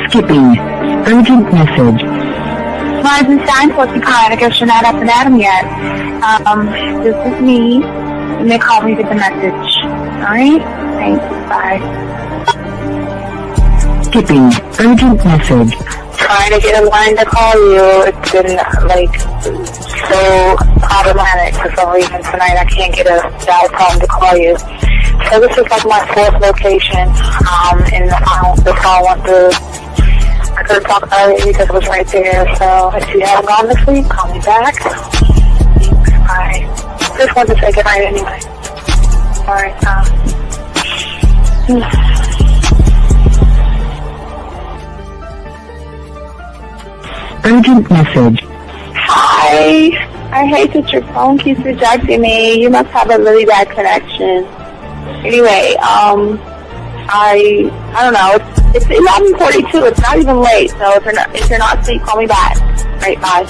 Skipping. Urgent message. Rising sign, what's the kind? I guess you're not up and at 'em yet. This is me. You may call me with the message. Alright? Thanks. Bye. Skipping. Urgent message. Trying to get a line to call you. It's been, so problematic for some reason tonight. I can't get a dial tone to call you. So this is my fourth location, and the phone went through. I couldn't talk earlier because it was right there. So if you haven't gone this week, call me back. Thanks. Bye. Just wanted to say goodnight anyway. Alright, Urgent message. Hi. I hate that your phone keeps rejecting me. You must have a really bad connection. Anyway, I don't know. It's 11:42. It's not even late. So if you're not asleep, call me back. Right, bye.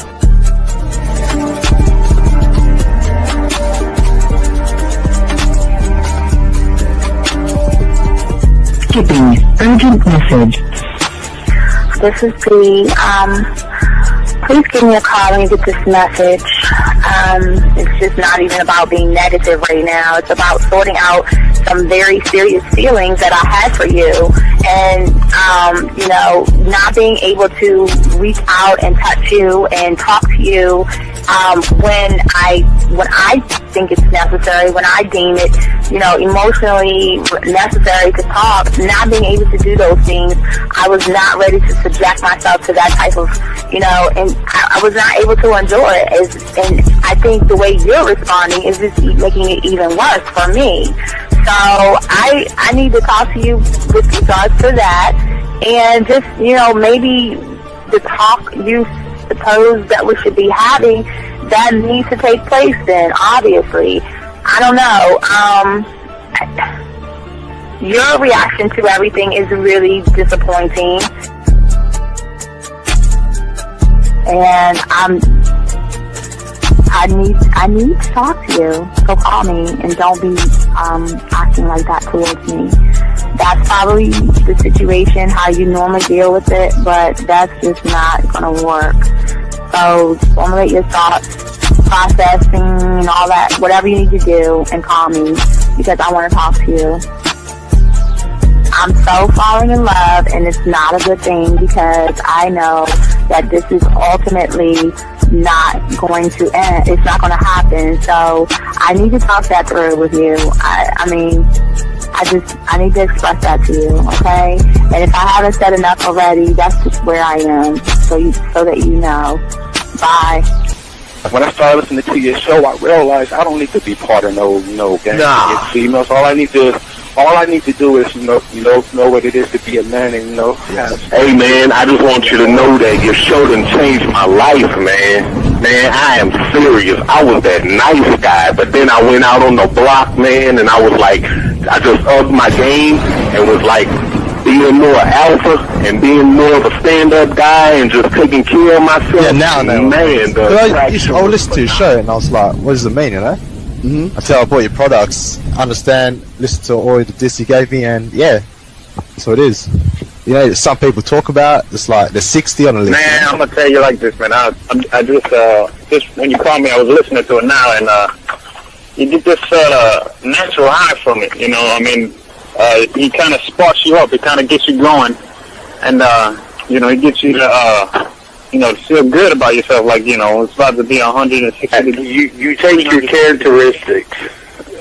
Skipping. Urgent message. This is the, please give me a call when you get this message. It's just not even about being negative right now. It's about sorting out some very serious feelings that I had for you. And, not being able to reach out and touch you and talk to you when I think it's necessary, when I deem it, emotionally necessary to talk. Not being able to do those things, I was not ready to subject myself to that type of, and I was not able to enjoy it. And I think the way you're responding is just making it even worse for me. So I need to talk to you with regards to that. And just, maybe the talk you suppose that we should be having, that needs to take place then, obviously. I don't know. Your reaction to everything is really disappointing. And I need to talk to you. So call me and don't be acting like that towards me. That's probably the situation, how you normally deal with it, but that's just not going to work. So formulate your thoughts, processing and all that, whatever you need to do, and call me because I want to talk to you. I'm so falling in love, and it's not a good thing because I know that this is ultimately not going to end. It's not going to happen. So I need to talk that through with you. I need to express that to you, okay? And if I haven't said enough already, that's just where I am, so that you know. Bye. When I started listening to your show, I realized I don't need to be part of no gang against females. All I need to do is know what it is to be a man and Hey man, I just want you to know that your show done changed my life, man. Man, I am serious. I was that nice guy, but then I went out on the block, man, and I was like, I just upped my game and was like being more alpha and being more of a stand-up guy and just taking care of myself. Yeah, now. Man, I listened to your show and I was like, what does it mean, Mm-hmm. Until I bought your products, understand, listen to all the diss you gave me, and yeah, that's what it is. Some people talk about it's like they're 60 on the list. Man, I'm gonna tell you like this, man. I just when you called me, I was listening to it now, and you get this natural high from it. He kind of sparks you up. It kind of gets you going, and it gets you to to feel good about yourself. Like it's about to be 160. You take your characteristics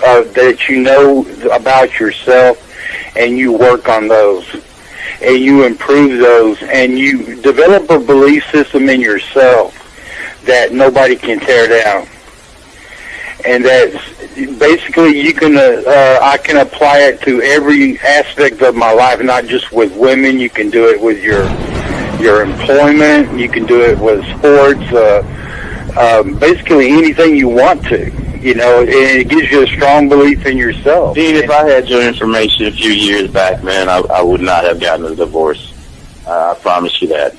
that you know about yourself, and you work on those, and you improve those, and you develop a belief system in yourself that nobody can tear down. And that's basically I can apply it to every aspect of my life, not just with women. You can do it with your employment. You can do it with sports. Basically anything you want to. And it gives you a strong belief in yourself. Dean, if I had your information a few years back, man, I would not have gotten a divorce. I promise you that.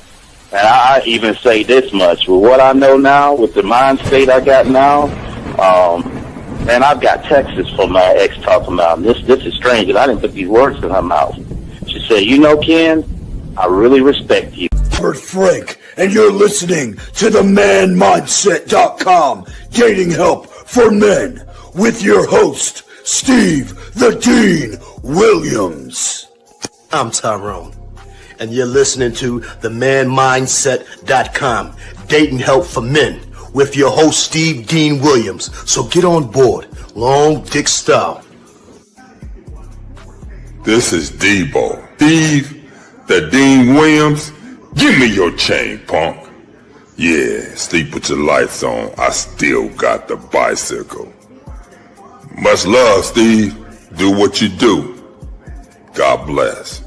And I even say this much, with what I know now, with the mind state I got now, man, I've got texts from my ex talking about, this is strange, and I didn't put these words in her mouth. She said, Ken, I really respect you. Robert Frank, and you're listening to the manmindset.com dating help for men with your host, Steve the Dean Williams. I'm Tyrone, and you're listening to the manmindset.com dating help for men with your host, Steve Dean Williams. So get on board, long dick style. This is Debo. Steve the Dean Williams. Give me your chain, punk. Yeah, sleep with your lights on. I still got the bicycle. Much love, Steve. Do what you do. God bless.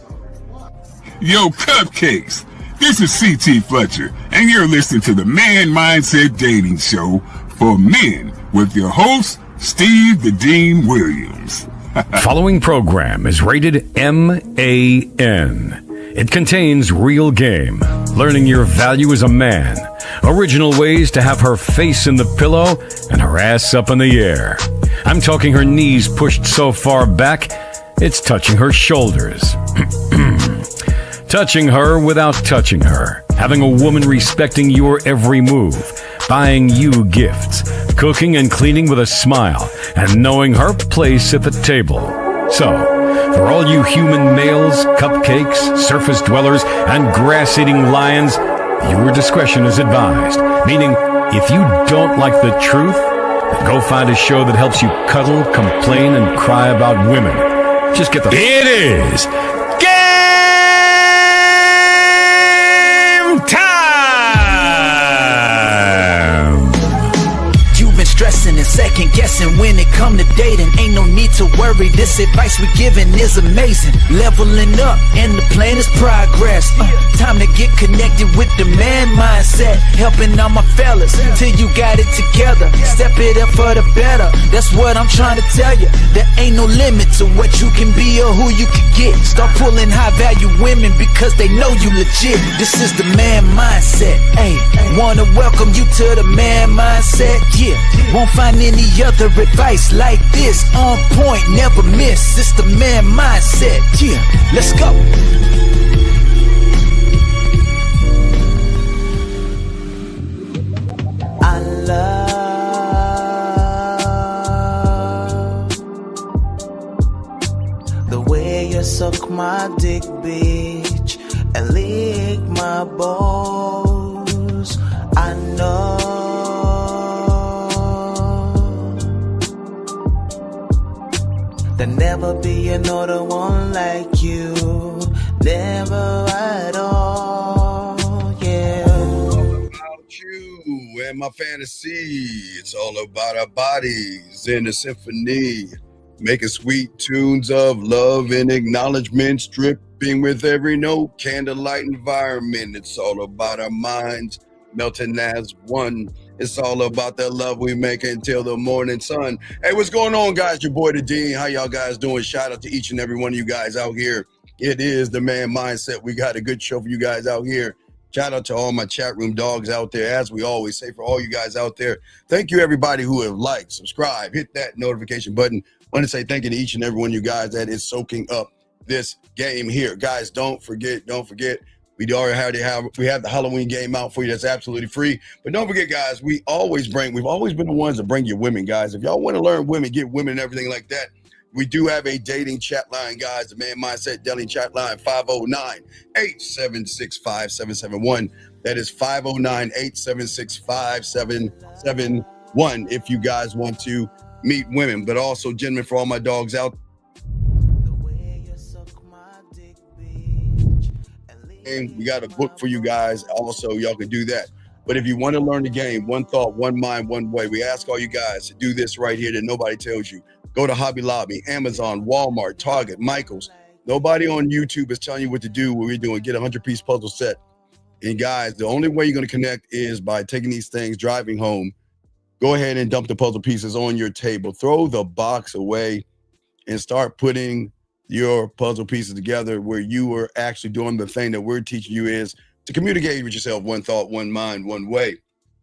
Yo, cupcakes. This is C.T. Fletcher, and you're listening to the Man Mindset Dating Show for men with your host, Steve the Dean Williams. Following program is rated MAN. It contains real game, learning your value as a man, original ways to have her face in the pillow and her ass up in the air. I'm talking her knees pushed so far back, it's touching her shoulders. Touching her without touching her. Having a woman respecting your every move. Buying you gifts. Cooking and cleaning with a smile. And knowing her place at the table. So, for all you human males, cupcakes, surface dwellers, and grass-eating lions, your discretion is advised. Meaning, if you don't like the truth, then go find a show that helps you cuddle, complain, and cry about women. Just get the... It is game time! You've been stressing and second guessing when it come to dating. Ain't no need to worry, this advice we giving is amazing. Leveling up and the plan is progress. Time to get connected with the man mindset. Helping all my fellas till you got it together. Step it up for the better, that's what I'm trying to tell you. There ain't no limit to what you can be or who you can get. Start pulling high value women because they know you legit. This is the man mindset, ayy. Wanna welcome you to the man mindset, yeah. Won't find any other advice like this. On point, never miss. It's the man mindset, yeah. Let's go. I love the way you suck my dick, bitch, and lick my balls. I know there'll never be another one like you. Never at all, yeah. About you and my fantasy. It's all about our bodies in a symphony. Making sweet tunes of love and acknowledgement. Stripping with every note. Candlelight environment. It's all about our minds melting as one. It's all about the love we make until the morning sun. Hey, what's going on, guys? Your boy, the Dean. How y'all guys doing? Shout out to each and every one of you guys out here. It is the Man Mindset. We got a good show for you guys out here. Shout out to all my chat room dogs out there. As we always say, for all you guys out there, thank you, everybody who have liked, subscribed, hit that notification button. Want to say thank you to each and every one of you guys that is soaking up this game here. Guys, don't forget. We have the Halloween game out for you. That's absolutely free. But don't forget, guys, we've always been the ones that bring you women, guys. If y'all want to learn women, get women and everything like that, we do have a dating chat line, guys. The Man Mindset dating chat line, 509-876-5771. That is 509-876-5771 if you guys want to meet women. But also, gentlemen, for all my dogs out there, we got a book for you guys. Also, y'all can do that. But if you want to learn the game, one thought, one mind, one way, we ask all you guys to do this right here that nobody tells you. Go to Hobby Lobby, Amazon, Walmart, Target, Michael's. Nobody on YouTube is telling you what to do. What we're doing, get a 100-piece puzzle set. And guys, the only way you're going to connect is by taking these things, driving home. Go ahead and dump the puzzle pieces on your table. Throw the box away and start putting your puzzle pieces together where you are actually doing the thing that we're teaching you is to communicate with yourself, one thought, one mind, one way.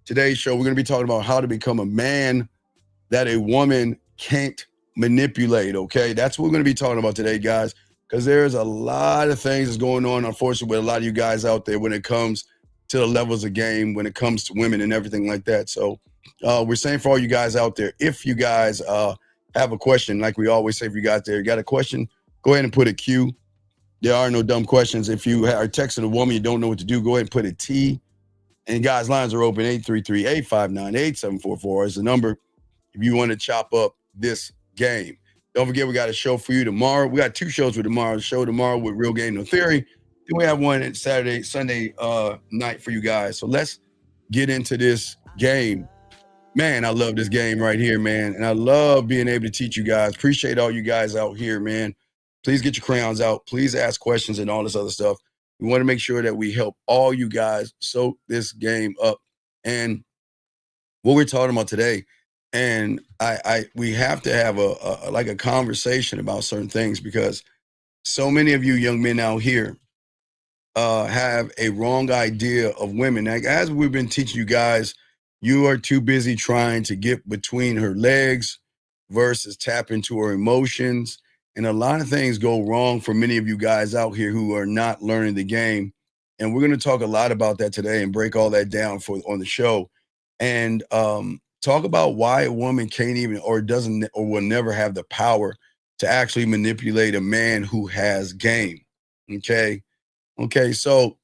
Today's show, we're going to be talking about how to become a man that a woman can't manipulate, okay? That's what we're going to be talking about today, guys. because there's a lot of things that's going on, unfortunately, with a lot of you guys out there when it comes to the levels of game, when it comes to women and everything like that. So we're saying for all you guys out there, if you guys have a question, like we always say, if you got a question, go ahead and put a Q. There are no dumb questions. If you are texting a woman, you don't know what to do, go ahead and put a T. And guys, lines are open. 833-859-8744 is the number if you want to chop up this game. Don't forget, we got a show for you tomorrow. We got 2 shows for tomorrow. The show tomorrow with Real Game No Theory. Then we have one at Sunday night for you guys. So let's get into this game. Man, I love this game right here, man. And I love being able to teach you guys. Appreciate all you guys out here, man. Please get your crayons out. Please ask questions and all this other stuff. We want to make sure that we help all you guys soak this game up. And what we're talking about today, and we have to have a conversation about certain things, because so many of you young men out here have a wrong idea of women. Like, as we've been teaching you guys, you are too busy trying to get between her legs versus tap into her emotions. And a lot of things go wrong for many of you guys out here who are not learning the game. And we're going to talk a lot about that today and break all that down on the show. And talk about why a woman can't even, or doesn't, or will never have the power to actually manipulate a man who has game. Okay. So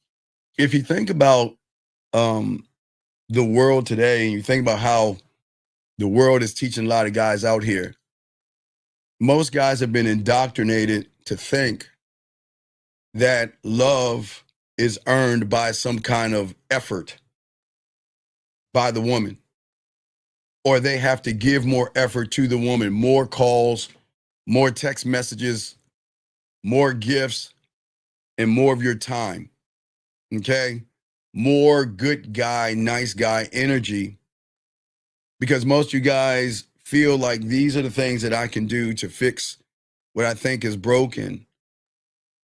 if you think about the world today, and you think about how the world is teaching a lot of guys out here, most guys have been indoctrinated to think that love is earned by some kind of effort by the woman, or they have to give more effort to the woman, more calls, more text messages, more gifts, and more of your time. Okay? More good guy, nice guy energy, because most of you guys feel like these are the things that I can do to fix what I think is broken.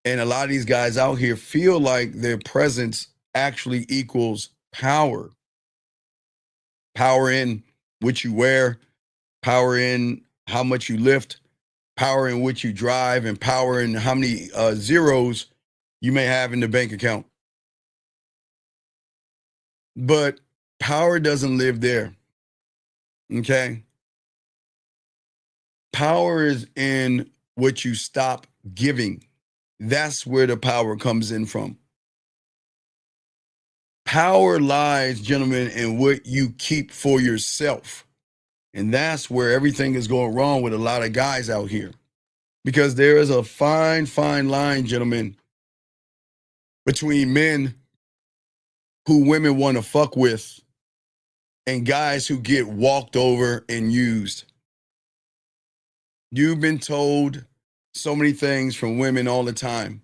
And a lot of these guys out here feel like their presence actually equals power. Power in what you wear, power in how much you lift, power in what you drive, and power in how many zeros you may have in the bank account. But power doesn't live there. Okay? Power is in what you stop giving. That's where the power comes in from. Power lies, gentlemen, in what you keep for yourself. And that's where everything is going wrong with a lot of guys out here. Because there is a fine, fine line, gentlemen, between men who women want to fuck with and guys who get walked over and used. You've been told so many things from women all the time.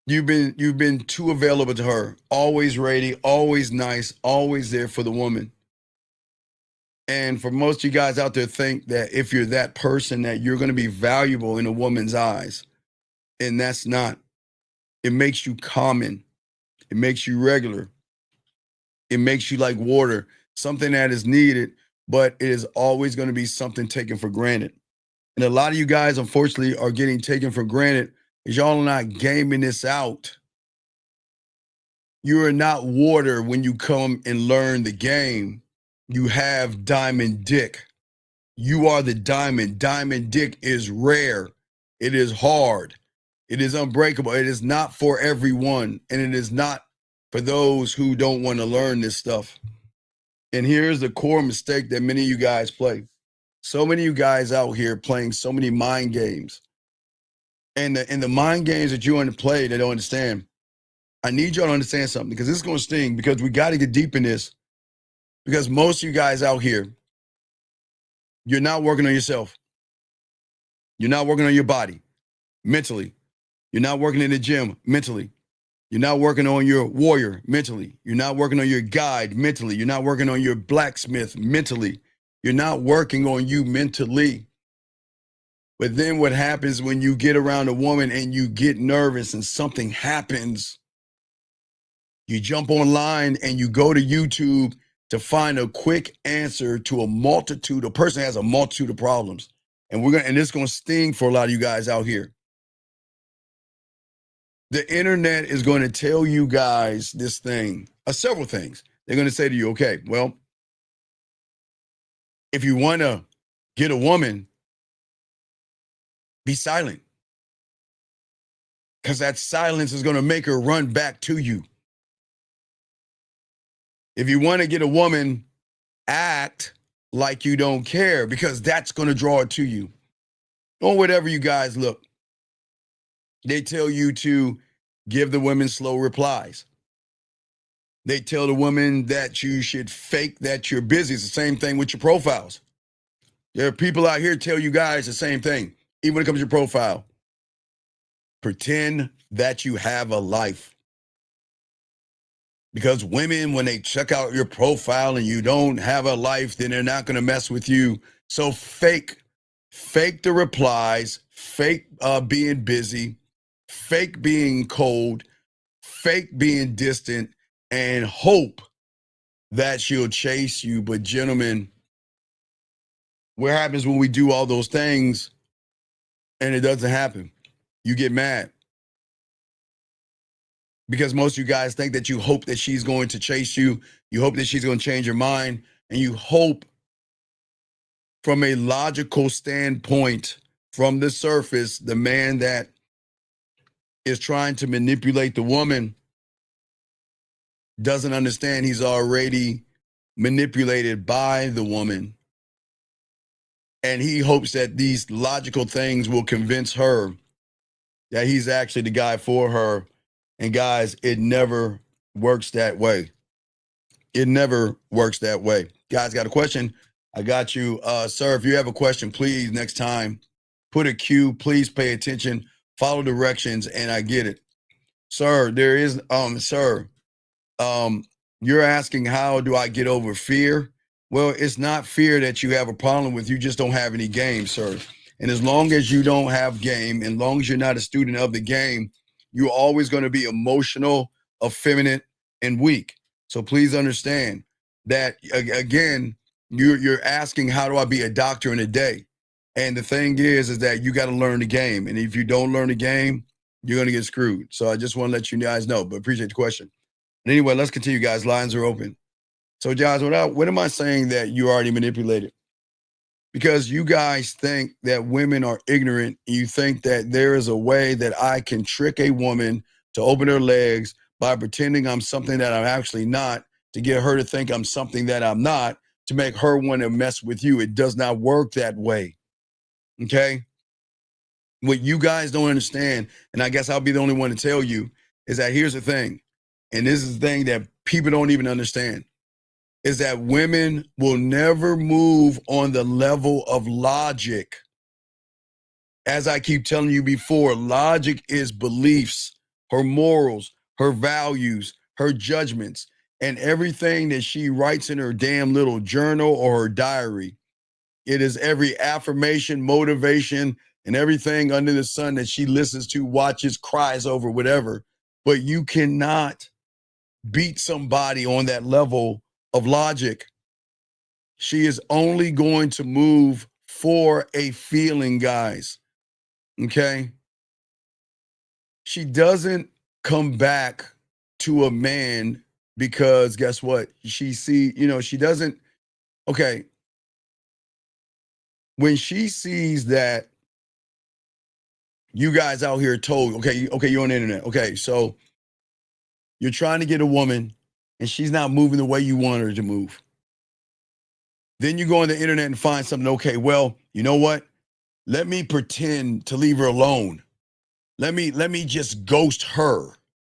You've been too available to her, always ready, always nice, always there for the woman. And for most of you guys out there, think that if you're that person, that you're going to be valuable in a woman's eyes. And that's not. It makes you common. It makes you regular. It makes you like water, something that is needed, but it is always going to be something taken for granted. And a lot of you guys, unfortunately, are getting taken for granted because y'all are not gaming this out. You are not water when you come and learn the game. You have diamond dick. You are the diamond. Diamond dick is rare. It is hard. It is unbreakable. It is not for everyone. And it is not for those who don't want to learn this stuff. And here's the core mistake that many of you guys play. So many of you guys out here playing so many mind games. And the mind games that you want to play, they don't understand. I need y'all to understand something, because this is going to sting, because we got to get deep in this. Because most of you guys out here, you're not working on yourself. You're not working on your body mentally. You're not working in the gym mentally. You're not working on your warrior mentally. You're not working on your guide mentally. You're not working on your blacksmith mentally. You're not working on you mentally. But then what happens when you get around a woman and you get nervous and something happens? You jump online and you go to YouTube to find a quick answer to a person has a multitude of problems. And this is going to sting for a lot of you guys out here. The internet is going to tell you guys this thing, several things. They're going to say to you, okay, well, if you want to get a woman, be silent. Because that silence is going to make her run back to you. If you want to get a woman, act like you don't care, because that's going to draw it to you. Or whatever you guys look. They tell you to give the women slow replies. They tell the women that you should fake that you're busy. It's the same thing with your profiles. There are people out here tell you guys the same thing, even when it comes to your profile. Pretend that you have a life. Because women, when they check out your profile and you don't have a life, then they're not going to mess with you. So fake the replies, fake being busy, fake being cold, fake being distant, and hope that she'll chase you. But gentlemen, what happens when we do all those things and it doesn't happen? You get mad. Because most of you guys think that you hope that she's going to chase you. You hope that she's going to change her mind. And you hope from a logical standpoint, from the surface, the man that is trying to manipulate the woman doesn't understand he's already manipulated by the woman. And he hopes that these logical things will convince her that he's actually the guy for her. And guys, it never works that way. It never works that way. Guys, got a question? I got you. Sir, if you have a question, please, next time, put a Q. Please pay attention. Follow directions, and I get it. Sir, there is, you're asking, how do I get over fear? Well, it's not fear that you have a problem with. You just don't have any game, sir. And as long as you don't have game, and as long as you're not a student of the game, you're always going to be emotional, effeminate, and weak. So please understand that, again, you're asking, how do I be a doctor in a day? And the thing is that you got to learn the game. And if you don't learn the game, you're going to get screwed. So I just want to let you guys know, but appreciate the question. And anyway, let's continue, guys. Lines are open. So, guys, what am I saying that you already manipulated? Because you guys think that women are ignorant. You think that there is a way that I can trick a woman to open her legs by pretending I'm something that I'm actually not, to get her to think I'm something that I'm not, to make her want to mess with you. It does not work that way. Okay? What you guys don't understand, and I guess I'll be the only one to tell you, is that here's the thing, and this is the thing that people don't even understand, is that women will never move on the level of logic. As I keep telling you before, logic is beliefs, her morals, her values, her judgments, and everything that she writes in her damn little journal or her diary. It is every affirmation, motivation, and everything under the sun that she listens to, watches, cries over, whatever. But you cannot beat somebody on that level of logic. She is only going to move for a feeling, guys. Okay? She doesn't come back to a man because guess what? She doesn't, okay. When she sees that you guys out here told, okay, you're on the internet. Okay, so you're trying to get a woman and she's not moving the way you want her to move. Then you go on the internet and find something, okay, well, you know what? Let me pretend to leave her alone. Let me just ghost her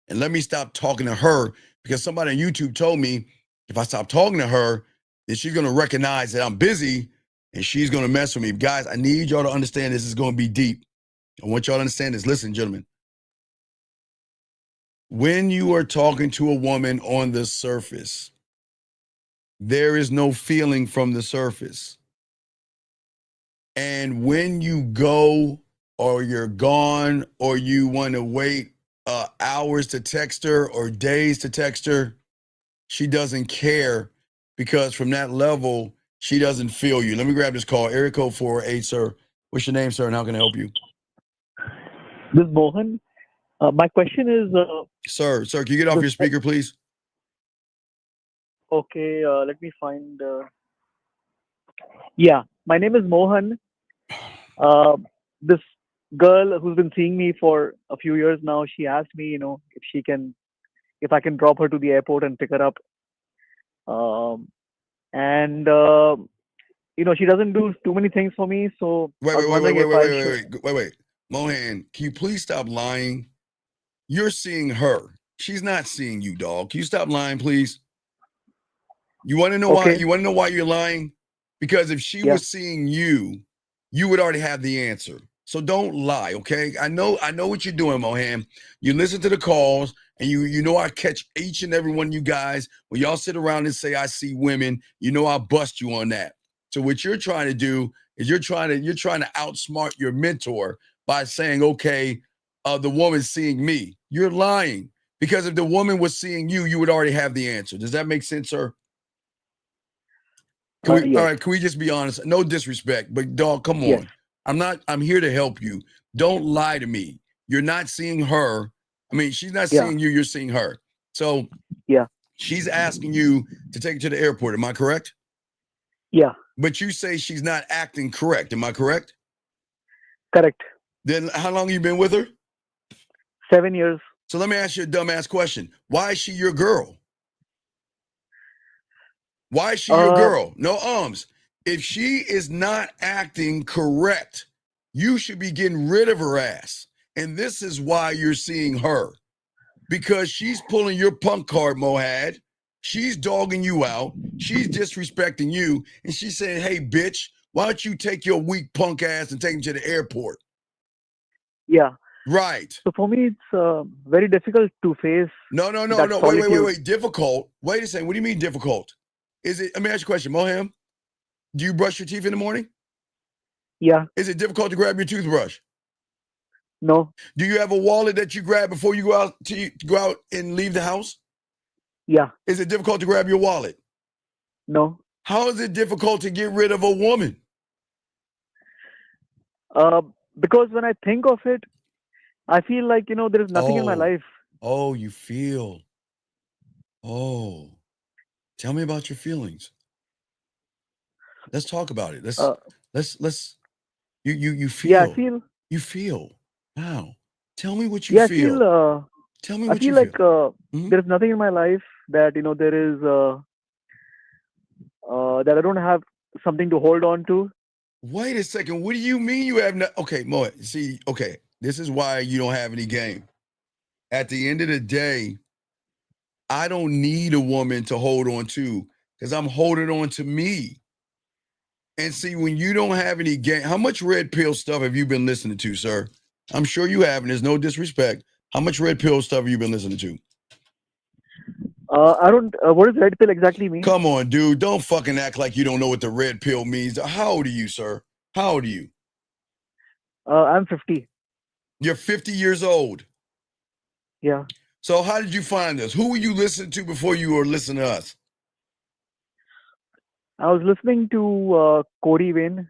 and let me stop talking to her, because somebody on YouTube told me if I stop talking to her, then she's going to recognize that I'm busy and she's going to mess with me. Guys, I need y'all to understand this is going to be deep. I want y'all to understand this. Listen, gentlemen. When you are talking to a woman on the surface, there is no feeling from the surface. And when you go or you're gone or you want to wait hours to text her or days to text her, she doesn't care, because from that level, she doesn't feel you. Let me grab this call. Area code 48, sir. What's your name, sir, and how can I help you? This is Mohan. My question is, Sir, can you get off your speaker, please? okay, let me find. Yeah, my name is Mohan. Uh, this girl who's been seeing me for a few years now, she asked me, if I can drop her to the airport and pick her up. Um, and she doesn't do too many things for me, so I was wondering if I should. Wait. Mohan, can you please stop lying? You're seeing her. She's not seeing you, dog. Can you stop lying, please? You want to know why? You want to know why you're lying? Because if she was seeing you, you would already have the answer. So don't lie, okay? I know what you're doing, Mohan. You listen to the calls, and you know I catch each and every one of you guys when y'all sit around and say I see women. You know I'll bust you on that. So what you're trying to do is you're trying to outsmart your mentor by saying, okay, the woman's seeing me. You're lying, because if the woman was seeing you, you would already have the answer. Does that make sense, sir? All right, can we just be honest? No disrespect, but dog, come on. I'm here to help you. Don't lie to me. You're not seeing her. I mean, she's not seeing you, you're seeing her. So she's asking you to take her to the airport. Am I correct? Yeah. But you say she's not acting correct. Am I correct? Correct. Then how long have you been with her? 7 years. So let me ask you a dumbass question. Why is she your girl? Why is she your girl? No ums. If she is not acting correct, you should be getting rid of her ass. And this is why you're seeing her. Because she's pulling your punk card, Mohad. She's dogging you out. She's disrespecting you. And she's saying, hey, bitch, why don't you take your weak punk ass and take him to the airport? Yeah. Right. So for me, it's very difficult to face. No. Wait. Difficult? Wait a second. What do you mean difficult? Let me ask you a question, Moham. Do you brush your teeth in the morning? Yeah. Is it difficult to grab your toothbrush? No. Do you have a wallet that you grab before you go out and leave the house? Yeah. Is it difficult to grab your wallet? No. How is it difficult to get rid of a woman? Because when I think of it, I feel like, there is nothing in my life. Oh, you feel. Oh. Tell me about your feelings. Let's talk about it. Let's you feel. Yeah, I feel. You feel. Wow. Tell me what you feel. Tell me what you feel. I feel like there is nothing in my life that, there is that I don't have something to hold on to. Wait a second. What do you mean you have no? Okay, Mo. See, okay. This is why you don't have any game. At the end of the day, I don't need a woman to hold on to, because I'm holding on to me. And see, when you don't have any game, how much red pill stuff have you been listening to, sir? I'm sure you have, and there's no disrespect. How much red pill stuff have you been listening to? I don't. What does red pill exactly mean? Come on, dude. Don't fucking act like you don't know what the red pill means. How old are you, sir? How old are you? I'm 50. You're 50 years old. Yeah. So how did you find this? Who were you listening to before you were listening to us? I was listening to Corey Wayne.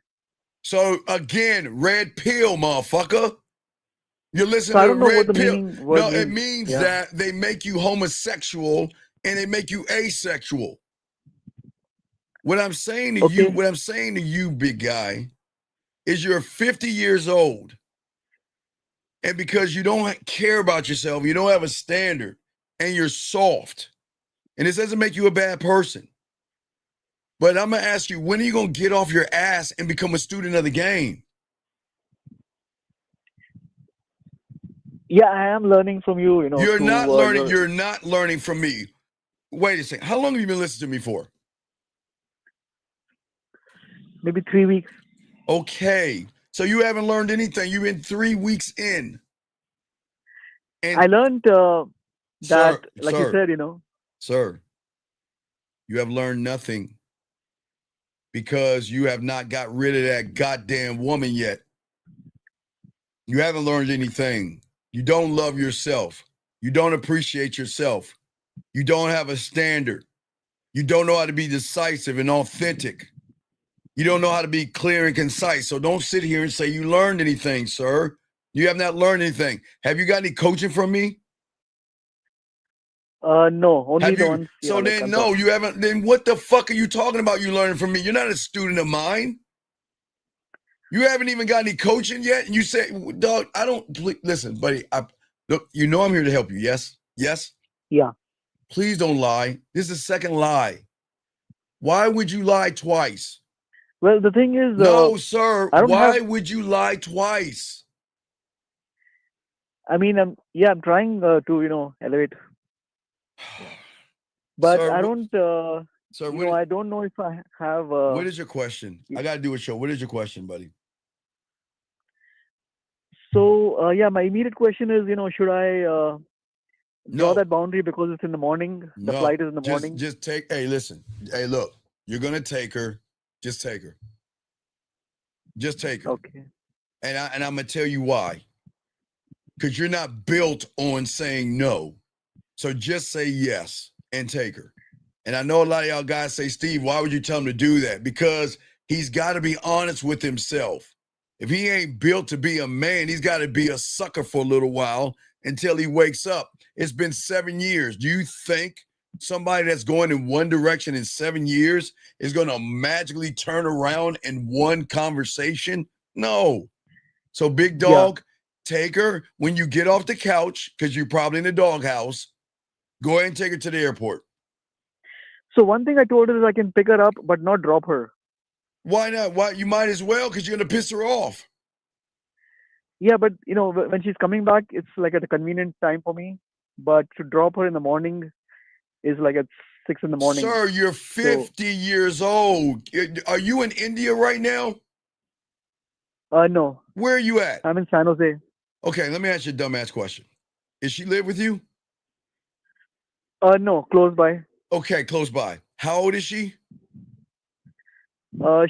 So again, red pill, motherfucker. You're listening to red pill. No, it means that they make you homosexual and they make you asexual. What I'm saying to you, big guy, is you're 50 years old. And because you don't care about yourself, you don't have a standard, and you're soft. And this doesn't make you a bad person. But I'm going to ask you, when are you going to get off your ass and become a student of the game? Yeah, I am learning from you. You're not learning. You're not learning from me. Wait a second. How long have you been listening to me for? Maybe 3 weeks. Okay. So you haven't learned anything. You've been 3 weeks in. And I learned that, you said, Sir, you have learned nothing because you have not got rid of that goddamn woman yet. You haven't learned anything. You don't love yourself. You don't appreciate yourself. You don't have a standard. You don't know how to be decisive and authentic. You don't know how to be clear and concise. So don't sit here and say you learned anything, sir. You have not learned anything. Have you got any coaching from me? No, only Have the you? ones. So like then, no, you haven't. Then what the fuck are you talking about? You learning from me? You're not a student of mine. You haven't even got any coaching yet, and you say, "Dog, I don't." Listen, buddy. Look, you know I'm here to help you. Yes, yes. Yeah. Please don't lie. This is the second lie. Why would you lie twice? Well, the thing is, No, sir. I don't Why have. would you lie twice? I mean, I'm trying to elevate, but Sir, I don't. Sir, I don't know if I have. what is your question? I got to do a show. What is your question, buddy? So yeah, my immediate question is, should I draw No. that boundary because it's in the morning? The No, flight is in the morning. just take. Hey, listen. Hey, look. You're gonna take her. Just take her. Just take her. Okay. And I'm gonna tell you why. Because you're not built on saying no. So just say yes and take her. And I know a lot of y'all guys say, Steve, why would you tell him to do that? Because he's got to be honest with himself. If he ain't built to be a man, he's got to be a sucker for a little while until he wakes up. It's been 7 years. Do you think somebody that's going in one direction in 7 years is going to magically turn around in one conversation? No. So big dog, take her when you get off the couch, because you're probably in the doghouse. Go ahead and take her to the airport. So one thing I told her is I can pick her up, but not drop her. Why not? Why? You might as well, because you're going to piss her off. Yeah, but when she's coming back, it's like at a convenient time for me. But to drop her in the morning is like at 6 in the morning. Sir, you're 50 years old. Are you in India right now? No. Where are you at? I'm in San Jose. Okay, let me ask you a dumbass question. Does she live with you? No, close by. Okay, close by. How old is she?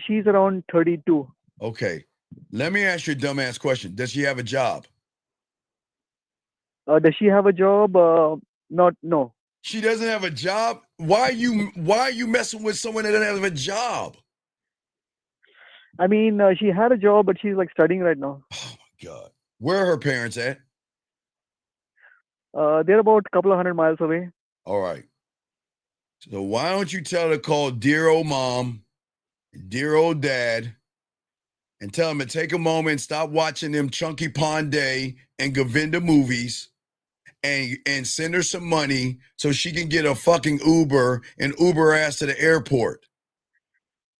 She's around 32. Okay. Let me ask you a dumbass question. Does she have a job? Does she have a job? No. She doesn't have a job? Why are you messing with someone that doesn't have a job? I mean, she had a job, but she's like studying right now. Oh my God. Where are her parents at? They're about a couple of 100 miles away. All right. So why don't you tell her to call dear old mom, dear old dad, and tell them to take a moment and stop watching them Chunky Pandey and Govinda movies and send her some money so she can get a fucking Uber and Uber ass to the airport.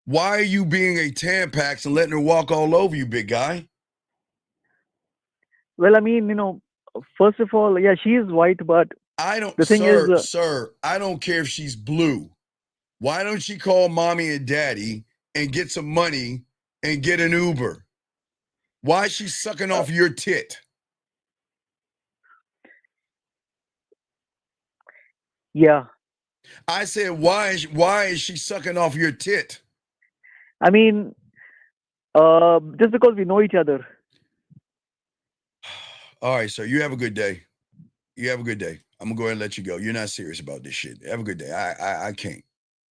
Why are you being a Tampax and letting her walk all over you, big guy? Well, I mean, first of all, yeah, she is white, but sir, I don't care if she's blue. Why don't she call mommy and daddy and get some money and get an Uber? Why is she sucking off your tit? Yeah. I said, why is she sucking off your tit? I mean, just because we know each other. All right, sir, you have a good day. You have a good day. I'm gonna go ahead and let you go. You're not serious about this shit. Have a good day. I can't.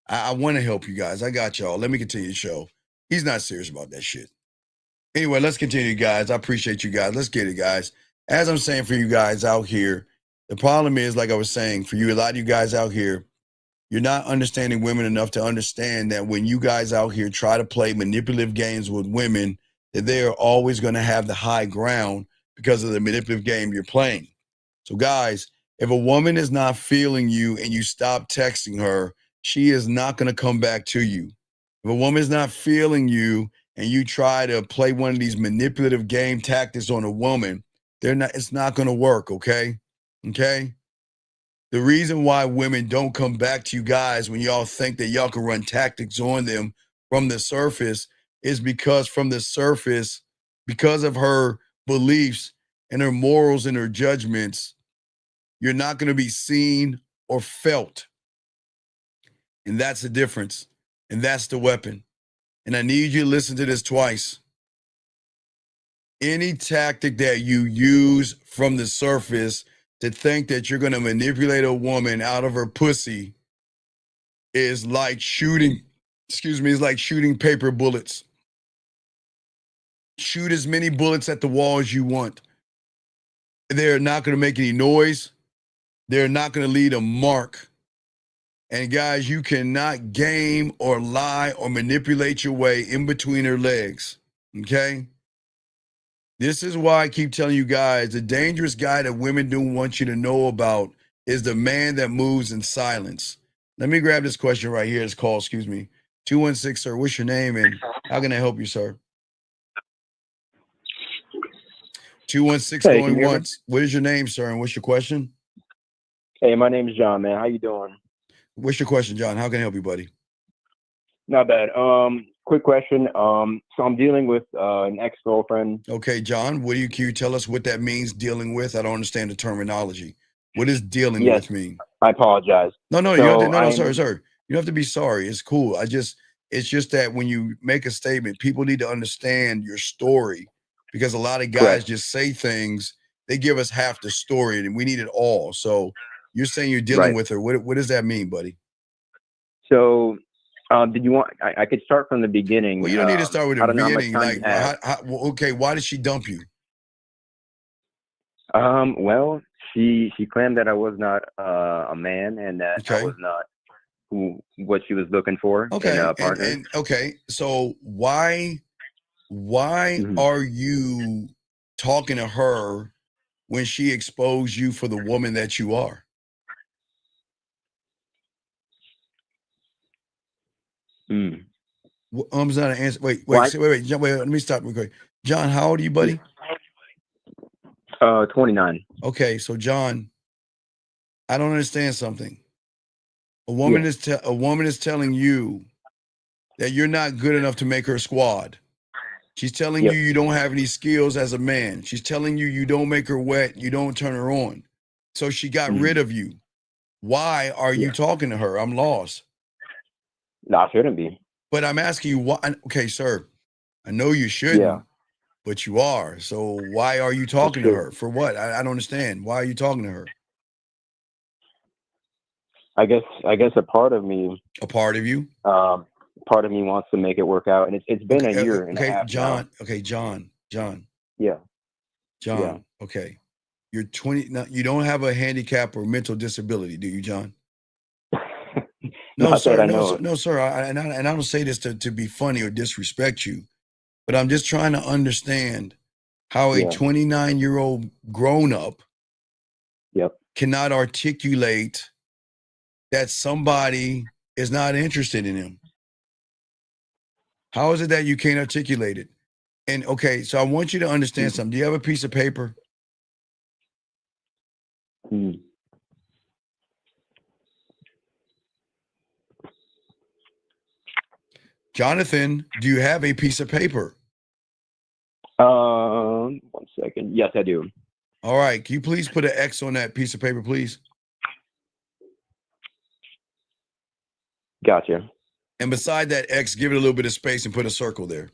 I want to help you guys. I got y'all. Let me continue the show. He's not serious about that shit. Anyway, let's continue, guys. I appreciate you guys. Let's get it, guys. As I'm saying for you guys out here, the problem is, like I was saying, for you, a lot of you guys out here, you're not understanding women enough to understand that when you guys out here try to play manipulative games with women, that they are always going to have the high ground because of the manipulative game you're playing. So, guys, if a woman is not feeling you and you stop texting her, she is not going to come back to you. If a woman is not feeling you and you try to play one of these manipulative game tactics on a woman, it's not going to work, okay? Okay? The reason why women don't come back to you guys when y'all think that y'all can run tactics on them from the surface is because from the surface, because of her beliefs and her morals and her judgments, you're not going to be seen or felt. And that's the difference. And that's the weapon. And I need you to listen to this twice. Any tactic that you use from the surface to think that you're going to manipulate a woman out of her pussy is like shooting paper bullets. Shoot as many bullets at the wall as you want. They're not going to make any noise. They're not going to leave a mark. And guys, you cannot game or lie or manipulate your way in between her legs. Okay? This is why I keep telling you guys, the dangerous guy that women don't want you to know about is the man that moves in silence. Let me grab this question right here. It's called, 216, sir. What's your name and how can I help you, sir? 216 Hey, going once. What is your name, sir, and what's your question? Hey, my name's John, man. How you doing? What's your question, John? How can I help you, buddy? Not bad. Quick question. So I'm dealing with an ex-girlfriend. Okay, John, can you tell us what that means, dealing with? I don't understand the terminology. What does dealing with mean? I apologize. No, So you don't have to, sir. You don't have to be sorry. It's cool. It's just that when you make a statement, people need to understand your story because a lot of guys just say things. They give us half the story and we need it all. So you're saying you're dealing with her. What does that mean, buddy? So did you want, I could start from the beginning. Well, you don't need to start with the beginning. Like, okay, why did she dump you? Well, she claimed that I was not a man and that I was not what she was looking for in a partner. Okay, so why are you talking to her when she exposed you for the woman that you are? Not an answer. Wait. Let me stop real quick. John, how old are you, buddy? 29. Okay, so John, I don't understand something. A woman is telling you that you're not good enough to make her squad. She's telling you you don't have any skills as a man. She's telling you you don't make her wet, you don't turn her on. So she got rid of you. Why are you talking to her? I'm lost. No, I shouldn't be. But I'm asking you why. Okay, sir, I know you shouldn't, but you are. So why are you talking to her? For what? I don't understand. Why are you talking to her? I guess a part of me. A part of you? Part of me wants to make it work out, and it's been a year and a half John. now. Okay, John. Yeah. John. Yeah. Okay. You're 20. Now, you don't have a handicap or mental disability, do you, John? No, sir. No, sir. And I don't say this to be funny or disrespect you, but I'm just trying to understand how a 29-year-old grown-up cannot articulate that somebody is not interested in him. How is it that you can't articulate it? And okay, so I want you to understand something. Do you have a piece of paper? Jonathan, do you have a piece of paper? 1 second. Yes, I do. All right. Can you please put an X on that piece of paper, please? Gotcha. And beside that X, give it a little bit of space and put a circle there.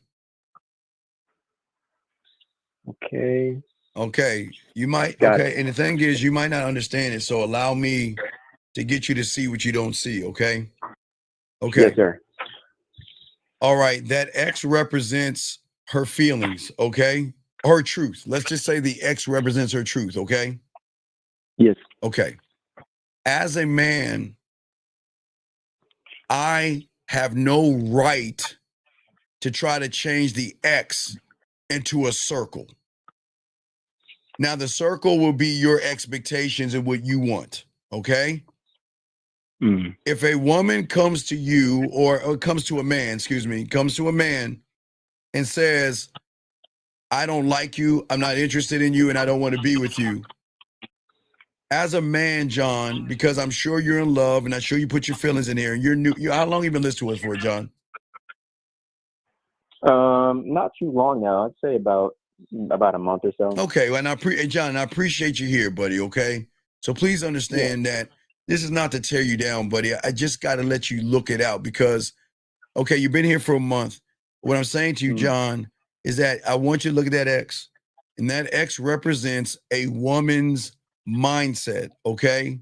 Okay. Okay. You might. Okay. And the thing is, you might not understand it. So allow me to get you to see what you don't see. Okay. Okay. Yes, sir. All right. That X represents her feelings. Okay. Her truth. Let's just say the X represents her truth. Okay. Yes. Okay. As a man, I have no right to try to change the X into a circle. Now, the circle will be your expectations and what you want, okay? If a woman comes to you or comes to a man, comes to a man and says, I don't like you, I'm not interested in you, and I don't want to be with you. As a man, John, because I'm sure you're in love and I'm sure you put your feelings in here and you're new. How long have you been listening to us for, John? Not too long now. I'd say about a month or so. Okay, well, and John, I appreciate you here, buddy, okay? So please understand that this is not to tear you down, buddy. I just got to let you look it out because, okay, you've been here for a month. What I'm saying to you, John, is that I want you to look at that X, and that X represents a woman's mindset, okay?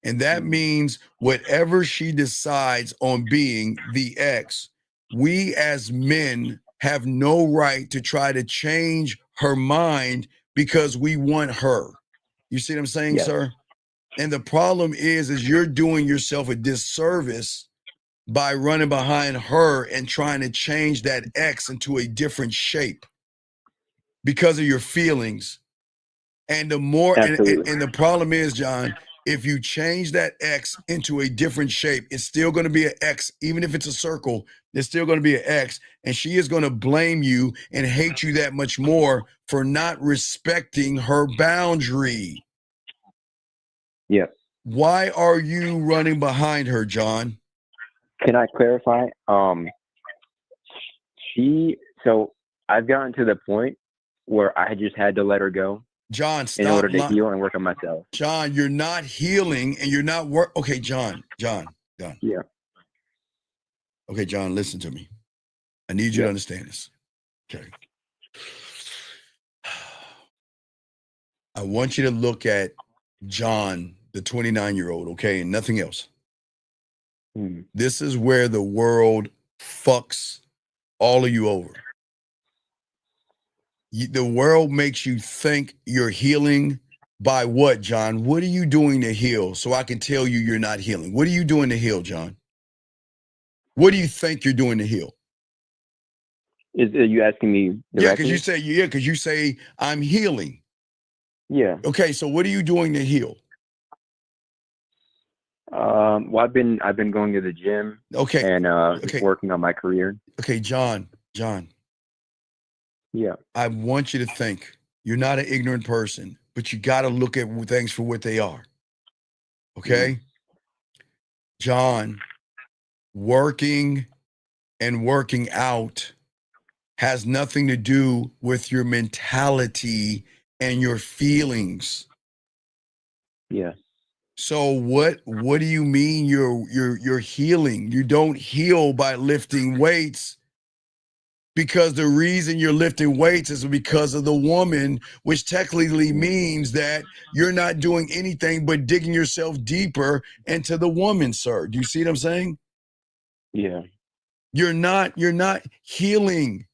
And that means whatever she decides on being the X, we as men have no right to try to change her mind because we want her. You see what I'm saying, Yes. sir? And the problem is you're doing yourself a disservice by running behind her and trying to change that X into a different shape because of your feelings. And the more, and the problem is, John, if you change that X into a different shape, it's still going to be an X. Even if it's a circle, it's still going to be an X. And she is going to blame you and hate you that much more for not respecting her boundary. Yes. Why are you running behind her, John? Can I clarify? So I've gotten to the point where I just had to let her go. John, stop. In order to heal and work on myself. John, you're not healing and you're not Okay, John. Yeah. Okay, John, listen to me. I need you to understand this. Okay. I want you to look at John, the 29-year-old, okay, and nothing else. This is where the world fucks all of you over. The world makes you think you're healing by what, John? What are you doing to heal so I can tell you you're not healing? What are you doing to heal, John? What do you think you're doing to heal? Are you asking me directly? Yeah, because you say I'm healing. Yeah. Okay, so what are you doing to heal? Well, I've been going to the gym. Okay. And working on my career. Okay, John. Yeah. I want you to think you're not an ignorant person, but you got to look at things for what they are. Okay? John, working and working out has nothing to do with your mentality and your feelings. Yeah. So what do you mean you're healing? You don't heal by lifting weights, because the reason you're lifting weights is because of the woman, which technically means that you're not doing anything but digging yourself deeper into the woman, sir. Do you see what I'm saying? Yeah. You're not healing.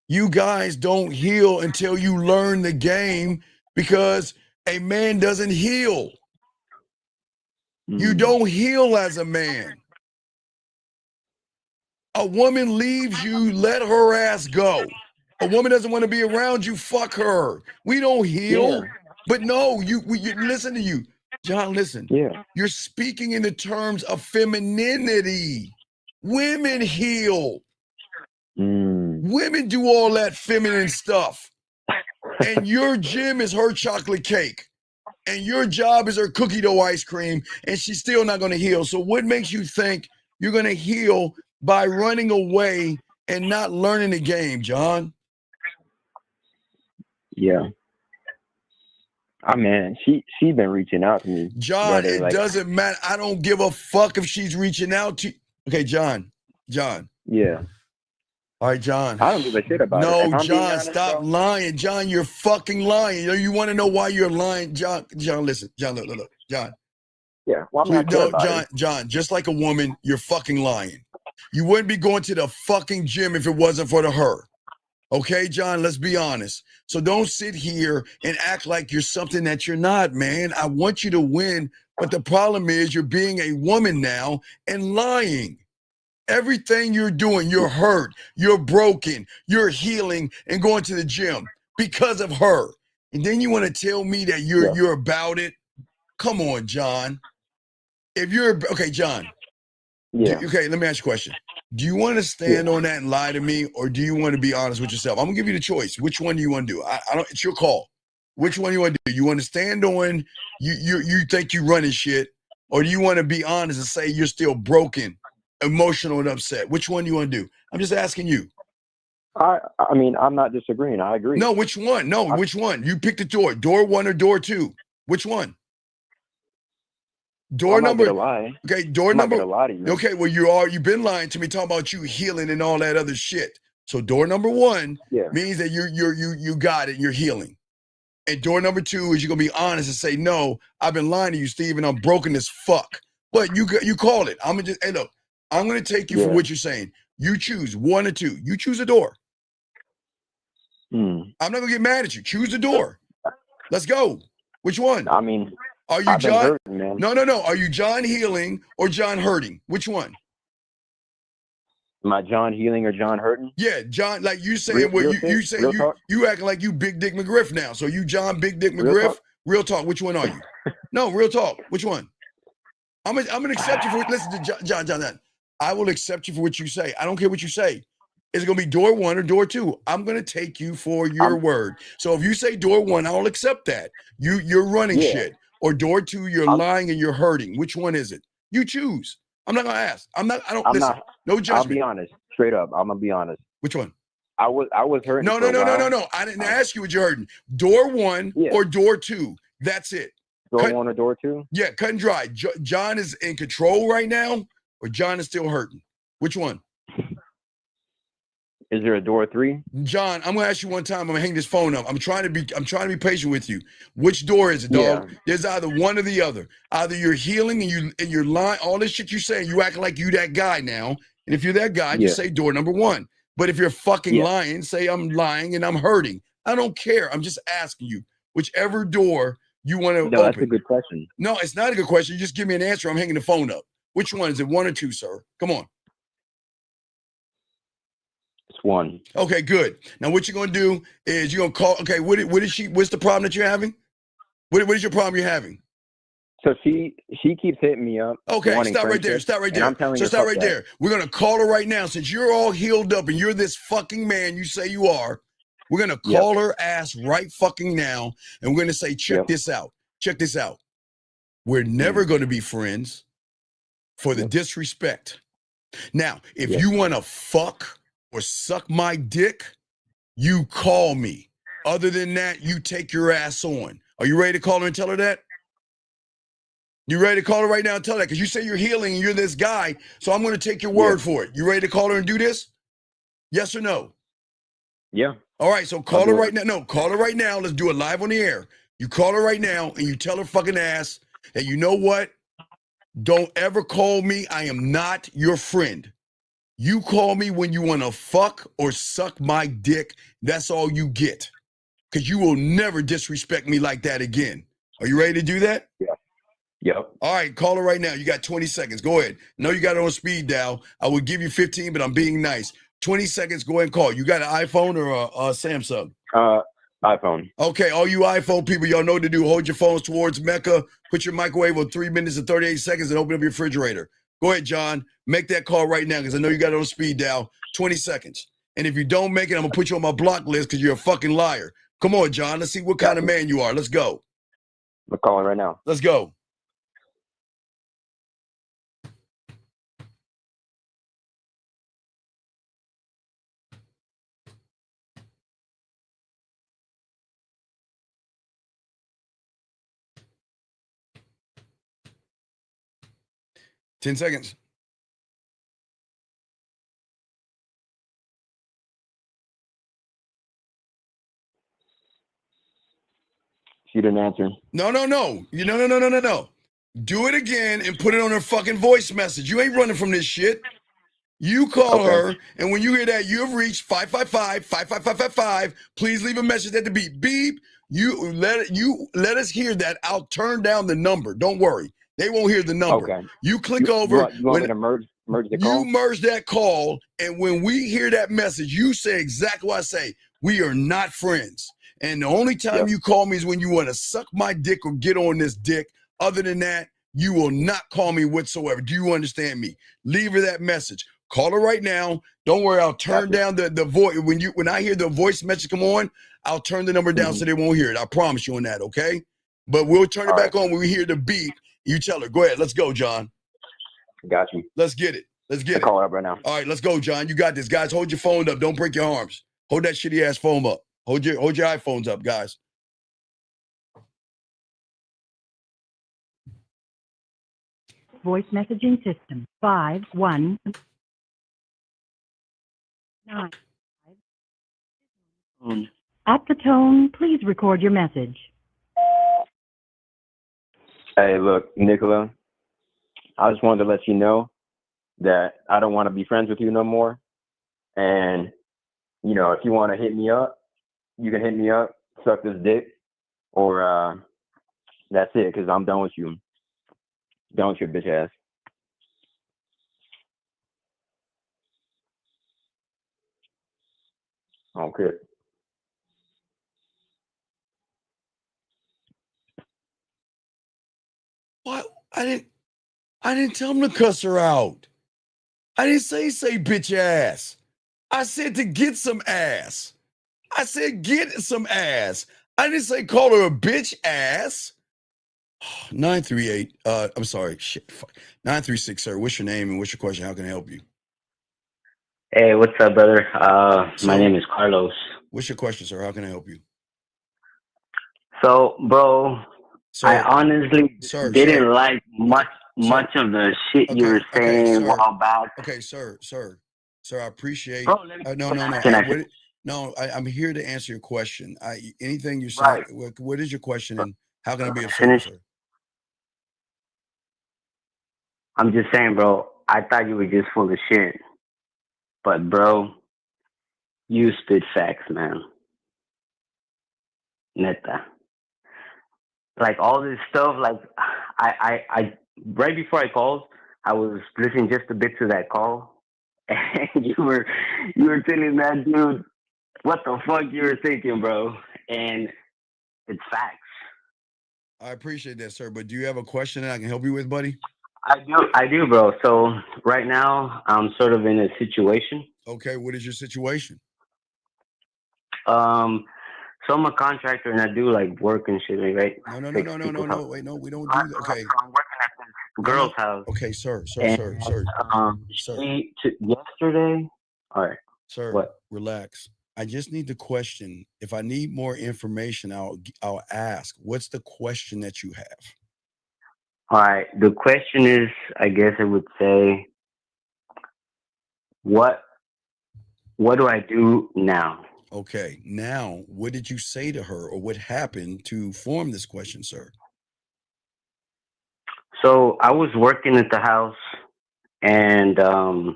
You guys don't heal until you learn the game, because a man doesn't heal. You don't heal as a man. A woman leaves you, let her ass go. A woman doesn't want to be around you, fuck her. We don't heal. Yeah. But no, you listen to you. John, listen. Yeah. You're speaking in the terms of femininity. Women heal. Women do all that feminine stuff. And your gym is her chocolate cake. And your job is her cookie dough ice cream. And she's still not going to heal. So what makes you think you're going to heal by running away and not learning the game, John? Yeah. Oh man, she been reaching out to me. John, it doesn't matter. I don't give a fuck if she's reaching out to you. Okay, John. Yeah. All right, John. I don't give a shit about it. No, John, stop lying. John, you're fucking lying. You want to know why you're lying? John, listen. John, look. John. Yeah. Well, I'm not sure about it. John, just like a woman, you're fucking lying. You wouldn't be going to the fucking gym if it wasn't for her. Okay, John, let's be honest. So don't sit here and act like you're something that you're not, man. I want you to win, but the problem is you're being a woman now and lying. Everything you're doing, you're hurt, you're broken, you're healing and going to the gym because of her. And then you want to tell me that you're about it? Come on, John. Okay, John. Yeah. Okay, let me ask you a question. Do you want to stand on that and lie to me, or do you want to be honest with yourself? I'm gonna give you the choice. Which one do you want to do? I don't. It's your call. Which one do you want to do? You want to stand on you think you running shit, or do you want to be honest and say you're still broken, emotional, and upset? Which one do you want to do? I'm just asking you. I mean, I'm not disagreeing. I agree. No, which one? No, which one? You pick the door. Door one or door two? Which one? Door number. Okay, door number. Okay, well you've been lying to me, talking about you healing and all that other shit. So door number one means that you got it, you're healing. And door number two is you're gonna be honest and say, no, I've been lying to you, Steve, and I'm broken as fuck. But you called it. I'm gonna take you for what you're saying. You choose one or two. You choose a door. I'm not gonna get mad at you. Choose the door. Let's go. Which one? I mean, are you I've been John? hurting, man. No. Are you John Healing or John Hurting? Which one? Am I John Healing or John Hurting? Yeah, John. Like you saying, you say you acting like you Big Dick McGriff now. So you John Big Dick McGriff? Real talk. Which one are you? No, real talk. Which one? I'm gonna accept you for. Listen to John. I will accept you for what you say. I don't care what you say. Is it gonna be door 1 or door 2? I'm gonna take you for your word. So if you say door 1, I'll accept that. You're running shit. Or door 2, you're lying and you're hurting. Which one is it? You choose. I'm not gonna ask. No judgment. I'll be honest. Straight up. I'm gonna be honest. Which one? I was hurting. No. I didn't ask you what you're hurting. Door 1 or door 2. That's it. Door 1 or door 2? Yeah, cut and dry. John is in control right now, or John is still hurting. Which one? Is there a door 3? John, I'm gonna ask you one time. I'm gonna hang this phone up. I'm trying to be patient with you. Which door is it, dog? Yeah. There's either one or the other. Either you're healing and you're lying. All this shit you saying, you acting like you that guy now. And if you're that guy, just say door number 1. But if you're fucking lying, say I'm lying and I'm hurting. I don't care. I'm just asking you. Whichever door you want to open. That's a good question. No, it's not a good question. You just give me an answer. I'm hanging the phone up. Which one is it? 1 or 2, sir? Come on. It's 1. Okay, good. Now what you're gonna do is you're gonna call. Okay, what's the problem that you're having? What is your problem you're having? So she keeps hitting me up. Okay, stop right there. Stop right there. I'm telling stop right there. We're gonna call her right now. Since you're all healed up and you're this fucking man you say you are, we're gonna call her ass right fucking now, and we're gonna say, check this out. Check this out. We're never gonna be friends for the disrespect. Now, if you wanna fuck or suck my dick, you call me. Other than that, you take your ass on. Are you ready to call her and tell her that? You ready to call her right now and tell her that? Because you say you're healing and you're this guy, so I'm going to take your word for it. You ready to call her and do this? Yes or no? Yeah. All right, so call her right now. No, call her right now. Let's do it live on the air. You call her right now and you tell her fucking ass that you know what? Don't ever call me. I am not your friend. You call me when you want to fuck or suck my dick. That's all you get. Because you will never disrespect me like that again. Are you ready to do that? Yeah. Yep. All right, call her right now. You got 20 seconds. Go ahead. No, you got it on speed dial. I would give you 15, but I'm being nice. 20 seconds, go ahead and call. You got an iPhone or a Samsung? iPhone. Okay, all you iPhone people, y'all know what to do. Hold your phones towards Mecca. Put your microwave on 3 minutes and 38 seconds and open up your refrigerator. Go ahead, John. Make that call right now because I know you got it on speed dial. 20 seconds. And if you don't make it, I'm going to put you on my block list because you're a fucking liar. Come on, John. Let's see what kind of man you are. Let's go. I'm calling right now. Let's go. Ten seconds. She didn't answer. No. No. Do it again and put it on her fucking voice message. You ain't running from this shit. You call her, and when you hear that, you have reached 555-55555. Please leave a message at the beep. Beep. You let us hear that. I'll turn down the number. Don't worry. They won't hear the number. Okay. You click over. You want me to merge the call? You merge that call, and when we hear that message, you say exactly what I say. We are not friends. And the only time you call me is when you want to suck my dick or get on this dick. Other than that, you will not call me whatsoever. Do you understand me? Leave her that message. Call her right now. Don't worry. I'll turn down the voice. When I hear the voice message come on, I'll turn the number down so they won't hear it. I promise you on that, okay? But we'll turn it back on when we hear the beep. You tell her. Go ahead. Let's go, John. Got you. Let's get it. Let's get it. Call her up right now. All right, let's go, John. You got this. Guys, hold your phone up. Don't break your arms. Hold that shitty ass phone up. Hold your iPhones up, guys. Voice messaging system 519. At the tone, please record your message. Hey, look, Nicola, I just wanted to let you know that I don't want to be friends with you no more. And, you know, if you want to hit me up, you can hit me up, suck this dick, or That's it, because I'm done with you. Done with your bitch ass. I don't care. What? I didn't tell him to cuss her out. I didn't say bitch ass. I said to get some ass. I said get some ass. I didn't say call her a bitch ass. 938. I'm sorry. Shit. 936, sir. What's your name and what's your question? How can I help you? Hey, what's up, brother? My name is Carlos. What's your question, sir? How can I help you? So, bro, Sir, I honestly didn't like much of the shit you were saying a while back. Okay, sir, I appreciate. Bro, let me- No. I'm here to answer your question. Anything you're saying. What is your question, and how can I be of service, sir? I'm just saying, bro. I thought you were just full of shit, but bro, you spit facts, man. Neta. Like all this stuff, like I right before I called, I was listening just a bit to that call, and you were telling that dude what the fuck you were thinking, bro, and it's facts. I appreciate that, sir. But do you have a question that I can help you with, buddy? I do, bro. So right now, I'm sort of in a situation. Okay, what is your situation? So I'm a contractor and I do like work and shit, right? No. Wait, no, we don't do that. Okay. So I'm working at this girl's house. Okay, sir. Yesterday. All right. Sir, what? Relax. I just need the question. If I need more information, I'll ask. What's the question that you have? All right. The question is, I guess I would say, what do I do now? Okay. Now, what did you say to her, or what happened to form this question, sir? So I was working at the house, and I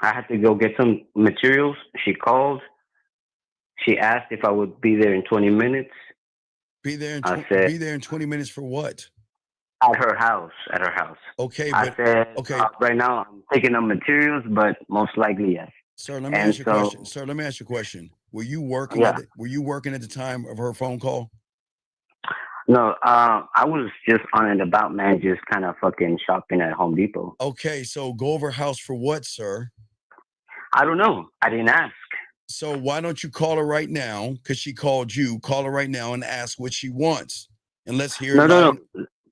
had to go get some materials. She called. She asked if I would be there in 20 minutes. Be there in 20 minutes for what? At her house. Okay, I said, right now I'm picking up materials, but most likely yes. Sir, let me ask you a question. Sir, let me ask you a question. Were you working? Yeah. Were you working at the time of her phone call? No, I was just on and about, man, just kind of fucking shopping at Home Depot. Okay, so go over her house for what, sir? I don't know. I didn't ask. So why don't you call her right now? Because she called you. Call her right now and ask what she wants. And let's hear it. No.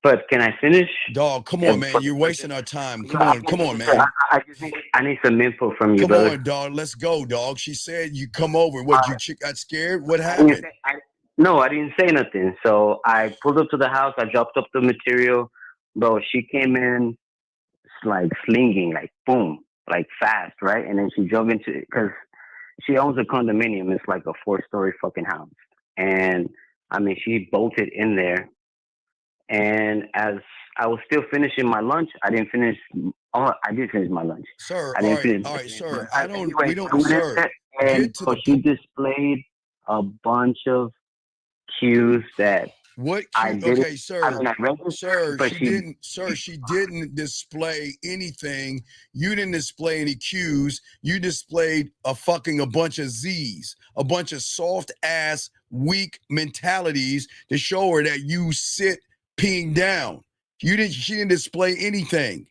But can I finish? Dog, come on, man. You're wasting our time. Come on, man. I need some info from you, come brother. on, dog. Let's go, dog. She said you come over. What, you chick got scared? What happened? No, I didn't say nothing. So I pulled up to the house. I dropped up the material. Bro, she came in like slinging, like boom, like fast, right? And then she drove into it because she owns a condominium. It's like a 4-story fucking house. And I mean, she bolted in there. And as I was still finishing my lunch, I did finish my lunch. Sir, I didn't finish. all right, sir. And so she displayed a bunch of cues that what I didn't. Okay, sir. I mean, I read this, but she didn't display anything. You didn't display any cues. You displayed a bunch of Z's, a bunch of soft ass, weak mentalities to show her that you sit peeing down. She didn't display anything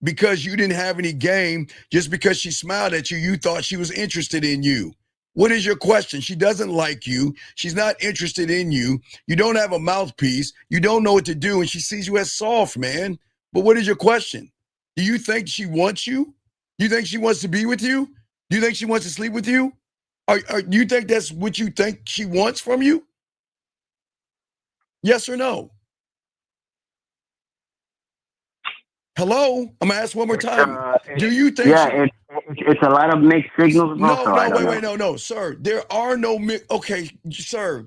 because you didn't have any game. Just because she smiled at you, you thought she was interested in you. What is your question? She doesn't like you. She's not interested in you. You don't have a mouthpiece. You don't know what to do. And she sees you as soft, man. But what is your question? Do you think she wants you? Do you think she wants to be with you? Do you think she wants to sleep with you? Do you think that's what you think she wants from you? Yes or no? Hello? I'm going to ask one more time. Do you think it's a lot of mixed signals. No, sir. There are no okay, sir.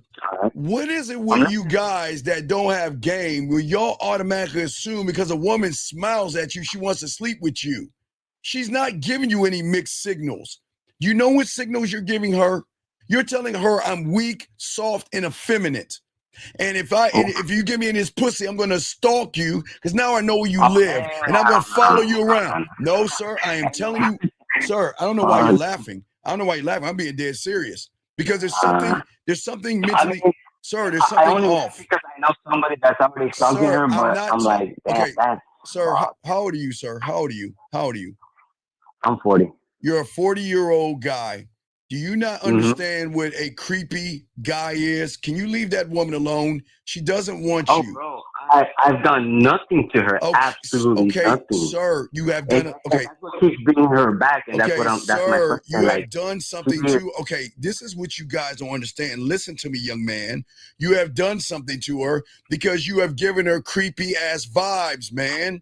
What is it with you guys that don't have game where y'all automatically assume because a woman smiles at you, she wants to sleep with you? She's not giving you any mixed signals. You know what signals you're giving her? You're telling her I'm weak, soft, and effeminate. And if you get me in this pussy, I'm gonna stalk you because now I know where you live, and I'm gonna follow you around. No, sir, I am telling you, sir. I don't know why you're laughing. I don't know why you're laughing. I'm being dead serious because there's something mentally, sir. There's I something only off. because I know somebody that's already stalking Sir, her, but I'm like, okay, that's sir. How old are you, sir? How old are you? How old are you? I'm 40. You're a 40-year-old guy. Do you not understand what a creepy guy is? Can you leave that woman alone? She doesn't want you. Bro, I've done nothing to her. Absolutely nothing. Sir, you have done. Okay, that's what keeps bringing her back, and okay, that's what I'm. That's my sir, question. you Like, have done something to. Okay, this is what you guys don't understand. Listen to me, young man. You have done something to her because you have given her creepy ass vibes, man.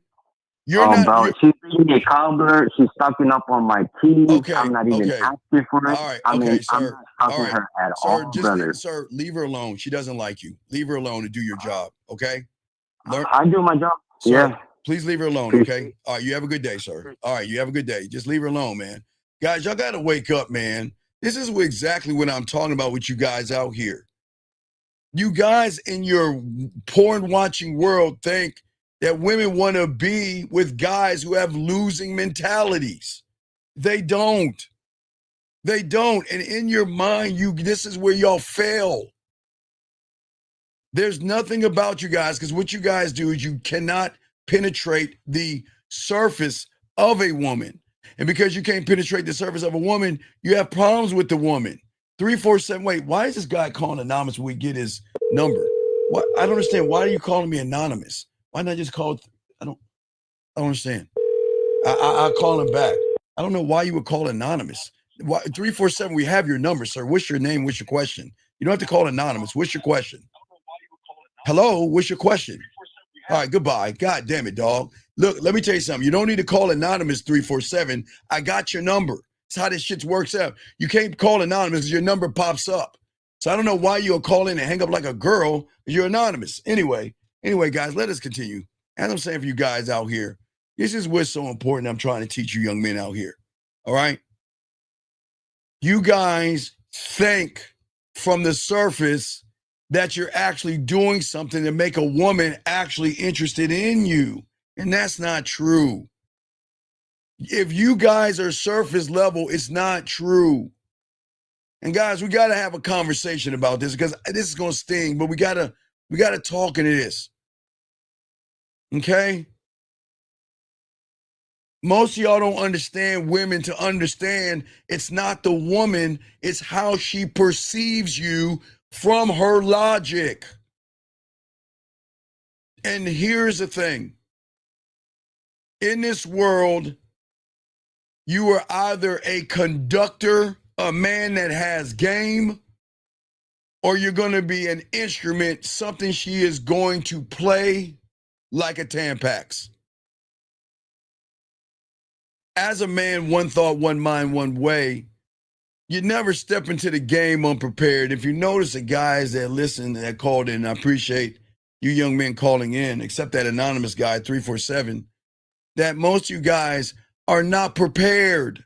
You're not. Bro, she's being a cobbler. She's stocking up on my teeth. Okay, I'm not even asking for it. All right, I mean, okay, I'm sir. not stalking her at all, brother. Sir, leave her alone. She doesn't like you. Leave her alone to do your job, okay? I do my job. Sir, yeah. Please leave her alone, okay? All right, you have a good day, sir. All right, you have a good day. Just leave her alone, man. Guys, y'all got to wake up, man. This is exactly what I'm talking about with you guys out here. You guys in your porn-watching world think that women want to be with guys who have losing mentalities. They don't. They don't. And in your mind, this is where y'all fail. There's nothing about you guys, because what you guys do is you cannot penetrate the surface of a woman. And because you can't penetrate the surface of a woman, you have problems with the woman. 347, wait, why is this guy calling anonymous when we get his number? What? I don't understand. Why are you calling me anonymous? Why not just call? I don't understand. I'll call him back. I don't know why you would call anonymous. Why, 347, we have your number, sir. What's your name? What's your question? You don't have to call anonymous. What's your question? Hello, what's your question? All right, goodbye. God damn it, dog. Look, let me tell you something. You don't need to call anonymous 347. I got your number. That's how this shit works out. You can't call anonymous because your number pops up. So I don't know why you'll call in and hang up like a girl because you're anonymous. Anyway, guys, let us continue. As I'm saying for you guys out here, this is what's so important. I'm trying to teach you young men out here. All right? You guys think from the surface that you're actually doing something to make a woman actually interested in you. And that's not true. If you guys are surface level, it's not true. And guys, we got to have a conversation about this because this is going to sting, but we got to talk into this. Okay? Most of y'all don't understand women to understand it's not the woman, it's how she perceives you from her logic. And here's the thing. In this world, you are either a conductor, a man that has game, or you're going to be an instrument, something she is going to play like a Tampax. As a man, one thought, one mind, one way. You never step into the game unprepared. If you notice the guys that listen, that called in, I appreciate you young men calling in, except that anonymous guy, 347, that most of you guys are not prepared.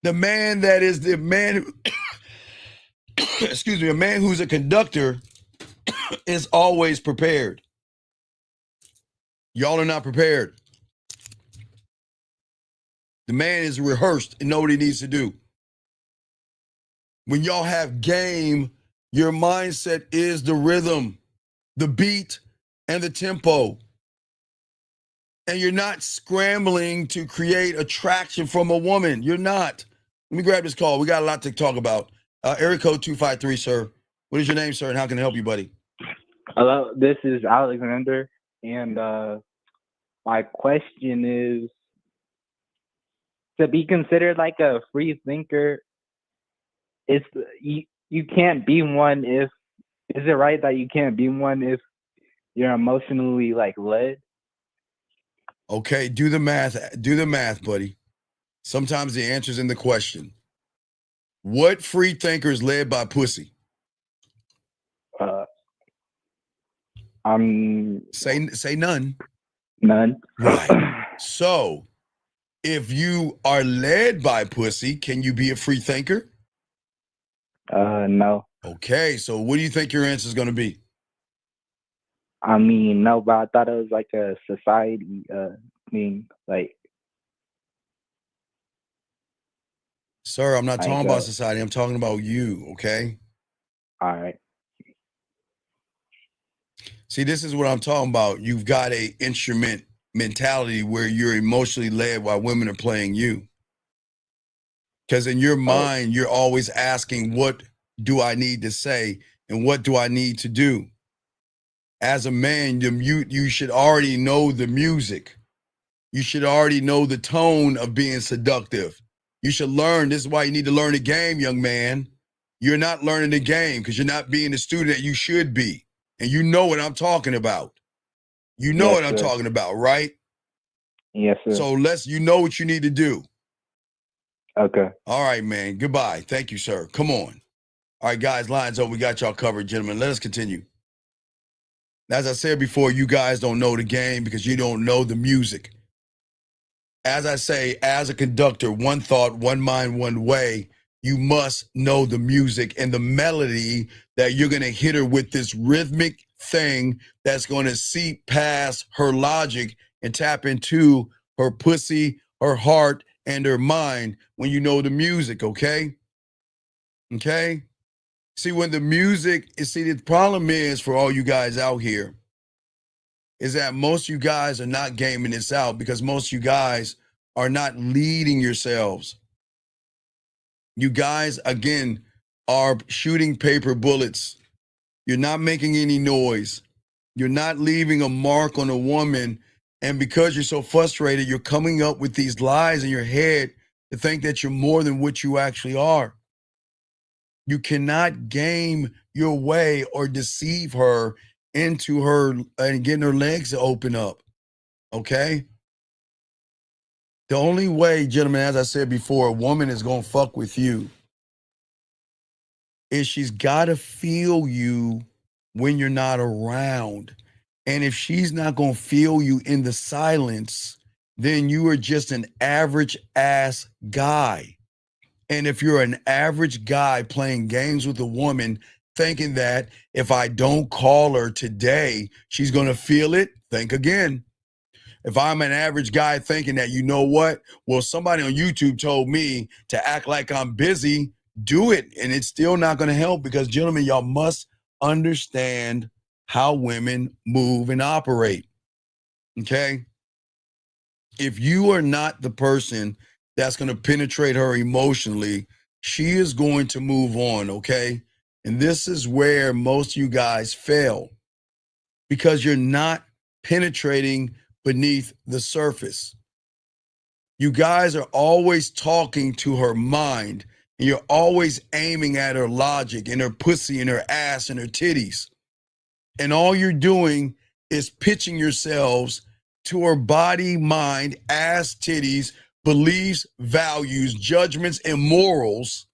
The man that is the man, excuse me, a man who's a conductor is always prepared. Y'all are not prepared. The man is rehearsed and know what he needs to do. When y'all have game, your mindset is the rhythm, the beat, and the tempo. And you're not scrambling to create attraction from a woman. You're not. Let me grab this call. We got a lot to talk about. Area code 253, sir. What is your name, sir, and how can I help you, buddy? Hello, this is Alexander, and my question is, to be considered like a free thinker, you can't be one if, is it right that you can't be one if you're emotionally like led? Okay, do the math. Do the math, buddy. Sometimes the answer's in the question. What free thinker is led by pussy? Say none. None. Right. So, if you are led by pussy, can you be a free thinker? No. Okay, so what do you think your answer is going to be? I mean, no, but I thought it was like a society thing, like Sir, I'm not Like, talking about society. I'm talking about you, okay? all right. See, this is what I'm talking about. You've got a instrument mentality where you're emotionally led while women are playing you. Because in your mind, you're always asking, what do I need to say and what do I need to do? As a man, you should already know the music. You should already know the tone of being seductive. You should learn. This is why you need to learn the game, young man. You're not learning the game because you're not being the student that you should be. And you know what I'm talking about. You know Yes, what I'm sir. talking about, right? Yes, sir. So you know what you need to do. Okay. All right, man. Goodbye. Thank you, sir. Come on. All right, guys, lines up. We got y'all covered, gentlemen. Let us continue. As I said before, you guys don't know the game because you don't know the music. As I say, as a conductor, one thought, one mind, one way, you must know the music and the melody that you're going to hit her with, this rhythmic thing that's going to seep past her logic and tap into her pussy, her heart, and her mind when you know the music, okay? Okay? See, when the music, the problem is for all you guys out here is that most of you guys are not gaming this out because most of you guys are not leading yourselves. You guys, again, are shooting paper bullets. You're not making any noise. You're not leaving a mark on a woman. And because you're so frustrated, you're coming up with these lies in your head to think that you're more than what you actually are. You cannot game your way or deceive her into her and getting her legs to open up. Okay? The only way, gentlemen, as I said before, a woman is going to fuck with you is she's got to feel you when you're not around. And if she's not going to feel you in the silence, then you are just an average ass guy. And if you're an average guy playing games with a woman, thinking that if I don't call her today, she's going to feel it, think again. If I'm an average guy thinking that, you know what? Well, somebody on YouTube told me to act like I'm busy, do it. And it's still not going to help because, gentlemen, y'all must understand how women move and operate. Okay? If you are not the person that's going to penetrate her emotionally, she is going to move on. Okay? And this is where most of you guys fail because you're not penetrating beneath the surface. You guys are always talking to her mind, and you're always aiming at her logic and her pussy and her ass and her titties. And all you're doing is pitching yourselves to her body, mind, ass, titties, beliefs, values, judgments, and morals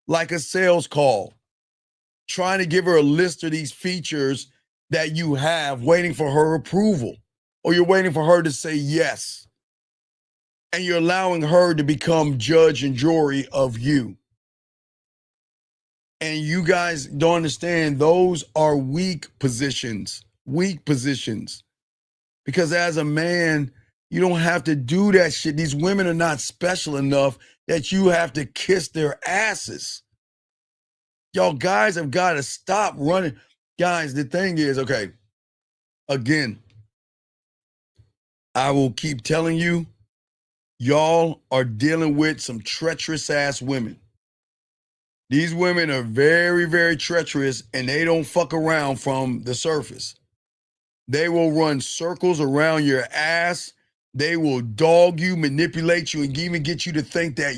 like a sales call. Trying to give her a list of these features that you have, waiting for her approval, or you're waiting for her to say yes. And you're allowing her to become judge and jury of you. And you guys don't understand, those are weak positions. Because as a man, you don't have to do that shit. These women are not special enough that you have to kiss their asses. Y'all guys have got to stop running. Guys, the thing is, okay, again, I will keep telling you, y'all are dealing with some treacherous ass women. These women are very, very treacherous and they don't fuck around from the surface. They will run circles around your ass. They will dog you, manipulate you, and even get you to think that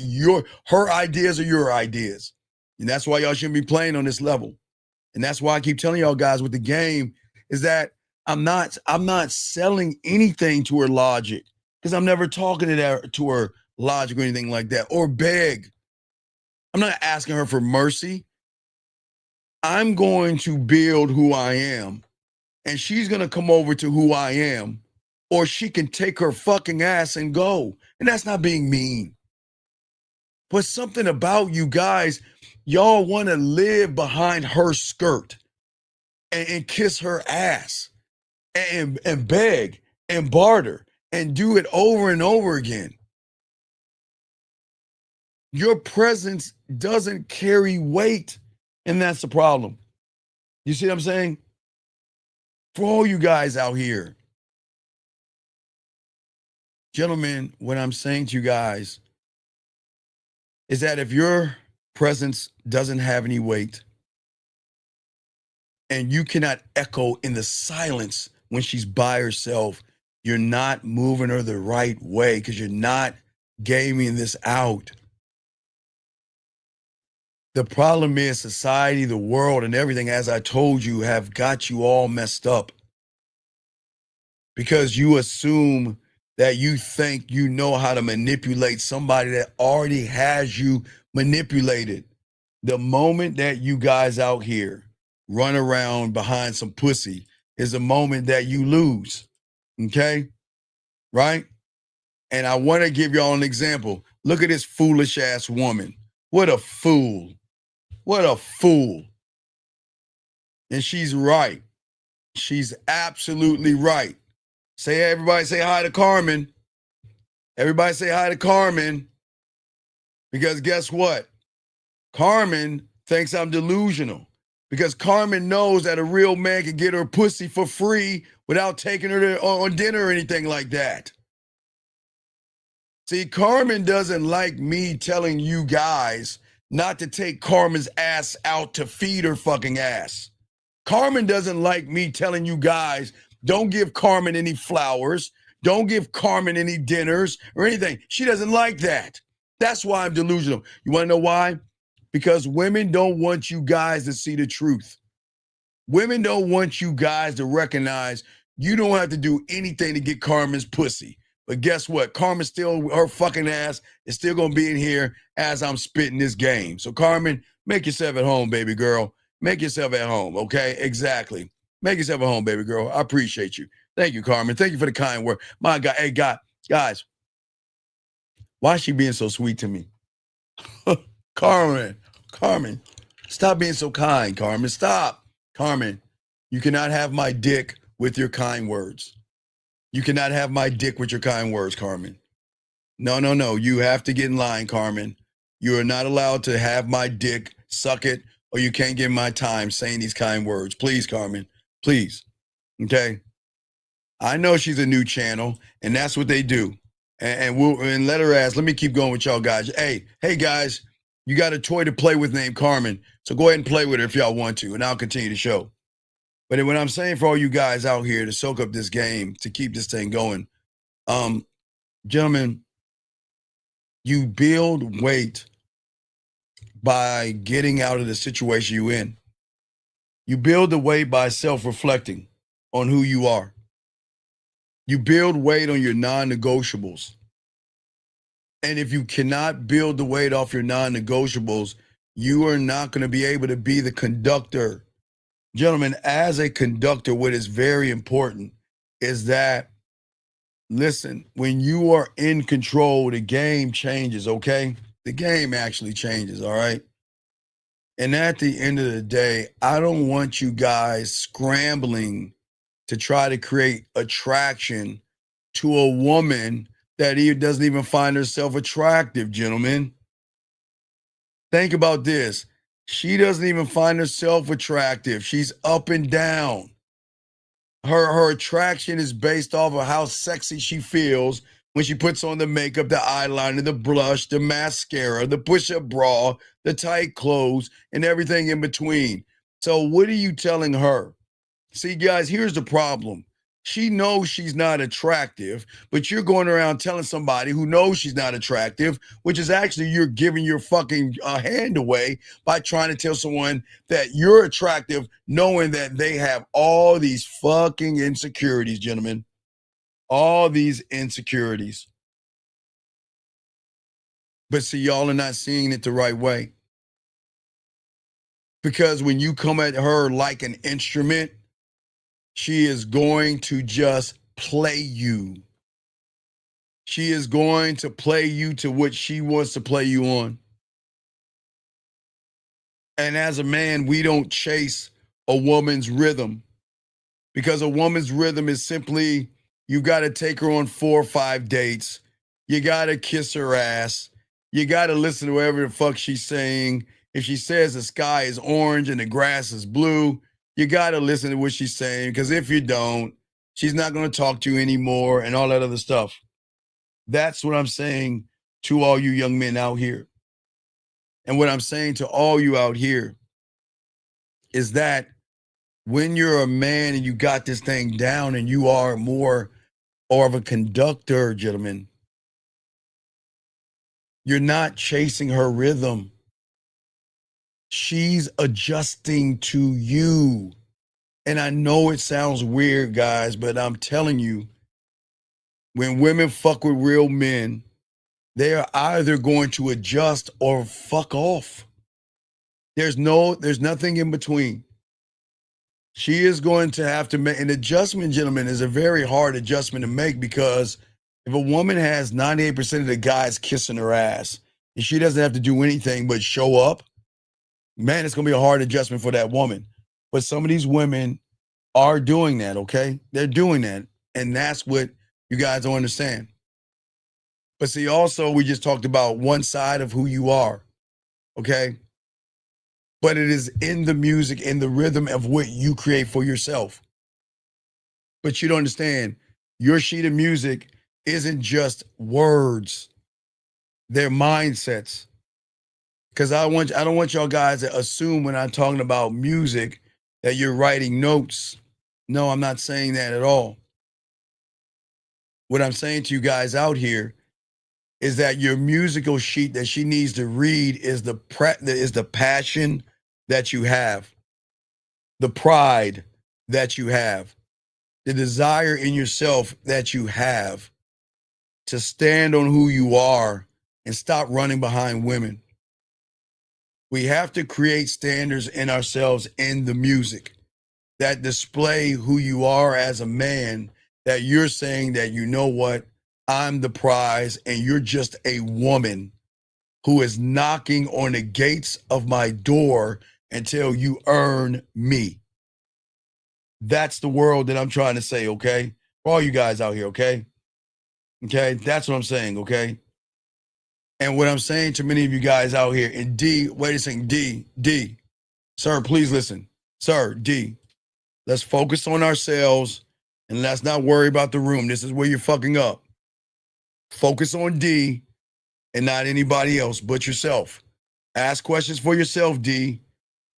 her ideas are your ideas. And that's why y'all shouldn't be playing on this level. And that's why I keep telling y'all guys with the game is that I'm not selling anything to her logic because I'm never talking to her logic or anything like that or beg. I'm not asking her for mercy. I'm going to build who I am, and she's going to come over to who I am, or she can take her fucking ass and go. And that's not being mean. But something about you guys, Y'all want to live behind her skirt and kiss her ass and beg and barter and do it over and over again. Your presence doesn't carry weight, and that's the problem. You see what I'm saying? For all you guys out here, gentlemen, what I'm saying to you guys is that if your presence doesn't have any weight and you cannot echo in the silence when she's by herself, you're not moving her the right way because you're not gaming this out. The problem is society, the world, and everything, as I told you, have got you all messed up because you assume that you think you know how to manipulate somebody that already has you manipulated. The moment that you guys out here run around behind some pussy is the moment that you lose. Okay? Right? And I want to give y'all an example. Look at this foolish ass woman. What a fool. What a fool. And she's right. She's absolutely right. Everybody say hi to Carmen. Everybody say hi to Carmen. Because guess what? Carmen thinks I'm delusional. Because Carmen knows that a real man can get her pussy for free without taking her on dinner or anything like that. See, Carmen doesn't like me telling you guys not to take Carmen's ass out to feed her fucking ass. Carmen doesn't like me telling you guys, don't give Carmen any flowers. Don't give Carmen any dinners or anything. She doesn't like that. That's why I'm delusional. You want to know why? Because women don't want you guys to see the truth. Women don't want you guys to recognize you don't have to do anything to get Carmen's pussy. But guess what? Carmen still, her fucking ass is still going to be in here as I'm spitting this game. So Carmen, make yourself at home, baby girl. Make yourself at home, okay? Exactly. Make yourself at home, baby girl. I appreciate you. Thank you, Carmen. Thank you for the kind word. My God, hey, God, guys, why is she being so sweet to me? Carmen, stop being so kind, Carmen. Stop. Carmen, you cannot have my dick with your kind words. You cannot have my dick with your kind words, Carmen. No. You have to get in line, Carmen. You are not allowed to have my dick, suck it, or you can't get my time saying these kind words. Please, Carmen. Please. Okay? I know she's a new channel, and that's what they do. And let her ask. Let me keep going with y'all guys. Hey guys, you got a toy to play with named Carmen. So go ahead and play with her if y'all want to, and I'll continue the show. But what I'm saying for all you guys out here to soak up this game, to keep this thing going, gentlemen, you build weight by getting out of the situation you're in. You build the weight by self-reflecting on who you are. You build weight on your non-negotiables. And if you cannot build the weight off your non-negotiables, you are not going to be able to be the conductor. Gentlemen, as a conductor, what is very important is that, listen, when you are in control, the game changes, okay? The game actually changes, all right? And at the end of the day, I don't want you guys scrambling to try to create attraction to a woman that doesn't even find herself attractive, gentlemen. Think about this. She doesn't even find herself attractive. She's up and down. Her attraction is based off of how sexy she feels when she puts on the makeup, the eyeliner, the blush, the mascara, the push-up bra, the tight clothes, and everything in between. So what are you telling her? See, guys, here's the problem. She knows she's not attractive, but you're going around telling somebody who knows she's not attractive, which is actually you're giving your fucking hand away by trying to tell someone that you're attractive, knowing that they have all these fucking insecurities, gentlemen. All these insecurities. But see, y'all are not seeing it the right way. Because when you come at her like an instrument, she is going to just play you. She is going to play you to what she wants to play you on. And as a man, we don't chase a woman's rhythm, because a woman's rhythm is simply, you got to take her on 4 or 5 dates. You got to kiss her ass. You got to listen to whatever the fuck she's saying. If she says the sky is orange and the grass is blue, you got to listen to what she's saying, because if you don't, she's not going to talk to you anymore and all that other stuff. That's what I'm saying to all you young men out here. And what I'm saying to all you out here is that when you're a man and you got this thing down and you are more of a conductor, gentlemen, you're not chasing her rhythm. She's adjusting to you. And I know it sounds weird, guys, but I'm telling you, when women fuck with real men, they are either going to adjust or fuck off. There's nothing in between. She is going to have to make an adjustment, gentlemen, is a very hard adjustment to make, because if a woman has 98% of the guys kissing her ass and she doesn't have to do anything but show up, man, it's going to be a hard adjustment for that woman. But some of these women are doing that, okay? They're doing that. And that's what you guys don't understand. But see, also, we just talked about one side of who you are, okay? But it is in the music, in the rhythm of what you create for yourself. But you don't understand, your sheet of music isn't just words, they're mindsets. Because I don't want y'all guys to assume when I'm talking about music that you're writing notes. No, I'm not saying that at all. What I'm saying to you guys out here is that your musical sheet that she needs to read is the passion that you have, the pride that you have, the desire in yourself that you have to stand on who you are and stop running behind women. We have to create standards in ourselves in the music that display who you are as a man, that you're saying that, you know what, I'm the prize and you're just a woman who is knocking on the gates of my door until you earn me. That's the world that I'm trying to say, okay? For all you guys out here, okay? Okay, that's what I'm saying, okay? And what I'm saying to many of you guys out here, and D, wait a second, D, sir, please listen. Sir, D, let's focus on ourselves and let's not worry about the room. This is where you're fucking up. Focus on D and not anybody else but yourself. Ask questions for yourself, D.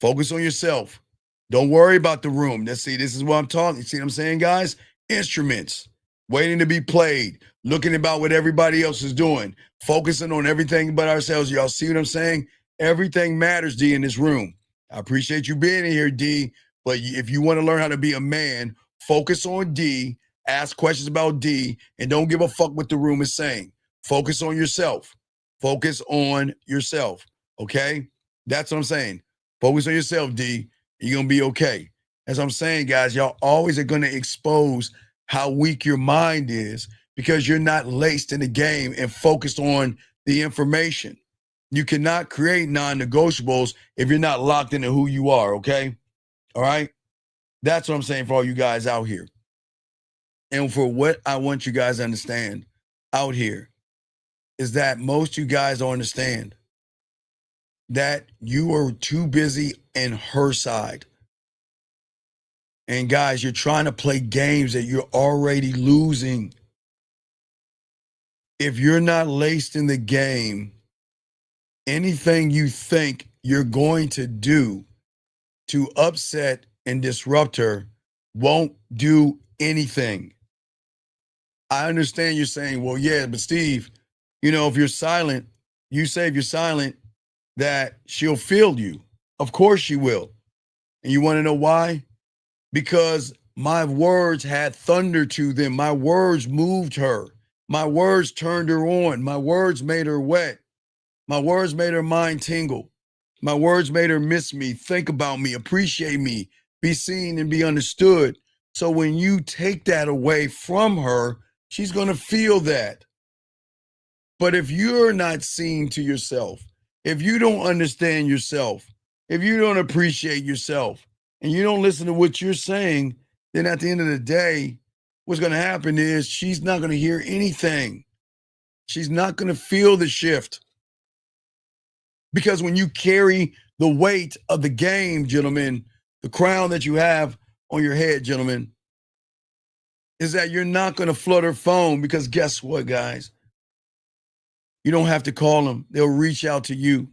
Focus on yourself. Don't worry about the room. This is what I'm talking. See what I'm saying, guys? Instruments, waiting to be played, looking about what everybody else is doing, focusing on everything but ourselves. Y'all see what I'm saying? Everything matters, D, in this room. I appreciate you being in here, D, but if you want to learn how to be a man, focus on D, ask questions about D, and don't give a fuck what the room is saying. Focus on yourself. Focus on yourself, okay? That's what I'm saying. Focus on yourself, D. You're going to be okay. As I'm saying, guys, y'all always are going to expose how weak your mind is because you're not laced in the game and focused on the information. You cannot create non-negotiables if you're not locked into who you are, okay? All right? That's what I'm saying for all you guys out here. And for what I want you guys to understand out here is that most you guys don't understand that you are too busy in her side. And guys, you're trying to play games that you're already losing. If you're not laced in the game, anything you think you're going to do to upset and disrupt her won't do anything. I understand you're saying, well, yeah, but Steve, you know, if you're silent, you say if you're silent that she'll feel you. Of course she will. And you want to know why? Because my words had thunder to them. My words moved her. My words turned her on. My words made her wet. My words made her mind tingle. My words made her miss me, think about me, appreciate me, be seen and be understood. So when you take that away from her, she's going to feel that. But if you're not seen to yourself, if you don't understand yourself, If you don't appreciate yourself and you don't listen to what you're saying, then at the end of the day, what's going to happen is she's not going to hear anything. She's not going to feel the shift. Because when you carry the weight of the game, gentlemen, the crown that you have on your head, gentlemen, is that you're not going to flood her phone, because guess what, guys? You don't have to call them. They'll reach out to you.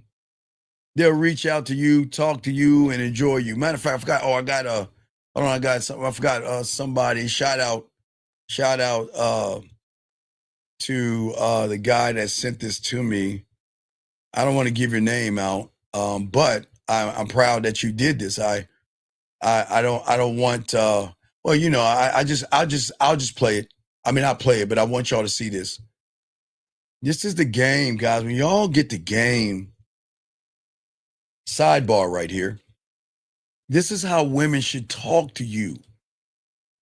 They'll reach out to you, talk to you, and enjoy you. Matter of fact, I forgot. Oh, I forgot somebody. Shout out to the guy that sent this to me. I don't want to give your name out, but I'm proud that you did this. I don't want. Well, you know, I'll just play it. I mean, I'll play it, but I want y'all to see this. This is the game, guys. When y'all get the game, sidebar right here. This is how women should talk to you.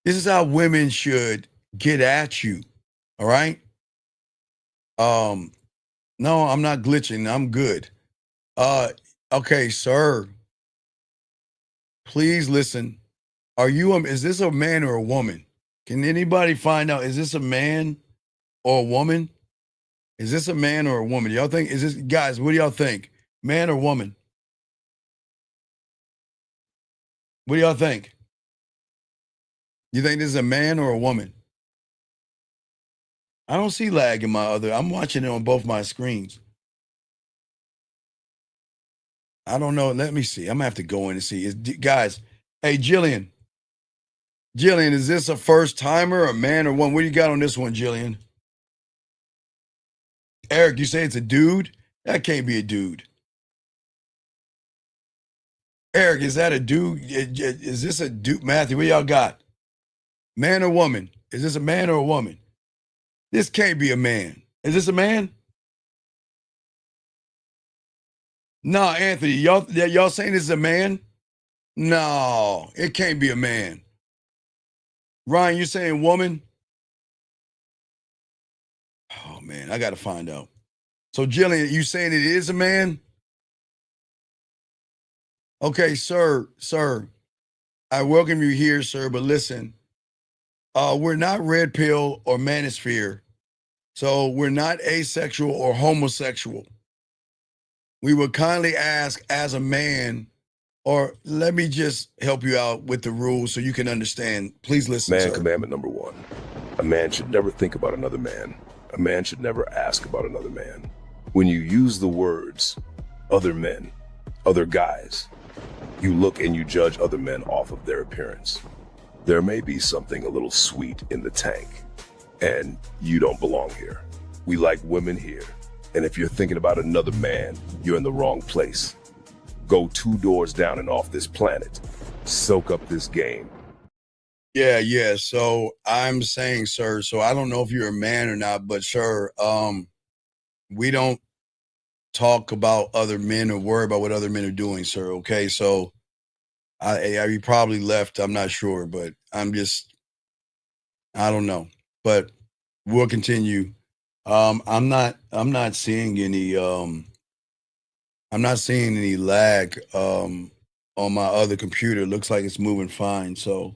This is how women should get at you. All right. No, I'm not glitching. I'm good. Okay, sir. Please listen. Is this a man or a woman? Can anybody find out? Is this a man or a woman? Is this a man or a woman? Y'all think, guys, what do y'all think? Man or woman? What do y'all think? You think this is a man or a woman? I don't see lag in I'm watching it on both my screens. I don't know. Let me see. I'm gonna have to go in and see. Guys, hey, Jillian, is this a first timer, a man or woman? What do you got on this one, Jillian? Eric, you say it's a dude? That can't be a dude. Eric, is that a dude? Is this a dude? Matthew, what y'all got? Man or woman? Is this a man or a woman? This can't be a man. Is this a man? No, Anthony, y'all saying this is a man? No, it can't be a man. Ryan, you saying woman? Oh man, I gotta find out. So Jillian, you saying it is a man? Okay, sir, I welcome you here, sir, but listen, we're not red pill or manosphere, so we're not asexual or homosexual. We would kindly ask as a man, or let me just help you out with the rules so you can understand. Please listen, Man sir. commandment number 1. A man should never think about another man. A man should never ask about another man. When you use the words other men, other guys, you look and you judge other men off of their appearance. There may be something a little sweet in the tank, and you don't belong here. We like women here, and if you're thinking about another man, you're in the wrong place. Go 2 doors down and off this planet. Soak up this game. Yeah. So I'm saying, sir, so I don't know if you're a man or not, but sir, we don't talk about other men or worry about what other men are doing, sir. Okay. So you probably left. I'm not sure, but I don't know, but we'll continue. I'm not seeing any, I'm not seeing any lag, on my other computer. It looks like it's moving fine. So,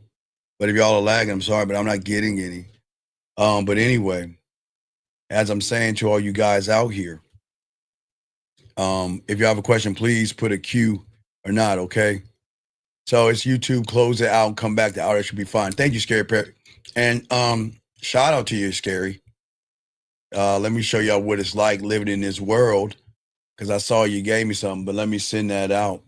but if y'all are lagging, I'm sorry, but I'm not getting any. But anyway, as I'm saying to all you guys out here, if you have a question, please put a Q or not, okay? So it's YouTube, close it out, come back to out. It should be fine. Thank you, Scary Parrot. And shout out to you, Scary. Let me show y'all what it's like living in this world, because I saw you gave me something, but let me send that out.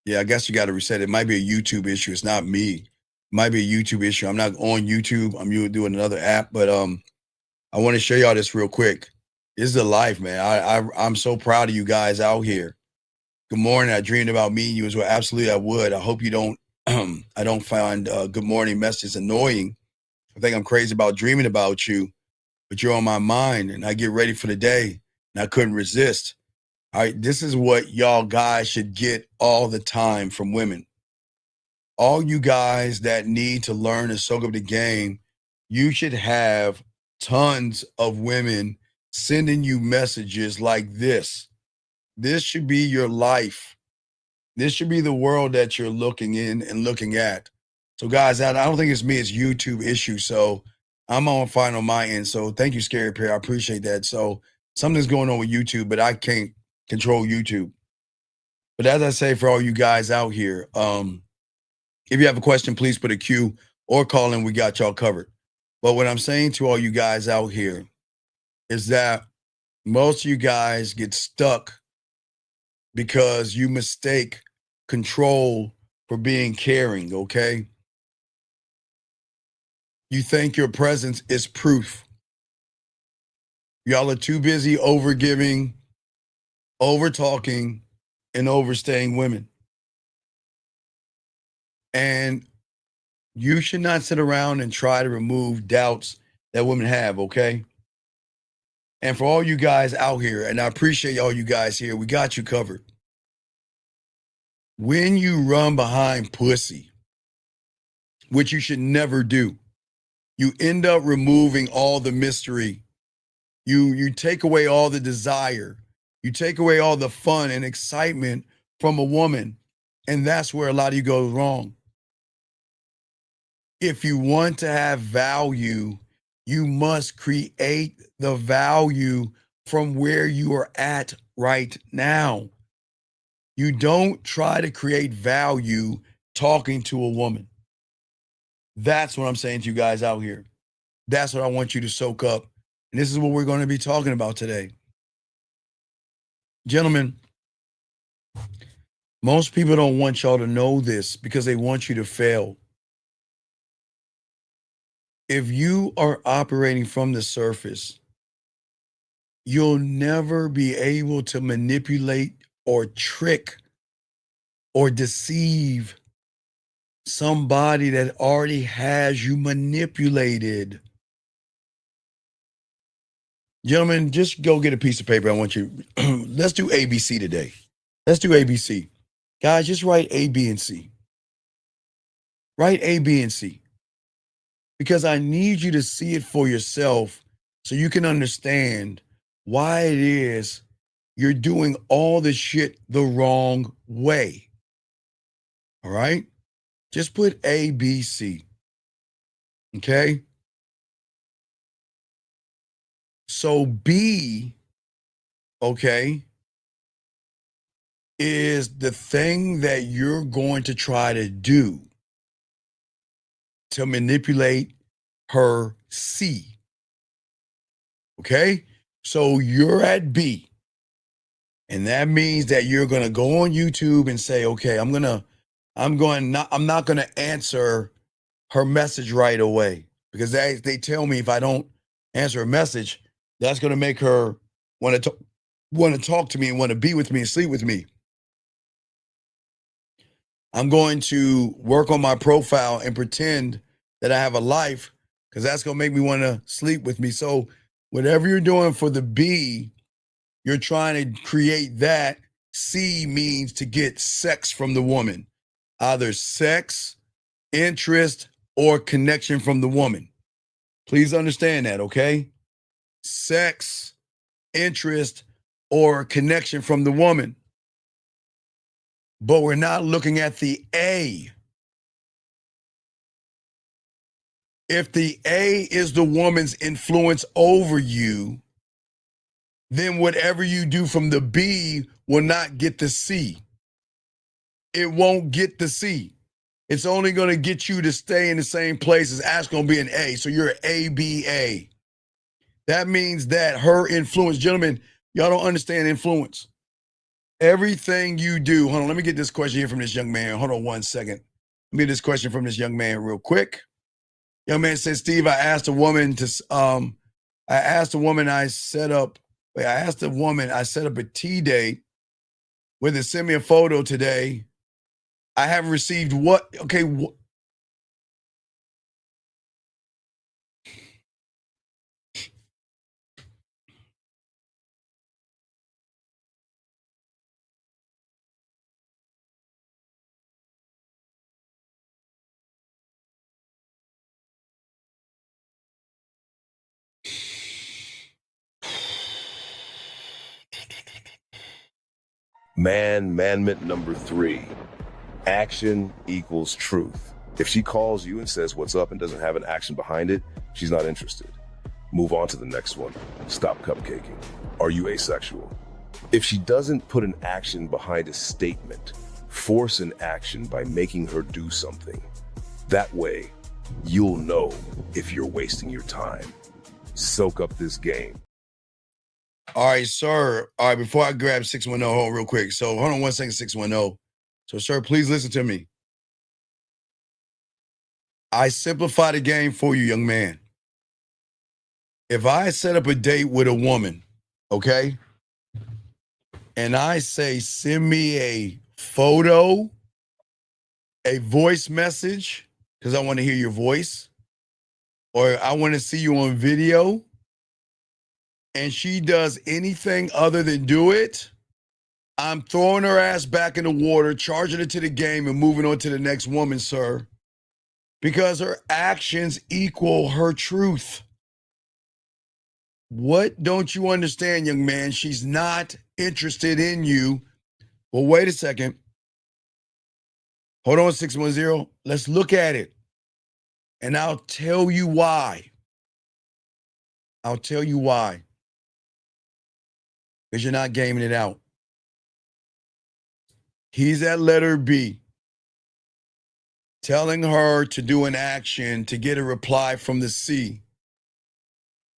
Yeah, I guess you got to reset it. It might be a YouTube issue. It's not me. It might be a YouTube issue. I'm not on YouTube. I'm doing another app, but I want to show y'all this real quick. This is the life, man. I'm so proud of you guys out here. Good morning. I dreamed about meeting you as well. Absolutely, I would. I hope you don't. I don't find good morning messages annoying. I think I'm crazy about dreaming about you, but you're on my mind, and I get ready for the day, and I couldn't resist. All right, this is what y'all guys should get all the time from women. All you guys that need to learn and soak up the game, you should have tons of women sending you messages like this. This should be your life. This should be the world that you're looking in and looking at. So, guys, I don't think it's me, it's YouTube issue. So, I'm on fine on my end. So, thank you, Scary Pair. I appreciate that. So, something's going on with YouTube, but I can't control YouTube. But as I say, for all you guys out here, if you have a question, please put a Q or call in. We got y'all covered. But what I'm saying to all you guys out here is that most of you guys get stuck because you mistake control for being caring, okay? You think your presence is proof. Y'all are too busy overgiving, over talking, and overstaying women. And you should not sit around and try to remove doubts that women have, okay? And for all you guys out here, and I appreciate all you guys here, we got you covered. When you run behind pussy, which you should never do, you end up removing all the mystery. You take away all the desire. You take away all the fun and excitement from a woman. And that's where a lot of you go wrong. If you want to have value, you must create the value from where you are at right now. You don't try to create value talking to a woman. That's what I'm saying to you guys out here. That's what I want you to soak up. And this is what we're going to be talking about today. Gentlemen, most people don't want y'all to know this because they want you to fail. If you are operating from the surface, you'll never be able to manipulate or trick or deceive somebody that already has you manipulated. Gentlemen, just go get a piece of paper. I want you, let's do ABC today. Let's do ABC. Guys, just write A, B, and C. Write A, B, and C. Because I need you to see it for yourself so you can understand why it is you're doing all the shit the wrong way. All right? Just put A, B, C. Okay? So B, okay, is the thing that you're going to try to do to manipulate her C. Okay? So you're at B. And that means that you're going to go on YouTube and say, okay, I'm not going to answer her message right away, because they tell me if I don't answer a message, that's going to make her want to talk to me and want to be with me and sleep with me. I'm going to work on my profile and pretend that I have a life, because that's going to make me want to sleep with me. So whatever you're doing for the B, you're trying to create that. C means to get sex from the woman, either sex, interest, or connection from the woman. Please understand that, okay? Sex, interest, or connection from the woman. But we're not looking at the A. If the A is the woman's influence over you, then whatever you do from the B will not get the C. It won't get the C. It's only going to get you to stay in the same place as that's going to be an A. So you're an ABA. That means that her influence, gentlemen, y'all don't understand influence. Everything you do, hold on, let me get this question here from this young man. Hold on 1 second. Let me get this question from this young man real quick. Young man says, Steve, I asked a woman I set up a tea date with her send me a photo today. I haven't received what? Okay. Manment number 3. Action equals truth. If she calls you and says what's up and doesn't have an action behind it, she's not interested. Move on to the next one. Stop cupcaking. Are you asexual? If she doesn't put an action behind a statement, force an action by making her do something. That way, you'll know if you're wasting your time. Soak up this game. All right, sir. All right, before I grab 610, hold on real quick. So hold on 1 second, 610. So, sir, please listen to me. I simplify the game for you, young man. If I set up a date with a woman, okay, and I say, send me a photo, a voice message, because I want to hear your voice, or I want to see you on video, and she does anything other than do it, I'm throwing her ass back in the water, charging her to the game, and moving on to the next woman, sir. Because her actions equal her truth. What don't you understand, young man? She's not interested in you. Well, wait a second. Hold on, 610. Let's look at it. And I'll tell you why. I'll tell you why. Because you're not gaming it out. He's at letter B, telling her to do an action to get a reply from the C.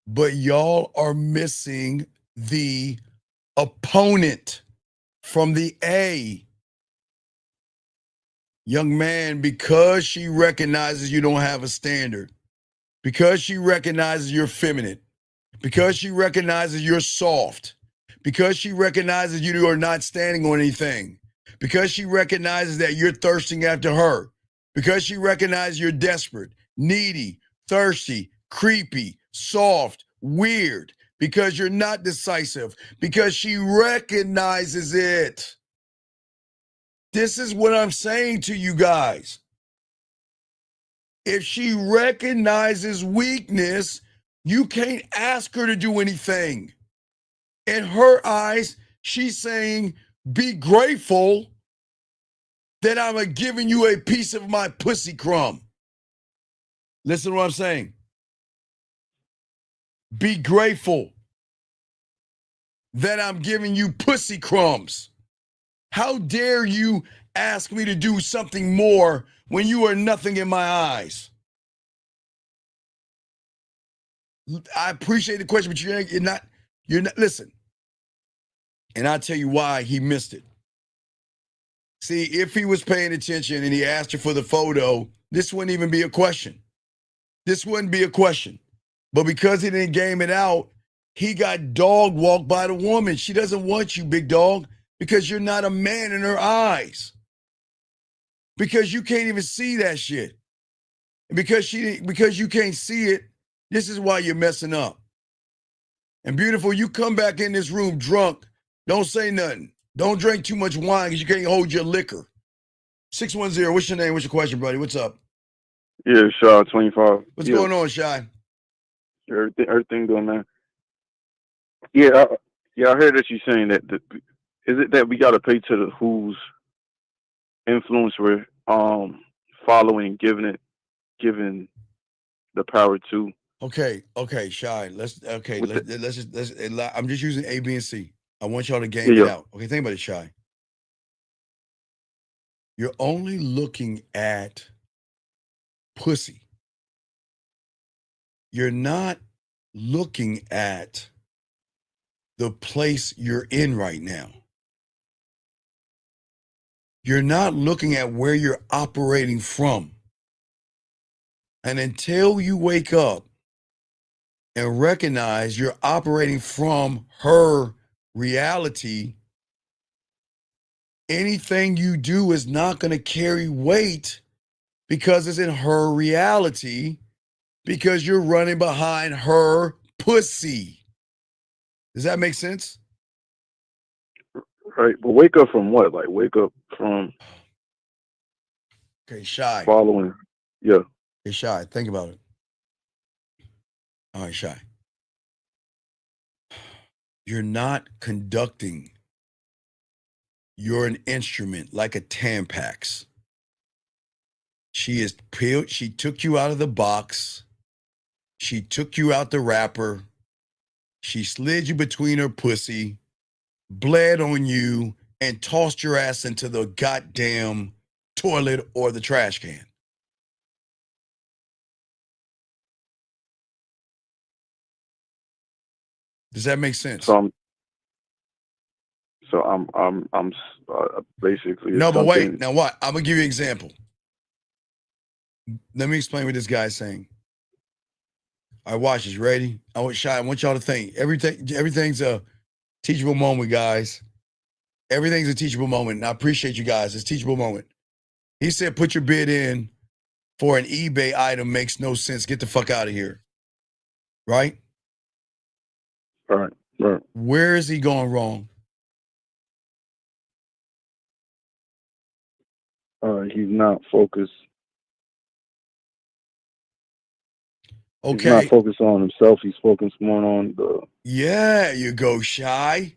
But y'all are missing the opponent from the A. Young man, because she recognizes you don't have a standard, because she recognizes you're feminine, because she recognizes you're soft, because she recognizes you are not standing on anything, because she recognizes that you're thirsting after her, because she recognizes you're desperate, needy, thirsty, creepy, soft, weird, because you're not decisive, because she recognizes it. This is what I'm saying to you guys. If she recognizes weakness, you can't ask her to do anything. In her eyes, she's saying, be grateful that I'm giving you a piece of my pussy crumb. Listen to what I'm saying. Be grateful that I'm giving you pussy crumbs. How dare you ask me to do something more when you are nothing in my eyes? I appreciate the question, but you're not, listen. And I'll tell you why he missed it. See, if he was paying attention and he asked you for the photo, this wouldn't even be a question. This wouldn't be a question. But because he didn't game it out, he got dog walked by the woman. She doesn't want you, big dog, because you're not a man in her eyes. Because you can't even see that shit. Because you can't see it, this is why you're messing up. And beautiful, you come back in this room drunk, don't say nothing. Don't drink too much wine because you can't hold your liquor. 610, what's your name? What's your question, buddy? What's up? Yeah, Shaw 25. What's going on, Shy? Everything going, man. Yeah, I heard that you saying that. Is it that we got to pay to the whose influence we're following, giving the power to? Okay, Shy. I'm just using A, B, and C. I want y'all to game it out. Okay, think about it, Shy. You're only looking at pussy. You're not looking at the place you're in right now. You're not looking at where you're operating from. And until you wake up and recognize you're operating from her reality, anything you do is not going to carry weight because it's in her reality, because you're running behind her pussy. Does that make sense? Right, but wake up from what? Like wake up from Shy. Following. Yeah. Hey, Shy, think about it. All right, Shy. You're not conducting You're an instrument, like a Tampax. She is peeled. She took you out of the box. She took you out the wrapper. She slid you between her pussy, bled on you, and tossed your ass into the goddamn toilet or the trash can. Does that make sense? So I'm basically No, but wait. something. Now what? I'm gonna give you an example. Let me explain what this guy's saying. All right, watch this. Ready? I want y'all to think. Everything's a teachable moment, guys. Everything's a teachable moment. And I appreciate you guys. It's a teachable moment. He said, put your bid in for an eBay item makes no sense. Get the fuck out of here. Right? Right. Where is he going wrong? He's not focused. Okay. He's not focused on himself. He's focused more on the. Yeah, you go, Shy.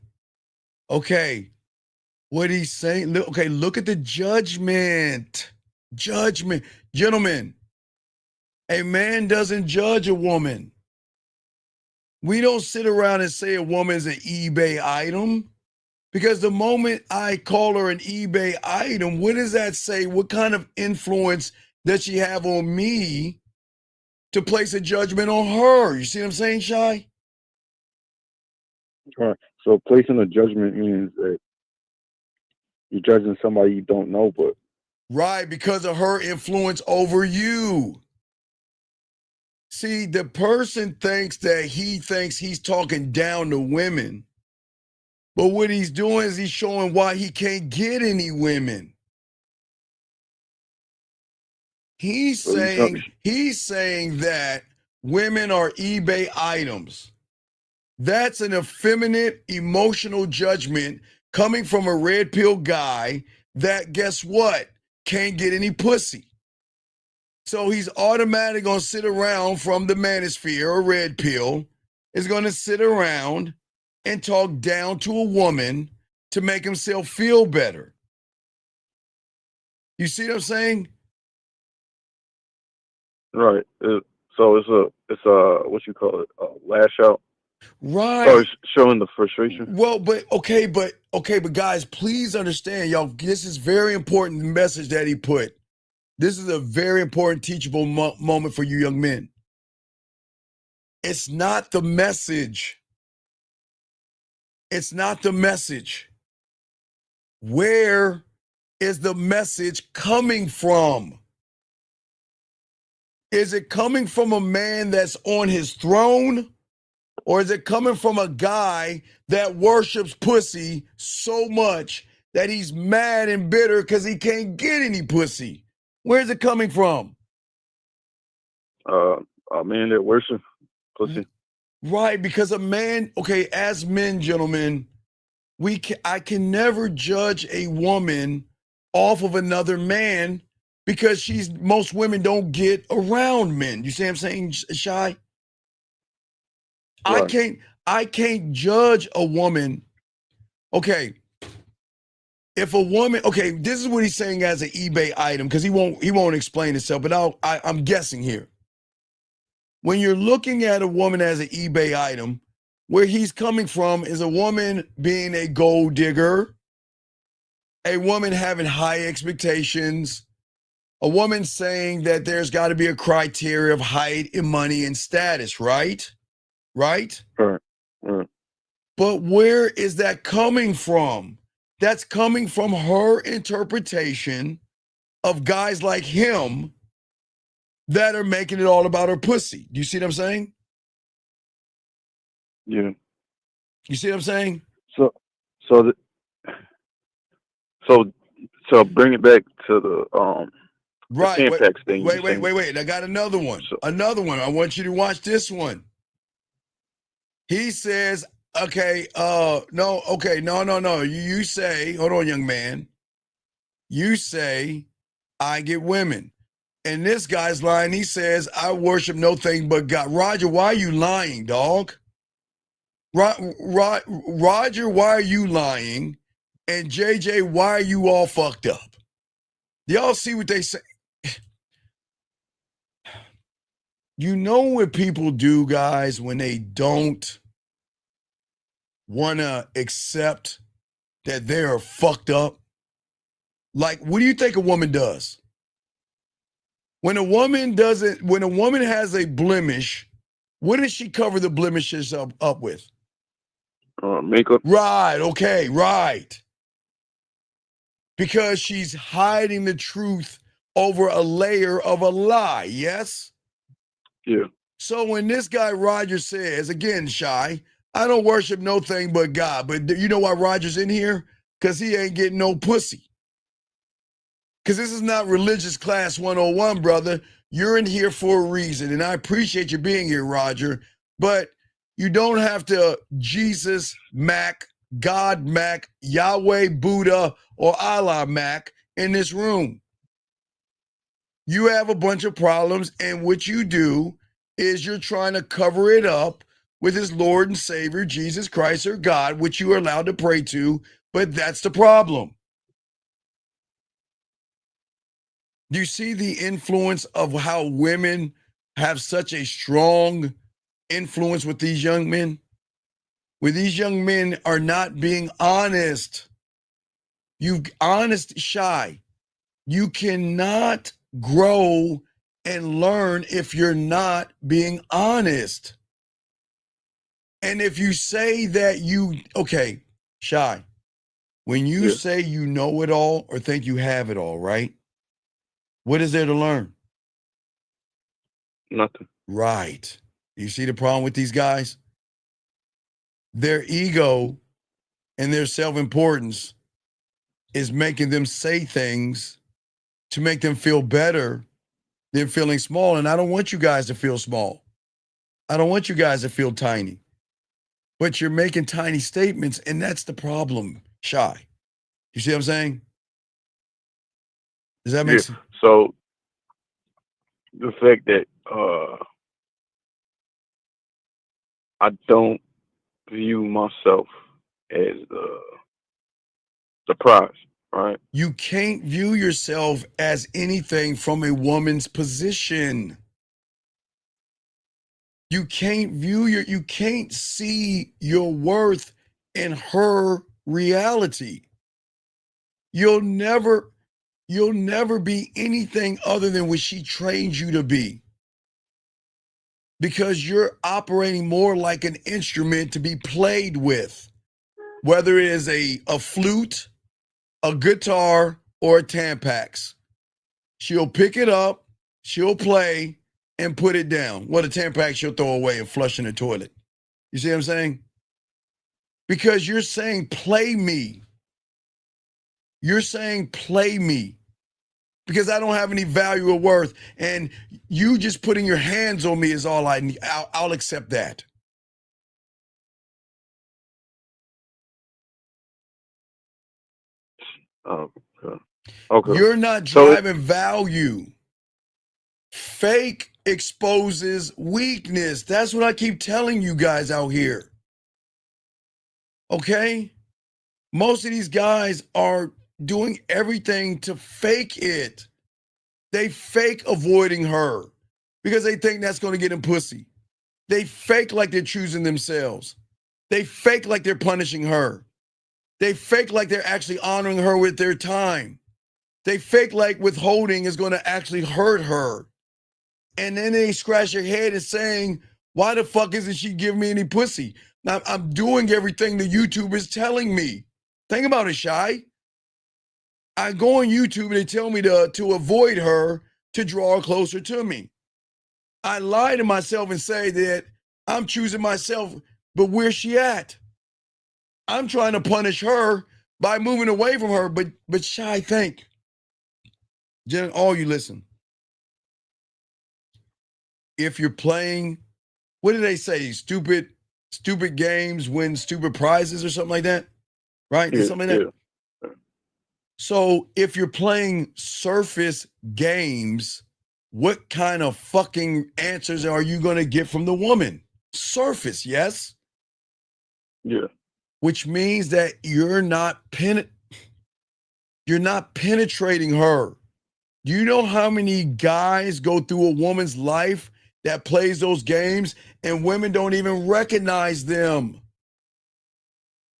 Okay. What he's saying. Okay, look at the judgment. Judgment. Gentlemen, a man doesn't judge a woman. We don't sit around and say a woman is an eBay item. Because the moment I call her an eBay item, what does that say? What kind of influence does she have on me to place a judgment on her? You see what I'm saying, Shy? Right. So placing a judgment means that you're judging somebody you don't know, but. Right, because of her influence over you. See, the person thinks he's talking down to women. But what he's doing is he's showing why he can't get any women. He's saying that women are eBay items. That's an effeminate emotional judgment coming from a red pill guy that, guess what, can't get any pussy. So he's automatically going to sit around from the manosphere or red pill, is going to sit around and talk down to a woman to make himself feel better. You see what I'm saying? Right. So it's a what you call it, a lash out. Right. Or it's showing the frustration. Well, but guys, please understand, y'all. This is very important message that he put. This is a very important teachable moment for you young men. It's not the message. It's not the message. Where is the message coming from? Is it coming from a man that's on his throne? Or is it coming from a guy that worships pussy so much that he's mad and bitter because he can't get any pussy? Where's it coming from? A man that worships pussy. Right, because a man, okay, as men, gentlemen, I can never judge a woman off of another man because most women don't get around men. You see what I'm saying, Shy? Right. I can't judge a woman. Okay. If a woman, okay, this is what he's saying as an eBay item, because he won't explain himself, but I'm guessing here. When you're looking at a woman as an eBay item, where he's coming from is a woman being a gold digger, a woman having high expectations, a woman saying that there's got to be a criteria of height and money and status, right? Right? Right. But where is that coming from? That's coming from her interpretation of guys like him that are making it all about her pussy. Do you see what I'm saying? Yeah. You see what I'm saying? So bring it back to the right. the Tampax thing. Wait. I got another one. Another one. I want you to watch this one. He says, okay, no. You say, hold on, young man. You say, I get women. And this guy's lying. He says, I worship no thing but God. Roger, why are you lying, dog? Roger, why are you lying And JJ, why are you all fucked up? Y'all see what they say? You know what people do, guys, when they don't want to accept that they are fucked up? Like, what do you think a woman does? When a woman has a blemish, what does she cover the blemishes up with? Makeup. Right, okay, right. Because she's hiding the truth over a layer of a lie, yes? Yeah. So when this guy Roger says, again, Shy, I don't worship no thing but God, but you know why Roger's in here? Because he ain't getting no pussy. Because this is not religious class 101, brother. You're in here for a reason, and I appreciate you being here, Roger, but you don't have to Jesus, Mac, God, Mac, Yahweh, Buddha, or Allah, Mac, in this room. You have a bunch of problems, and what you do is you're trying to cover it up with his Lord and Savior, Jesus Christ or God, which you are allowed to pray to, but that's the problem. Do you see the influence of how women have such a strong influence with these young men? Where these young men are not being honest. Shy. You cannot grow and learn if you're not being honest. And if you say that okay, Shy, when you say you know it all or think you have it all, right? What is there to learn? Nothing. Right. You see the problem with these guys? Their ego and their self-importance is making them say things to make them feel better than feeling small. And I don't want you guys to feel small. I don't want you guys to feel tiny. But you're making tiny statements, and that's the problem, Shy. You see what I'm saying? Does that make sense? So the fact that I don't view myself as the prize, right? You can't view yourself as anything from a woman's position. You can't you can't see your worth in her reality. You'll never be anything other than what she trains you to be. Because you're operating more like an instrument to be played with, whether it is a flute, a guitar, or a Tampax. She'll pick it up, she'll play, and put it down. What a Tampax she'll throw away and flush in the toilet. You see what I'm saying? Because you're saying, play me. You're saying, play me. Because I don't have any value or worth. And you just putting your hands on me is all I need. I'll accept that. Okay. You're not driving value. Fake exposes weakness. That's what I keep telling you guys out here. Okay? Most of these guys are doing everything to fake it. They fake avoiding her because they think that's going to get them pussy. They fake like they're choosing themselves. They fake like they're punishing her. They fake like they're actually honoring her with their time. They fake like withholding is going to actually hurt her. And then they scratch their head and saying, why the fuck isn't she giving me any pussy? Now, I'm doing everything the YouTube is telling me. Think about it, Shy. I go on YouTube and they tell me to avoid her, to draw her closer to me. I lie to myself and say that I'm choosing myself, but where's she at? I'm trying to punish her by moving away from her, but Shy, think. Jen, all you listen. If you're playing, what do they say? Stupid games win stupid prizes or something like that, right? Something like that. So if you're playing surface games, what kind of fucking answers are you going to get from the woman? Surface, yes? Yeah. Which means that you're not You're not penetrating her. Do you know how many guys go through a woman's life that plays those games and women don't even recognize them?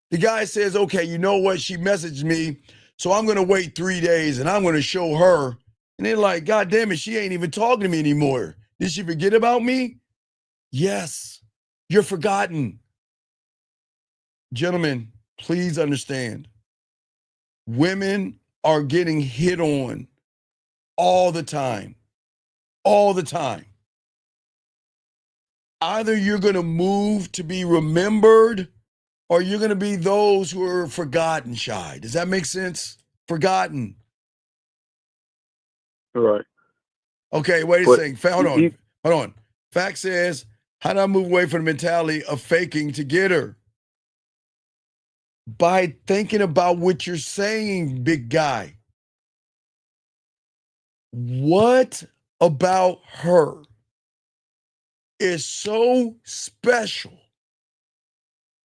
The guy says, okay, you know what? She messaged me, so I'm going to wait 3 days and I'm going to show her. And they're like, God damn it, she ain't even talking to me anymore. Did she forget about me? Yes, you're forgotten. Gentlemen, please understand. Women are getting hit on all the time. All the time. Either you're going to move to be remembered or you're going to be those who are forgotten, Shy. Does that make sense? Forgotten. Right. Okay, wait a But second. Hold on. Fact says, how do I move away from the mentality of faking to get her? By thinking about what you're saying, big guy. What about her is so special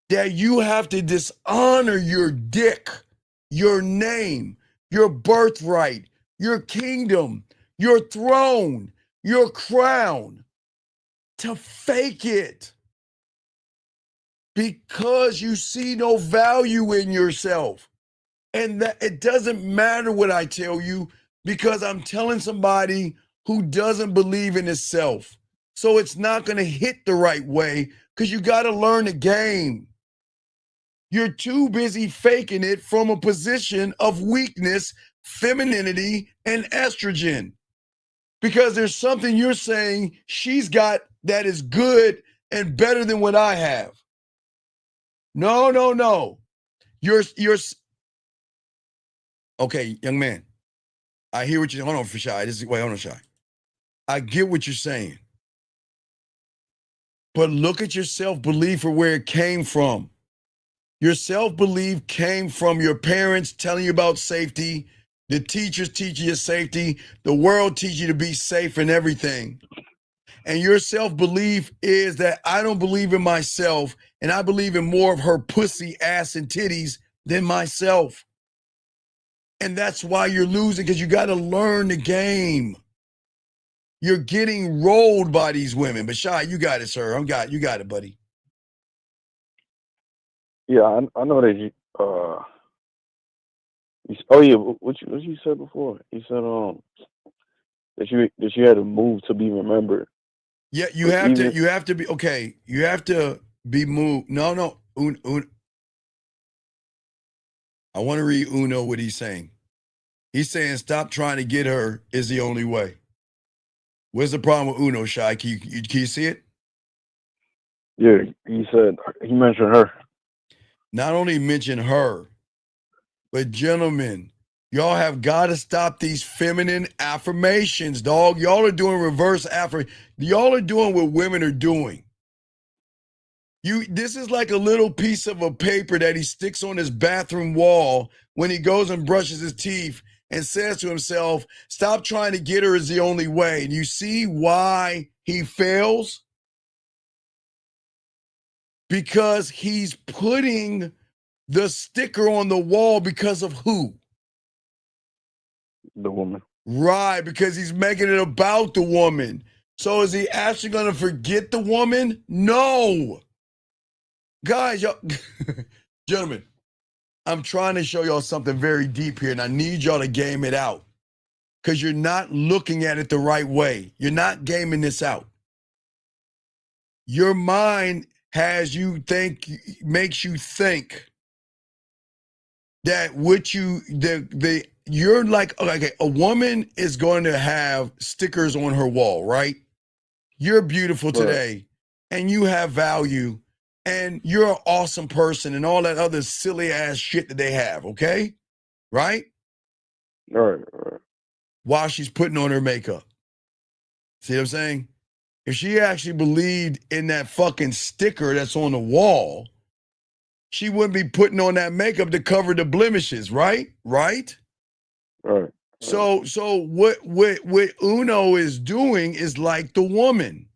that you have to dishonor your dick, your name, your birthright, your kingdom, your throne, your crown to fake it because you see no value in yourself. And that it doesn't matter what I tell you because I'm telling somebody who doesn't believe in itself. So it's not going to hit the right way because you got to learn the game. You're too busy faking it from a position of weakness, femininity, and estrogen. Because there's something you're saying she's got that is good and better than what I have. No. You're okay, young man. I hear what you're hold on for Shy. Hold on, Shy. I get what you're saying. But look at your self-belief for where it came from. Your self-belief came from your parents telling you about safety, the teachers teaching you safety, the world teach you to be safe and everything. And your self-belief is that I don't believe in myself and I believe in more of her pussy, ass, and titties than myself. And that's why you're losing, because you got to learn the game. You're getting rolled by these women. But Shy, you got it, sir. You got it, buddy. yeah, I know that oh yeah, what you said before? You said that you had to move to be remembered. Yeah, you But have even to be okay. You have to be moved. No. I want to read Uno what he's saying. He's saying stop trying to get her is the only way. Where's the problem with Uno, Shy? Can you see it? yeah, he mentioned her. Not only mention her, but gentlemen, y'all have got to stop these feminine affirmations, dog. Y'all are doing reverse affirmation. Y'all are doing what women are doing. This is like a little piece of a paper that he sticks on his bathroom wall when he goes and brushes his teeth and says to himself, stop trying to get her is the only way. And you see why he fails? Because he's putting the sticker on the wall because of who? The woman. Right, because he's making it about the woman. So is he actually going to forget the woman? No. Guys, y'all, gentlemen, I'm trying to show y'all something very deep here, and I need y'all to game it out because you're not looking at it the right way. You're not gaming this out. Your mind makes you think that you're like, okay, a woman is going to have stickers on her wall, right? You're beautiful today and you have value and you're an awesome person and all that other silly ass shit that they have, okay? Right? All right. While she's putting on her makeup. See what I'm saying? If she actually believed in that fucking sticker that's on the wall, she wouldn't be putting on that makeup to cover the blemishes, right? Right? Right. So what Uno is doing is like the woman.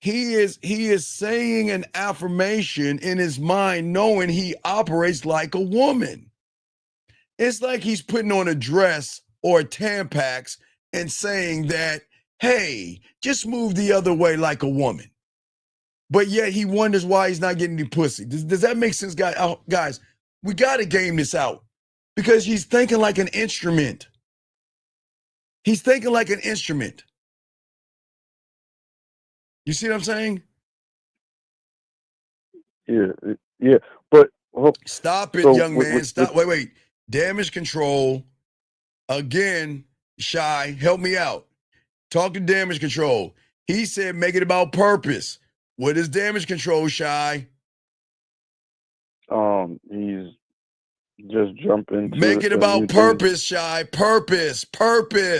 He is saying an affirmation in his mind, knowing he operates like a woman. It's like he's putting on a dress or a Tampax and saying that, hey, just move the other way like a woman. But yet he wonders why he's not getting any pussy. Does that make sense, guys? Guys, we got to game this out because he's thinking like an instrument. He's thinking like an instrument. You see what I'm saying? Yeah. But stop it, so young man. Stop. Wait. Damage control. Again, Shy, help me out. Talk to damage control. He said make it about purpose. What is damage control, Shy? He's just jumping. Make it about purpose, Shy. Purpose.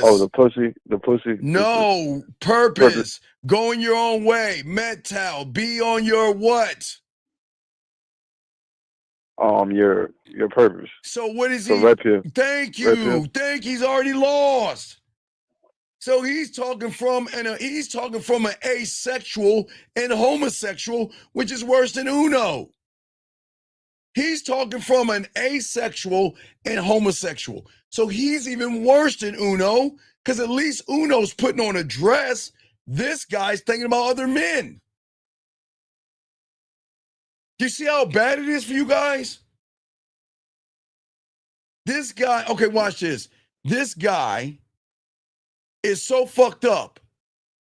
Oh, the pussy. No, purpose. Going your own way. Metal. Be on your what? Your purpose. So what is so he? Red pill. Thank Red you. pill. He's already lost. So he's talking from an asexual and homosexual, which is worse than Uno. He's talking from an asexual and homosexual. So he's even worse than Uno, because at least Uno's putting on a dress. This guy's thinking about other men. Do you see how bad it is for you guys? This guy, okay, watch this. This guy is so fucked up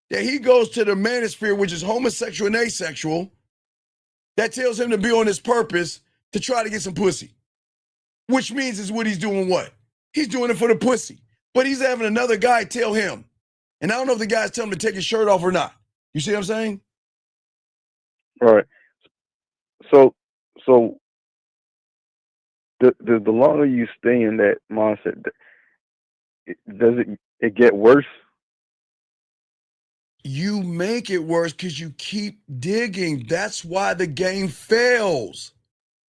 that he goes to the manosphere, which is homosexual and asexual, that tells him to be on his purpose to try to get some pussy. Which means is what he's doing what? He's doing it for the pussy. But he's having another guy tell him. And I don't know if the guy's telling him to take his shirt off or not. You see what I'm saying? Right. So the longer you stay in that mindset, does it get worse? You make it worse because you keep digging. That's why the game fails.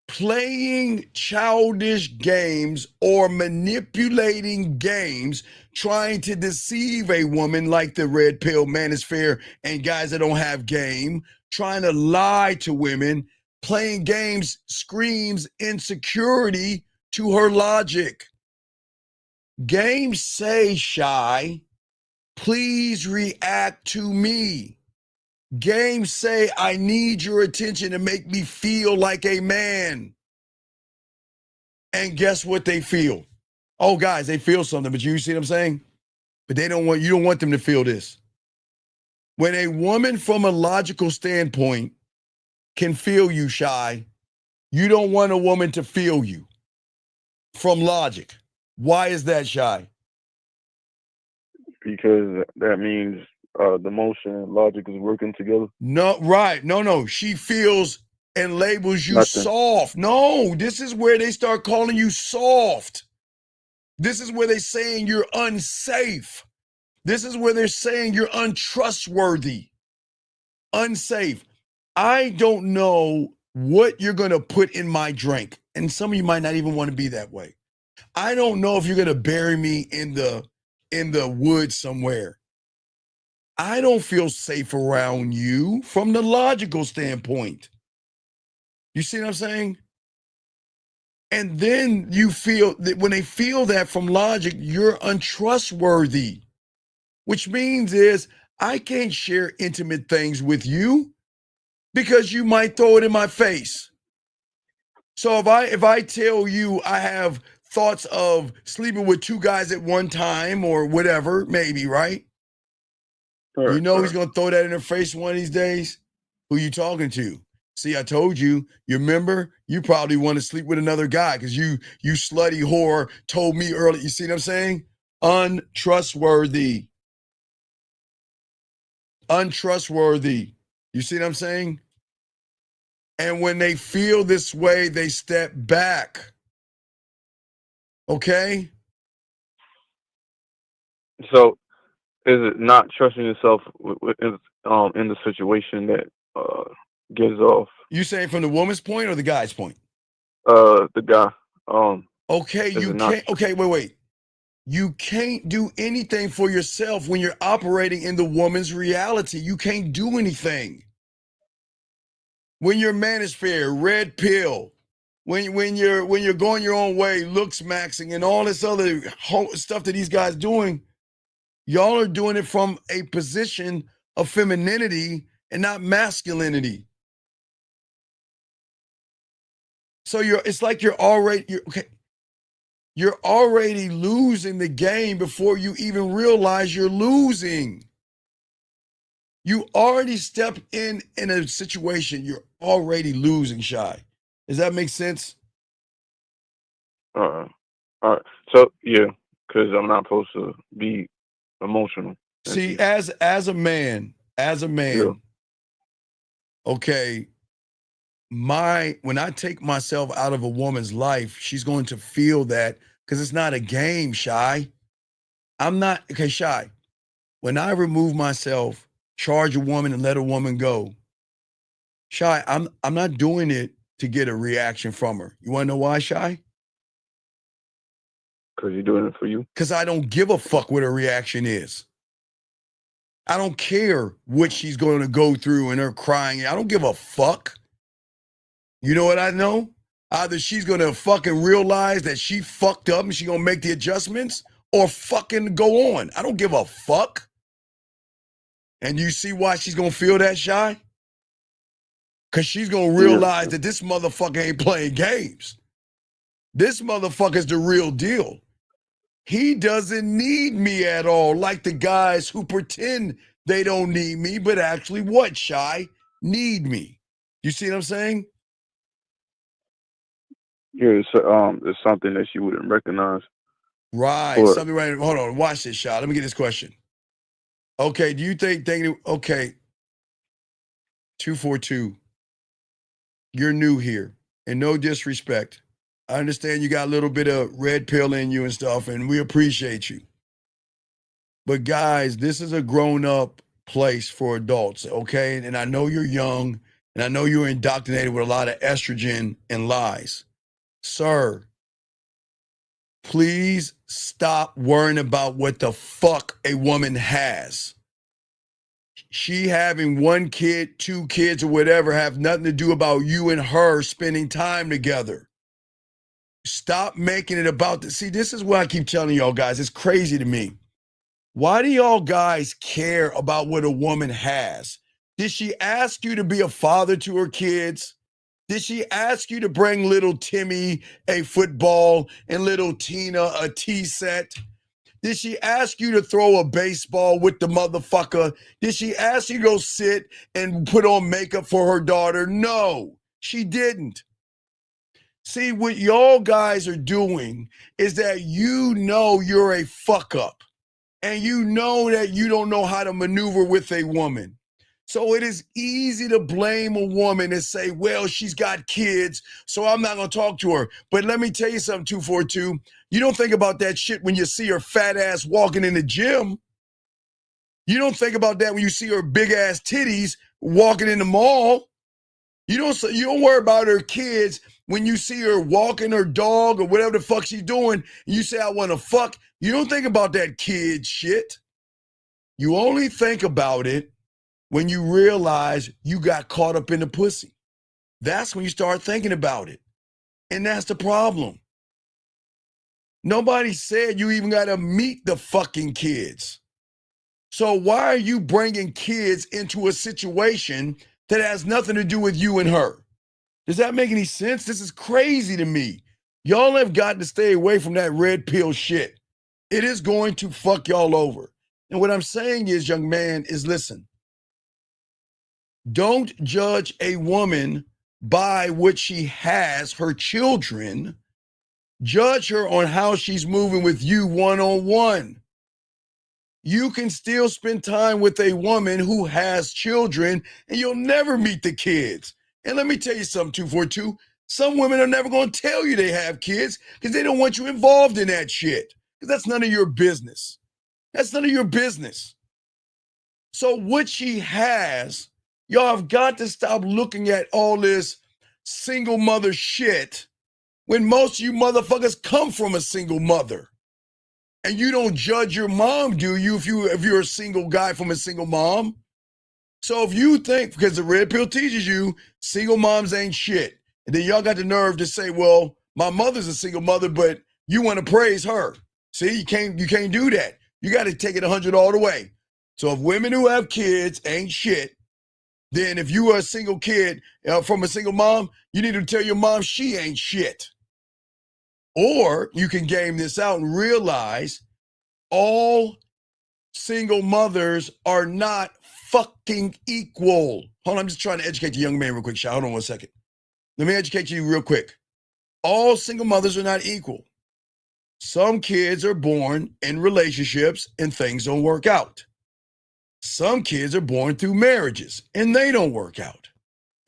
Playing childish games or manipulating games, trying to deceive a woman like the red pill manosphere and guys that don't have game, trying to lie to women, playing games screams insecurity to her logic. Games say, Shy, please react to me. Games say, I need your attention to make me feel like a man. And guess what they feel? Oh, guys, they feel something, but you see what I'm saying? But you don't want them to feel this. When a woman from a logical standpoint can feel you, Shy, you don't want a woman to feel you from logic. Why is that, Shy? Because that means the emotion and logic is working together. No, right. No. She feels and labels you soft. No, this is where they start calling you soft. This is where they're saying you're unsafe. This is where they're saying you're untrustworthy. Unsafe. I don't know what you're going to put in my drink. And some of you might not even want to be that way. I don't know if you're going to bury me in the woods somewhere. I don't feel safe around you from the logical standpoint. You see what I'm saying? And then you feel that when they feel that from logic, you're untrustworthy, which means is I can't share intimate things with you because you might throw it in my face. So if I tell you I have thoughts of sleeping with two guys at one time or whatever, maybe, right? You know he's going to throw that in her face one of these days. Who you talking to? See, I told you. You remember? You probably want to sleep with another guy because you slutty whore told me earlier. You see what I'm saying? Untrustworthy. Untrustworthy. You see what I'm saying? And when they feel this way, they step back. Okay? So is it not trusting yourself in the situation that gives off? You saying from the woman's point or the guy's point? The guy. Okay, you can't. Okay, wait. You can't do anything for yourself when you're operating in the woman's reality. You can't do anything. When your manosphere, red pill, when you're going your own way, looks maxing, and all this other stuff that these guys doing, y'all are doing it from a position of femininity and not masculinity. So it's like you're already losing the game before you even realize you're losing. You already stepped in a situation, you're already losing, Shy. Does that make sense? All right. So yeah, because I'm not supposed to be emotional. See, as a man, Yeah. okay, when I take myself out of a woman's life, she's going to feel that because it's not a game, Shy. I'm not okay, Shy. When I remove myself, charge a woman and let a woman go, Shy, I'm not doing it to get a reaction from her. You want to know why, Shy? Because you're doing it for you. Because I don't give a fuck what her reaction is. I don't care what she's going to go through and her crying. I don't give a fuck. You know what I know? Either she's going to fucking realize that she fucked up and she's going to make the adjustments or fucking go on. I don't give a fuck. And you see why she's going to feel that, Shy? Because she's going to realize that this motherfucker ain't playing games. This motherfucker's the real deal. He doesn't need me at all, like the guys who pretend they don't need me, but actually what, Shy? Need me. You see what I'm saying? Yeah, it's something that she wouldn't recognize. Right. But, Something right. Hold on. Watch this, Shy. Let me get this question. Okay. Do you think, okay, 242, you're new here, and no disrespect. I understand you got a little bit of red pill in you and stuff, and we appreciate you. But guys, this is a grown-up place for adults, okay? And I know you're young, and I know you're indoctrinated with a lot of estrogen and lies. Sir, please stop worrying about what the fuck a woman has. She having one kid, two kids, or whatever have nothing to do about you and her spending time together. Stop making it about this. See, this is what I keep telling y'all guys. It's crazy to me. Why do y'all guys care about what a woman has? Did she ask you to be a father to her kids? Did she ask you to bring little Timmy a football and little Tina a tea set? Did she ask you to throw a baseball with the motherfucker? Did she ask you to go sit and put on makeup for her daughter? No, she didn't. See, what y'all guys are doing is that you know you're a fuck up and you know that you don't know how to maneuver with a woman. So it is easy to blame a woman and say, well, she's got kids, so I'm not going to talk to her. But let me tell you something, 242. You don't think about that shit when you see her fat ass walking in the gym. You don't think about that when you see her big ass titties walking in the mall. You don't worry about her kids when you see her walking her dog or whatever the fuck she's doing, and you say, I want to fuck. You don't think about that kid shit. You only think about it when you realize you got caught up in the pussy. That's when you start thinking about it. And that's the problem. Nobody said you even got to meet the fucking kids. So why are you bringing kids into a situation that has nothing to do with you and her? Does that make any sense? This is crazy to me. Y'all have got to stay away from that red pill shit. It is going to fuck y'all over. And what I'm saying is, young man, is listen. Don't judge a woman by what she has, her children. Judge her on how she's moving with you one-on-one. You can still spend time with a woman who has children and you'll never meet the kids. And let me tell you something, 242. Some women are never going to tell you they have kids because they don't want you involved in that shit. Because that's none of your business. That's none of your business. So what she has, y'all have got to stop looking at all this single mother shit when most of you motherfuckers come from a single mother. And you don't judge your mom, do you, if you're a single guy from a single mom? So if you think, because the red pill teaches you, single moms ain't shit. And then y'all got the nerve to say, well, my mother's a single mother, but you want to praise her. See, you can't do that. You got to take it 100 all the way. So if women who have kids ain't shit, then if you are a single kid from a single mom, you need to tell your mom she ain't shit. Or you can game this out and realize all single mothers are not fucking equal. Hold on, I'm just trying to educate the young man real quick, Shy. Hold on 1 second. Let me educate you real quick. All single mothers are not equal. Some kids are born in relationships and things don't work out. Some kids are born through marriages and they don't work out.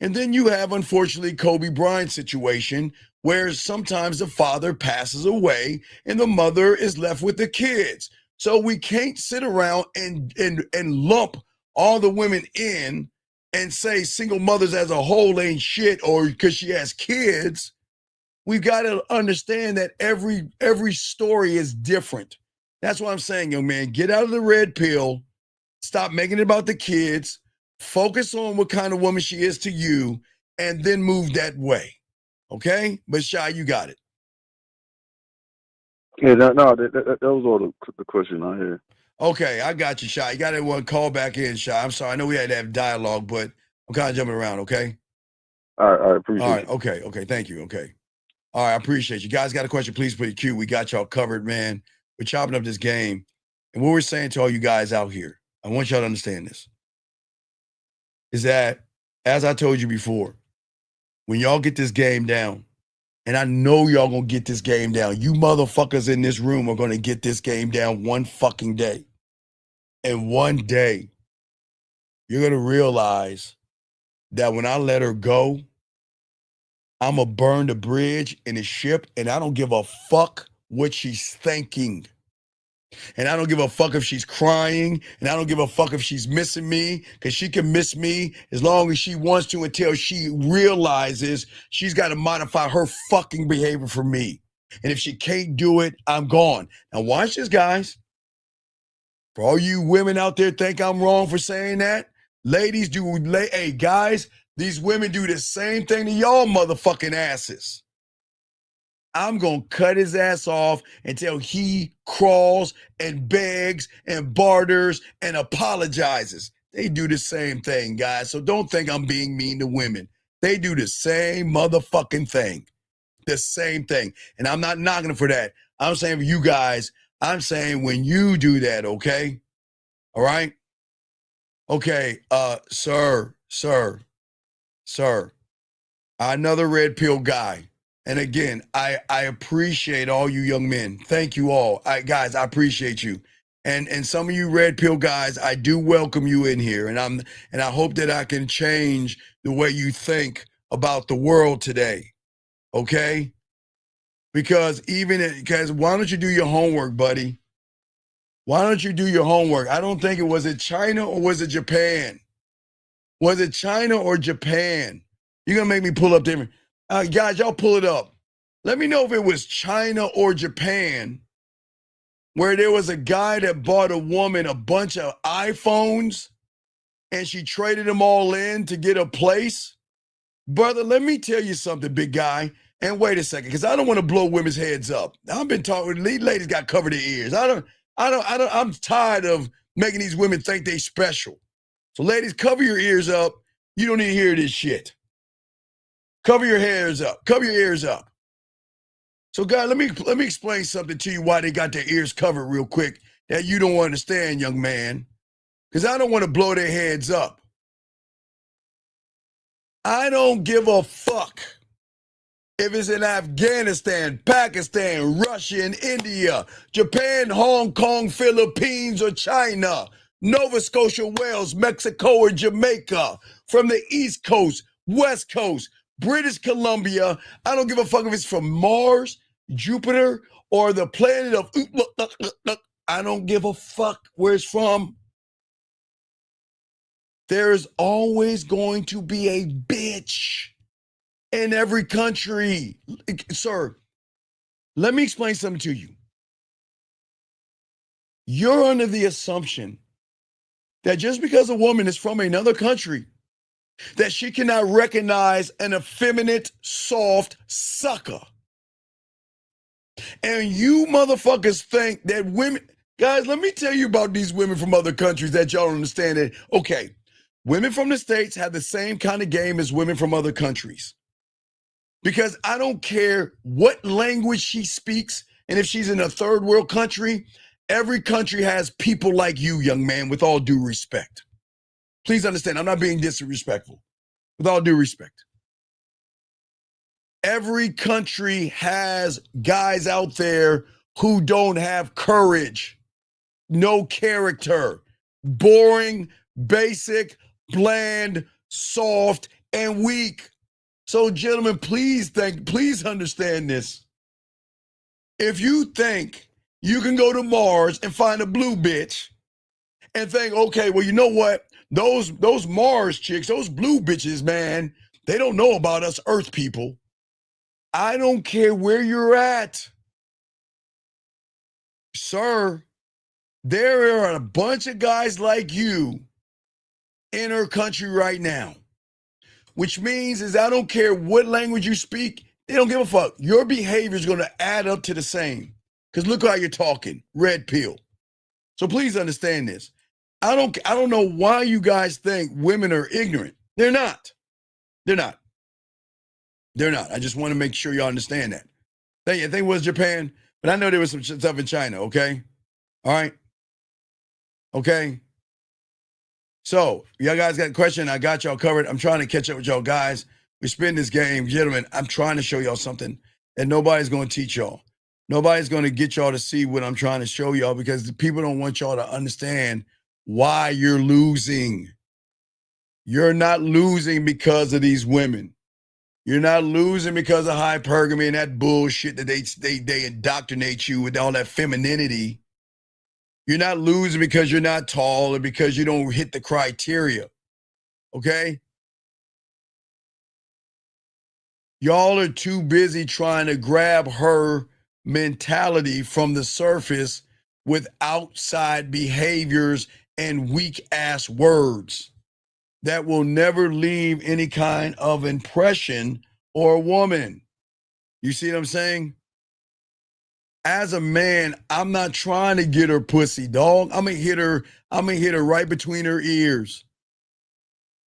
And then you have, unfortunately, Kobe Bryant's situation where sometimes the father passes away and the mother is left with the kids. So we can't sit around and lump all the women in and say single mothers as a whole ain't shit or because she has kids. We've got to understand that every story is different. That's what I'm saying, young man. Get out of the red pill. Stop making it about the kids. Focus on what kind of woman she is to you and then move that way. Okay? But Shy, you got it. Yeah, that was all the question I had. Okay, I got you, Shy. You got everyone call back in, Shy. I'm sorry. I know we had to have dialogue, but I'm kind of jumping around, okay? All right, appreciate it. All right, okay, thank you, okay. All right, I appreciate you. Guys got a question, please put it Q. We got y'all covered, man. We're chopping up this game. And what we're saying to all you guys out here, I want y'all to understand this, is that, as I told you before, when y'all get this game down, and I know y'all gonna get this game down, you motherfuckers in this room are gonna get this game down one fucking day. And one day, you're gonna realize that when I let her go, I'm gonna burn the bridge and the ship, and I don't give a fuck what she's thinking. And I don't give a fuck if she's crying, and I don't give a fuck if she's missing me, because she can miss me as long as she wants to until she realizes she's got to modify her fucking behavior for me. And if she can't do it, I'm gone. Now watch this, guys. For all you women out there think I'm wrong for saying that, ladies hey, guys, these women do the same thing to y'all motherfucking asses. I'm going to cut his ass off until he crawls and begs and barters and apologizes. They do the same thing, guys. So don't think I'm being mean to women. They do the same motherfucking thing. The same thing. And I'm not knocking them for that. I'm saying for you guys, I'm saying when you do that, okay? All right? Okay, sir, another red pill guy. And again, I appreciate all you young men. Thank you all. Guys, I appreciate you. And some of you red pill guys, I do welcome you in here. And I hope that I can change the way you think about the world today. Okay? Because why don't you do your homework, buddy? Why don't you do your homework? I don't think was it China or was it Japan? Was it China or Japan? You're going to make me pull up different. Guys, y'all pull it up. Let me know if it was China or Japan, where there was a guy that bought a woman a bunch of iPhones and she traded them all in to get a place. Brother, let me tell you something, big guy. And wait a second, because I don't want to blow women's heads up. I've been talking, these ladies got covered their ears. I'm tired of making these women think they special. So ladies, cover your ears up. You don't need to hear this shit. Cover your ears up. Cover your ears up. So, guys, let me explain something to you why they got their ears covered real quick that you don't understand, young man. Because I don't want to blow their heads up. I don't give a fuck if it's in Afghanistan, Pakistan, Russia, and India, Japan, Hong Kong, Philippines, or China, Nova Scotia, Wales, Mexico, or Jamaica, from the East Coast, West Coast, British Columbia. I don't give a fuck if it's from Mars, Jupiter, or the planet of... I don't give a fuck where it's from. There's always going to be a bitch in every country. Sir, let me explain something to you. You're under the assumption that just because a woman is from another country that she cannot recognize an effeminate, soft sucker. And you motherfuckers think that women, guys, let me tell you about these women from other countries that y'all don't understand it. Okay, women from the States have the same kind of game as women from other countries. Because I don't care what language she speaks, and if she's in a third world country, every country has people like you, young man, with all due respect. Please understand, I'm not being disrespectful. With all due respect. Every country has guys out there who don't have courage, no character, boring, basic, bland, soft, and weak. So, gentlemen, please understand this. If you think you can go to Mars and find a blue bitch and think, okay, well, you know what? Those Mars chicks, those blue bitches, man, they don't know about us Earth people. I don't care where you're at. Sir, there are a bunch of guys like you in our country right now. Which means is I don't care what language you speak, they don't give a fuck. Your behavior is going to add up to the same. Because look how you're talking, red pill. So please understand this. I don't know why you guys think women are ignorant. They're not. They're not. They're not. I just want to make sure y'all understand that. I think it was Japan, but I know there was some stuff in China, okay? All right? Okay? So, y'all guys got a question? I got y'all covered. I'm trying to catch up with y'all guys. We spin this game. Gentlemen, I'm trying to show y'all something that nobody's going to teach y'all. Nobody's going to get y'all to see what I'm trying to show y'all because the people don't want y'all to understand why you're losing. You're not losing because of these women. You're not losing because of hypergamy and that bullshit that they indoctrinate you with all that femininity. You're not losing because you're not tall or because you don't hit the criteria. Okay? Y'all are too busy trying to grab her mentality from the surface with outside behaviors and weak ass words that will never leave any kind of impression or a woman. You see what I'm saying? As a man, I'm not trying to get her pussy, dog. I'm gonna hit her right between her ears.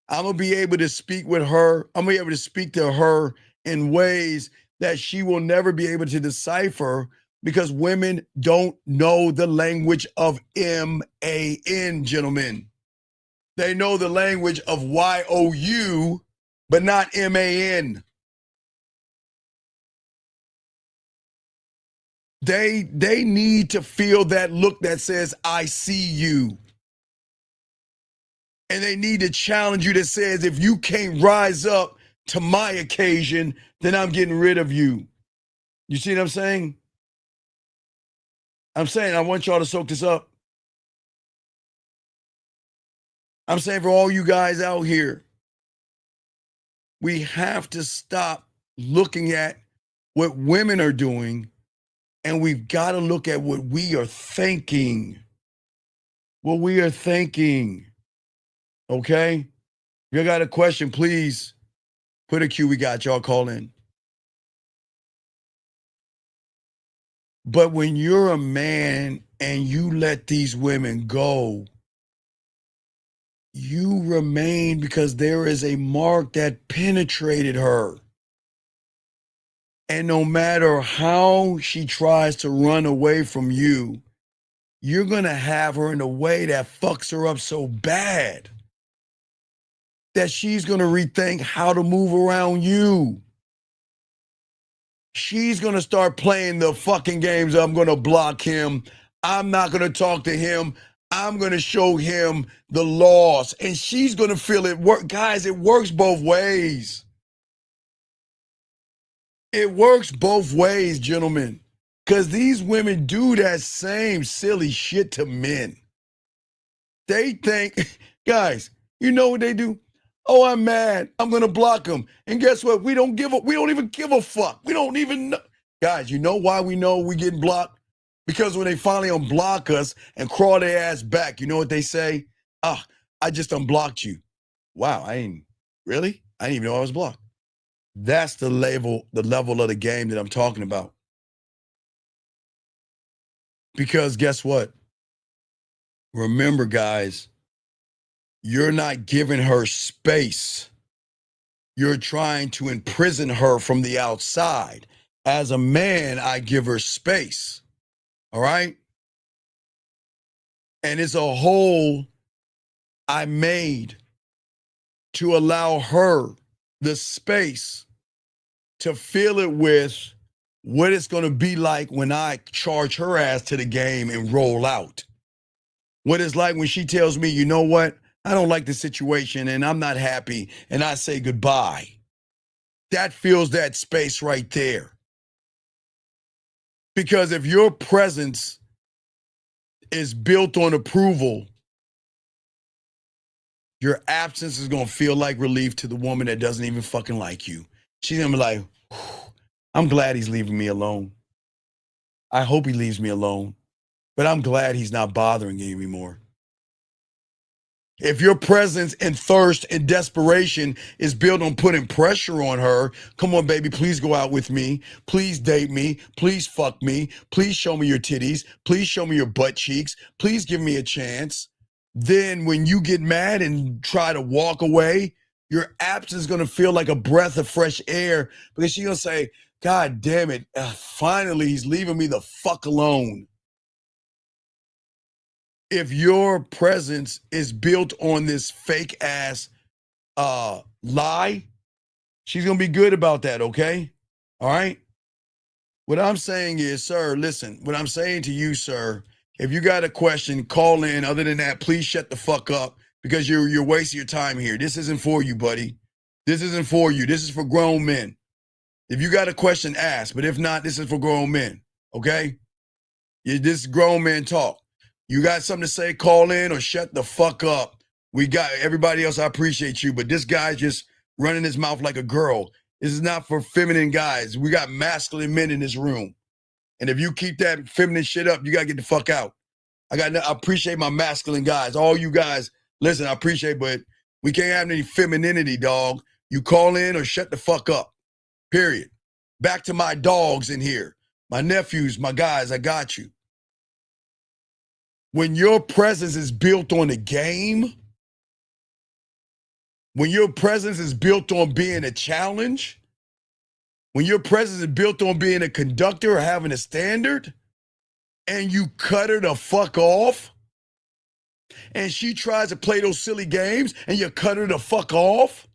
I'm gonna be able to speak with her. I'm gonna be able to speak to her in ways that she will never be able to decipher because women don't know the language of M-A-N, gentlemen. They know the language of Y-O-U, but not M-A-N. They need to feel that look that says, I see you. And they need to challenge you that says, if you can't rise up to my occasion, then I'm getting rid of you. You see what I'm saying? I'm saying I want y'all to soak this up. I'm saying for all you guys out here, we have to stop looking at what women are doing, and we've got to look at what we are thinking. What we are thinking. Okay? If you got a question, please put a Q. We got y'all call in. But when you're a man and you let these women go, you remain because there is a mark that penetrated her. And no matter how she tries to run away from you, you're going to have her in a way that fucks her up so bad that she's going to rethink how to move around you. She's going to start playing the fucking games. I'm going to block him. I'm not going to talk to him. I'm going to show him the loss. And she's going to feel it work. Guys, it works both ways. It works both ways, gentlemen. Because these women do that same silly shit to men. They think, guys, you know what they do? Oh, I'm mad. I'm going to block them. And guess what? We don't even give a fuck. We don't even know. Guys, you know why we know we getting blocked? Because when they finally unblock us and crawl their ass back, you know what they say? I just unblocked you. Wow, I ain't Really? I didn't even know I was blocked. That's the level of the game that I'm talking about. Because guess what? Remember, guys, you're not giving her space. You're trying to imprison her from the outside. As a man, I give her space. All right? And it's a hole I made to allow her the space to fill it with what it's going to be like when I charge her ass to the game and roll out. What it's like when she tells me, you know what? I don't like the situation and I'm not happy, and I say goodbye. That fills that space right there. Because if your presence is built on approval, your absence is going to feel like relief to the woman that doesn't even fucking like you. She's going to be like, I'm glad he's leaving me alone. I hope he leaves me alone, but I'm glad he's not bothering you anymore. If your presence and thirst and desperation is built on putting pressure on her, come on, baby, please go out with me. Please date me. Please fuck me. Please show me your titties. Please show me your butt cheeks. Please give me a chance. Then when you get mad and try to walk away, your absence is going to feel like a breath of fresh air, because she's going to say, God damn it, finally he's leaving me the fuck alone. If your presence is built on this fake ass lie, she's going to be good about that, okay? All right? What I'm saying is, sir, listen, what I'm saying to you, sir, if you got a question, call in. Other than that, please shut the fuck up, because you're wasting your time here. This isn't for you, buddy. This isn't for you. This is for grown men. If you got a question, ask. But if not, this is for grown men, okay? This is grown man talk. You got something to say, call in or shut the fuck up. We got everybody else, I appreciate you, but this guy's just running his mouth like a girl. This is not for feminine guys. We got masculine men in this room. And if you keep that feminine shit up, you got to get the fuck out. I appreciate my masculine guys. All you guys, listen, I appreciate, but we can't have any femininity, dog. You call in or shut the fuck up, period. Back to my dogs in here. My nephews, my guys, I got you. When your presence is built on a game, when your presence is built on being a challenge, when your presence is built on being a conductor or having a standard, and you cut her the fuck off, and she tries to play those silly games, and you cut her the fuck off,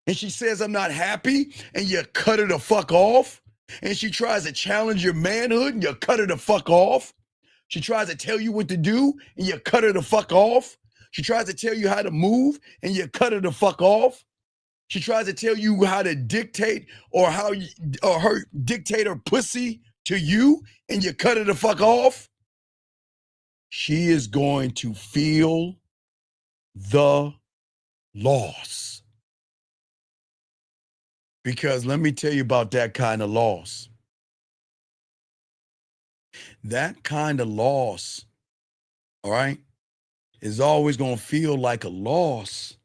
and she says, I'm not happy, and you cut her the fuck off, and she tries to challenge your manhood, and you cut her the fuck off, she tries to tell you what to do, and you cut her the fuck off. She tries to tell you how to move, and you cut her the fuck off. She tries to tell you how to dictate or her dictate her pussy to you, and you cut her the fuck off. She is going to feel the loss. Because let me tell you about that kind of loss. That kind of loss, all right, is always going to feel like a loss,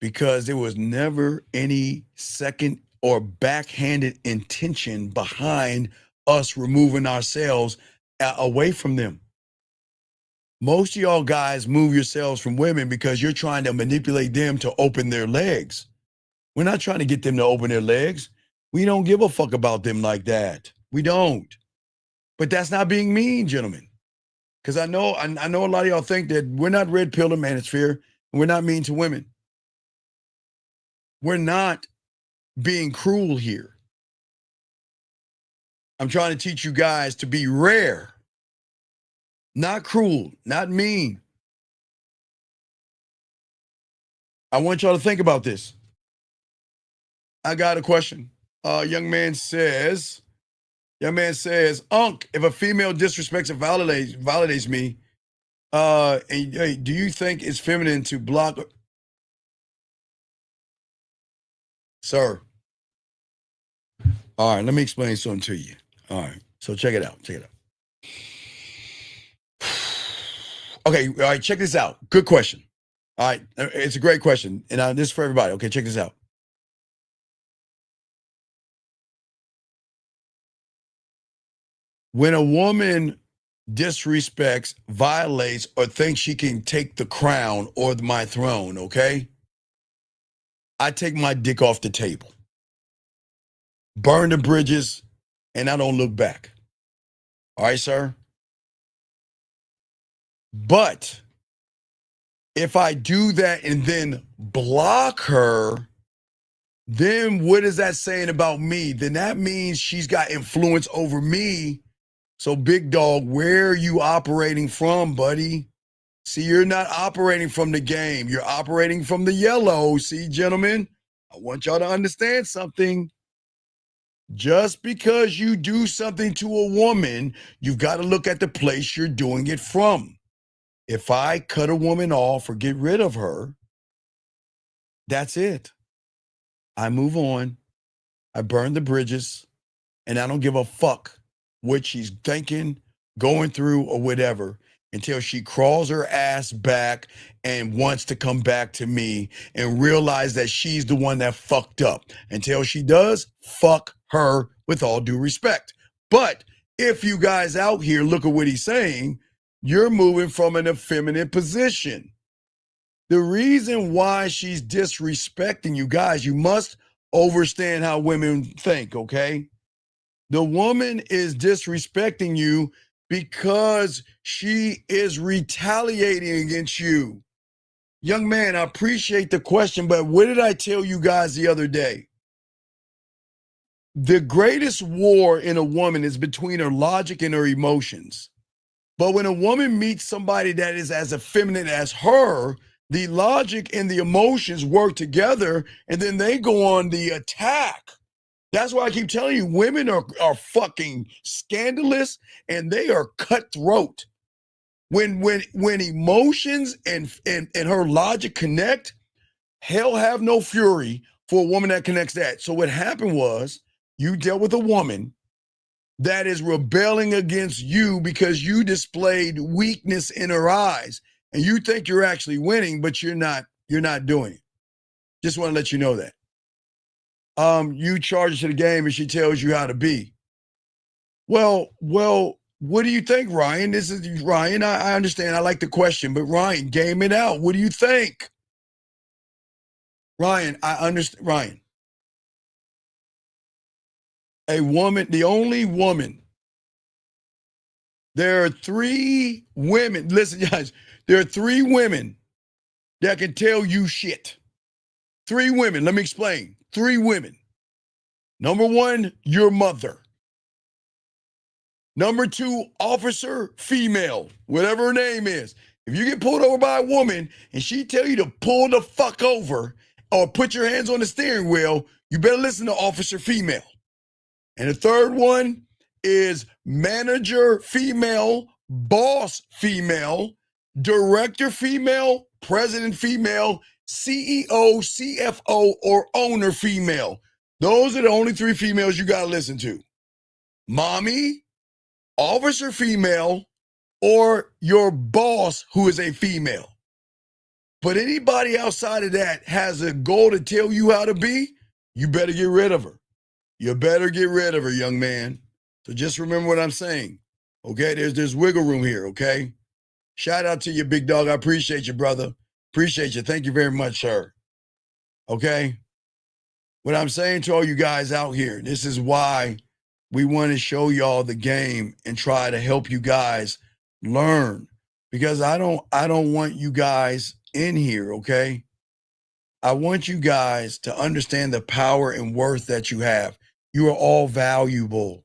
because there was never any second or backhanded intention behind us removing ourselves away from them. Most of y'all guys move yourselves from women because you're trying to manipulate them to open their legs. We're not trying to get them to open their legs. We don't give a fuck about them like that. We don't. But that's not being mean, gentlemen. Because I know a lot of y'all think that we're not red pill or manosphere, and we're not mean to women. We're not being cruel here. I'm trying to teach you guys to be rare, not cruel, not mean. I want y'all to think about this. I got a question. Young man says, Unc, if a female disrespects or validates me, and, do you think it's feminine to block? Sir. All right, let me explain something to you. All right, so check it out. Okay, all right, check this out. Good question. All right, it's a great question, and this is for everybody. Okay, check this out. When a woman disrespects, violates, or thinks she can take the crown or my throne, okay? I take my dick off the table, burn the bridges, and I don't look back. All right, sir? But if I do that and then block her, then what is that saying about me? Then that means she's got influence over me. So, big dog, where are you operating from, buddy? See, you're not operating from the game. You're operating from the yellow. See, gentlemen, I want y'all to understand something. Just because you do something to a woman, you've got to look at the place you're doing it from. If I cut a woman off or get rid of her, that's it. I move on. I burn the bridges, and I don't give a fuck what she's thinking, going through, or whatever until she crawls her ass back and wants to come back to me and realize that she's the one that fucked up. Until she does, fuck her with all due respect. But if you guys out here look at what he's saying, you're moving from an effeminate position. The reason why she's disrespecting you guys, you must understand how women think, okay? The woman is disrespecting you because she is retaliating against you. Young man, I appreciate the question, but what did I tell you guys the other day? The greatest war in a woman is between her logic and her emotions. But when a woman meets somebody that is as effeminate as her, the logic and the emotions work together, and then they go on the attack. That's why I keep telling you, women are fucking scandalous and they are cutthroat. When emotions and her logic connect, hell have no fury for a woman that connects that. So what happened was you dealt with a woman that is rebelling against you because you displayed weakness in her eyes, and you think you're actually winning, but you're not doing it. Just want to let you know that. You charge her to the game and she tells you how to be. Well, what do you think, Ryan? This is Ryan. I understand. I like the question, but Ryan, game it out. What do you think? Ryan, I understand. Ryan, a woman, the only woman. There are 3 women. Listen, guys, there are 3 women that can tell you shit. 3 women. Let me explain. 3 women. Number 1, your mother. Number 2, officer, female, whatever her name is. If you get pulled over by a woman and she tell you to pull the fuck over or put your hands on the steering wheel, you better listen to officer, female. And the third one is manager, female, boss, female, director, female, president, female, CEO, CFO, or owner, female. Those are the only 3 females you got to listen to. Mommy, officer, female, or your boss who is a female. But anybody outside of that has a goal to tell you how to be, you better get rid of her. You better get rid of her, young man. So just remember what I'm saying. Okay, there's wiggle room here, okay? Shout out to you, big dog. I appreciate you, brother. Appreciate you. Thank you very much, sir. Okay? What I'm saying to all you guys out here, this is why we want to show y'all the game and try to help you guys learn. Because I don't want you guys in here, okay? I want you guys to understand the power and worth that you have. You are all valuable.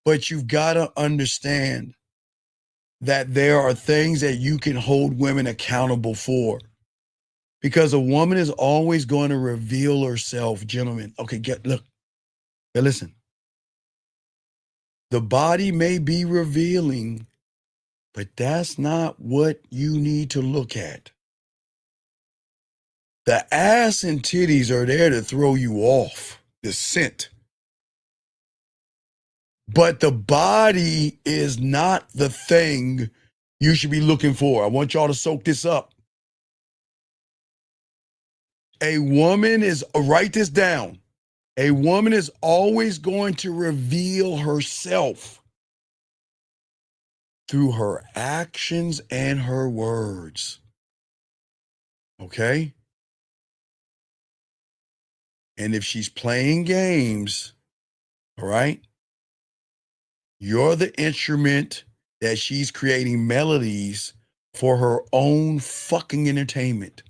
But you've got to understand that there are things that you can hold women accountable for. Because a woman is always going to reveal herself, gentlemen. Okay, look. Now listen. The body may be revealing, but that's not what you need to look at. The ass and titties are there to throw you off the scent. But the body is not the thing you should be looking for. I want y'all to soak this up. A woman is, write this down. A woman is always going to reveal herself through her actions and her words. Okay? And if she's playing games, all right, you're the instrument that she's creating melodies for her own fucking entertainment.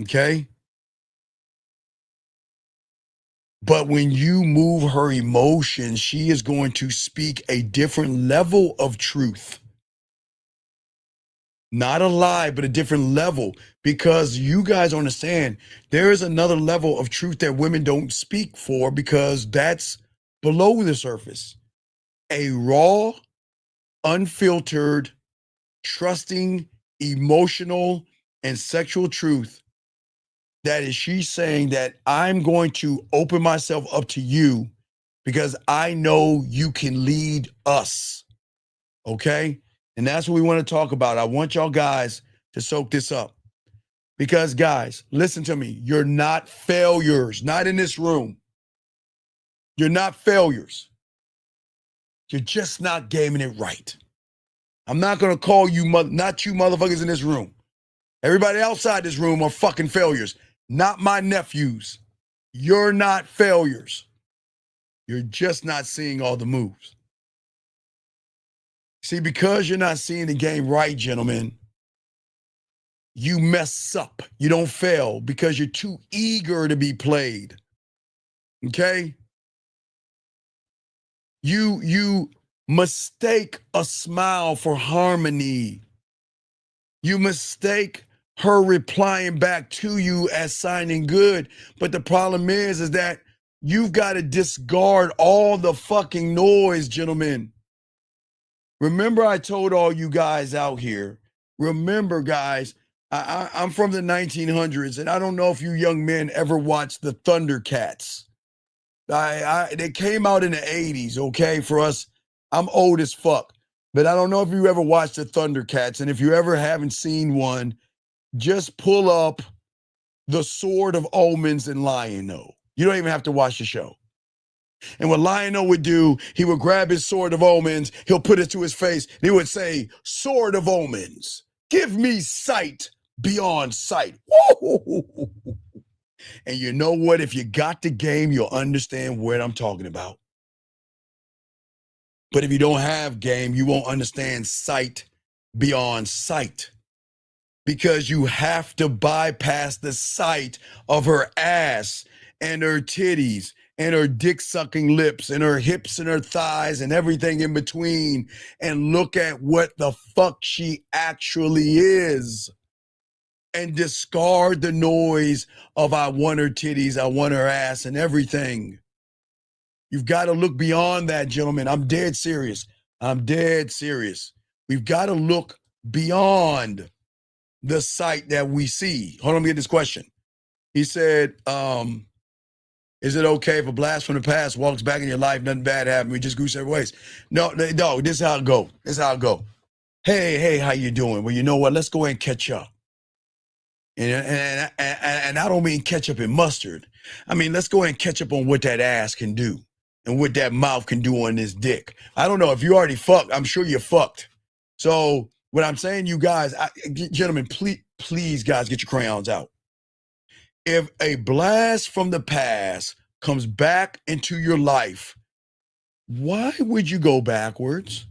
Okay? But when you move her emotions, she is going to speak a different level of truth. Not a lie, but a different level, because you guys understand there is another level of truth that women don't speak for because that's below the surface. A raw, unfiltered, trusting, emotional, and sexual truth that is she's saying that I'm going to open myself up to you because I know you can lead us. Okay? And that's what we want to talk about. I want y'all guys to soak this up. Because guys, listen to me. You're not failures, not in this room. You're not failures. You're just not gaming it right. I'm not going to call you, not you motherfuckers in this room. Everybody outside this room are fucking failures. Not my nephews. You're not failures. You're just not seeing all the moves. See, because you're not seeing the game right, gentlemen, you mess up. You don't fail because you're too eager to be played. Okay? You mistake a smile for harmony. You mistake her replying back to you as signing good. But the problem is that you've got to discard all the fucking noise, gentlemen. Remember, I told all you guys out here, remember, guys, I'm from the 1900s, and I don't know if you young men ever watched the Thundercats. They came out in the 80s, okay, for us. I'm old as fuck, but I don't know if you ever watched the Thundercats, and if you ever haven't seen one, just pull up The Sword of Omens and Lion-O. You don't even have to watch the show. And what Lion-O would do, he would grab his Sword of Omens, he'll put it to his face, and he would say, Sword of Omens, give me sight beyond sight. Woo! And you know what? If you got the game, you'll understand what I'm talking about. But if you don't have game, you won't understand sight beyond sight. Because you have to bypass the sight of her ass and her titties and her dick-sucking lips and her hips and her thighs and everything in between and look at what the fuck she actually is. And discard the noise of I want her titties, I want her ass and everything. You've got to look beyond that, gentlemen. I'm dead serious. I'm dead serious. We've got to look beyond the sight that we see. Hold on, let me get this question. He said, is it okay if a blast from the past walks back in your life, nothing bad happened, we just grew separate ways? No, this is how it go. This is how it go. Hey, how you doing? Well, you know what? Let's go ahead and catch up. And I don't mean ketchup and mustard. I mean, let's go ahead and catch up on what that ass can do and what that mouth can do on this dick. I don't know if you already fucked. I'm sure you're fucked. So what I'm saying, you guys, gentlemen, please, guys, get your crayons out. If a blast from the past comes back into your life, why would you go backwards?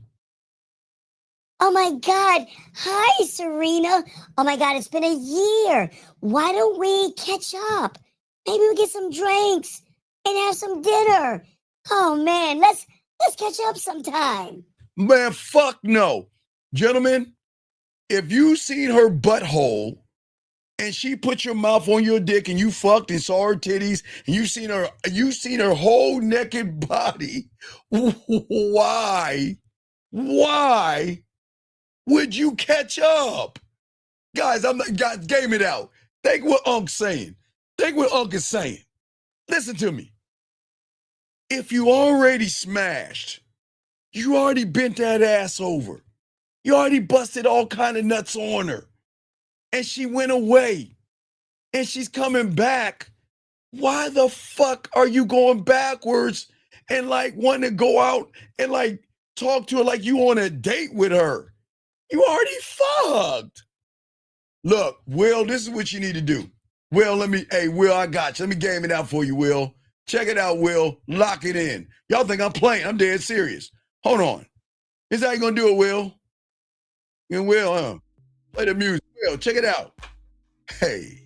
Oh my God. Hi, Serena. Oh my God, it's been a year. Why don't we catch up? Maybe we get some drinks and have some dinner. Oh man, let's catch up sometime. Man, fuck no. Gentlemen, if you seen her butthole and she put your mouth on your dick and you fucked and saw her titties and you seen her whole naked body, why would you catch up? Guys, guys, game it out. Think what Unc's saying. Think what Unc is saying. Listen to me. If you already smashed, you already bent that ass over. You already busted all kind of nuts on her. And she went away. and she's coming back, why the fuck are you going backwards and like wanting to go out and like talk to her like you on a date with her? You already fucked. Look, Will, this is what you need to do. Will, Will, I got you. Let me game it out for you, Will. Check it out, Will. Lock it in. Y'all think I'm playing. I'm dead serious. Hold on. This is how you gonna do it, Will. And Will, play the music. Will, check it out. Hey.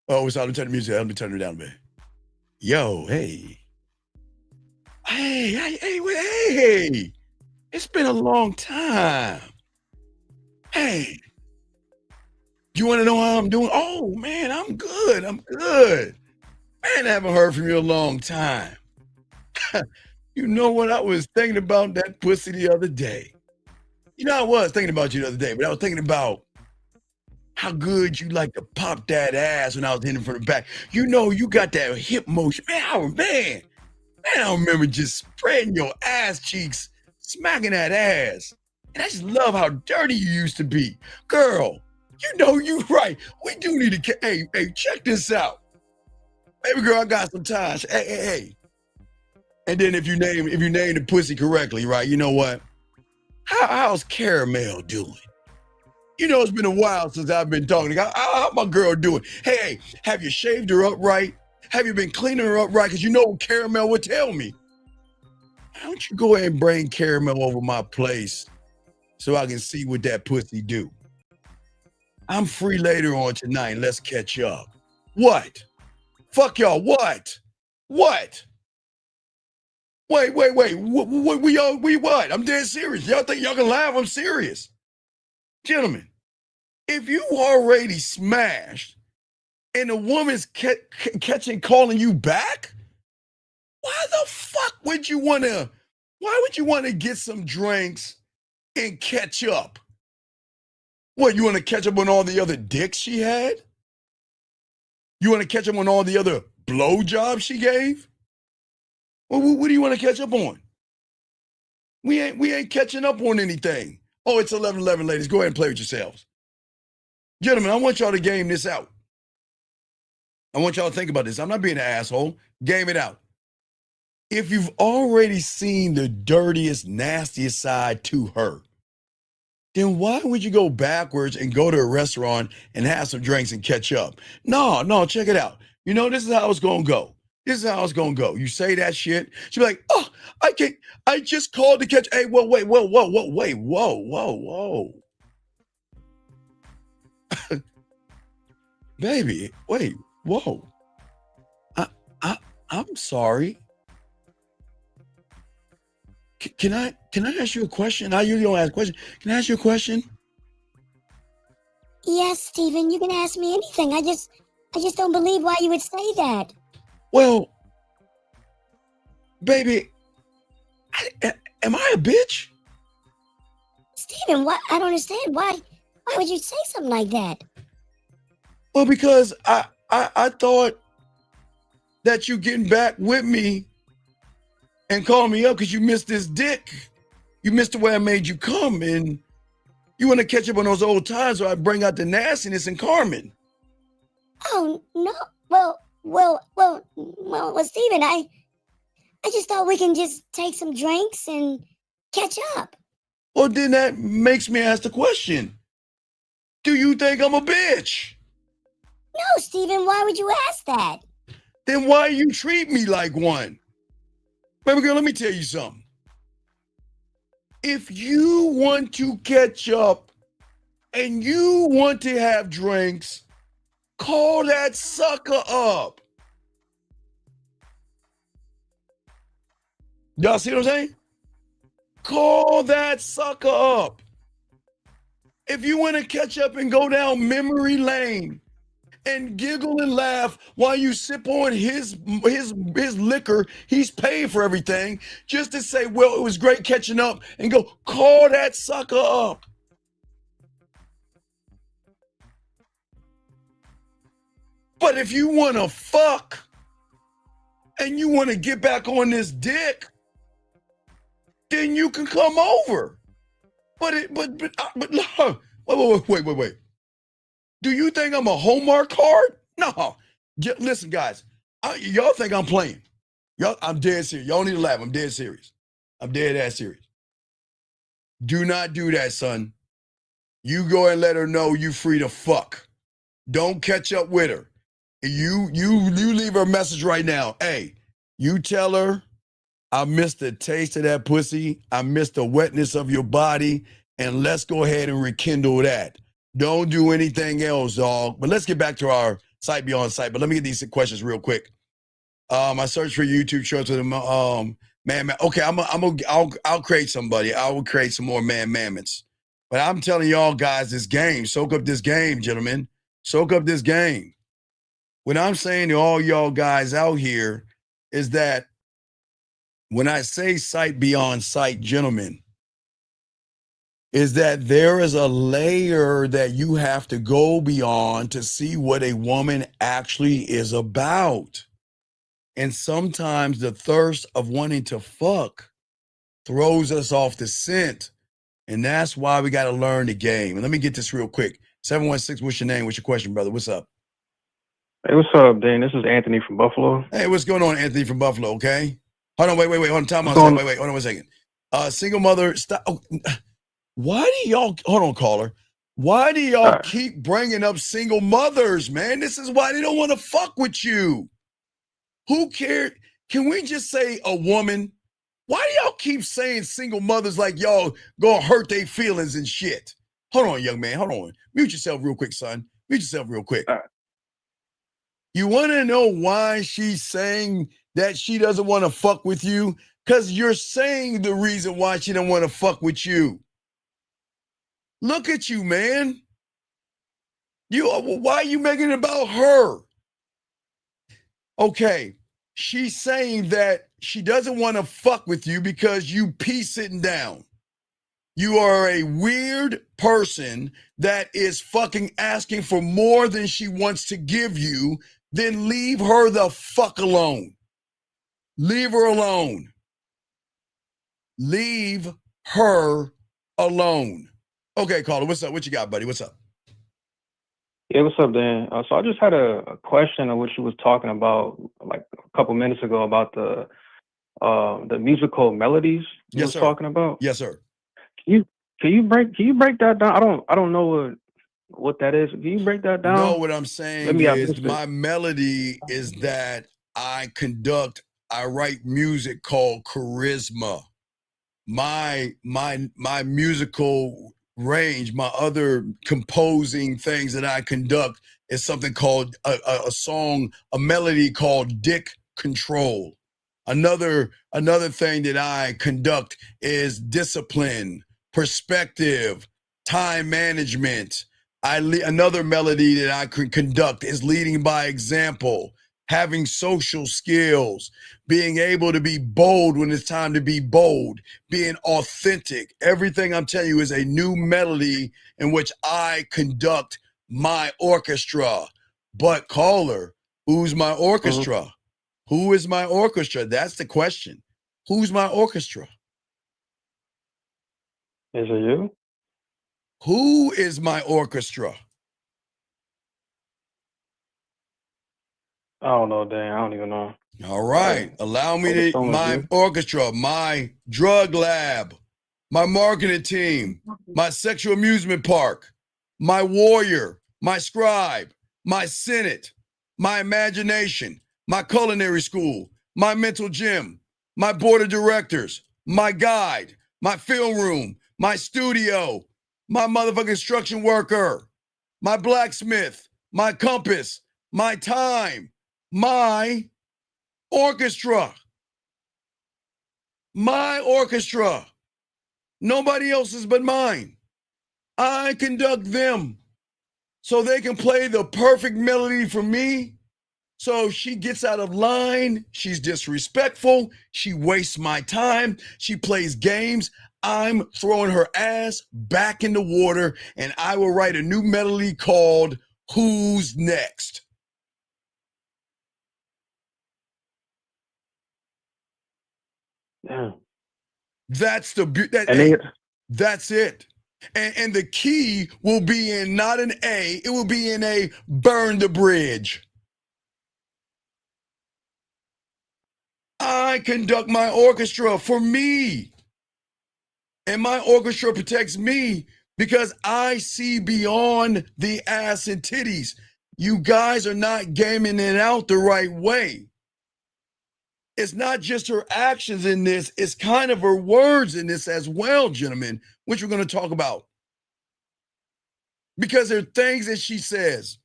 Oh, it's all to turn the music. Let me turn it down a bit. Yo, hey. Hey. It's been a long time. Hey. You want to know how I'm doing? Oh, man, I'm good. Man, I haven't heard from you in a long time. You know what? I was thinking about that pussy the other day. You know, I was thinking about you the other day, but I was thinking about how good you like to pop that ass when I was hitting from the back. You know, you got that hip motion. Man, I remember just spreading your ass cheeks, smacking that ass. And I just love how dirty you used to be. Girl, you know you right. We do need to, hey, check this out. Baby girl, I got some time. Hey. And then if you name the pussy correctly, right, you know what? How's Caramel doing? You know, it's been a while since I've been talking. How my girl doing? Hey, have you shaved her up right? Have you been cleaning her up right? Because you know what Caramel would tell me. Why don't you go ahead and bring Caramel over my place so I can see what that pussy do? I'm free later on tonight. Let's catch up. What? Fuck y'all. What? Wait. We what? I'm dead serious. Y'all think y'all can laugh? I'm serious. Gentlemen, if you already smashed and a woman's calling you back, why the fuck would you want to get some drinks and catch up? What, you want to catch up on all the other dicks she had? You want to catch up on all the other blowjobs she gave? What do you want to catch up on? We ain't catching up on anything. Oh, it's 11:11, ladies. Go ahead and play with yourselves. Gentlemen, I want y'all to game this out. I want y'all to think about this. I'm not being an asshole. Game it out. If you've already seen the dirtiest, nastiest side to her, then why would you go backwards and go to a restaurant and have some drinks and catch up? No, check it out. You know, this is how it's going to go. You say that shit. She'll be like, oh, I just called to catch. Hey, whoa. Baby, wait, whoa. I'm sorry. Can I ask you a question? I usually don't ask questions. Can I ask you a question? Yes, Stephen, you can ask me anything. I just don't believe why you would say that. Well, baby, am I a bitch? Stephen, what? I don't understand. Why would you say something like that? Well, because I thought that you getting back with me and calling me up because you missed this dick. You missed the way I made you come, and you want to catch up on those old times where I bring out the nastiness in Carmen. Oh no! Well, Stephen, I just thought we can just take some drinks and catch up. Well, then that makes me ask the question: do you think I'm a bitch? No, Stephen. Why would you ask that? Then why you treat me like one? Baby girl, let me tell you something. If you want to catch up and you want to have drinks, call that sucker up. Y'all see what I'm saying? Call that sucker up. If you want to catch up and go down memory lane and giggle and laugh while you sip on his liquor, he's paid for everything, just to say, well, it was great catching up, and go, call that sucker up. But if you want to fuck and you want to get back on this dick, then you can come over. But wait. Do you think I'm a Hallmark card? No. Listen, guys, y'all think I'm playing. I'm dead serious. Y'all need to laugh. I'm dead serious. I'm dead ass serious. Do not do that, son. You go and let her know you free to fuck. Don't catch up with her. You leave her a message right now. Hey, you tell her I miss the taste of that pussy. I miss the wetness of your body. And let's go ahead and rekindle that. Don't do anything else, dog. But let's get back to our Sight Beyond Sight. But let me get these questions real quick. I searched for YouTube shorts with man. Okay, I'll create somebody. I will create some more man mammoths. But I'm telling y'all guys, this game, soak up this game, gentlemen. Soak up this game. What I'm saying to all y'all guys out here is that when I say sight beyond sight, gentlemen, is that there is a layer that you have to go beyond to see what a woman actually is about. And sometimes the thirst of wanting to fuck throws us off the scent. And that's why we got to learn the game. And let me get this real quick. 716, what's your name? What's your question, brother? What's up? Hey, what's up, Dane? This is Anthony from Buffalo. Hey, what's going on, Anthony from Buffalo, okay? Hold on, wait. Hold on, time out. Wait, hold on 1 second. Single mother, stop. Oh, why do y'all, hold on, caller. Why do y'all keep bringing up single mothers, man? This is why they don't want to fuck with you. Who cares? Can we just say a woman? Why do y'all keep saying single mothers like y'all gonna hurt their feelings and shit? Hold on, young man. Hold on. Mute yourself real quick, son. Mute yourself real quick. You want to know why she's saying that she doesn't want to fuck with you? Because you're saying the reason why she don't want to fuck with you. Look at you, man. Why are you making it about her? Okay. She's saying that she doesn't want to fuck with you because you pee sitting down. You are a weird person that is fucking asking for more than she wants to give you. Then leave her the fuck alone. Leave her alone. Leave her alone. Okay, caller, what's up? What you got, buddy? What's up? Yeah, what's up, Dan? So I just had a question on what you was talking about like a couple minutes ago about the musical melodies you was talking about. Yes, sir. Can you break that down? I don't know what that is. Can you break that down? No, what I'm saying is my melody is that I write music called charisma. My musical range, my other composing things that I conduct is something called a song, a melody called Dick Control. Another thing that I conduct is discipline, perspective, time management. Another melody that I can conduct is leading by example, having social skills, being able to be bold when it's time to be bold, being authentic. Everything I'm telling you is a new melody in which I conduct my orchestra. But caller, who's my orchestra? Who is my orchestra? That's the question. Who's my orchestra? Is it you? Who is my orchestra? I don't know, Dan. I don't even know. All right. Allow me to, my orchestra, my drug lab, my marketing team, my sexual amusement park, my warrior, my scribe, my senate, my imagination, my culinary school, my mental gym, my board of directors, my guide, my film room, my studio, my motherfucking construction worker, my blacksmith, my compass, my time, my orchestra. My orchestra. Nobody else's but mine. I conduct them so they can play the perfect melody for me. So she gets out of line. She's disrespectful. She wastes my time. She plays games. I'm throwing her ass back in the water, and I will write a new melody called Who's Next? Yeah. That's the that's it. And the key will be in not an A, it will be in a burn the bridge. I conduct my orchestra for me. And my orchestra protects me because I see beyond the ass and titties. You guys are not gaming it out the right way. It's not just her actions in this, it's kind of her words in this as well, gentlemen, which we're going to talk about. Because there are things that she says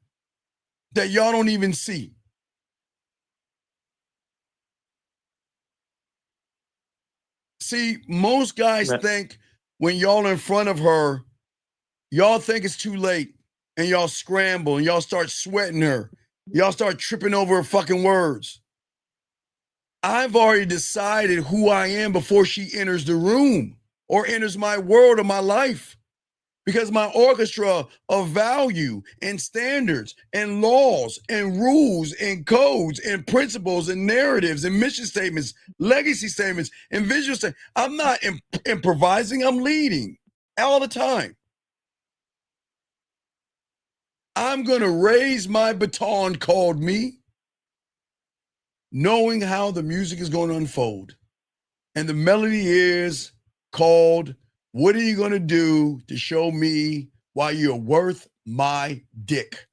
that y'all don't even see. See, most guys think when y'all in front of her, y'all think it's too late and y'all scramble and y'all start sweating her. Y'all start tripping over her fucking words. I've already decided who I am before she enters the room or enters my world or my life. Because my orchestra of value and standards and laws and rules and codes and principles and narratives and mission statements, legacy statements and visual statements. I'm not improvising, I'm leading all the time. I'm going to raise my baton called me, knowing how the music is going to unfold. And the melody is called, what are you going to do to show me why you're worth my dick?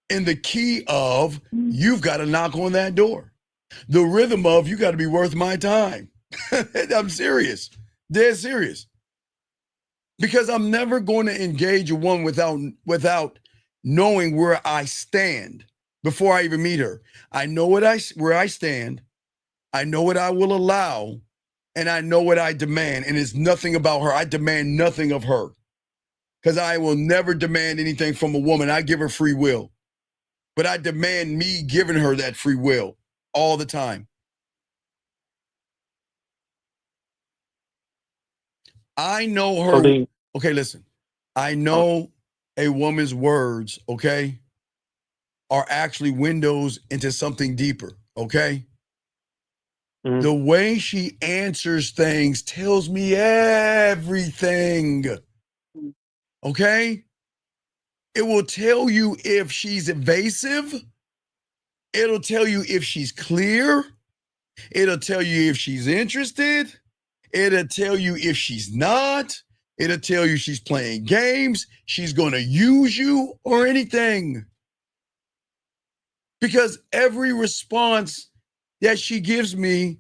In the key of, you've got to knock on that door. The rhythm of, you got to be worth my time. I'm serious. Dead serious. Because I'm never going to engage a woman without knowing where I stand before I even meet her. I know where I stand. I know what I will allow. And I know what I demand, and it's nothing about her. I demand nothing of her because I will never demand anything from a woman. I give her free will, but I demand me giving her that free will all the time. I know her. Okay, listen. I know a woman's words, okay, are actually windows into something deeper, okay? The way she answers things tells me everything. Okay? It will tell you if she's evasive. It'll tell you if she's clear. It'll tell you if she's interested. It'll tell you if she's not. It'll tell you she's playing games. She's going to use you or anything. Because every response that she gives me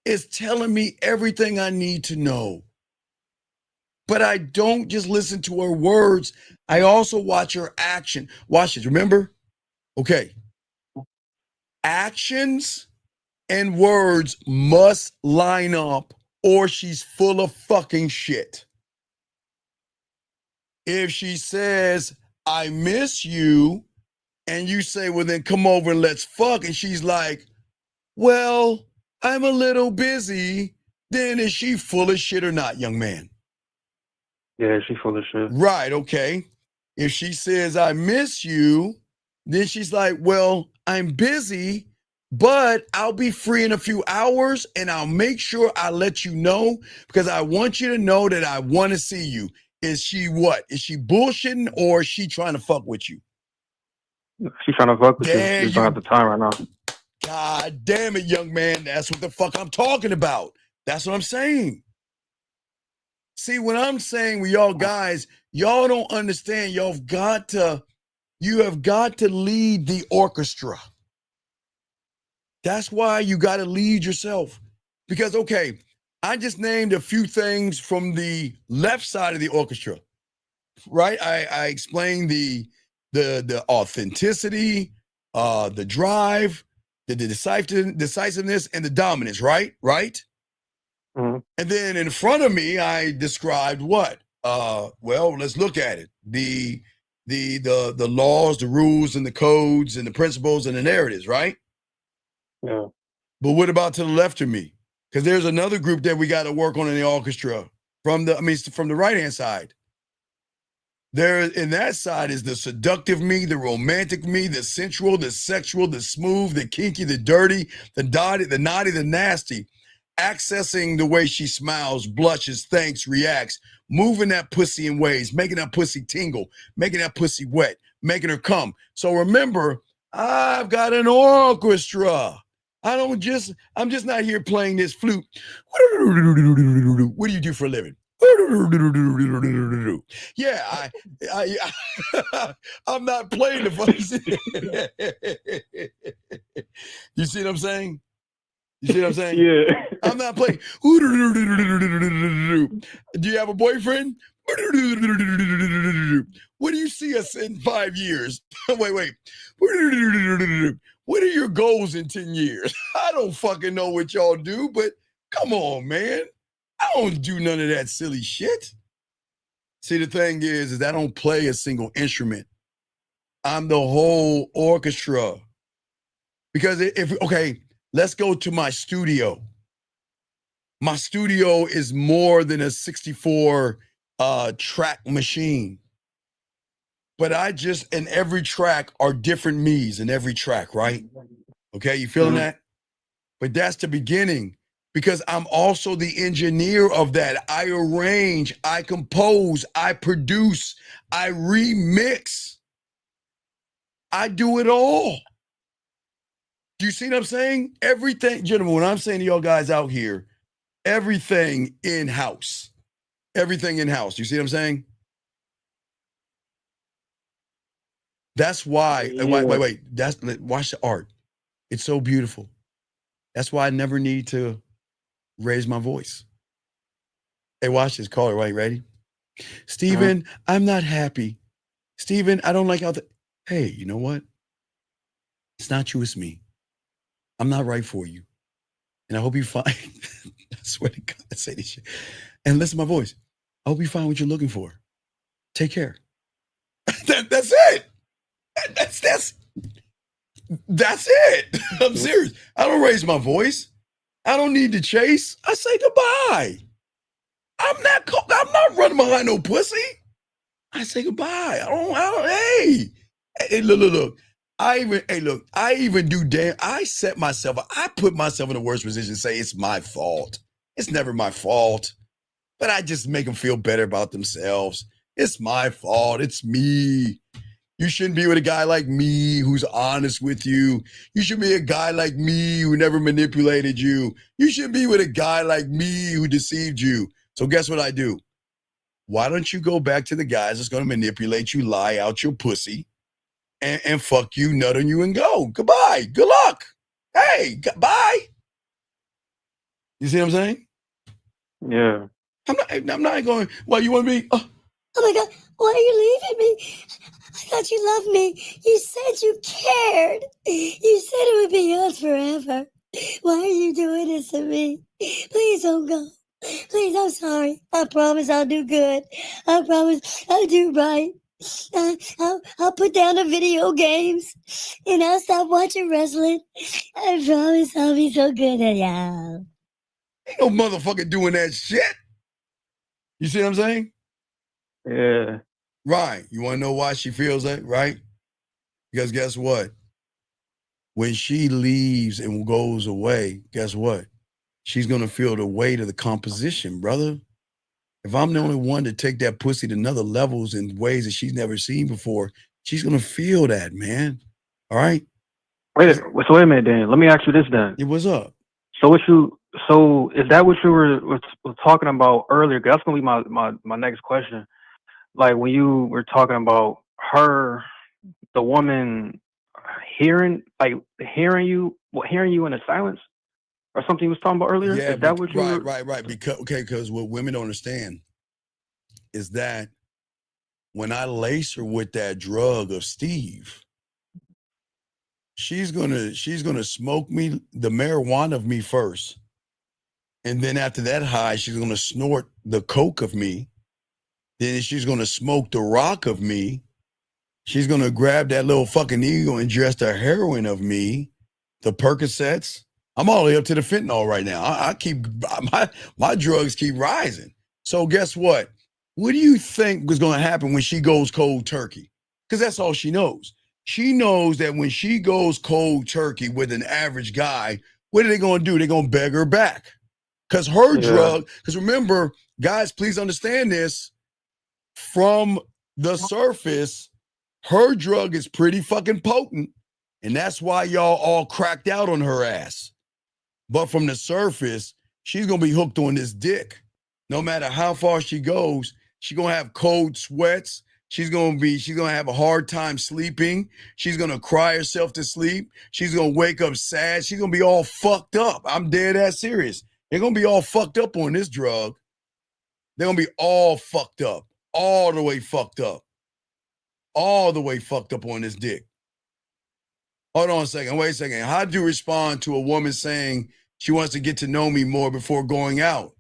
is telling me everything I need to know. But I don't just listen to her words. I also watch her action. Watch this, remember? Okay. Actions and words must line up or she's full of fucking shit. If she says, I miss you, and you say, well, then come over and let's fuck, and she's like, well, I'm a little busy, then is she full of shit or not, young man? Yeah, she's full of shit. Right, okay. If she says, I miss you, then she's like, well, I'm busy, but I'll be free in a few hours and I'll make sure I let you know because I want you to know that I want to see you. Is she what? Is she bullshitting or is she trying to fuck with you? She's trying to fuck with you. She just don't have the time right now. God damn it, young man. That's what the fuck I'm talking about. That's what I'm saying. See, when I'm saying with y'all guys, y'all don't understand. You have got to lead the orchestra. That's why you got to lead yourself. Because, okay, I just named a few things from the left side of the orchestra, right? I explained the authenticity, the drive, the decisiveness, and the dominance, right? Right? Mm-hmm. And then in front of me, I described what? Well, let's look at it. The laws, the rules, and the codes, and the principles, and the narratives, right? Yeah. But what about to the left of me? Because there's another group that we got to work on in the orchestra from the right-hand side. There in that side is the seductive me, the romantic me, the sensual, the sexual, the smooth, the kinky, the dirty, the dotty, the naughty, the nasty. accessing the way she smiles, blushes, thanks, reacts, moving that pussy in ways, making that pussy tingle, making that pussy wet, making her come. So remember, I've got an orchestra. I'm just not here playing this flute. What do you do for a living? Yeah, I'm not playing the voice. You see what I'm saying? You see what I'm saying? Yeah. I'm not playing. Do you have a boyfriend? What do you see us in 5 years? Wait. What are your goals in 10 years? I don't fucking know what y'all do, but come on, man. I don't do none of that silly shit. See, the thing is I don't play a single instrument. I'm the whole orchestra. Because let's go to my studio. My studio is more than a 64 track machine. But in every track are different me's in every track, right? Okay, you feeling that? But that's the beginning, because I'm also the engineer of that. I arrange, I compose, I produce, I remix. I do it all. Do you see what I'm saying? Everything, gentlemen, when I'm saying to y'all guys out here, everything in-house. Everything in-house. You see what I'm saying? That's why, wait. Watch the art. It's so beautiful. That's why I never need to raise my voice. Hey, watch this caller, right? Ready? Steven, I'm not happy. Steven, I don't like how hey, you know what? It's not you, it's me. I'm not right for you. And I hope you find, I swear to God, I say this shit. And listen to my voice. I hope you find what you're looking for. Take care. That's it. That's it. I'm serious. I don't raise my voice. I don't need to chase. I say goodbye. I'm not running behind no pussy. I say goodbye. Hey, look. I even do I set myself up. I put myself in the worst position to say it's my fault. It's never my fault. But I just make them feel better about themselves. It's my fault. It's me. You shouldn't be with a guy like me who's honest with you. You should be a guy like me who never manipulated you. You should be with a guy like me who deceived you. So guess what I do? Why don't you go back to the guys that's going to manipulate you, lie out your pussy, and fuck you, nut on you, and go. Goodbye. Good luck. Hey, bye. You see what I'm saying? Yeah. I'm not going, well, you want me? Oh my God, why are you leaving me? I thought you loved me. You said you cared. You said it would be us forever. Why are you doing this to me? Please don't go. Please, I'm sorry. I promise I'll do good. I promise I'll do right. I'll put down the video games and I'll stop watching wrestling. I promise I'll be so good at y'all. Ain't no motherfucker doing that shit. You see what I'm saying? Yeah. Right. You want to know why she feels that, right? Because guess what? When she leaves and goes away, guess what? She's going to feel the weight of the composition, brother. If I'm the only one to take that pussy to another levels in ways that she's never seen before, she's going to feel that, man. All right? Wait a minute, Dan. Let me ask you this then. Yeah, what's up? So is that what you were talking about earlier? 'Cause that's going to be my next question. Like when you were talking about her, the woman hearing you in the silence or something you was talking about earlier? Yeah, is that what you were? right. Because what women don't understand is that when I lace her with that drug of Steve, she's gonna smoke me the marijuana of me first. And then after that high, she's gonna snort the coke of me. Then she's gonna smoke the rock of me. She's gonna grab that little fucking ego and ingest the heroin of me, the Percocets. I'm all the way up to the fentanyl right now. I keep my drugs keep rising. So guess what? What do you think was gonna happen when she goes cold turkey? Because that's all she knows. She knows that when she goes cold turkey with an average guy, what are they gonna do? They're gonna beg her back. Because her Yeah. drug, because remember, guys, please understand this, from the surface, her drug is pretty fucking potent. And that's why y'all all cracked out on her ass. But from the surface, she's going to be hooked on this dick. No matter how far she goes, she's going to have cold sweats. She's going to have a hard time sleeping. She's going to cry herself to sleep. She's going to wake up sad. She's going to be all fucked up. I'm dead ass serious. They're going to be all fucked up on this drug. They're going to be all fucked up. All the way fucked up. All the way fucked up on this dick. Hold on a second. Wait a second. How do you respond to a woman saying she wants to get to know me more before going out?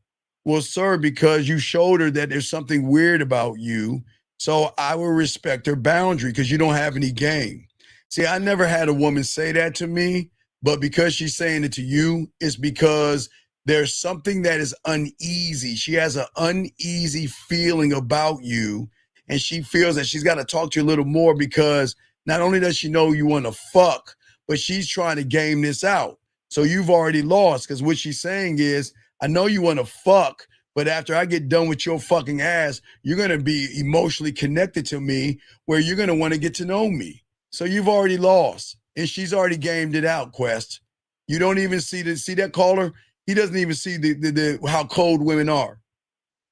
Well, sir, because you showed her that there's something weird about you, so I will respect her boundary because you don't have any game. See, I never had a woman say that to me, but because she's saying it to you, it's because there's something that is uneasy. She has an uneasy feeling about you, and she feels that she's got to talk to you a little more because not only does she know you want to fuck, but she's trying to game this out. So you've already lost because what she's saying is, I know you want to fuck, but after I get done with your fucking ass, you're going to be emotionally connected to me where you're going to want to get to know me. So you've already lost, and she's already gamed it out, Quest. You don't even see that caller? He doesn't even see the how cold women are.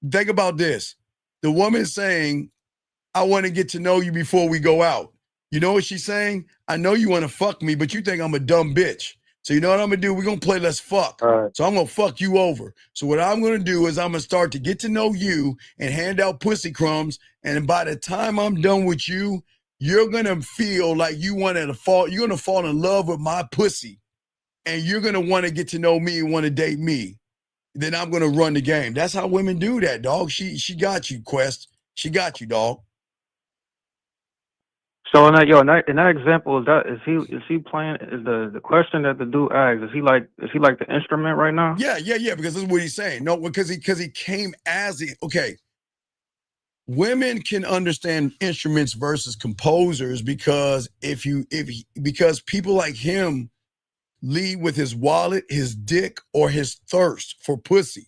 Think about this. The woman saying, I want to get to know you before we go out. You know what she's saying? I know you want to fuck me, but you think I'm a dumb bitch. So you know what I'm going to do? We're going to play let's fuck. So I'm going to fuck you over. So what I'm going to do is I'm going to start to get to know you and hand out pussy crumbs. And by the time I'm done with you, you're going to feel like you're going to fall in love with my pussy. And you're going to want to get to know me and want to date me. Then I'm going to run the game. That's how women do that, dog. She got you, Quest. She got you, dog. So in that example, is he playing? Is the question that the dude asked, is he like the instrument right now? Yeah, because this is what he's saying. No, because he came as okay. Women can understand instruments versus composers because because people like him lead with his wallet, his dick, or his thirst for pussy.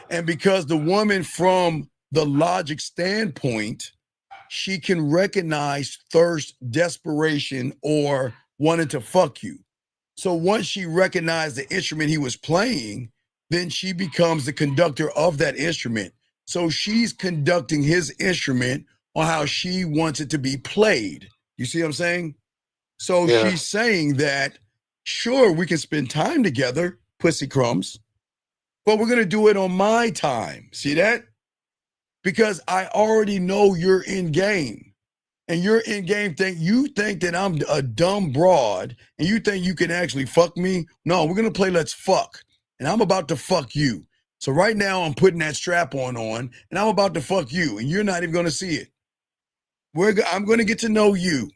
And because the woman from the logic standpoint, she can recognize thirst, desperation, or wanting to fuck you. So once she recognized the instrument he was playing, then she becomes the conductor of that instrument. So she's conducting his instrument on how she wants it to be played. You see what I'm saying? So she's saying that, sure, we can spend time together, pussy crumbs, but we're going to do it on my time. See that? Because I already know you're in game. And you're in game you think that I'm a dumb broad and you think you can actually fuck me? No, we're going to play let's fuck. And I'm about to fuck you. So right now I'm putting that strap on and I'm about to fuck you and you're not even going to see it. I'm going to get to know you.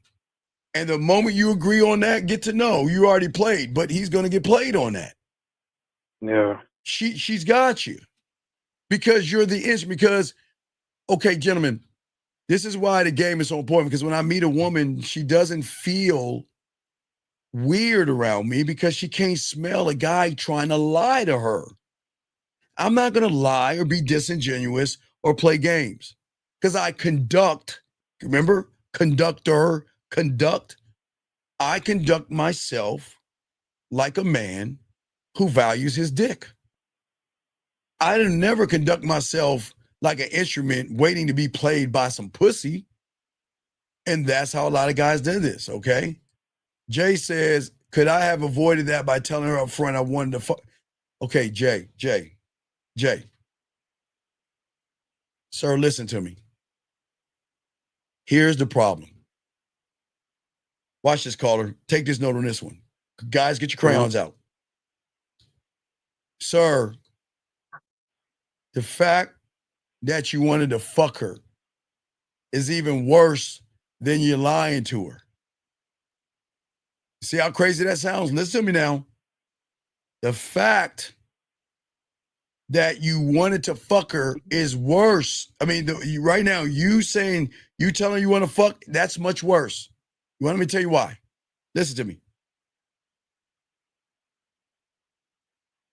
And the moment you agree on that, get to know, you already played, but he's going to get played on that. Yeah. She's got you because you're the instrument. Because, okay, gentlemen, this is why the game is so important, because when I meet a woman, she doesn't feel weird around me because she can't smell a guy trying to lie to her. I'm not going to lie or be disingenuous or play games because I conduct, remember, I conduct myself like a man who values his dick. I never conduct myself like an instrument waiting to be played by some pussy. And that's how a lot of guys did this, okay? Jay says, could I have avoided that by telling her up front I wanted to fuck? Okay, Jay. Sir, listen to me. Here's the problem. Watch this, caller. Take this note on this one. Guys, get your crayons out. Sir, the fact that you wanted to fuck her is even worse than you lying to her. See how crazy that sounds? Listen to me now. The fact that you wanted to fuck her is worse. I mean, right now, you telling her you want to fuck, that's much worse. You want me to tell you why? Listen to me.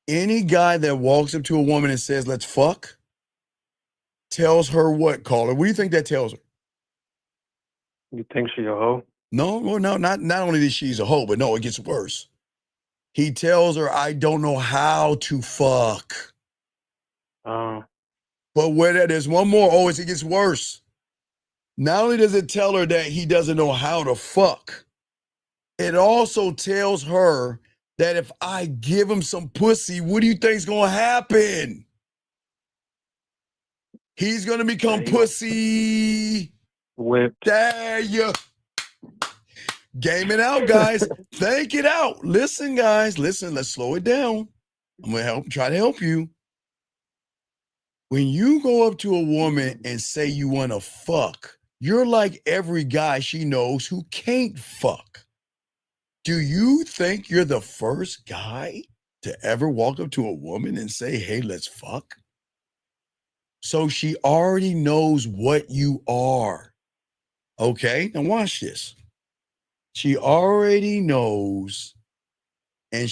Any guy that walks up to a woman and says, let's fuck, tells her what, caller? What do you think that tells her? You think she a hoe? No, well, no, not only that she's a hoe, but no, it gets worse. He tells her, I don't know how to fuck. But where there's one more, it gets worse. Not only does it tell her that he doesn't know how to fuck, it also tells her that if I give him some pussy, what do you think's gonna happen? He's gonna become pussy. Whipped. There you game it out, guys. Think it out. Listen, guys. Listen, let's slow it down. I'm gonna try to help you. When you go up to a woman and say you want to fuck, you're like every guy she knows who can't fuck. Do you think you're the first guy to ever walk up to a woman and say, hey, let's fuck? So she already knows what you are. Okay, now watch this. She already knows, and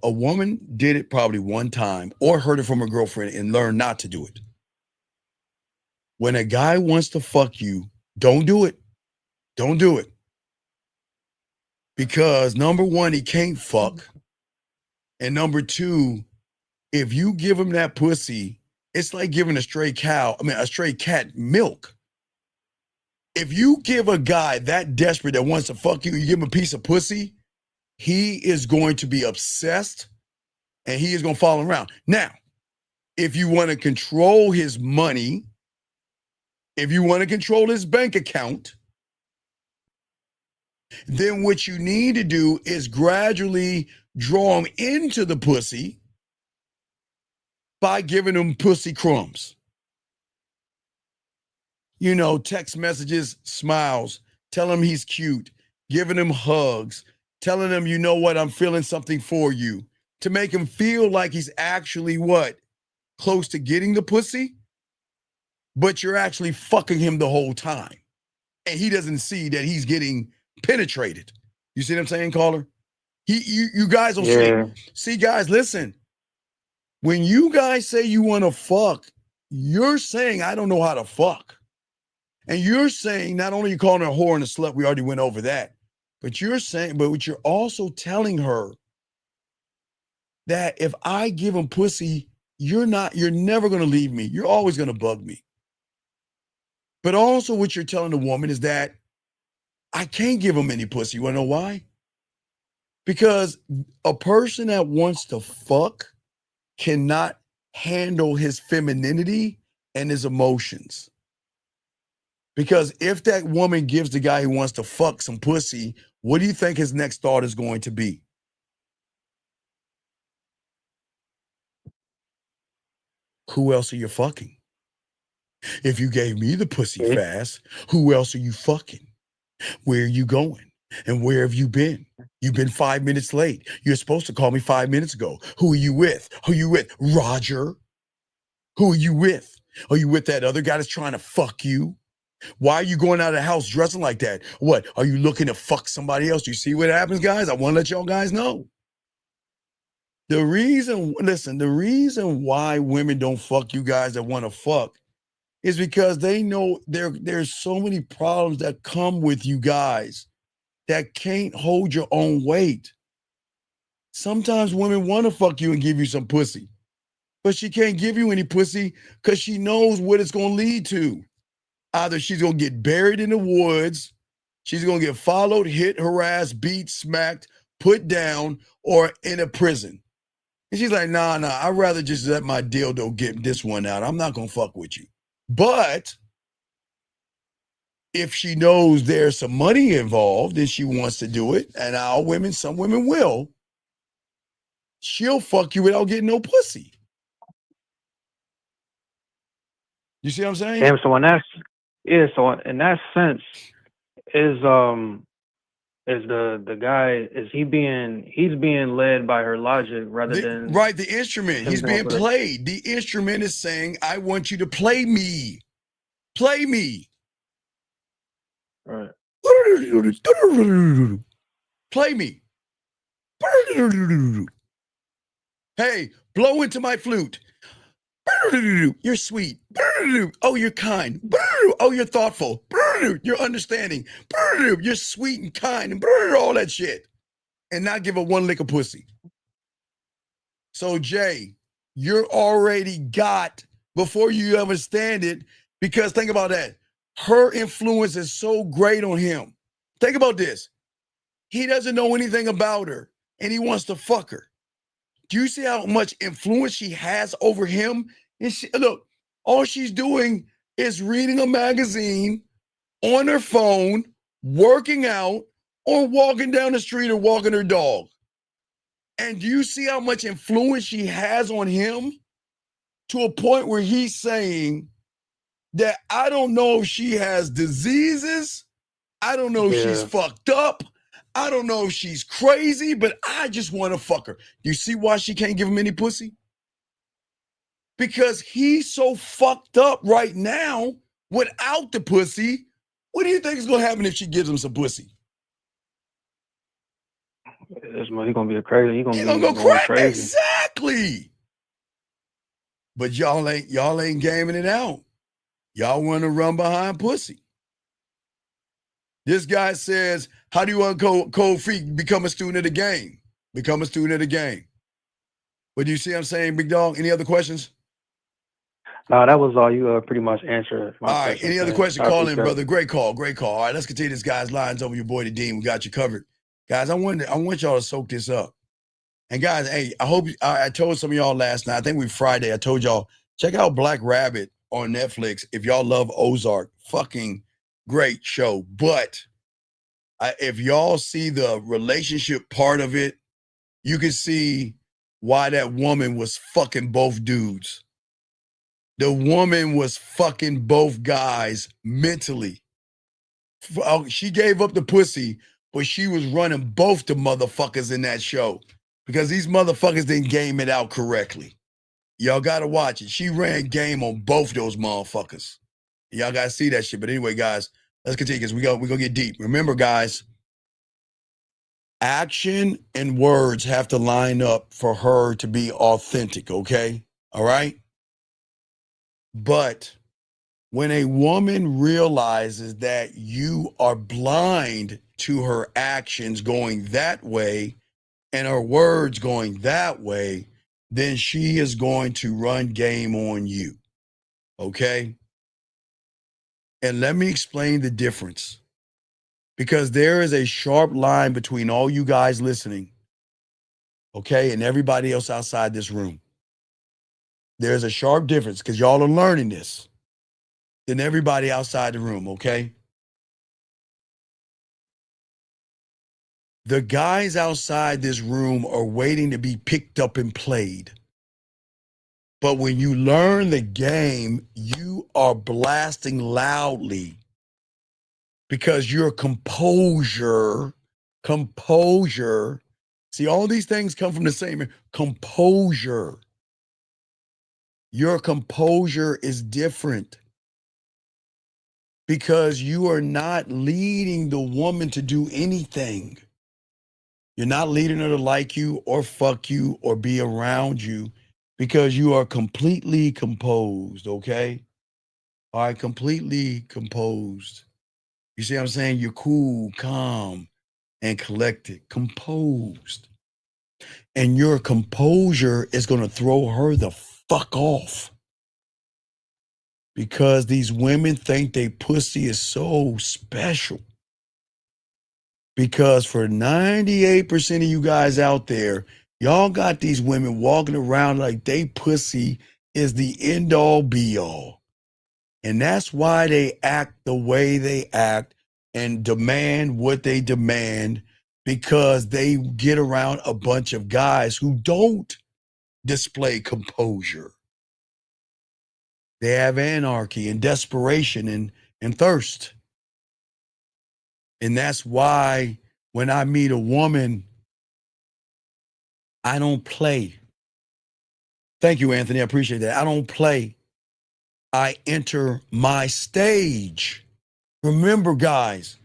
a woman did it probably one time or heard it from her girlfriend and learned not to do it. When a guy wants to fuck you, don't do it. Don't do it. Because number one, he can't fuck. And number two, if you give him that pussy, it's like giving a stray cat milk. If you give a guy that desperate that wants to fuck you, you give him a piece of pussy, he is going to be obsessed and he is going to follow around. Now, if you want to control his money, if you want to control his bank account, then what you need to do is gradually draw him into the pussy by giving him pussy crumbs. You know, text messages, smiles, tell him he's cute, giving him hugs, telling him, you know what, I'm feeling something for you, to make him feel like he's actually what? Close to getting the pussy, but you're actually fucking him the whole time. And he doesn't see that he's getting penetrated. You see what I'm saying, caller? You guys don't see. See, guys, listen. When you guys say you want to fuck, you're saying, I don't know how to fuck. And you're saying, not only are you calling her a whore and a slut, we already went over that, but what you're also telling her that if I give him pussy, you're never going to leave me. You're always going to bug me. But also what you're telling the woman is that I can't give him any pussy. You want to know why? Because a person that wants to fuck cannot handle his femininity and his emotions. Because if that woman gives the guy who wants to fuck some pussy, what do you think his next thought is going to be? Who else are you fucking? If you gave me the pussy fast, who else are you fucking? Where are you going? And where have you been? You've been 5 minutes late. You're supposed to call me 5 minutes ago. Who are you with? Who are you with? Roger? Who are you with? Are you with that other guy that's trying to fuck you? Why are you going out of the house dressing like that? What? Are you looking to fuck somebody else? You see what happens, guys? I want to let y'all guys know. The reason why women don't fuck you guys that want to fuck is because they know there's so many problems that come with you guys that can't hold your own weight. Sometimes women want to fuck you and give you some pussy, but she can't give you any pussy because she knows what it's going to lead to. Either she's going to get buried in the woods, she's going to get followed, hit, harassed, beat, smacked, put down, or in a prison. And she's like, nah, I'd rather just let my dildo get this one out. I'm not going to fuck with you. But if she knows there's some money involved and she wants to do it, and some women will, she'll fuck you without getting no pussy. You see what I'm saying? Damn, so in that sense, is the guy, he's being led by her logic rather than right, the instrument. He's being played. The instrument is saying, I want you to play me. Play me. Right. Play me. Hey, blow into my flute. You're sweet. Oh, you're kind. Oh, you're thoughtful. You're understanding. You're sweet and kind and all that shit. And not give her one lick of pussy. So, Jay, you're already got before you understand it, because think about that. Her influence is so great on him. Think about this. He doesn't know anything about her and he wants to fuck her. Do you see how much influence she has over him? And look, all she's doing is reading a magazine on her phone, working out, or walking down the street or walking her dog. And do you see how much influence she has on him to a point where he's saying that I don't know if she has diseases. I don't know if she's fucked up. I don't know if she's crazy, but I just want to fuck her. You see why she can't give him any pussy? Because he's so fucked up right now without the pussy. What do you think is going to happen if she gives him some pussy? He's going to be crazy. He's going to go go crazy. Exactly. But y'all ain't gaming it out. Y'all want to run behind pussy. This guy says, how do you want cold feet become a student of the game? Become a student of the game. But do you see what I'm saying, big dog? Any other questions? No, that was all. You pretty much answered my All right, question. any other question? Call in, brother. Great call. All right, let's continue this guy's lines over your boy, the Dean. We got you covered. Guys, I want y'all to soak this up. And guys, hey, I hope I told some of y'all last night. I think Friday. I told y'all, check out Black Rabbit on Netflix if y'all love Ozark. Fucking great show. But if y'all see the relationship part of it, you can see why that woman was fucking both dudes. The woman was fucking both guys mentally. She gave up the pussy, but she was running both the motherfuckers in that show because these motherfuckers didn't game it out correctly. Y'all got to watch it. She ran game on both those motherfuckers. Y'all got to see that shit. But anyway, guys, let's continue because we're going to get deep. Remember, guys, action and words have to line up for her to be authentic, okay? All right? But when a woman realizes that you are blind to her actions going that way and her words going that way, then she is going to run game on you, okay? And let me explain the difference, because there is a sharp line between all you guys listening, okay, and everybody else outside this room. There's a sharp difference because y'all are learning this than everybody outside the room, okay? The guys outside this room are waiting to be picked up and played. But when you learn the game, you are blasting loudly because your composure, see, all these things come from the same composure. Your composure is different because you are not leading the woman to do anything. You're not leading her to like you or fuck you or be around you because you are completely composed, okay? All right, completely composed. You see what I'm saying? You're cool, calm, and collected, composed. And your composure is going to throw her the fuck off. Because these women think they pussy is so special. Because for 98% of you guys out there, y'all got these women walking around like they pussy is the end all be all. And that's why they act the way they act and demand what they demand, because they get around a bunch of guys who don't display composure. They have anarchy and desperation and thirst. And that's why when I meet a woman, I don't play. Thank you, Anthony. I appreciate that. I don't play. I enter my stage. Remember, guys,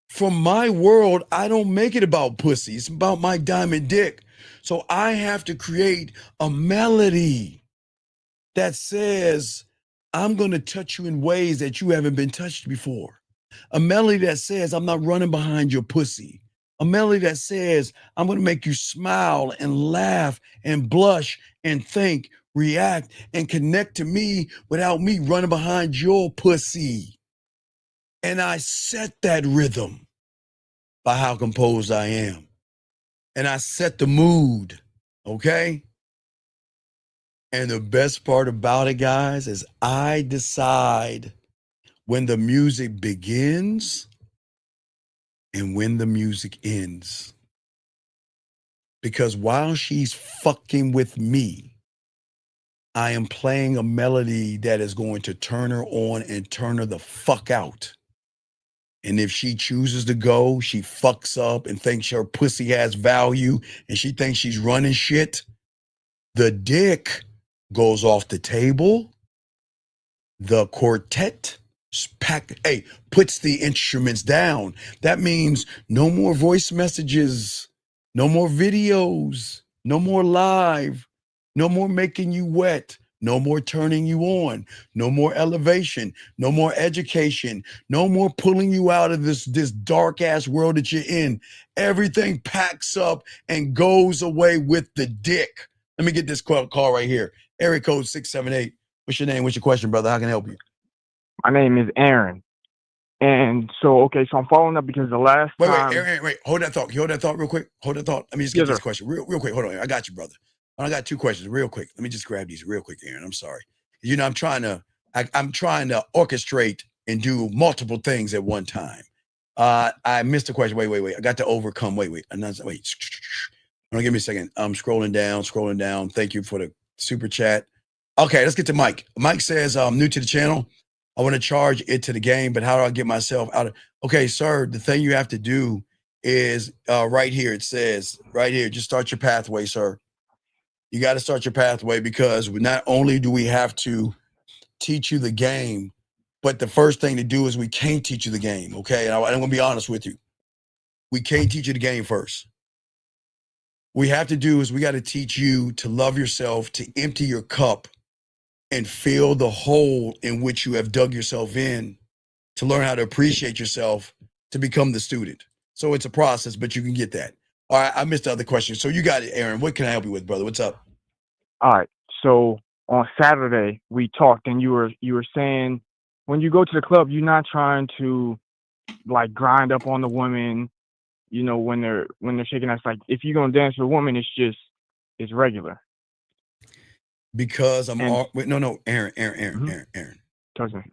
from my world, I don't make it about pussy. It's about my diamond dick. So I have to create a melody that says, I'm going to touch you in ways that you haven't been touched before. A melody that says, I'm not running behind your pussy. A melody that says, I'm going to make you smile and laugh and blush and think, react, and connect to me without me running behind your pussy. And I set that rhythm by how composed I am. And I set the mood, okay? And the best part about it, guys, is I decide when the music begins and when the music ends. Because while she's fucking with me, I am playing a melody that is going to turn her on and turn her the fuck out. And if she chooses to go, she fucks up and thinks her pussy has value and she thinks she's running shit, the dick goes off the table. The quartet puts the instruments down. That means no more voice messages, no more videos, no more live, no more making you wet, no more turning you on, no more elevation, no more education, no more pulling you out of this dark ass world that you're in. Everything packs up and goes away with the dick. Let me get this call right here. Area code 678. What's your name? What's your question, brother? How can I help you? My name is Aaron. And so I'm following up because the last time... Wait. Hold that thought. Hold that thought real quick. Hold that thought. Let me just get this question real quick. Hold on. I got you, brother. I got two questions real quick. Let me just grab these real quick, Aaron. I'm sorry. You know, I'm trying to orchestrate and do multiple things at one time. I missed a question. Wait. I got to overcome. Wait. Give me a second. I'm scrolling down. Thank you for the super chat. Okay, let's get to Mike. Mike says, I'm new to the channel. I want to charge it to the game, but how do I get myself out of... Okay, sir, the thing you have to do is right here. It says right here, just start your pathway, sir. You got to start your pathway because not only do we have to teach you the game, but the first thing to do is we can't teach you the game, okay? And I'm going to be honest with you. We can't teach you the game first. What we have to do is we got to teach you to love yourself, to empty your cup, and fill the hole in which you have dug yourself in, to learn how to appreciate yourself, to become the student. So it's a process, but you can get that. All right, I missed the other question. So you got it, Aaron. What can I help you with, brother? What's up? All right. So on Saturday we talked, and you were saying when you go to the club, you're not trying to like grind up on the women. You know, when they're shaking ass. Like if you're gonna dance with a woman, it's regular. Because Aaron. Talk to me.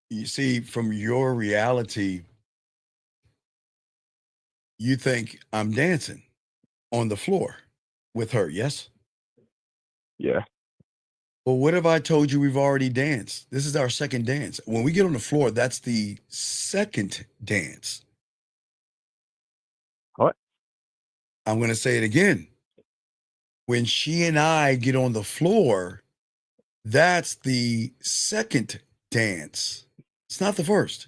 You see, from your reality, you think I'm dancing on the floor with her, yes? Yeah. Well, what if I told you we've already danced? This is our second dance. When we get on the floor, that's the second dance. What? I'm going to say it again. When she and I get on the floor, that's the second dance. It's not the first.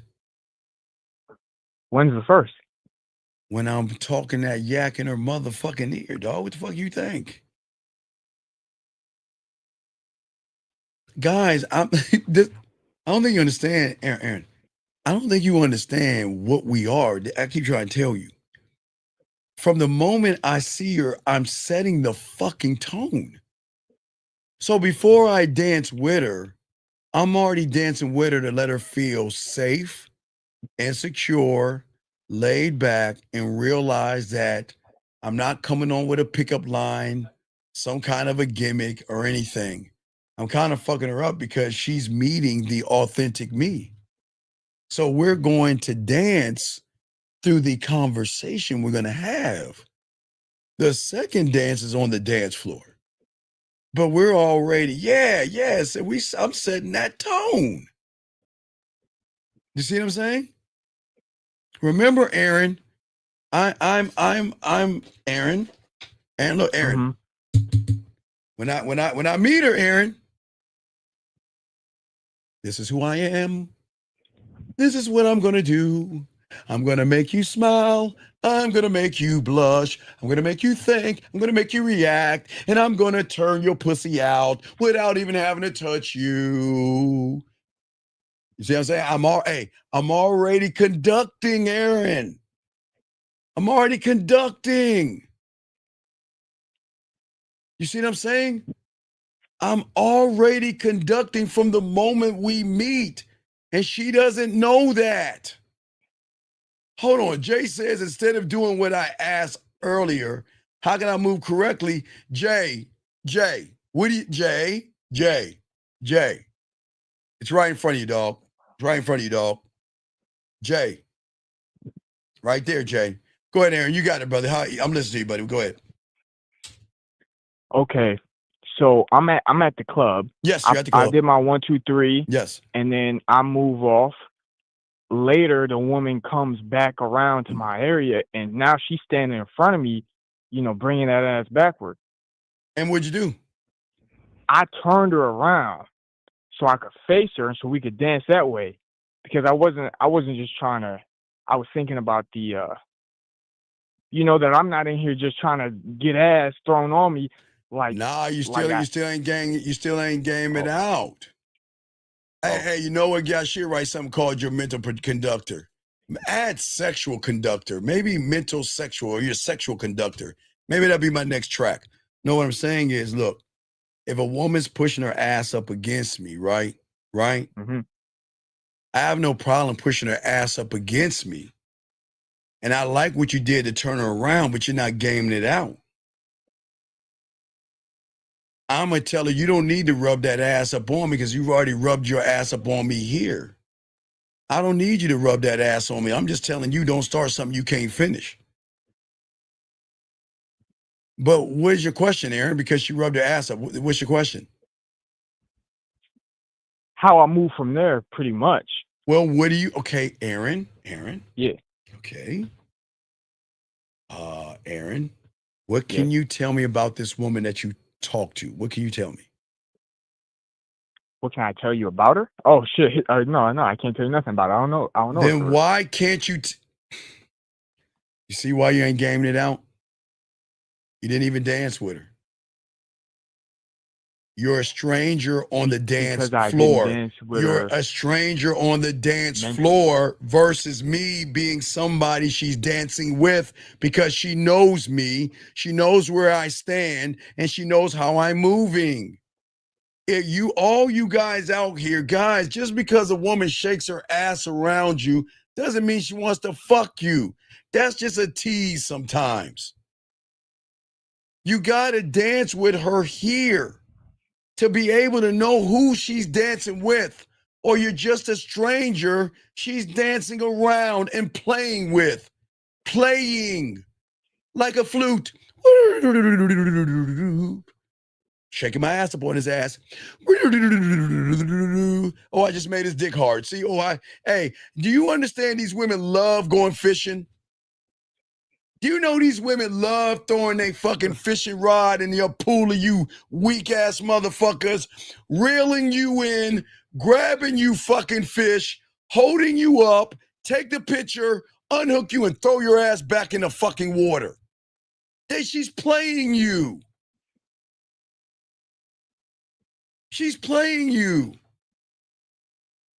When's the first? When I'm talking that yak in her motherfucking ear, dog. What the fuck you think? Guys, I don't think you understand, Aaron. I don't think you understand what we are. I keep trying to tell you. From the moment I see her, I'm setting the fucking tone. So before I dance with her, I'm already dancing with her to let her feel safe and secure, laid back, and realize that I'm not coming on with a pickup line, some kind of a gimmick or anything. I'm kind of fucking her up because she's meeting the authentic me. So we're going to dance through the conversation we're going to have. The second dance is on the dance floor. But we're already, yes, I'm setting that tone. You see what I'm saying? Remember, Aaron, I'm Aaron. And look, Aaron. Mm-hmm. When I meet her, Aaron, this is who I am. This is what I'm gonna do. I'm gonna make you smile. I'm gonna make you blush. I'm gonna make you think. I'm gonna make you react. And I'm gonna turn your pussy out without even having to touch you. You see what I'm saying? I'm already conducting, Aaron. I'm already conducting. You see what I'm saying? I'm already conducting from the moment we meet. And she doesn't know that. Hold on. Jay says, instead of doing what I asked earlier, how can I move correctly? Jay, what do you, Jay? It's right in front of you, dog. It's right in front of you, dog. Jay. Right there, Jay. Go ahead, Aaron. You got it, brother. I'm listening to you, buddy. Go ahead. Okay. So I'm at the club. Yes, you're at the club. I did my 1, 2, 3. Yes. And then I move off. Later, the woman comes back around to my area, and now she's standing in front of me, bringing that ass backward. And what'd you do? I turned her around so I could face her and so we could dance that way, because I wasn't just trying to. I was thinking about the, that I'm not in here just trying to get ass thrown on me. Like, nah, you still ain't game it out. Hey, you know what? I should write something called your mental conductor. Add sexual conductor, maybe mental sexual, or your sexual conductor. Maybe that'll be my next track. No, what I'm saying is, look, if a woman's pushing her ass up against me, right? Mm-hmm. I have no problem pushing her ass up against me. And I like what you did to turn her around, but you're not gaming it out. I'm going to tell her, you don't need to rub that ass up on me because you've already rubbed your ass up on me here. I don't need you to rub that ass on me. I'm just telling you, don't start something you can't finish. But what's your question, Aaron? Because she rubbed her ass up. What's your question? How I move from there, pretty much. Well, okay, Aaron. Yeah. Okay. Aaron, what can you tell me about this woman that you talked to? What can you tell me? What can I tell you about her? Oh shit! No, I can't tell you nothing about her. I don't know. Then why can't you? You see why you ain't gaming it out? You didn't even dance with her. You're a stranger on the dance floor. You're a stranger on the dance floor versus me being somebody she's dancing with because she knows me, she knows where I stand, and she knows how I'm moving. All you guys out here, guys, just because a woman shakes her ass around you doesn't mean she wants to fuck you. That's just a tease sometimes. You gotta dance with her here to be able to know who she's dancing with, or you're just a stranger she's dancing around and playing with. Playing like a flute. Shaking my ass up on his ass. Oh, I just made his dick hard. See, hey, do you understand these women love going fishing? Do you know these women love throwing their fucking fishing rod in your pool of you weak ass motherfuckers, reeling you in, grabbing you fucking fish, holding you up, take the picture, unhook you, and throw your ass back in the fucking water. She's playing you. She's playing you.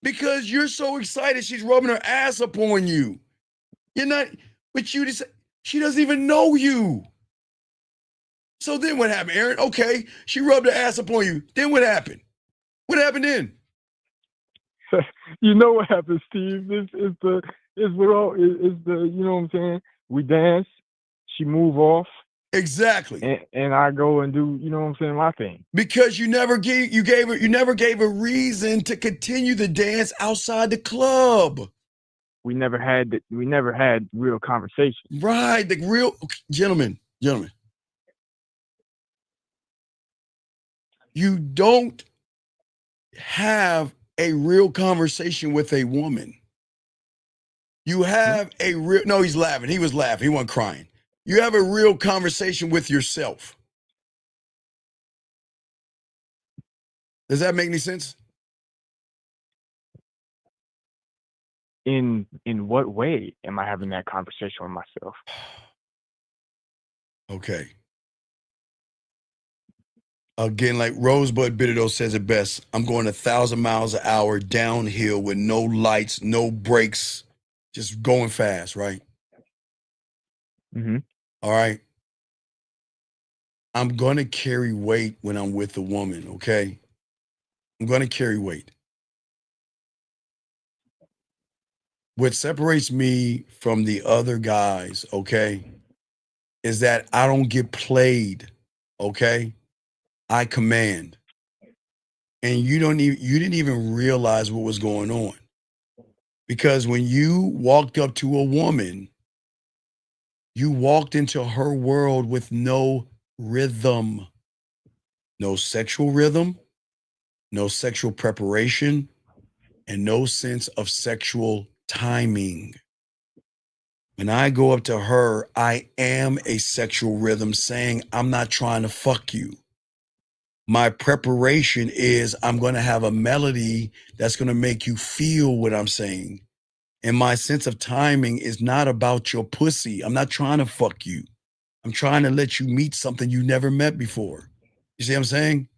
Because you're so excited she's rubbing her ass up on you. You're not, but you just, she doesn't even know you. So then what happened, Aaron? Okay, she rubbed her ass up on you. Then what happened? What happened then? You know what happened, Steve? You know what I'm saying? We dance, she move off. Exactly. And I go and do, you know what I'm saying, my thing. Because you never gave a reason to continue the dance outside the club. We never had real conversation. Right, the real gentlemen. You don't have a real conversation with a woman. You have a real, no, he's laughing. He was laughing. He wasn't crying. You have a real conversation with yourself. Does that make any sense? in what way am I having that conversation with myself? Okay. Again, like Rosebud Bitterdale says it best, I'm going 1,000 miles an hour downhill with no lights, no brakes, just going fast, right? Mm-hmm. All right. I'm going to carry weight when I'm with a woman, okay? I'm going to carry weight. What separates me from the other guys, okay, is that I don't get played, okay? I command. And you didn't even realize what was going on. Because when you walked up to a woman, you walked into her world with no rhythm, no sexual rhythm, no sexual preparation, and no sense of sexual timing. When I go up to her, I am a sexual rhythm saying, I'm not trying to fuck you. My preparation is I'm going to have a melody that's going to make you feel what I'm saying. And my sense of timing is not about your pussy. I'm not trying to fuck you. I'm trying to let you meet something you never met before. You see what I'm saying?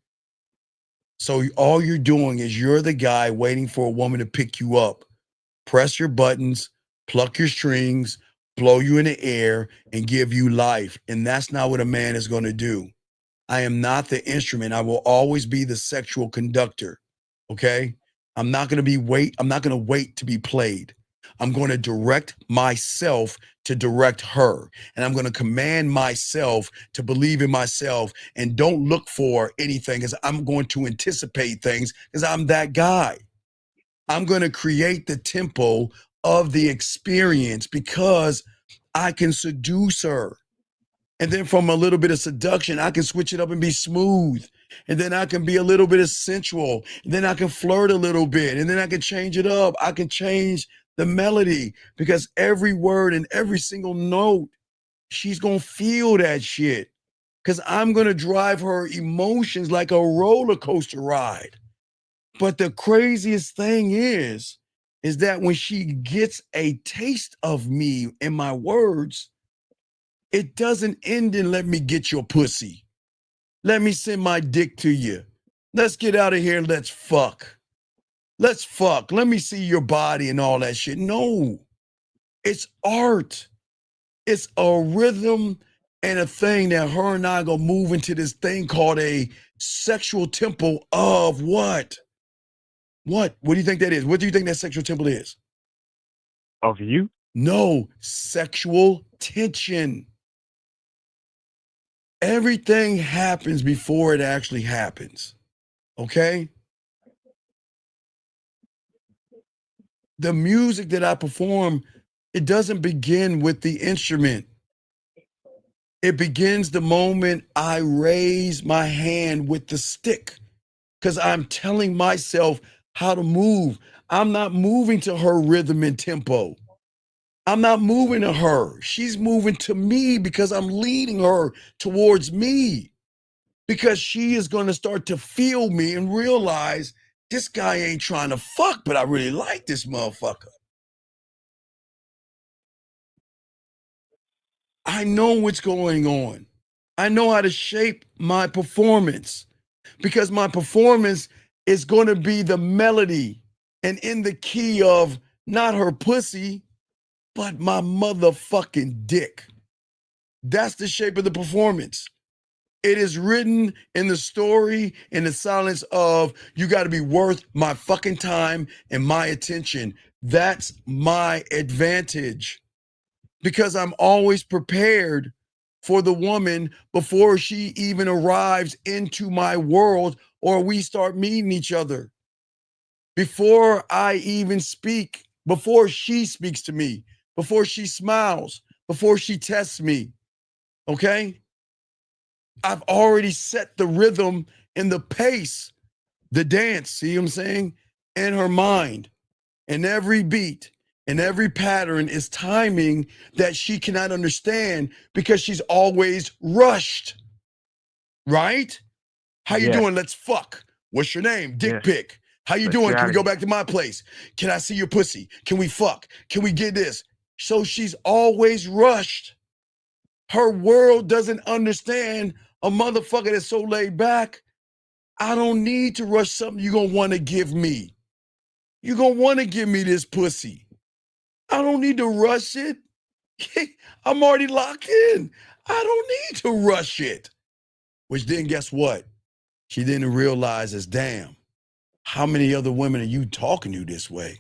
So all you're doing is you're the guy waiting for a woman to pick you up, press your buttons, pluck your strings, blow you in the air, and give you life. And that's not what a man is going to do. I am not the instrument. I will always be the sexual conductor. Okay? I'm not going to wait to be played. I'm going to direct myself to direct her. And I'm going to command myself to believe in myself and don't look for anything because I'm going to anticipate things because I'm that guy. I'm going to create the tempo of the experience because I can seduce her. And then from a little bit of seduction, I can switch it up and be smooth. And then I can be a little bit of sensual. And then I can flirt a little bit. And then I can change it up. I can change the melody because every word and every single note, she's going to feel that shit. Because I'm going to drive her emotions like a roller coaster ride. But the craziest thing is that when she gets a taste of me and my words, it doesn't end in let me get your pussy. Let me send my dick to you. Let's get out of here and let's fuck. Let's fuck. Let me see your body and all that shit. No, it's art. It's a rhythm and a thing that her and I are going to move into this thing called a sexual tempo of what? What? What do you think that is? What do you think that sexual tempo is? Of you? No, sexual tension. Everything happens before it actually happens. Okay? The music that I perform, it doesn't begin with the instrument. It begins the moment I raise my hand with the stick because I'm telling myself how to move. I'm not moving to her rhythm and tempo. I'm not moving to her. She's moving to me because I'm leading her towards me. Because she is going to start to feel me and realize this guy ain't trying to fuck, but I really like this motherfucker. I know what's going on. I know how to shape my performance because my performance is going to be the melody and in the key of not her pussy, but my motherfucking dick. That's the shape of the performance. It is written in the story in the silence of you got to be worth my fucking time and my attention. That's my advantage because I'm always prepared for the woman before she even arrives into my world or we start meeting each other. Before I even speak, before she speaks to me, before she smiles, before she tests me, okay? I've already set the rhythm and the pace, the dance, see what I'm saying? In her mind. And every beat and every pattern is timing that she cannot understand because she's always rushed. Right? How you doing? Let's fuck. What's your name? Dick pic. How you Let's doing? get Can we outta go here. back to my place? Can I see your pussy? Can we fuck? Can we get this? So she's always rushed. Her world doesn't understand a motherfucker that's so laid back. I don't need to rush something you're going to want to give me. You're going to want to give me this pussy. I don't need to rush it. I'm already locked in. I don't need to rush it. Which then guess what? She didn't realize is, damn, how many other women are you talking to this way?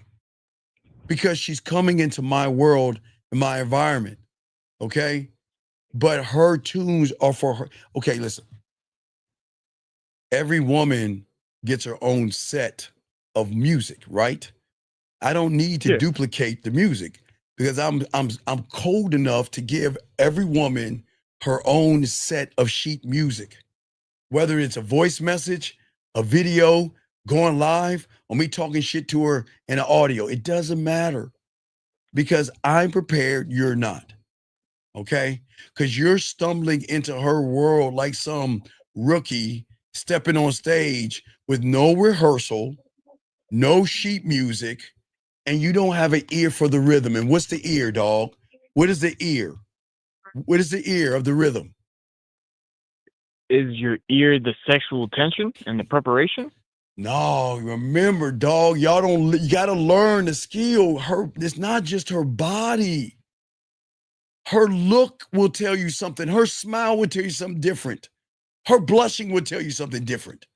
Because she's coming into my world and my environment, okay? But her tunes are for her. Okay, listen. Every woman gets her own set of music, right? I don't need to duplicate the music because I'm cold enough to give every woman her own set of sheet music. Whether it's a voice message, a video, going live, or me talking shit to her in an audio, it doesn't matter because I'm prepared, you're not. Okay? Because you're stumbling into her world like some rookie stepping on stage with no rehearsal, no sheet music, and you don't have an ear for the rhythm. And what's the ear, dog? What is the ear? What is the ear of the rhythm? Is your ear the sexual tension and the preparation? No, remember, dog, you gotta learn the skill. It's not just her body. Her look will tell you something. Her smile will tell you something different. Her blushing will tell you something different.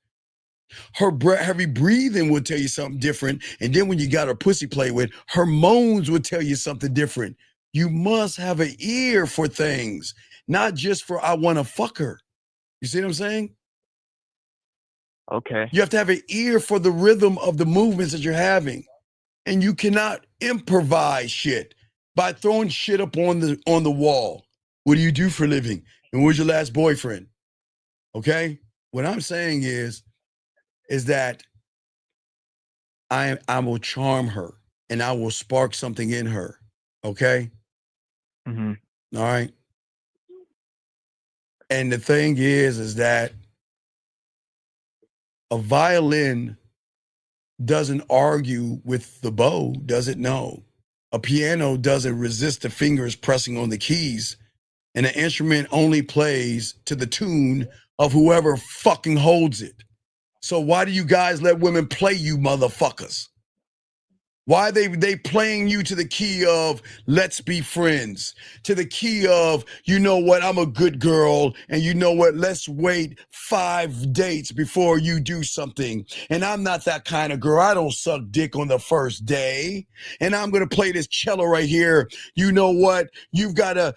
Her heavy breathing will tell you something different. And then when you got her pussy play with, her moans will tell you something different. You must have an ear for things, not just for I want to fuck her. You see what I'm saying? Okay. You have to have an ear for the rhythm of the movements that you're having. And you cannot improvise shit by throwing shit up on the wall. What do you do for a living? And where's your last boyfriend? Okay? What I'm saying is that I will charm her and I will spark something in her. Okay? Mm-hmm. All right. And the thing is that a violin doesn't argue with the bow, does it? No. A piano doesn't resist the fingers pressing on the keys. And an instrument only plays to the tune of whoever fucking holds it. So why do you guys let women play you motherfuckers? Why they playing you to the key of let's be friends, to the key of, you know what, I'm a good girl, and you know what, let's wait 5 dates before you do something. And I'm not that kind of girl. I don't suck dick on the first day. And I'm gonna play this cello right here. You know what? You've gotta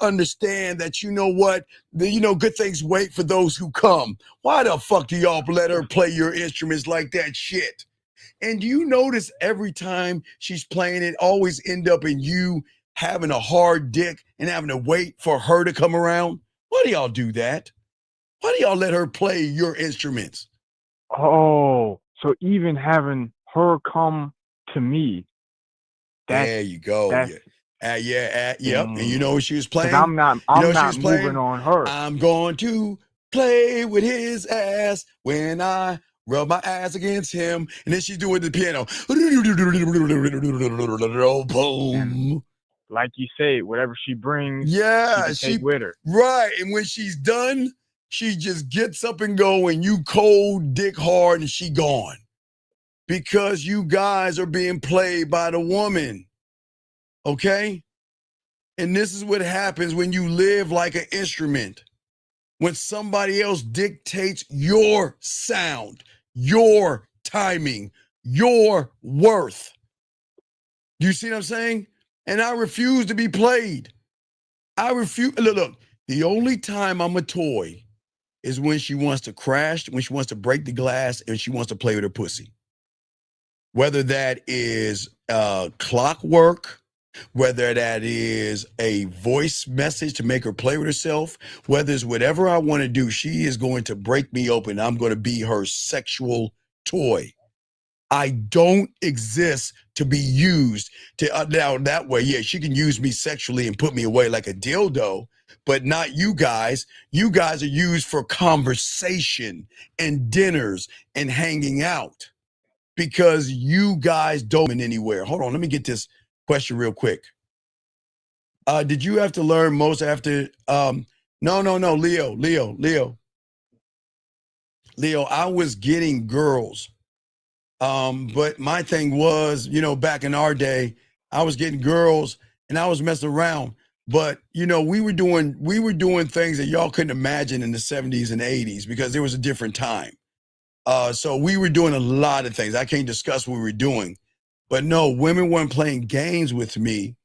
understand that, you know what, good things wait for those who come. Why the fuck do y'all let her play your instruments like that shit? And do you notice every time she's playing it always end up in you having a hard dick and having to wait for her to come around? Why do y'all do that? Why do y'all let her play your instruments? Oh, so even having her come to me. There you go. Yep. And you know what she was playing? I'm not moving on her. I'm going to play with his ass when I rub my ass against him. And then she's doing the piano. Boom. Like you say, whatever she brings, yeah, she take with her. Right. And when she's done, she just gets up and go, and you cold dick hard, and she gone. Because you guys are being played by the woman. Okay? And this is what happens when you live like an instrument. When somebody else dictates your sound, your timing, your worth. Do you see what I'm saying? And I refuse to be played. I refuse. Look, the only time I'm a toy is when she wants to crash, when she wants to break the glass, and she wants to play with her pussy. Whether that is clockwork, whether that is a voice message to make her play with herself, whether it's whatever I want to do, she is going to break me open. I'm going to be her sexual toy. I don't exist to be used to now that way. Yeah, she can use me sexually and put me away like a dildo, but not you guys. You guys are used for conversation and dinners and hanging out. because you guys don't go anywhere. Hold on, let me get this question real quick. Did you have to learn most after? No, Leo. I was getting girls, but my thing was, back in our day, I was getting girls and I was messing around. But we were doing things that y'all couldn't imagine in the 70s and 80s because there was a different time. So we were doing a lot of things. I can't discuss what we were doing, but no, women weren't playing games with me.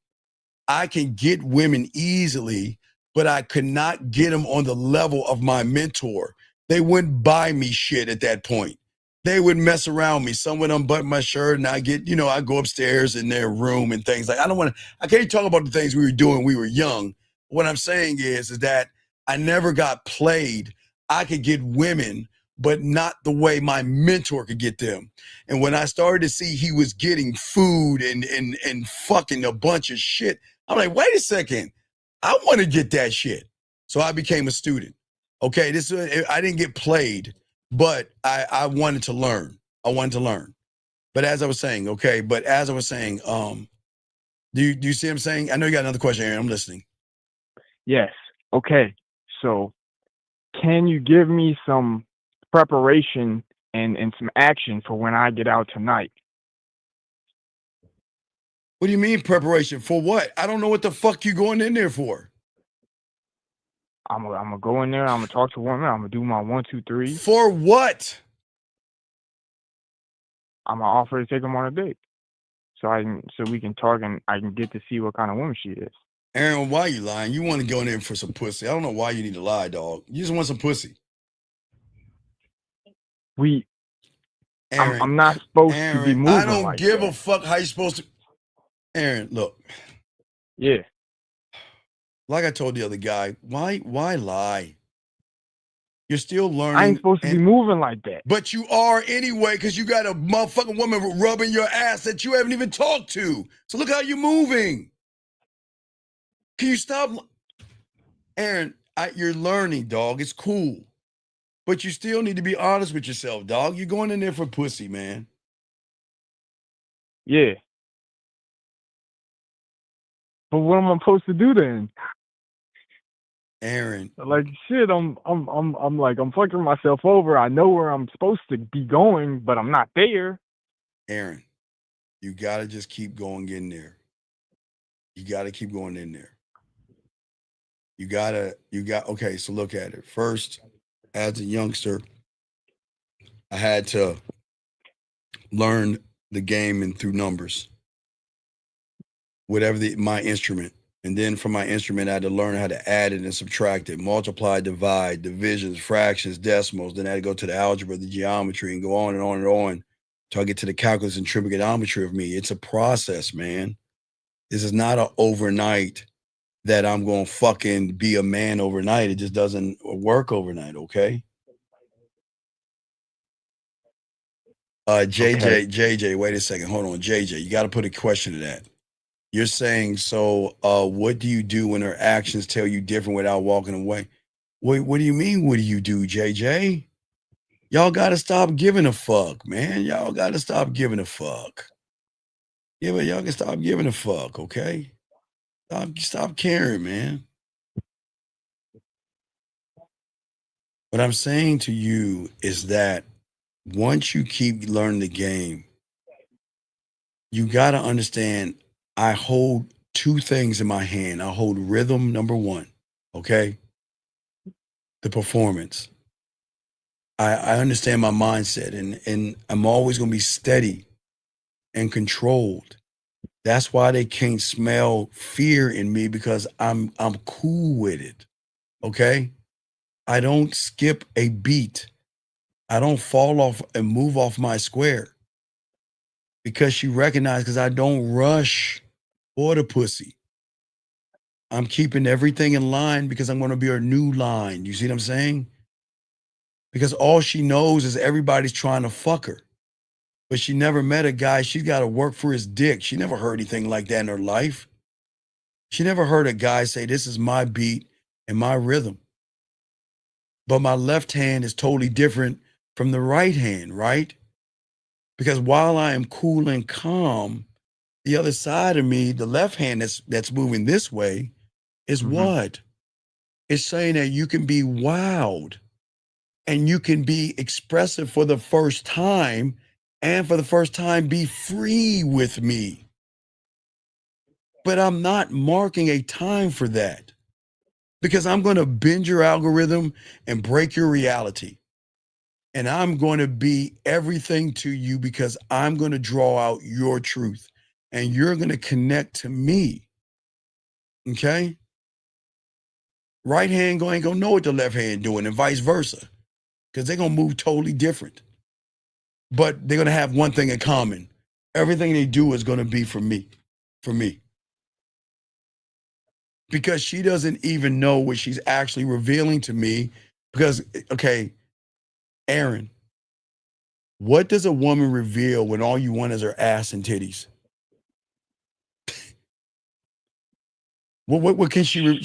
I can get women easily, but I could not get them on the level of my mentor. They wouldn't buy me shit at that point. They would mess around me. Some of them button my shirt and I get, I go upstairs in their room and things like, I can't talk about the things we were doing when we were young. What I'm saying is that I never got played. I could get women, but not the way my mentor could get them. And when I started to see he was getting food and fucking a bunch of shit, I'm like, wait a second, I want to get that shit. So I became a student. Okay, I didn't get played, but I wanted to learn. But as I was saying, do you see what I'm saying? I know you got another question, Aaron. I'm listening. Yes. Okay. So can you give me some preparation and some action for when I get out tonight? What do you mean preparation? For what? I don't know what the fuck you going in there for. I'm gonna go in there. I'm gonna talk to women. I'm gonna do my 1, 2, 3. For what? I'm gonna offer to take them on a date, so we can talk and I can get to see what kind of woman she is. Aaron, why are you lying? You want to go in there for some pussy? I don't know why you need to lie, dog. You just want some pussy. Aaron, I'm not supposed to be moving. I don't like give that. a fuck how you supposed to. Aaron, look. Yeah. Like I told the other guy, why lie? You're still learning. I ain't supposed to be moving like that. But you are anyway, because you got a motherfucking woman rubbing your ass that you haven't even talked to. So look how you're moving. Can you stop? Aaron, you're learning, dog. It's cool. But you still need to be honest with yourself, dog. You're going in there for pussy, man. Yeah. But what am I supposed to do then? Aaron. Like shit, I'm fucking myself over. I know where I'm supposed to be going, but I'm not there. Aaron, you gotta just keep going in there. You gotta keep going in there. Okay, so look at it. First, as a youngster, I had to learn the game and through numbers. Whatever my instrument. And then from my instrument, I had to learn how to add it and subtract it, multiply, divide, divisions, fractions, decimals. Then I had to go to the algebra, the geometry, and go on and on and on until I get to the calculus and trigonometry of me. It's a process, man. This is not an overnight that I'm going to fucking be a man overnight. It just doesn't work overnight, okay? JJ, wait a second. Hold on, JJ. You got to put a question to that. You're saying, so what do you do when her actions tell you different without walking away? Wait, what do you mean, what do you do, JJ? Y'all got to stop giving a fuck, man. Y'all got to stop giving a fuck. Yeah, but y'all can stop giving a fuck, okay? Stop caring, man. What I'm saying to you is that once you keep learning the game, you got to understand I hold two things in my hand. I hold rhythm, number one, okay? The performance. I understand my mindset and I'm always going to be steady and controlled. That's why they can't smell fear in me because I'm cool with it, okay? I don't skip a beat. I don't fall off and move off my square because she recognized because I don't rush for the pussy. I'm keeping everything in line because I'm going to be her new line. You see what I'm saying? Because all she knows is everybody's trying to fuck her. But she never met a guy. She's got to work for his dick. She never heard anything like that in her life. She never heard a guy say, this is my beat and my rhythm. But my left hand is totally different from the right hand, right? Because while I am cool and calm, the other side of me, the left hand that's moving this way, is what? It's saying that you can be wild and you can be expressive for the first time, and for the first time be free with me. But I'm not marking a time for that, because I'm going to bend your algorithm and break your reality. And I'm going to be everything to you because I'm going to draw out your truth and you're going to connect to me. Okay? Right hand ain't going to know what the left hand doing, and vice versa, because they're going to move totally different. But they're going to have one thing in common. Everything they do is going to be for me. Because she doesn't even know what she's actually revealing to me. Because, okay, Aaron, what does a woman reveal when all you want is her ass and titties? What can she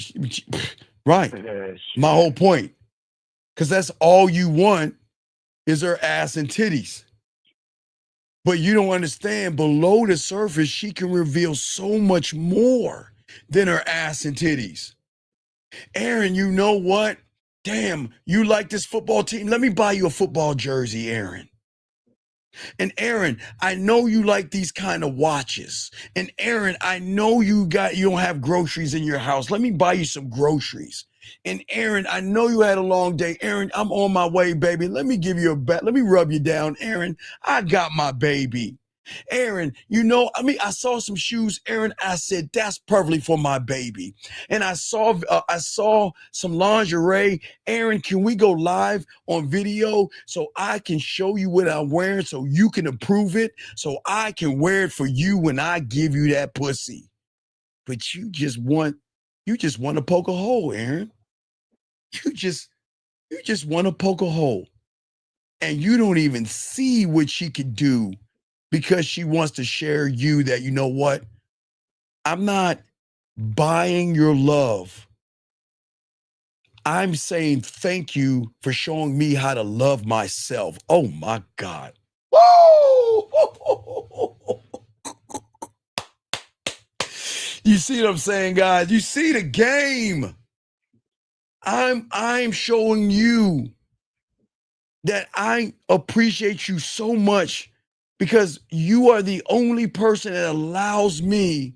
right? My whole point. Because that's all you want is her ass and titties. But you don't understand, below the surface, she can reveal so much more than her ass and titties. Aaron, you know what? Damn, you like this football team? Let me buy you a football jersey, Aaron. And Aaron, I know you like these kind of watches. And Aaron, I know you don't have groceries in your house. Let me buy you some groceries. And Aaron, I know you had a long day. Aaron, I'm on my way, baby. Let me give you a bet. Let me rub you down. Aaron, I got my baby. Aaron, I saw some shoes, Aaron. I said, that's perfectly for my baby. And I saw some lingerie. Aaron, can we go live on video so I can show you what I'm wearing so you can approve it, so I can wear it for you when I give you that pussy? But you just want to poke a hole, Aaron. You just want to poke a hole. And you don't even see what she could do, because she wants to share you that, you know what? I'm not buying your love. I'm saying thank you for showing me how to love myself. Oh my God. Woo! You see what I'm saying, guys? You see the game. I'm showing you that I appreciate you so much, because you are the only person that allows me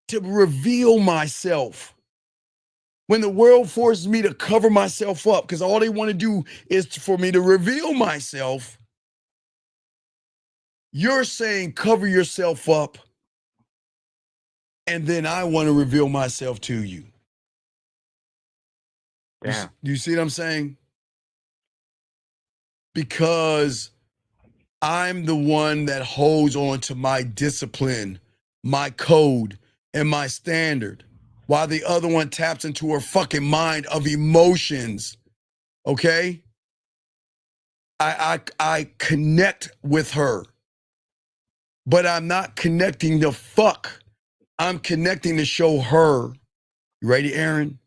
to reveal myself. When the world forces me to cover myself up, because all they want to do is for me to reveal myself, you're saying cover yourself up, and then I want to reveal myself to you. Yeah. You see what I'm saying? Because I'm the one that holds on to my discipline, my code, and my standard, while the other one taps into her fucking mind of emotions. Okay? I connect with her, but I'm not connecting to fuck. I'm connecting to show her. You ready, Aaron?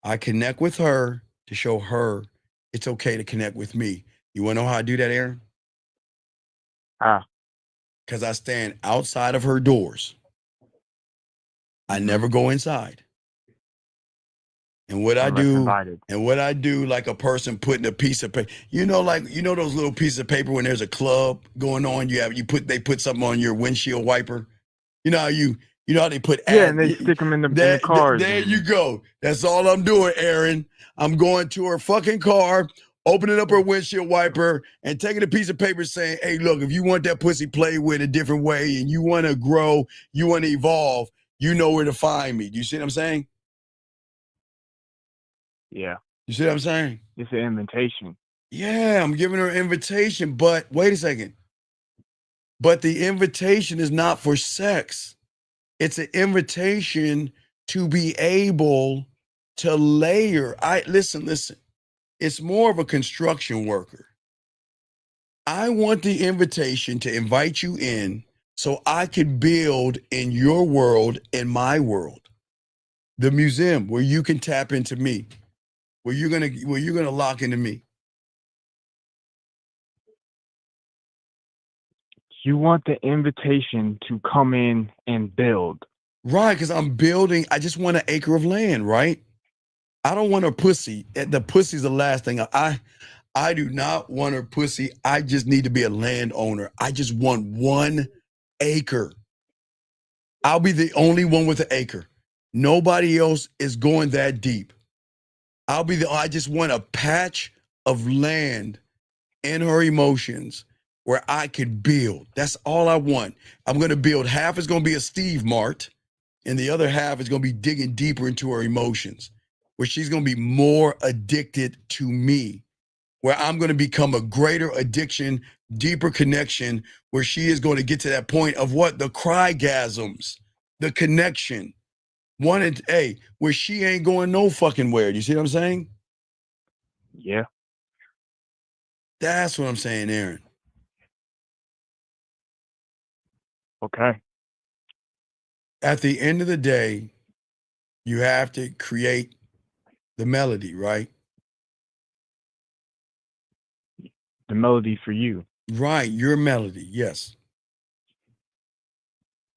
I connect with her to show her it's okay to connect with me. You want to know how I do that, Aaron? Because I stand outside of her doors. I never go inside. And what I do, like a person putting a piece of paper, those little pieces of paper when there's a club going on, they put something on your windshield wiper. You know how they put and they stick them in the cars. There you go. That's all I'm doing, Aaron. I'm going to her fucking car, opening up her windshield wiper, and taking a piece of paper saying, hey, look, if you want that pussy played with a different way and you want to grow, you want to evolve, you know where to find me. Do you see what I'm saying? Yeah. You see what I'm saying? It's an invitation. Yeah, I'm giving her an invitation, but wait a second. But the invitation is not for sex. It's an invitation to be able to layer. Listen. It's more of a construction worker. I want the invitation to invite you in so I can build in your world, in my world. The museum where you can tap into me, where you're gonna lock into me. You want the invitation to come in and build. Right, because I'm building. I just want an acre of land, right? I don't want her pussy. The pussy's the last thing. I do not want her pussy. I just need to be a landowner. I just want 1 acre. I'll be the only one with an acre. Nobody else is going that deep. I just want a patch of land in her emotions where I could build. That's all I want. I'm going to build. Half is going to be a Steve Mart, and the other half is going to be digging deeper into her emotions, where she's going to be more addicted to me, where I'm going to become a greater addiction, deeper connection, where she is going to get to that point of what? The crygasms, the connection. Where she ain't going no fucking where. Do you see what I'm saying? Yeah. That's what I'm saying, Aaron. Okay. At the end of the day, you have to create the melody, right? The melody for you. Right, your melody, yes.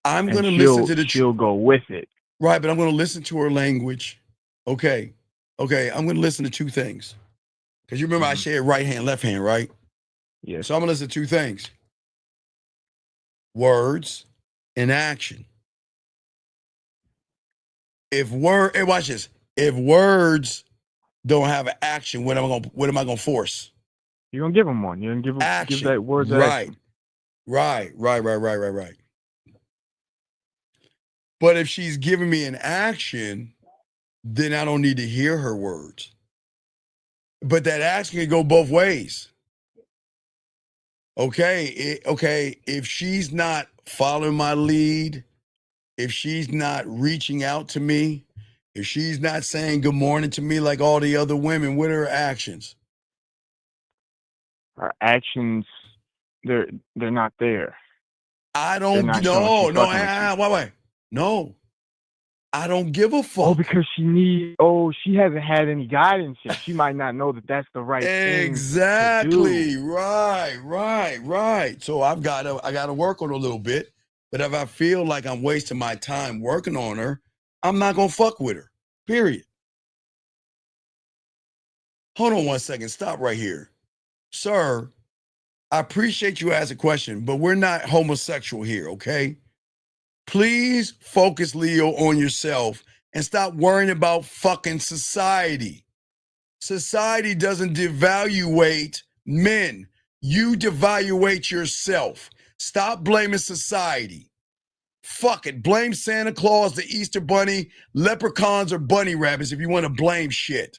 I'm And going to listen to she'll go with it. Right, but I'm going to listen to her language. Okay, I'm going to listen to 2 things. Because you remember I said right hand, left hand, right? Yeah. So I'm going to listen to 2 things. Words and action. Watch this. If words don't have an action, what am I going to force? You're going to give them one. You're going to give that word action. Right. But if she's giving me an action, then I don't need to hear her words. But that action can go both ways. Okay, if she's not following my lead, if she's not reaching out to me, if she's not saying good morning to me like all the other women, what are her actions? Her actions, they're not there. I don't know. Wait. No. I don't give a fuck. Oh, because she hasn't had any guidance yet. She might not know that that's the right thing. Exactly. Right. So I gotta work on her a little bit. But if I feel like I'm wasting my time working on her, I'm not gonna fuck with her. Period. Hold on 1 second. Stop right here. Sir, I appreciate you asking a question, but we're not homosexual here, okay? Please focus, Leo, on yourself and stop worrying about fucking society. Society doesn't devaluate men. You devaluate yourself. Stop blaming society. Fuck it. Blame Santa Claus, the Easter Bunny, leprechauns, or bunny rabbits if you want to blame shit.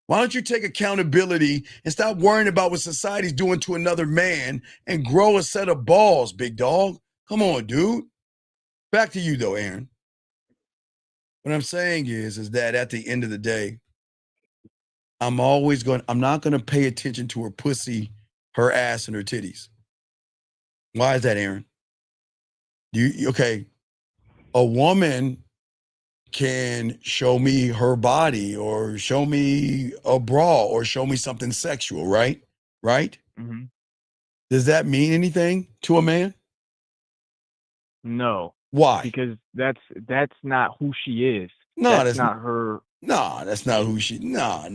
Why don't you take accountability and stop worrying about what society's doing to another man and grow a set of balls, big dog? Come on, dude. Back to you, though, Aaron. What I'm saying is that at the end of the day, I'm not going to pay attention to her pussy, her ass, and her titties. Why is that, Aaron? A woman can show me her body or show me a bra or show me something sexual, right? Right? Mm-hmm. Does that mean anything to a man? No. Why? Because that's not who she is. No, that's not her. No, that's not who she. No.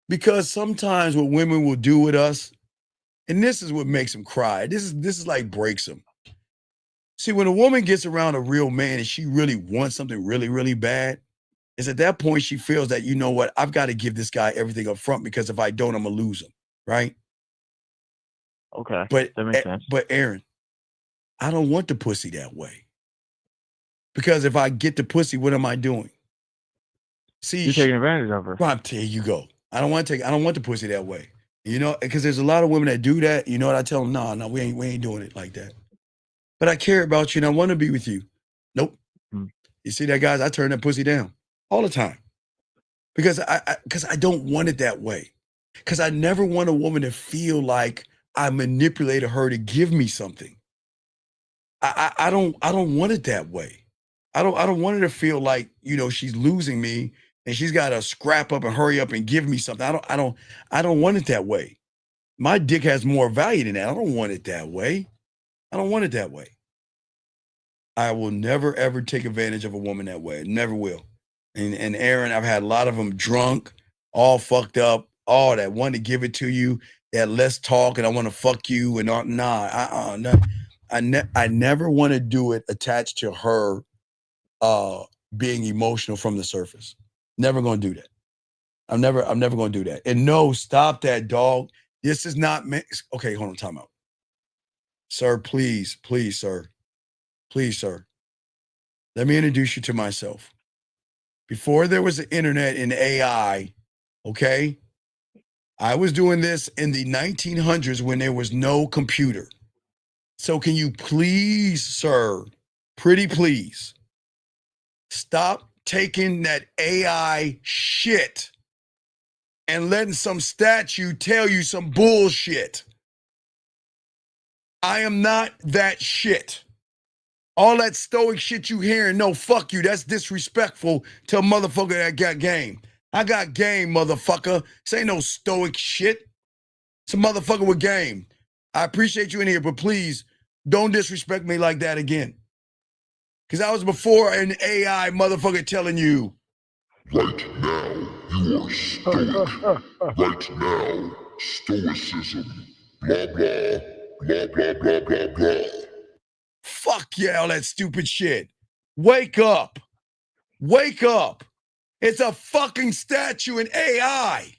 Because sometimes what women will do with us, and this is what makes them cry. This is like breaks them. See, when a woman gets around a real man and she really wants something really, really bad, it's at that point she feels that, you know what, I've got to give this guy everything up front because if I don't, I'm gonna lose him, right? Okay, that makes sense. But Aaron, I don't want the pussy that way. Because if I get the pussy, what am I doing? See, you're taking advantage of her. Well, there you go. I don't want the pussy that way. You know, because there's a lot of women that do that. You know what I tell them? No, we ain't doing it like that. But I care about you and I want to be with you. Nope. You see that, guys? I turn that pussy down all the time. Because I don't want it that way. Because I never want a woman to feel like I manipulated her to give me something. I don't want it that way. I don't want her to feel like, you know, she's losing me and she's got to scrap up and hurry up and give me something. I don't want it that way. My dick has more value than that. I don't want it that way. I don't want it that way. I will never, ever take advantage of a woman that way. Never will. And Aaron, I've had a lot of them drunk, all fucked up, all that, want to give it to you, that let's talk and I want to fuck you and all. No. I never want to do it attached to her being emotional from the surface. Never going to do that. I'm never going to do that. And no, stop that, dog. This is not okay, hold on, time out. Sir, please, sir. Please, sir. Let me introduce you to myself. Before there was the internet and AI, okay, I was doing this in the 1900s when there was no computer. So can you please, sir, pretty please, stop taking that AI shit and letting some statue tell you some bullshit. I am not that shit. All that stoic shit you hearing, no, fuck you. That's disrespectful to a motherfucker that got game. I got game, motherfucker. This ain't no stoic shit. It's a motherfucker with game. I appreciate you in here, but please don't disrespect me like that again. Because I was before an AI motherfucker telling you. Right now, you are stoic. Right now, stoicism. Blah, blah, blah, blah, blah, blah, blah. Fuck yeah, all that stupid shit. Wake up. Wake up. It's a fucking statue in AI.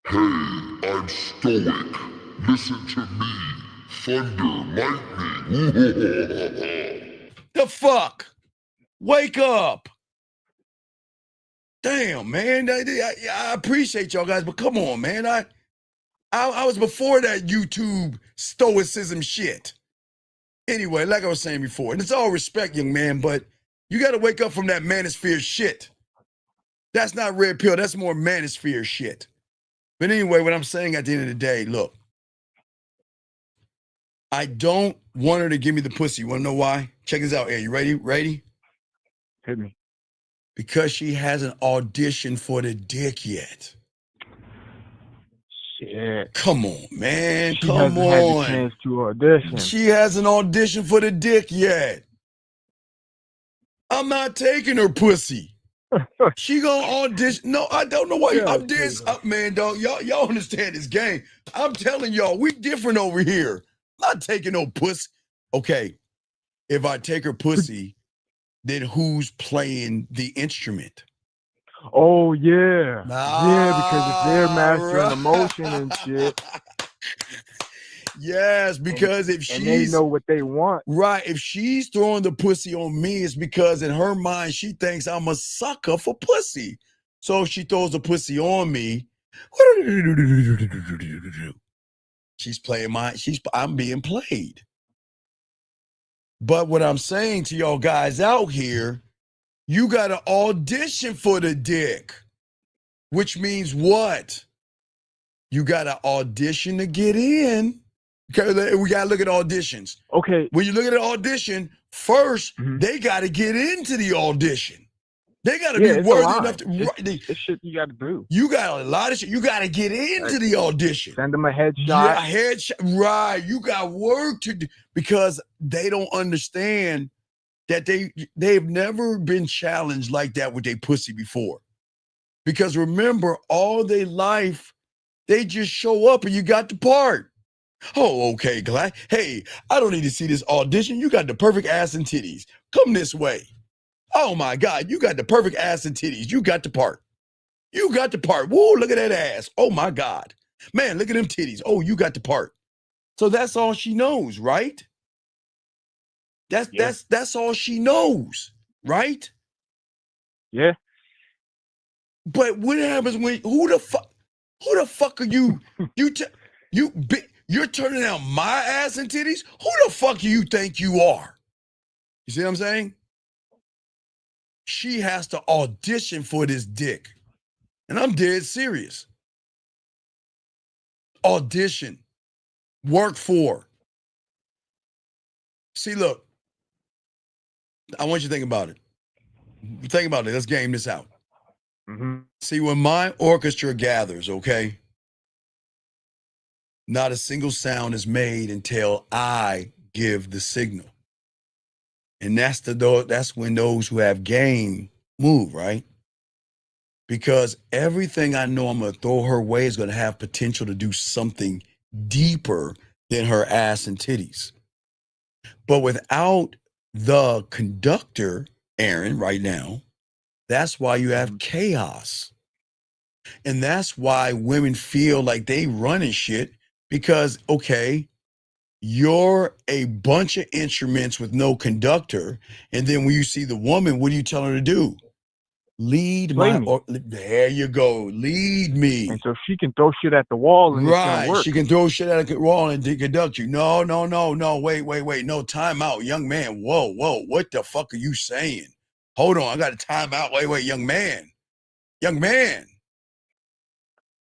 Hey, I'm stoic. Listen to me. Thunder, lightning. The fuck? Wake up. Damn, man. I appreciate y'all guys, but come on, man. I was before that YouTube stoicism shit. Anyway, like I was saying before, and it's all respect, young man, but you got to wake up from that manosphere shit. That's not red pill. That's more manosphere shit. But anyway, what I'm saying at the end of the day, look, I don't want her to give me the pussy. You want to know why? Check this out, Ed. You ready? Ready? Hit me. Because she hasn't auditioned for the dick yet. Shit. Come on, man. She Come hasn't on. had the chance to audition. She hasn't auditioned for the dick yet. I'm not taking her pussy. She gonna audition. No, I don't know why. Yeah, I'm this up, man, dog. Y'all understand this game. I'm telling y'all, we different over here. I'm not taking no pussy. Okay, if I take her pussy, then who's playing the instrument? Oh yeah, yeah, because if they're mastering emotion and shit. Yes, because if she's, and they know what they want. Right, if she's throwing the pussy on me, it's because in her mind she thinks I'm a sucker for pussy. So if she throws the pussy on me, she's playing I'm being played. But what I'm saying to y'all guys out here, you got to audition for the dick, which means what? You got to audition to get in. Okay, we got to look at auditions. Okay. When you look at an audition, first, they got to get into the audition. They got to be worthy enough to. It's shit you got to do. You got a lot of shit. You got to get into the audition. Send them a headshot. Yeah, headshot. Right. You got work to do because they don't understand that they've never been challenged like that with their pussy before. Because remember, all their life, they just show up and you got the part. Oh, okay, glad. Hey, I don't need to see this audition. You got the perfect ass and titties. Come this way. Oh my God, you got the perfect ass and titties. You got the part. You got the part. Woo, look at that ass. Oh my God. Man, look at them titties. Oh, you got the part. So that's all she knows, right? That's all she knows, right? Yeah. But what happens when who the fuck are you? You're turning out my ass and titties? Who the fuck do you think you are? You see what I'm saying? She has to audition for this dick. And I'm dead serious. Audition. Work for. See, look. I want you to think about it. Think about it. Let's game this out. Mm-hmm. See, when my orchestra gathers, okay? Not a single sound is made until I give the signal. And that's when those who have game move, right? Because everything I know I'm going to throw her way is going to have potential to do something deeper than her ass and titties. But without the conductor, Aaron, right now, that's why you have chaos. And that's why women feel like they running shit because, okay, you're a bunch of instruments with no conductor. And then when you see the woman, what do you tell her to do? Lead my, or, there you go. Lead me. And so she can throw shit at the wall and it's gonna Right. work. She can throw shit at the wall and conduct you. No. Wait. No, time out, young man. Whoa. What the fuck are you saying? Hold on. I got to time out. Wait, young man.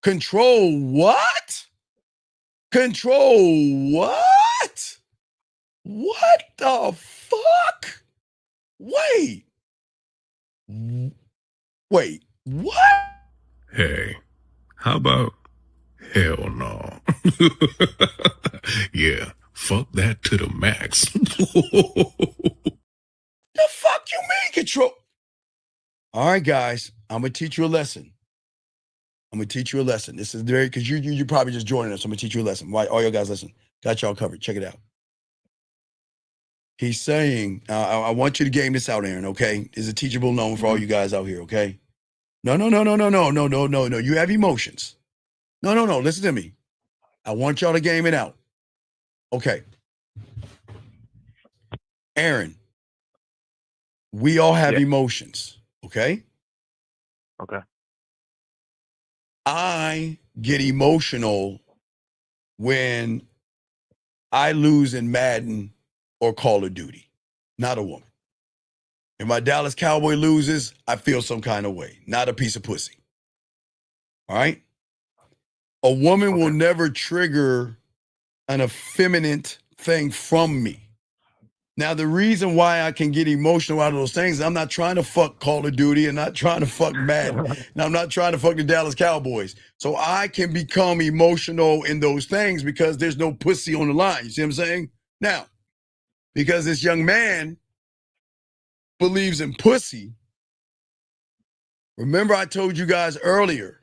Control what? Control what? What the fuck? Wait, what? Hey, how about hell no? Yeah, fuck that to the max. The fuck you mean control? All right, guys, I'm gonna teach you a lesson. This is very, because you're probably just joining us. So I'm gonna teach you a lesson. Why? All you guys listen. Got y'all covered. Check it out. He's saying, I want you to game this out, Aaron, okay? It's a teachable moment for all you guys out here, okay? No. You have emotions. No. Listen to me. I want y'all to game it out. Okay. Aaron, we all have emotions, okay? Okay. I get emotional when I lose in Madden or Call of Duty, not a woman. If my Dallas Cowboy loses, I feel some kind of way, not a piece of pussy. All right? A woman will never trigger an effeminate thing from me. Now, the reason why I can get emotional out of those things, I'm not trying to fuck Call of Duty and not trying to fuck Madden. And I'm not trying to fuck the Dallas Cowboys. So I can become emotional in those things because there's no pussy on the line. You see what I'm saying? Now, because this young man believes in pussy, remember I told you guys earlier,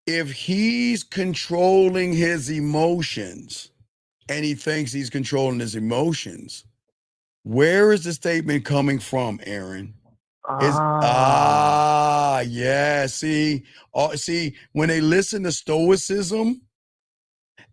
if he's controlling his emotions and he thinks he's controlling his emotions, where is the statement coming from, Aaron? Yeah. See, when they listen to stoicism,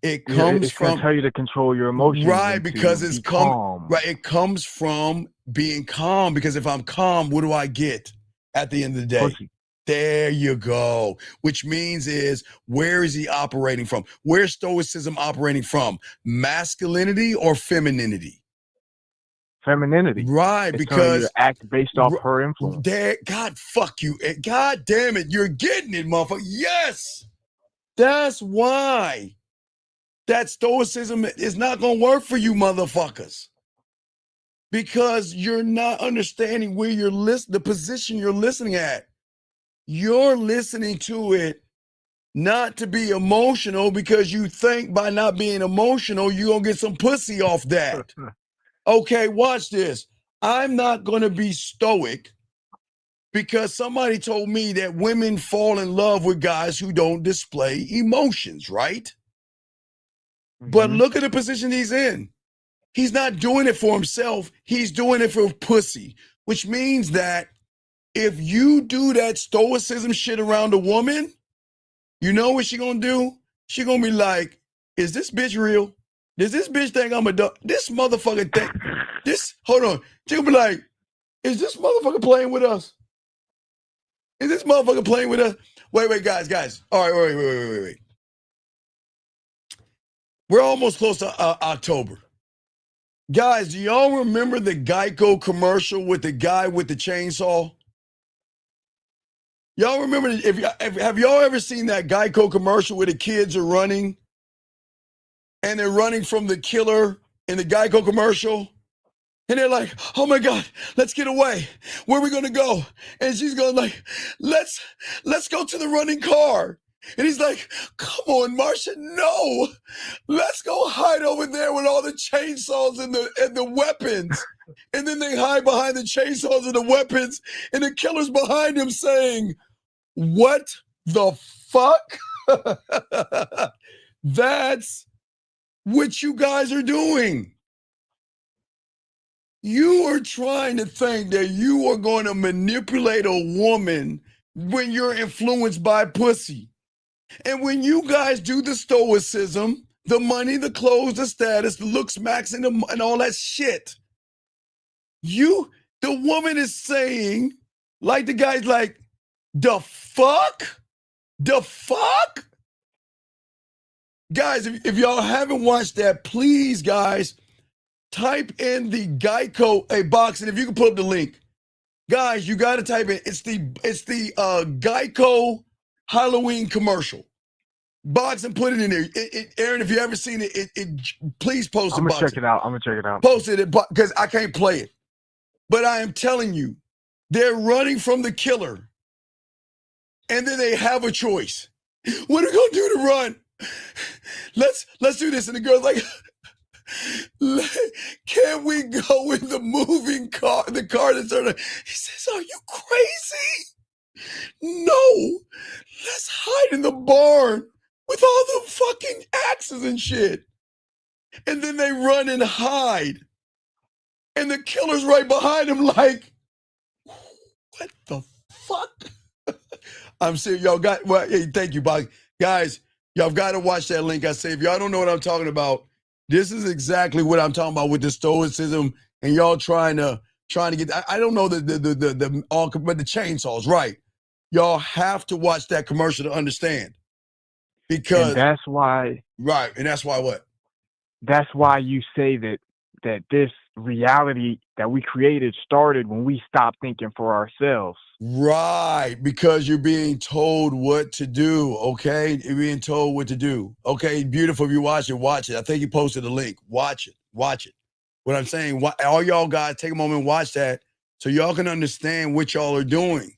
it comes it's from gonna tell you to control your emotions, right? Because it's calm. Right, it comes from being calm. Because if I'm calm, what do I get at the end of the day? Pussy. There you go. Which means is, where is he operating from? Where's stoicism operating from? Masculinity or femininity? Femininity. Right, it's telling you because to act based off her influence. God, fuck you. God damn it, you're getting it, motherfucker. Yes. That's why that stoicism is not going to work for you motherfuckers. Because you're not understanding where you're the position you're listening at. You're listening to it not to be emotional because you think by not being emotional, you're going to get some pussy off that. Okay, watch this. I'm not going to be stoic because somebody told me that women fall in love with guys who don't display emotions, right? Mm-hmm. But look at the position he's in. He's not doing it for himself. He's doing it for pussy, which means that if you do that stoicism shit around a woman, you know what she gonna do? She gonna be like, is this bitch real? Does this bitch think I'm a dog? This motherfucker think, hold on. She gonna be like, is this motherfucker playing with us? Is this motherfucker playing with us? Wait, guys. All right, wait. We're almost close to October. Guys, do y'all remember the Geico commercial with the guy with the chainsaw? Y'all remember, have y'all ever seen that Geico commercial where the kids are running and they're running from the killer in the Geico commercial? And they're like, oh my God, let's get away. Where are we going to go? And she's going like, let's go to the running car. And he's like, come on, Marcia, no. Let's go hide over there with all the chainsaws and the weapons. And then they hide behind the chainsaws and the weapons, and the killer's behind him saying, what the fuck? That's what you guys are doing. You are trying to think that you are going to manipulate a woman when you're influenced by pussy. And when you guys do the stoicism, the money, the clothes, the status, the looks, max, and all that shit, the woman is saying, like the guy's like, the fuck? The fuck? Guys, if y'all haven't watched that, please, guys, type in the Geico box, and if you can put up the link. Guys, you got to type in, it's the Geico Halloween commercial. Box and put it in there. Aaron, if you ever seen it, please post it. I'm gonna check it out. Post it because I can't play it. But I am telling you, they're running from the killer. And then they have a choice. What are we gonna do to run? Let's do this. And the girl's like, can we go in the moving car? The car that's on. He says, are you crazy? No. Let's hide in the barn with all the fucking axes and shit. And then they run and hide. And the killer's right behind him like, what the fuck? I'm serious. Y'all got, well, hey, thank you, Bobby. Guys, y'all got to watch that link. I say, if y'all don't know what I'm talking about, this is exactly what I'm talking about with the stoicism and y'all trying to get, I don't know the all, but the chainsaws, right? Y'all have to watch that commercial to understand. Because and that's why. Right, and that's why what? That's why you say that this reality that we created started when we stopped thinking for ourselves. Right, because you're being told what to do, okay? You're being told what to do. Okay, beautiful. If you watch it. I think you posted a link. Watch it. What I'm saying, all y'all guys, take a moment and watch that so y'all can understand what y'all are doing.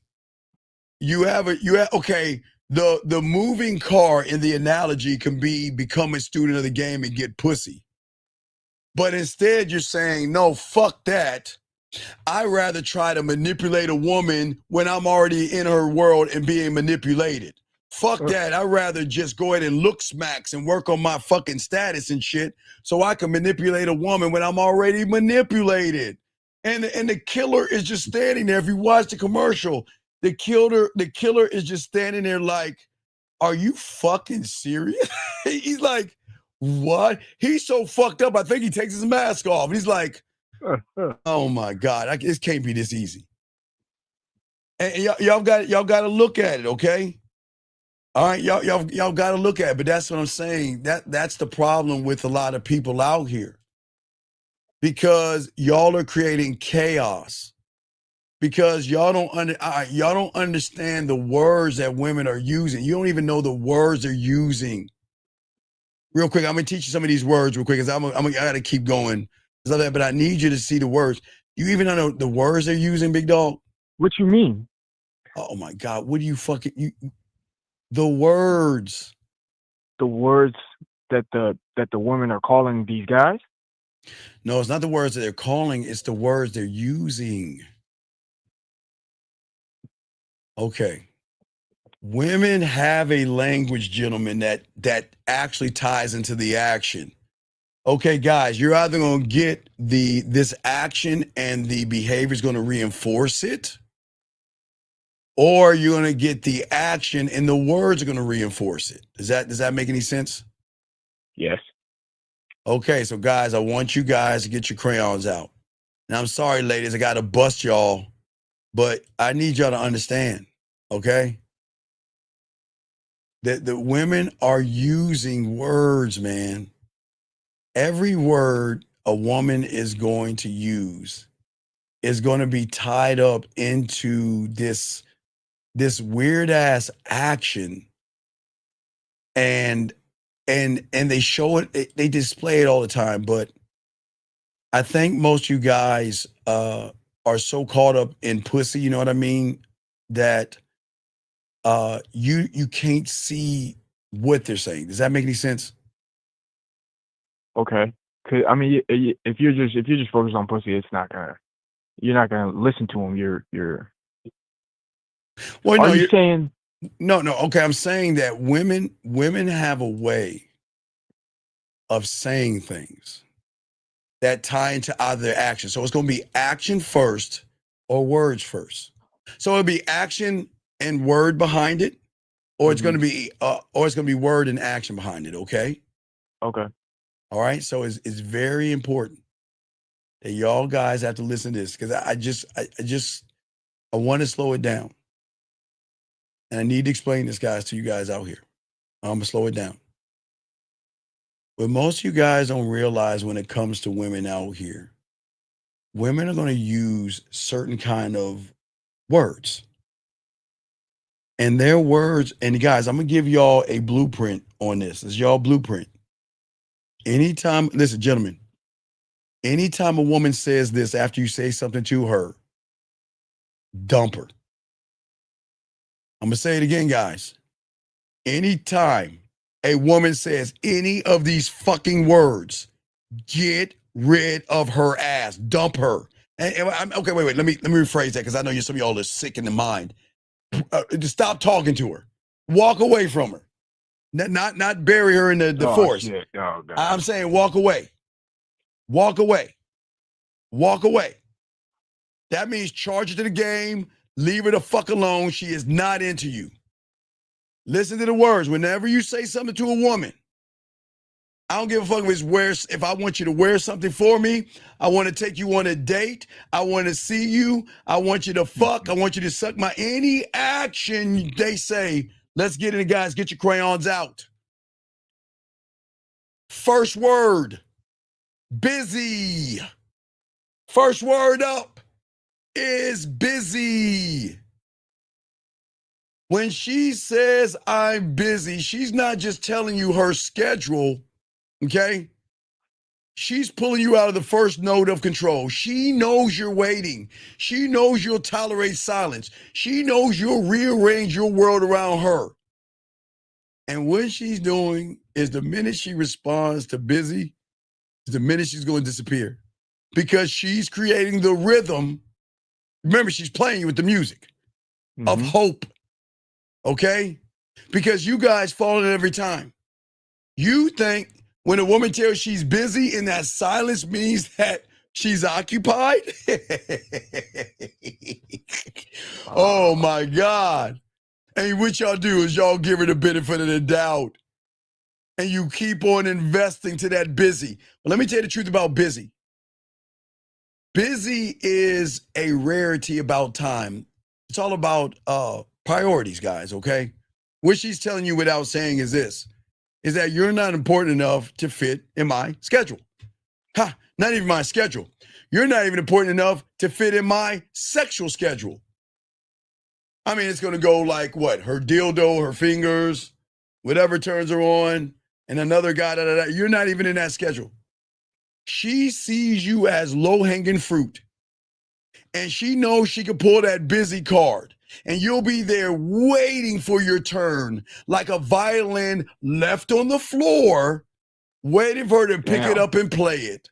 Okay, the moving car in the analogy can become a student of the game and get pussy. But instead you're saying, no, fuck that. I'd rather try to manipulate a woman when I'm already in her world and being manipulated. Fuck that. I'd rather just go ahead and look smacks and work on my fucking status and shit so I can manipulate a woman when I'm already manipulated. And the killer is just standing there. If you watch the commercial, the killer is just standing there like, are you fucking serious? He's like, what? He's so fucked up, I think he takes his mask off. And he's like, oh my God, this can't be this easy. And y'all got to look at it, okay? All right, y'all got to look at it. But that's what I'm saying. That's the problem with a lot of people out here, because y'all are creating chaos. Because y'all don't understand the words that women are using. You don't even know the words they're using. Real quick, I'm gonna teach you some of these words real quick, because I gotta keep going. But I need you to see the words. You even know the words they're using, big dog? What you mean? Oh my God, what do you fucking the words. The words that the women are calling these guys? No, it's not the words that they're calling, it's the words they're using. Okay. Women have a language, gentlemen, that actually ties into the action. Okay, guys, you're either going to get this action and the behavior is going to reinforce it, or you're going to get the action and the words are going to reinforce it. Does that make any sense? Yes. Okay, so guys, I want you guys to get your crayons out. Now, I'm sorry, ladies, I got to bust y'all, but I need y'all to understand, okay? That the women are using words, man. Every word a woman is going to use is going to be tied up into this weird ass action, and they show it, they display it all the time. But I think most of you guys are so caught up in pussy, you know what I mean, that you can't see what they're saying. Does that make any sense? Okay. 'Cause, I mean, if you're just focused on pussy, you're not gonna listen to them. Well, Are no, you saying? No. Okay, I'm saying that women have a way of saying things that tie into either their action. So it's going to be action first or words first. So it'll be action and word behind it, or it's going to be word and action behind it. Okay. Okay. All right. So it's very important that y'all guys have to listen to this, because I want to slow it down, and I need to explain this, guys, to you guys out here. I'm gonna slow it down. What most of you guys don't realize when it comes to women out here, women are going to use certain kind of words. And their words, and guys, I'm going to give y'all a blueprint on this. It's y'all blueprint. Anytime, listen, gentlemen, anytime a woman says this after you say something to her, dump her. I'm going to say it again, guys. Anytime a woman says any of these fucking words, get rid of her ass, dump her. Okay, wait. Let me rephrase that, because I know some of y'all are sick in the mind. Just stop talking to her. Walk away from her. Not bury her in the forest. Shit. Oh, God. I'm saying walk away. Walk away. Walk away. That means charge her to the game. Leave her the fuck alone. She is not into you. Listen to the words. Whenever you say something to a woman, I don't give a fuck if I want you to wear something for me. I want to take you on a date. I want to see you. I want you to fuck. I want you to suck my any action they say. Let's get it, guys. Get your crayons out. First word, busy. First word up is busy. When she says I'm busy, she's not just telling you her schedule, okay? She's pulling you out of the first note of control. She knows you're waiting. She knows you'll tolerate silence. She knows you'll rearrange your world around her. And what she's doing is, the minute she responds to busy, is the minute she's going to disappear, because she's creating the rhythm. Remember, she's playing you with the music of hope, okay? Because you guys fall in it every time. You think when a woman tells she's busy and that silence means that she's occupied? Oh my God. And what y'all do is y'all give her the benefit of the doubt. And you keep on investing to that busy. Well, let me tell you the truth about busy. Busy is a rarity about time. It's all about priorities, guys, okay? What she's telling you without saying is this, is that you're not important enough to fit in my schedule. Not even my schedule. You're not even important enough to fit in my sexual schedule. I mean, it's going to go like what? Her dildo, her fingers, whatever turns her on, and another guy, You're not even in that schedule. She sees you as low-hanging fruit, and she knows she can pull that busy card, and you'll be there waiting for your turn, like a violin left on the floor, waiting for her to pick it up and play it.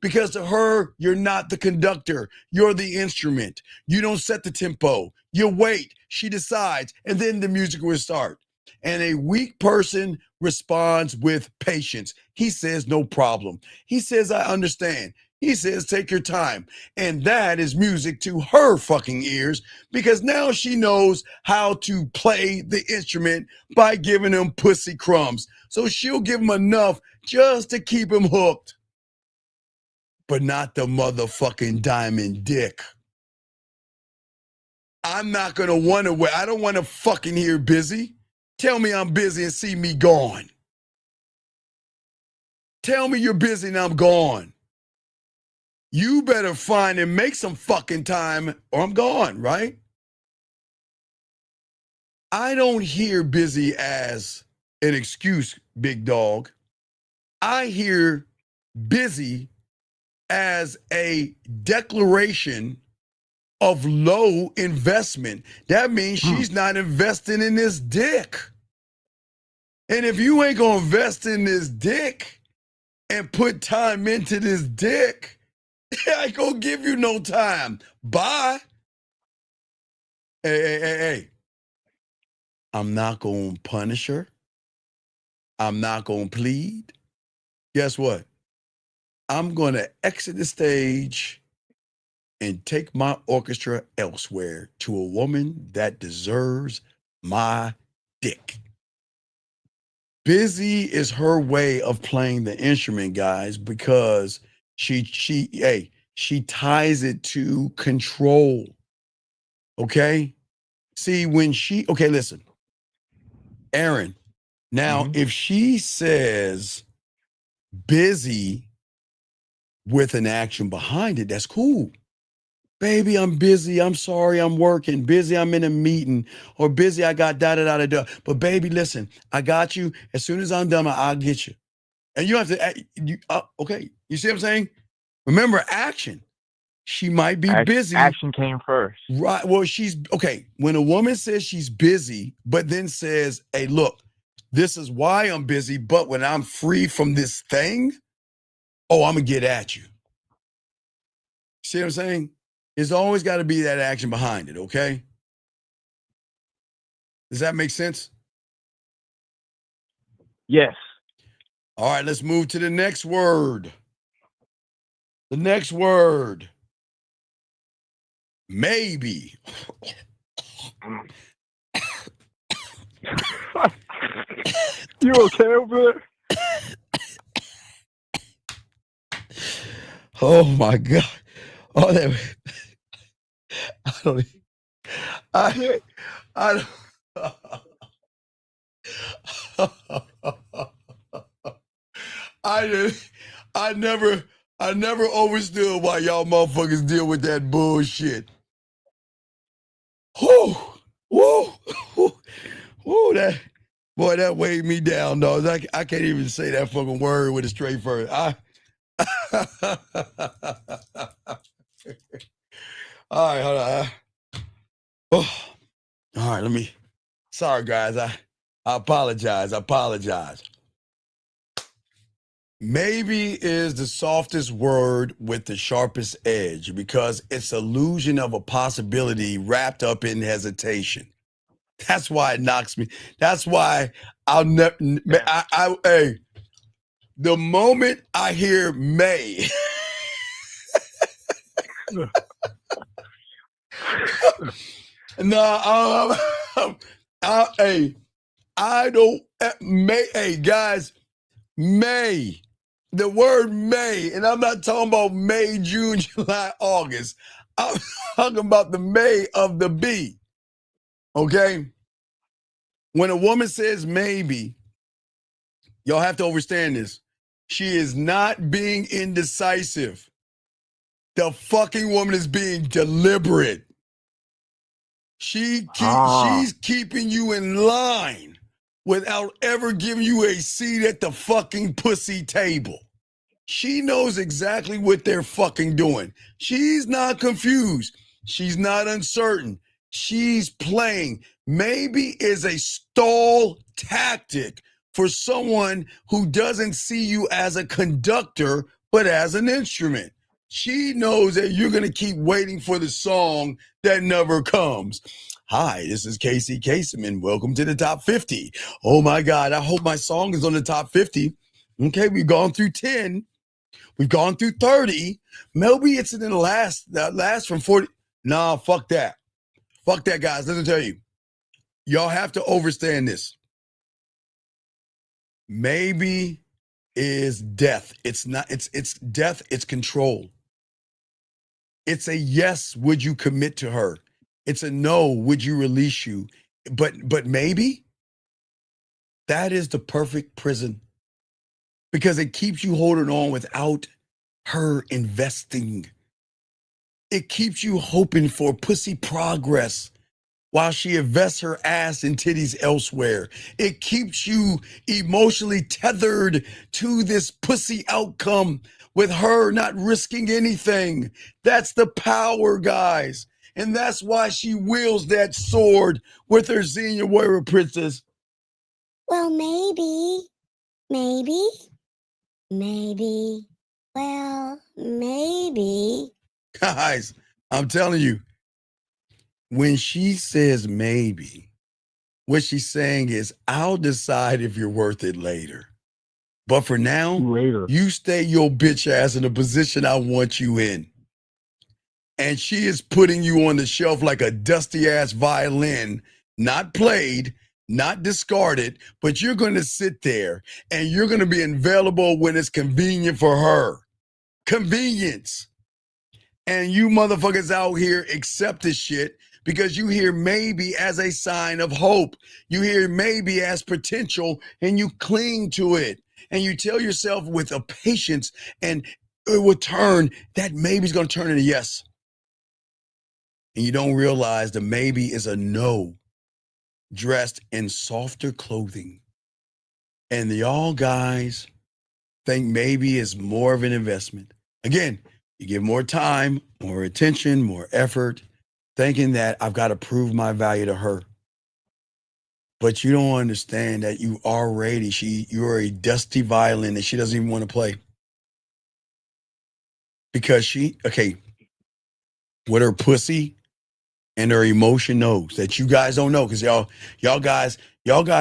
Because to her, you're not the conductor. You're the instrument. You don't set the tempo. You wait. She decides, and then the music will start. And a weak person responds with patience. He says, no problem. He says, I understand. He says, take your time. And that is music to her fucking ears, because now she knows how to play the instrument by giving him pussy crumbs. So she'll give him enough just to keep him hooked. But not the motherfucking diamond dick. I'm not going to want to wait. I don't want to fucking hear busy. Tell me I'm busy and see me gone. Tell me you're busy and I'm gone. You better find and make some fucking time or I'm gone, right? I don't hear busy as an excuse, big dog. I hear busy as a declaration of low investment. That means she's not investing in this dick. And if you ain't gonna invest in this dick and put time into this dick, I ain't gonna give you no time. Bye. Hey. I'm not gonna punish her. I'm not gonna plead. Guess what? I'm gonna exit the stage and take my orchestra elsewhere to a woman that deserves my dick. Busy is her way of playing the instrument, guys, because she ties it to control. Okay? See, listen, Aaron, now if she says busy with an action behind it, that's cool. Baby, I'm busy. I'm sorry, I'm working. Busy, I'm in a meeting. Or busy, I got da-da-da-da-da. But baby, listen, I got you. As soon as I'm done, I'll get you. And you have to, okay. You see what I'm saying? Remember, action. She might be busy. Action came first. Right. Well, okay. When a woman says she's busy, but then says, hey, look, this is why I'm busy, but when I'm free from this thing, I'm going to get at you. See what I'm saying? There's always got to be that action behind it, okay? Does that make sense? Yes. All right, let's move to the next word. The next word. Maybe. You okay over there? Oh my God. Oh, that. I don't. I never understood why y'all motherfuckers deal with that bullshit. Whoo, that weighed me down, dog. I can't even say that fucking word with a straight face. All right, hold on. All right, sorry guys, I apologize. Maybe is the softest word with the sharpest edge because it's illusion of a possibility wrapped up in hesitation. That's why it knocks me. That's why I'll never. Hey, the moment I hear may, I don't. May, hey guys, May. The word May, and I'm not talking about May, June, July, August. I'm talking about the May of the bee. Okay? When a woman says maybe, y'all have to understand this. She is not being indecisive. The fucking woman is being deliberate. She's keeping you in line without ever giving you a seat at the fucking pussy table. She knows exactly what they're fucking doing. She's not confused. She's not uncertain. She's playing. Maybe is a stall tactic for someone who doesn't see you as a conductor, but as an instrument. She knows that you're going to keep waiting for the song that never comes. Hi, this is Casey Kaseman. Welcome to the top 50. Oh my God, I hope my song is on the top 50. Okay, we've gone through 10. We've gone through 30. Maybe it's in the last from 40. Nah, fuck that. Fuck that, guys. Let me tell you. Y'all have to understand this. Maybe is death. It's not, it's death, it's control. It's a yes, would you commit to her? It's a no, would you release you? But maybe that is the perfect prison because it keeps you holding on without her investing. It keeps you hoping for pussy progress while she invests her ass and titties elsewhere. It keeps you emotionally tethered to this pussy outcome with her not risking anything. That's the power, guys. And that's why she wields that sword with her senior warrior princess. Well, maybe. Well, maybe. Guys, I'm telling you, when she says maybe, what she's saying is, I'll decide if you're worth it later. But for now, you stay your bitch ass in the position I want you in. And she is putting you on the shelf like a dusty ass violin, not played, not discarded, but you're going to sit there and you're going to be available when it's convenient for her. Convenience. And you motherfuckers out here accept this shit because you hear maybe as a sign of hope. You hear maybe as potential and you cling to it. And you tell yourself with a patience and it will turn, that maybe's going to turn into yes. And you don't realize the maybe is a no dressed in softer clothing. And y'all guys think maybe is more of an investment. Again, you give more time, more attention, more effort, thinking that I've got to prove my value to her. But you don't understand that you're a dusty violin that she doesn't even want to play. Because with her pussy and her emotion knows that you guys don't know, because y'all guys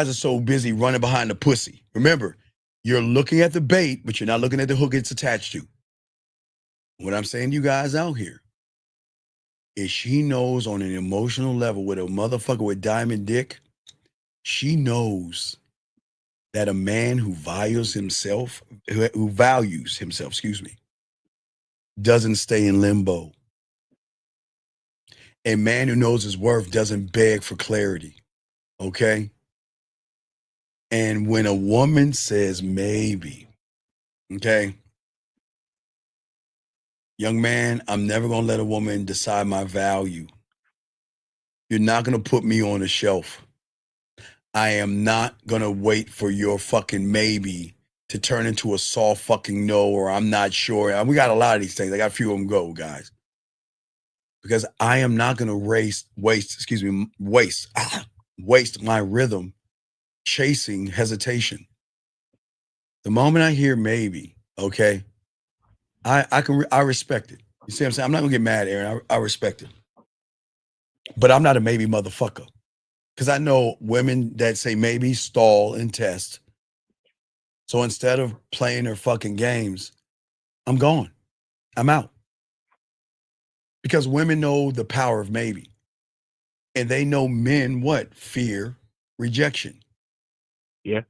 are so busy running behind the pussy. Remember, you're looking at the bait, but you're not looking at the hook it's attached to. What I'm saying to you guys out here is she knows on an emotional level with a motherfucker with diamond dick, she knows that a man who values himself, doesn't stay in limbo. A man who knows his worth doesn't beg for clarity, okay? And when a woman says maybe, okay, young man, I'm never going to let a woman decide my value. You're not going to put me on a shelf. I am not going to wait for your fucking maybe to turn into a soft fucking no, or I'm not sure. And we got a lot of these things. I got a few of them go, guys. Because I am not going to waste my rhythm chasing hesitation. The moment I hear maybe, okay, I respect it. You see what I'm saying? I'm not going to get mad, Aaron. I respect it. But I'm not a maybe motherfucker. Because I know women that say maybe stall and test. So instead of playing their fucking games, I'm gone. I'm out. Because women know the power of maybe. And they know men what? Fear rejection. Yeah.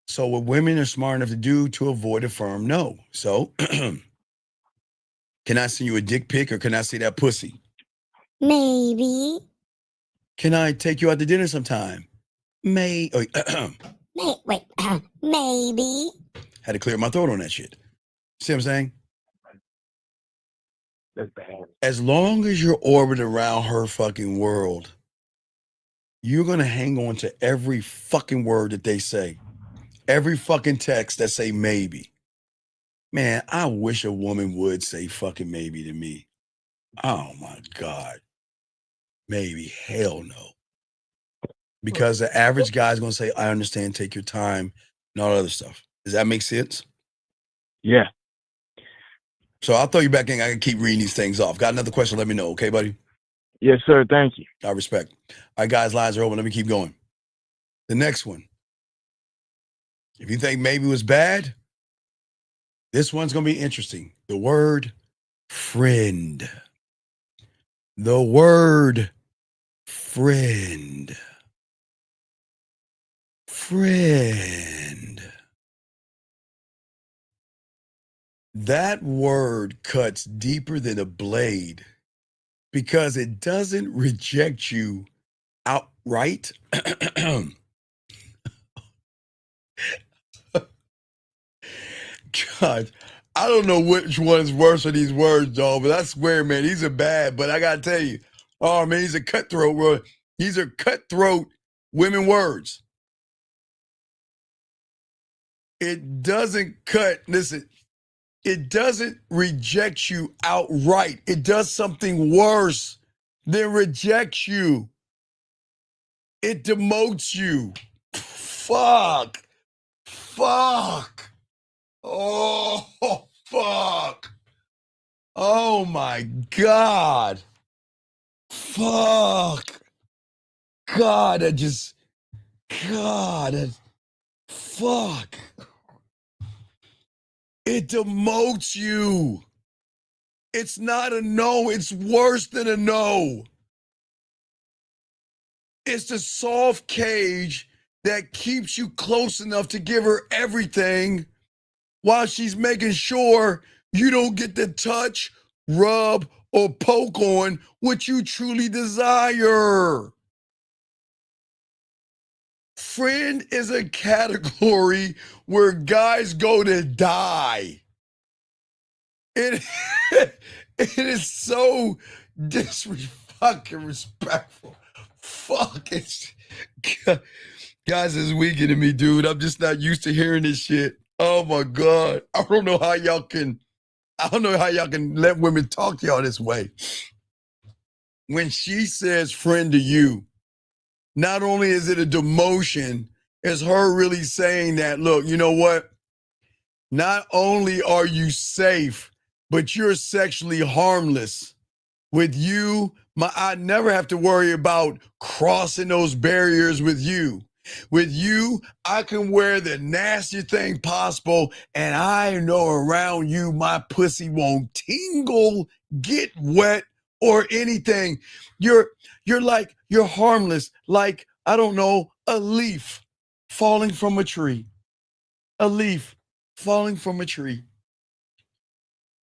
So what women are smart enough to do to avoid a firm no. So can I send you a dick pic or can I see that pussy? Maybe. Can I take you out to dinner sometime? Maybe. Had to clear my throat on that shit. See what I'm saying? That's bad. As long as you're orbiting around her fucking world, you're going to hang on to every fucking word that they say. Every fucking text that say maybe. Man, I wish a woman would say fucking maybe to me. Oh my God. Maybe. Hell no. Because the average guy's going to say, I understand, take your time, and all other stuff. Does that make sense? Yeah. So I'll throw you back in. I can keep reading these things off. Got another question? Let me know. Okay, buddy? Yes, sir. Thank you. I respect. All right, guys, lines are open. Let me keep going. The next one. If you think maybe was bad, this one's going to be interesting. The word friend. The word friend. Friend. That word cuts deeper than a blade because it doesn't reject you outright. God, I don't know which one's worse of these words, dog, but I swear, man, these are bad. But I gotta tell you, oh man, he's a cutthroat word. These are cutthroat women words. It doesn't listen, it doesn't reject you outright. It does something worse then rejects you. It demotes you. Fuck. Fuck. Oh, fuck. Oh my God. Fuck. God, fuck. It demotes you. It's not a no, it's worse than a no. It's the soft cage that keeps you close enough to give her everything while she's making sure you don't get to touch, rub, or poke on what you truly desire. Friend is a category where guys go to die. It is so disrespectful. Fuck it. Guys, it's weakening to me, dude. I'm just not used to hearing this shit. Oh my God. I don't know how y'all can let women talk to y'all this way. When she says friend to you, not only is it a demotion, it's her really saying that, look, you know what? Not only are you safe, but you're sexually harmless. With you, I never have to worry about crossing those barriers with you. With you, I can wear the nastiest thing possible, and I know around you my pussy won't tingle, get wet, or anything. You're harmless, like, I don't know, a leaf falling from a tree. A leaf falling from a tree.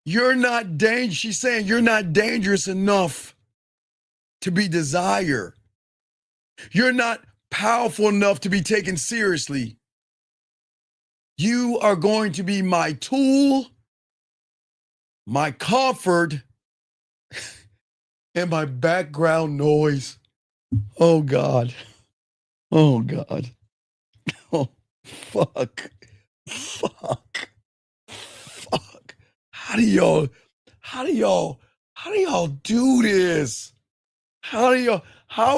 You're not dangerous. She's saying you're not dangerous enough to be desired. You're not powerful enough to be taken seriously. You are going to be my tool, my comfort, and my background noise. Oh, God. Oh, God. Oh, fuck. Fuck. Fuck. How do y'all do this? How are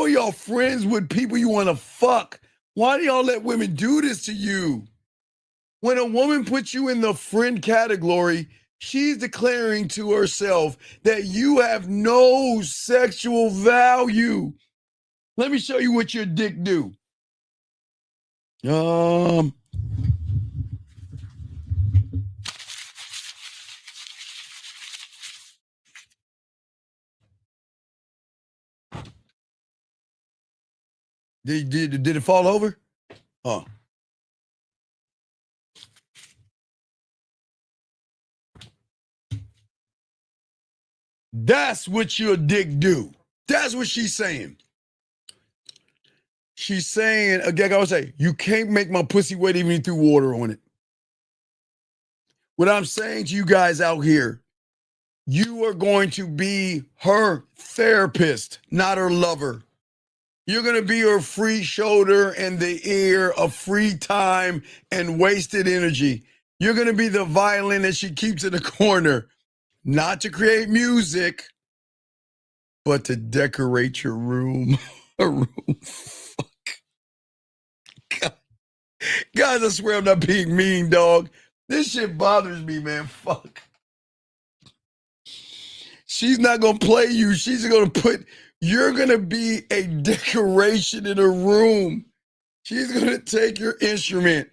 y'all friends with people you want to fuck? Why do y'all let women do this to you? When a woman puts you in the friend category, she's declaring to herself that you have no sexual value. Let me show you what your dick do. Did it fall over? Oh. That's what your dick do. That's what she's saying. She's saying, again, I would say, you can't make my pussy wet even if you threw water on it. What I'm saying to you guys out here, you are going to be her therapist, not her lover. You're going to be her free shoulder and the ear of free time and wasted energy. You're going to be the violin that she keeps in the corner, not to create music, but to decorate your room. A room. Fuck. God. Guys, I swear I'm not being mean, dog. This shit bothers me, man. Fuck. She's not going to play you. She's going to you're going to be a decoration in a room. She's going to take your instrument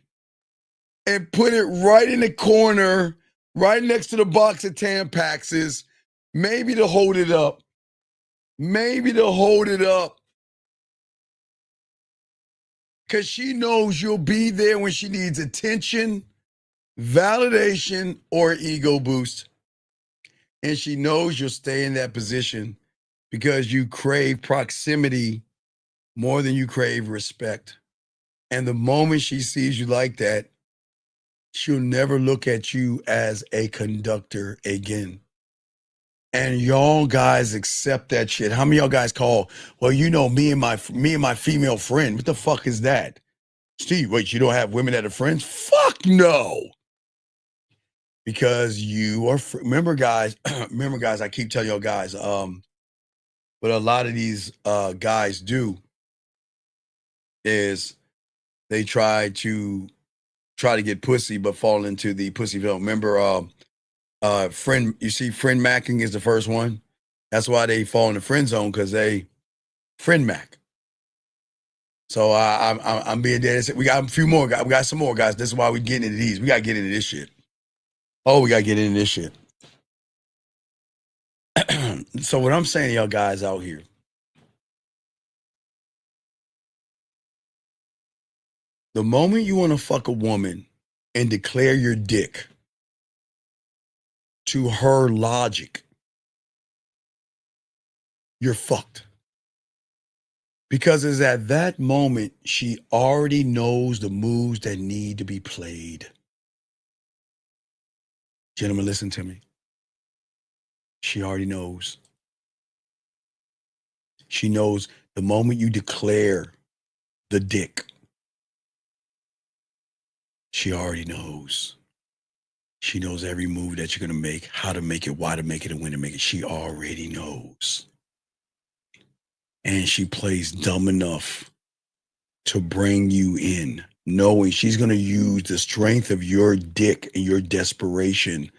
and put it right in the corner, right next to the box of Tampaxes, maybe to hold it up. Maybe to hold it up. Because she knows you'll be there when she needs attention, validation, or ego boost. And she knows you'll stay in that position because you crave proximity more than you crave respect. And the moment she sees you like that, she'll never look at you as a conductor again. And y'all guys accept that shit. How many of y'all guys call, well, you know, me and my female friend? What the fuck is that? Steve, wait, you don't have women that are friends? Fuck no. Because you are, remember guys, I keep telling y'all guys, But a lot of these guys do is they try to get pussy, but fall into the pussy film. Remember, friend macking is the first one. That's why they fall in the friend zone, because they friend mac. So I'm being dead. We got a few more guys. We got some more guys. This is why we getting into these. We got to get into this shit. Oh, we got to get into this shit. So what I'm saying to y'all guys out here, the moment you want to fuck a woman and declare your dick to her logic, you're fucked. Because it's at that moment she already knows the moves that need to be played. Gentlemen, listen to me. She already knows. She knows the moment you declare the dick, she already knows. She knows every move that you're going to make, how to make it, why to make it, and when to make it. She already knows. And she plays dumb enough to bring you in, knowing she's going to use the strength of your dick and your desperation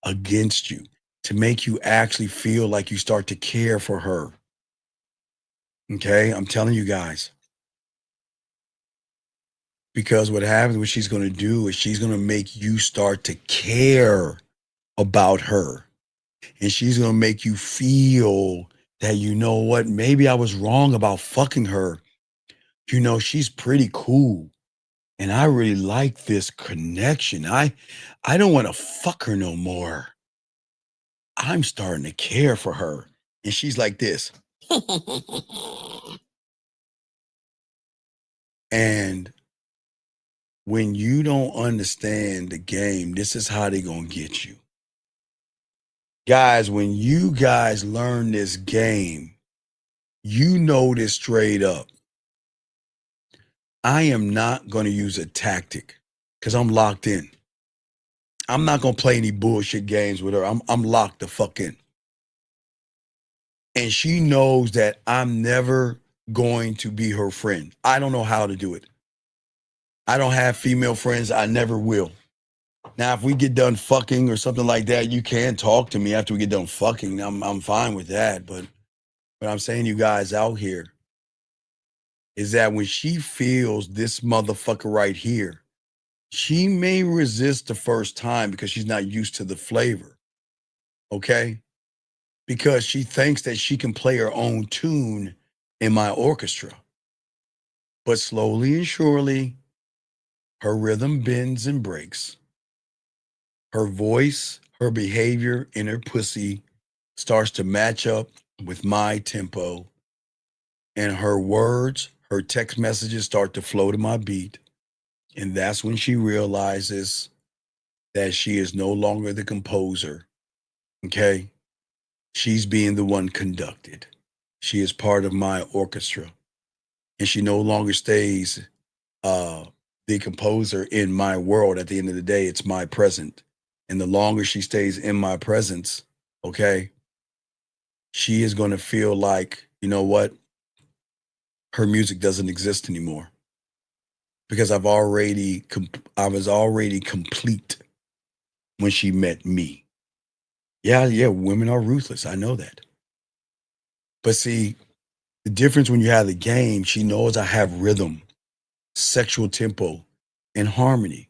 against you to make you actually feel like you start to care for her. Okay? I'm telling you guys. Because what happens, what she's going to do is she's going to make you start to care about her. And she's going to make you feel that, you know what, maybe I was wrong about fucking her. You know, she's pretty cool. And I really like this connection. I don't want to fuck her no more. I'm starting to care for her. And she's like this. And when you don't understand the game, this is how they're going to get you. Guys, when you guys learn this game, you know this straight up. I am not going to use a tactic because I'm locked in. I'm not going to play any bullshit games with her. I'm locked the fuck in. And she knows that I'm never going to be her friend. I don't know how to do it. I don't have female friends. I never will. Now, if we get done fucking or something like that, you can talk to me after we get done fucking. I'm fine with that. But what I'm saying to you guys out here is that when she feels this motherfucker right here, she may resist the first time because she's not used to the flavor. Okay? Because she thinks that she can play her own tune in my orchestra. But slowly and surely, her rhythm bends and breaks. Her voice, her behavior, and her pussy starts to match up with my tempo. And her words, her text messages start to flow to my beat. And that's when she realizes that she is no longer the composer. Okay? She's being the one conducted. She is part of my orchestra. And she no longer stays the composer in my world. At the end of the day, it's my present. And the longer she stays in my presence, okay, she is going to feel like, you know what? Her music doesn't exist anymore. Because I was already complete when she met me. Yeah, women are ruthless. I know that. But see, the difference when you have the game, she knows I have rhythm, sexual tempo, and harmony.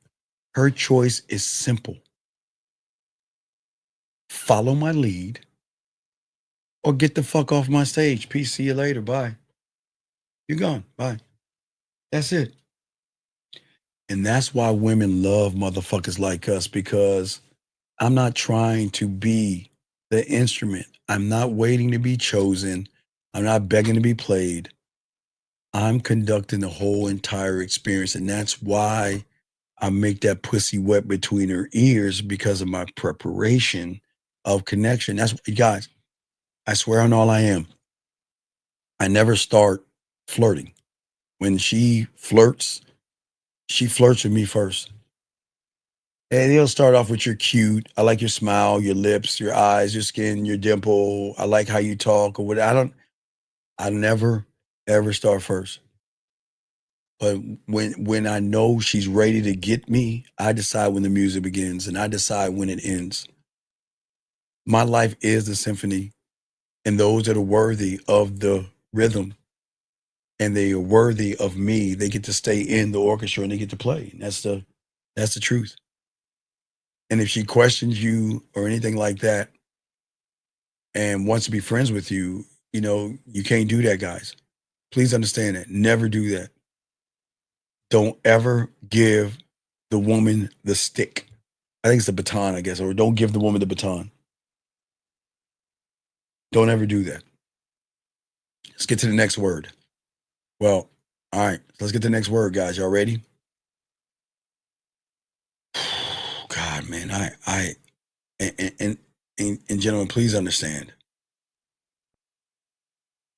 Her choice is simple. Follow my lead or get the fuck off my stage. Peace, see you later, bye. You're gone, bye. That's it. And that's why women love motherfuckers like us, because I'm not trying to be the instrument. I'm not waiting to be chosen. I'm not begging to be played. I'm conducting the whole entire experience. And that's why I make that pussy wet between her ears, because of my preparation of connection. That's, guys, I swear on all I am, I never start flirting. When she flirts with me first. And he'll start off with, you're cute. I like your smile, your lips, your eyes, your skin, your dimple. I like how you talk or what. I never ever start first. But when I know she's ready to get me, I decide when the music begins and I decide when it ends. My life is the symphony, and those that are worthy of the rhythm and they are worthy of me, they get to stay in the orchestra and they get to play. And that's the truth. And if she questions you or anything like that and wants to be friends with you, you can't do that, guys. Please understand that. Never do that. Don't ever give the woman the stick. I think it's the baton, I guess, or don't give the woman the baton. Don't ever do that. Let's get to the next word. Well, all right, let's get to the next word, guys. Y'all ready? God, man, and gentlemen, please understand.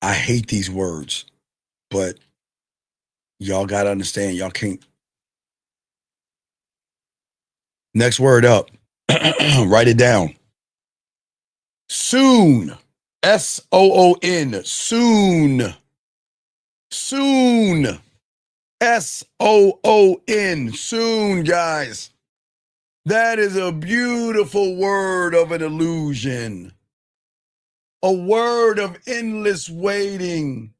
I hate these words, but y'all got to understand, y'all can't. Next word up. Write it down. Soon. S-O-O-N. Soon. Soon. S-O-O-N. Soon, guys. That is a beautiful word of an illusion. A word of endless waiting.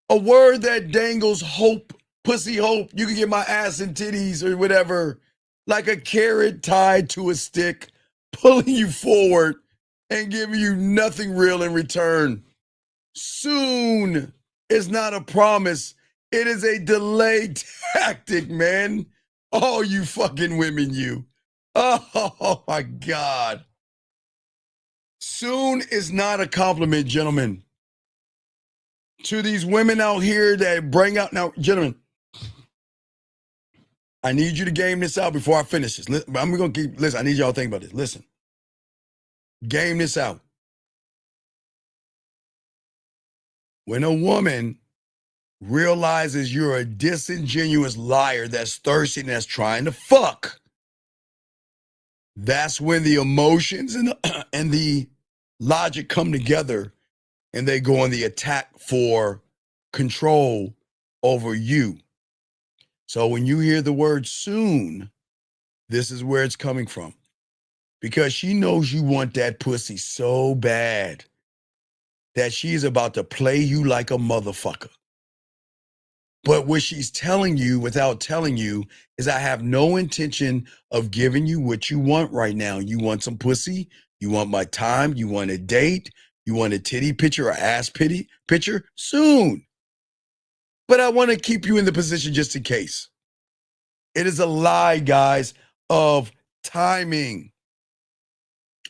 A word that dangles hope, pussy hope. You can get my ass and titties or whatever, like a carrot tied to a stick, pulling you forward and giving you nothing real in return. Soon is not a promise. It is a delayed tactic, man. Oh, you fucking women, you. Oh, my God. Soon is not a compliment, gentlemen. To these women out here that bring out, now, gentlemen, I need you to game this out before I finish this. I'm going to keep, listen, I need y'all to think about this. Listen, game this out. When a woman realizes you're a disingenuous liar that's thirsty and that's trying to fuck, that's when the emotions and the logic come together and they go on the attack for control over you. So when you hear the word soon, this is where it's coming from. Because she knows you want that pussy so bad that she's about to play you like a motherfucker. But what she's telling you without telling you is I have no intention of giving you what you want right now. You want some pussy? You want my time? You want a date? You want a titty picture or ass picture? Soon. But I want to keep you in the position just in case. It is a lie, guys, of timing,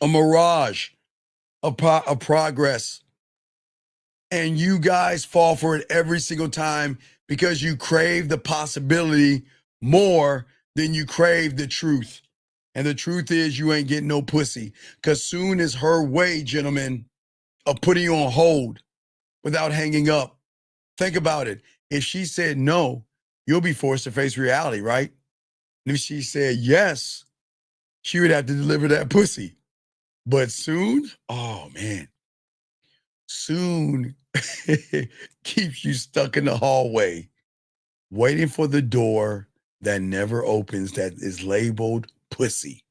a mirage, a progress. And you guys fall for it every single time because you crave the possibility more than you crave the truth. And the truth is you ain't getting no pussy. Because soon is her way, gentlemen, of putting you on hold without hanging up. Think about it. If she said no, you'll be forced to face reality, right? And if she said yes, she would have to deliver that pussy. But soon, oh man, soon keeps you stuck in the hallway, waiting for the door that never opens that is labeled pussy.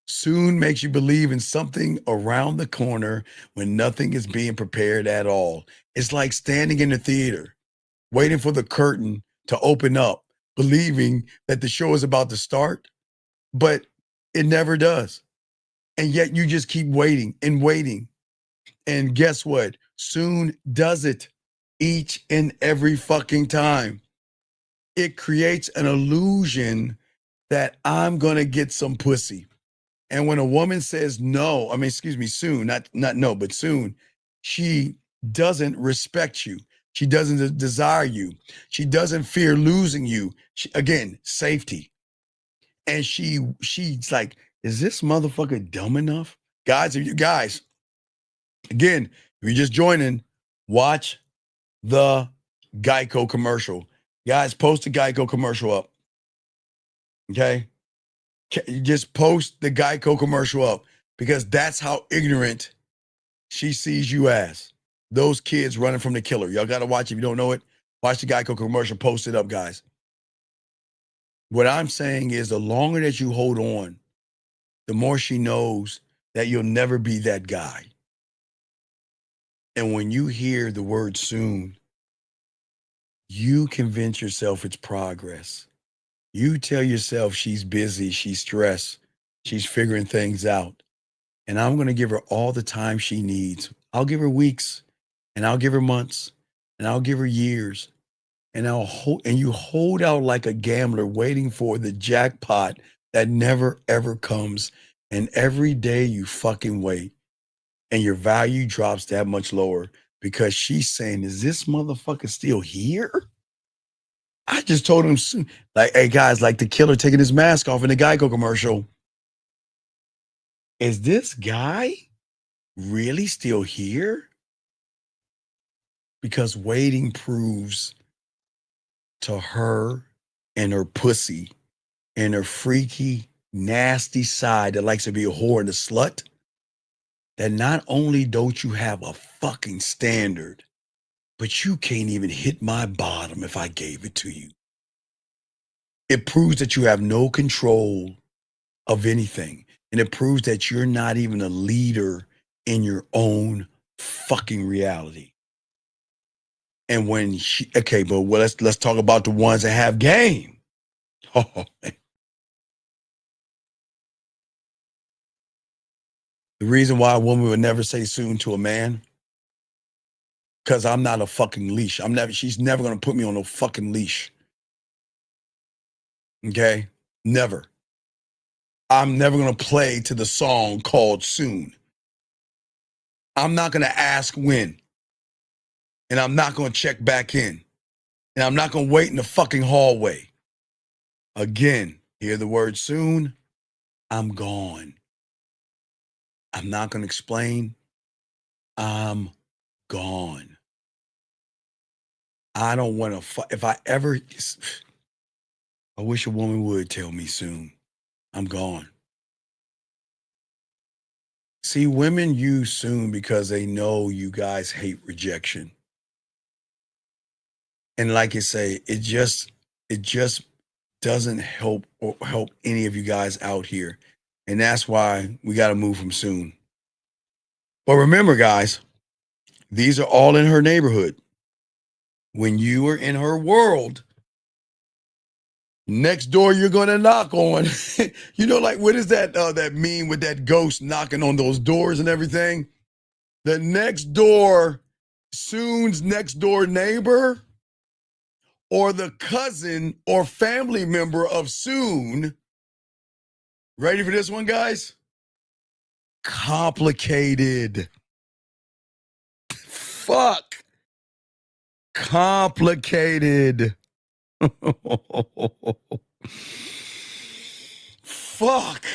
Soon makes you believe in something around the corner when nothing is being prepared at all. It's like standing in the theater, waiting for the curtain to open up, believing that the show is about to start, but it never does. And yet you just keep waiting and waiting. And guess what? Soon does it each and every fucking time. It creates an illusion that I'm going to get some pussy. And when a woman says no, soon, not no, but soon, she doesn't respect you. She doesn't desire you. She doesn't fear losing you. Again, safety. And she's like, is this motherfucker dumb enough? Guys, again, if you're just joining, watch the Geico commercial. Guys, post the Geico commercial up. Okay? Just post the Geico commercial up because that's how ignorant she sees you as. Those kids running from the killer. Y'all got to watch. If you don't know it, watch the Geico commercial. Post it up, guys. What I'm saying is the longer that you hold on, the more she knows that you'll never be that guy. And when you hear the word soon, you convince yourself it's progress. You tell yourself she's busy, she's stressed, she's figuring things out. And I'm going to give her all the time she needs. I'll give her weeks, and I'll give her months, and I'll give her years. And you hold out like a gambler waiting for the jackpot that never ever comes. And every day you fucking wait, and your value drops that much lower because she's saying, is this motherfucker still here? I just told him, like, hey guys, like the killer taking his mask off in the Geico commercial. Is this guy really still here? Because waiting proves to her and her pussy and her freaky, nasty side that likes to be a whore and a slut, that not only don't you have a fucking standard, but you can't even hit my bottom if I gave it to you. It proves that you have no control of anything. And it proves that you're not even a leader in your own fucking reality. And when she, okay, but well, let's talk about the ones that have game. Oh, man. The reason why a woman would never say soon to a man, because I'm not a fucking leash. She's never gonna put me on no fucking leash. Okay? Never. I'm never gonna play to the song called Soon. I'm not gonna ask when. And I'm not gonna check back in. And I'm not gonna wait in the fucking hallway. Again, hear the word soon, I'm gone. I'm not gonna explain. I'm gone. I don't want to, if I ever, I wish a woman would tell me soon, I'm gone. See, women use soon because they know you guys hate rejection. And like you say, it just doesn't help any of you guys out here. And that's why we got to move from soon. But remember, guys, these are all in her neighborhood. When you are in her world, next door you're going to knock on. You know, like, what is that that meme with that ghost knocking on those doors and everything? The next door, Soon's next door neighbor, or the cousin or family member of Soon. Ready for this one, guys? Complicated. Fuck. Complicated. Fuck.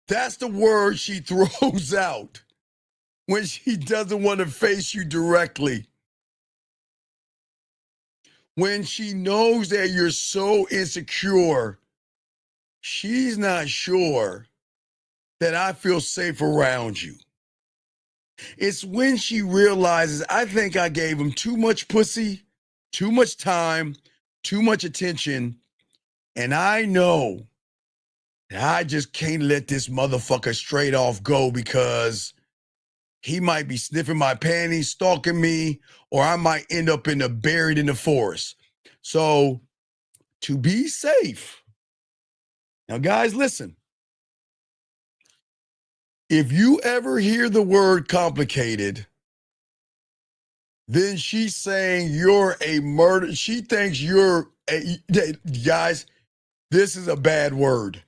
That's the word she throws out when she doesn't want to face you directly. When she knows that you're so insecure, she's not sure that I feel safe around you. It's when she realizes, I think I gave him too much pussy, too much time, too much attention, and I know that I just can't let this motherfucker straight off go because he might be sniffing my panties, stalking me, or I might end up buried in the forest. So, to be safe, now guys, listen. If you ever hear the word complicated, then she's saying you're a murder. She thinks guys, this is a bad word.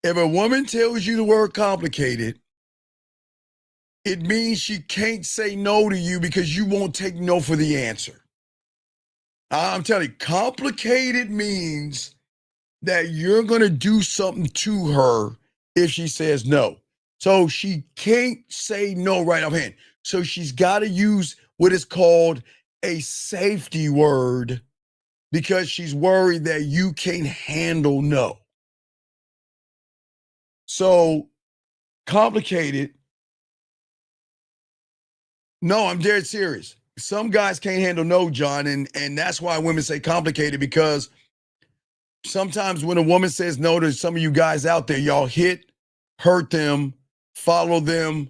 If a woman tells you the word complicated, it means she can't say no to you because you won't take no for the answer. I'm telling you, complicated means that you're going to do something to her if she says no. So she can't say no right offhand. So she's got to use what is called a safety word because she's worried that you can't handle no. So complicated No, I'm dead serious. Some guys can't handle no, John, and that's why women say complicated, because sometimes when a woman says no to some of you guys out there, y'all hurt them, follow them,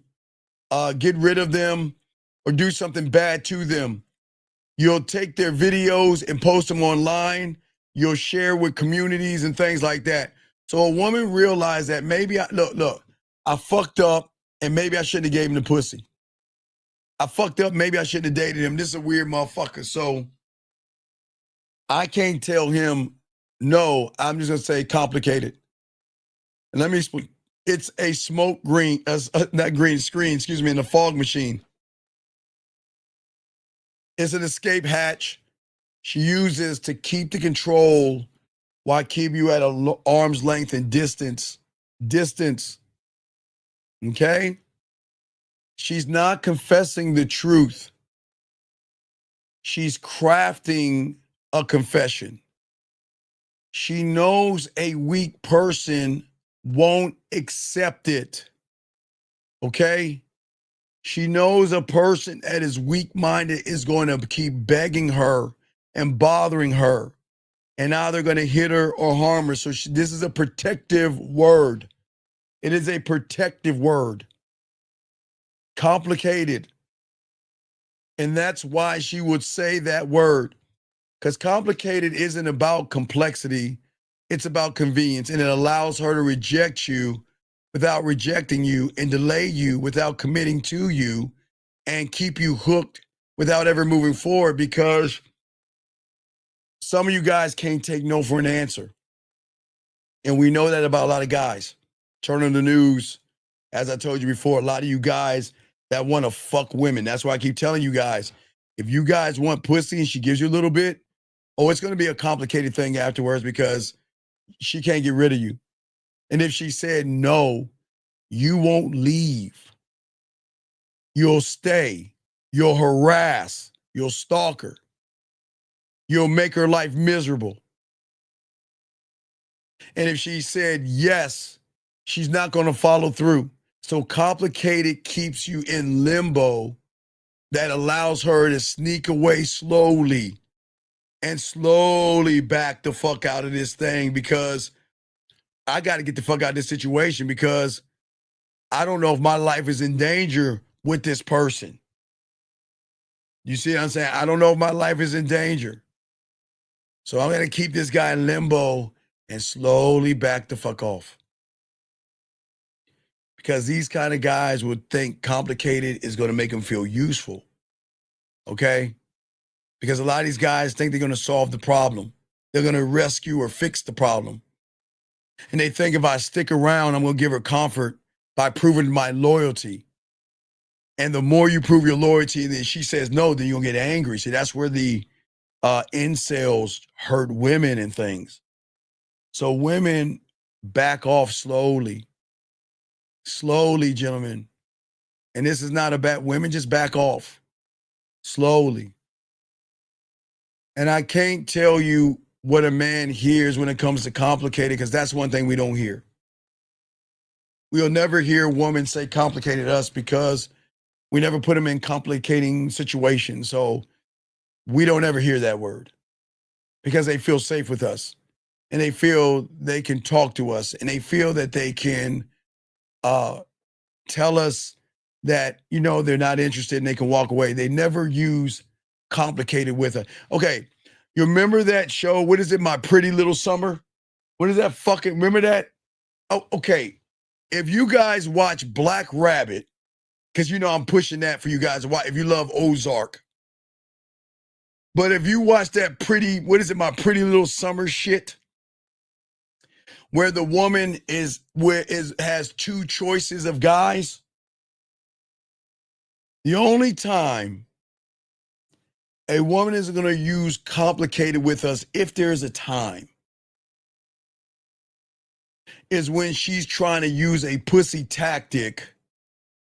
get rid of them, or do something bad to them. You'll take their videos and post them online. You'll share with communities and things like that. So a woman realized that maybe look, I fucked up and maybe I shouldn't have gave him the pussy. I fucked up, maybe I shouldn't have dated him. This is a weird motherfucker. So I can't tell him no. I'm just gonna say complicated. And let me explain. It's a smoke green, not green screen, excuse me, in a fog machine. It's an escape hatch she uses to keep the control while keep you at a arm's length and distance. Okay? She's not confessing the truth. She's crafting a confession. She knows a weak person won't accept it. Okay? She knows a person that is weak-minded is going to keep begging her and bothering her, and either going to hit her or harm her. So this is a protective word. It is a protective word. Complicated. And that's why she would say that word. Because complicated isn't about complexity. It's about convenience. And it allows her to reject you without rejecting you, and delay you without committing to you, and keep you hooked without ever moving forward, because some of you guys can't take no for an answer. And we know that about a lot of guys. Turn on the news. As I told you before, a lot of you guys that want to fuck women. That's why I keep telling you guys, if you guys want pussy and she gives you a little bit, it's going to be a complicated thing afterwards, because she can't get rid of you. And if she said no, you won't leave. You'll stay. You'll harass. You'll stalk her. You'll make her life miserable. And if she said yes, she's not going to follow through. So complicated keeps you in limbo, that allows her to sneak away slowly and slowly back the fuck out of this thing, because I got to get the fuck out of this situation, because I don't know if my life is in danger with this person. You see what I'm saying? I don't know if my life is in danger. So I'm going to keep this guy in limbo and slowly back the fuck off. Because these kind of guys would think complicated is going to make them feel useful. Okay? Because a lot of these guys think they're going to solve the problem. They're going to rescue or fix the problem. And they think if I stick around, I'm going to give her comfort by proving my loyalty. And the more you prove your loyalty, and then she says no, then you'll get angry. See, that's where the incels hurt women and things. So women back off slowly. Slowly, gentlemen. And this is not about women, just back off. Slowly. And I can't tell you what a man hears when it comes to complicated, because that's one thing we don't hear. We'll never hear a woman say complicated to us, because we never put them in complicating situations. So we don't ever hear that word, because they feel safe with us, and they feel they can talk to us, and they feel that they can tell us that, they're not interested and they can walk away. They never use complicated with us. Okay, you remember that show? What is it? My Pretty Little Summer? What is that fucking, remember that? Oh, okay. If you guys watch Black Rabbit, because I'm pushing that for you guys to watch, if you love Ozark. But if you watch that My Pretty Little Summer shit, where the woman has two choices of guys, the only time a woman is going to use complicated with us, if there's a time, is when she's trying to use a pussy tactic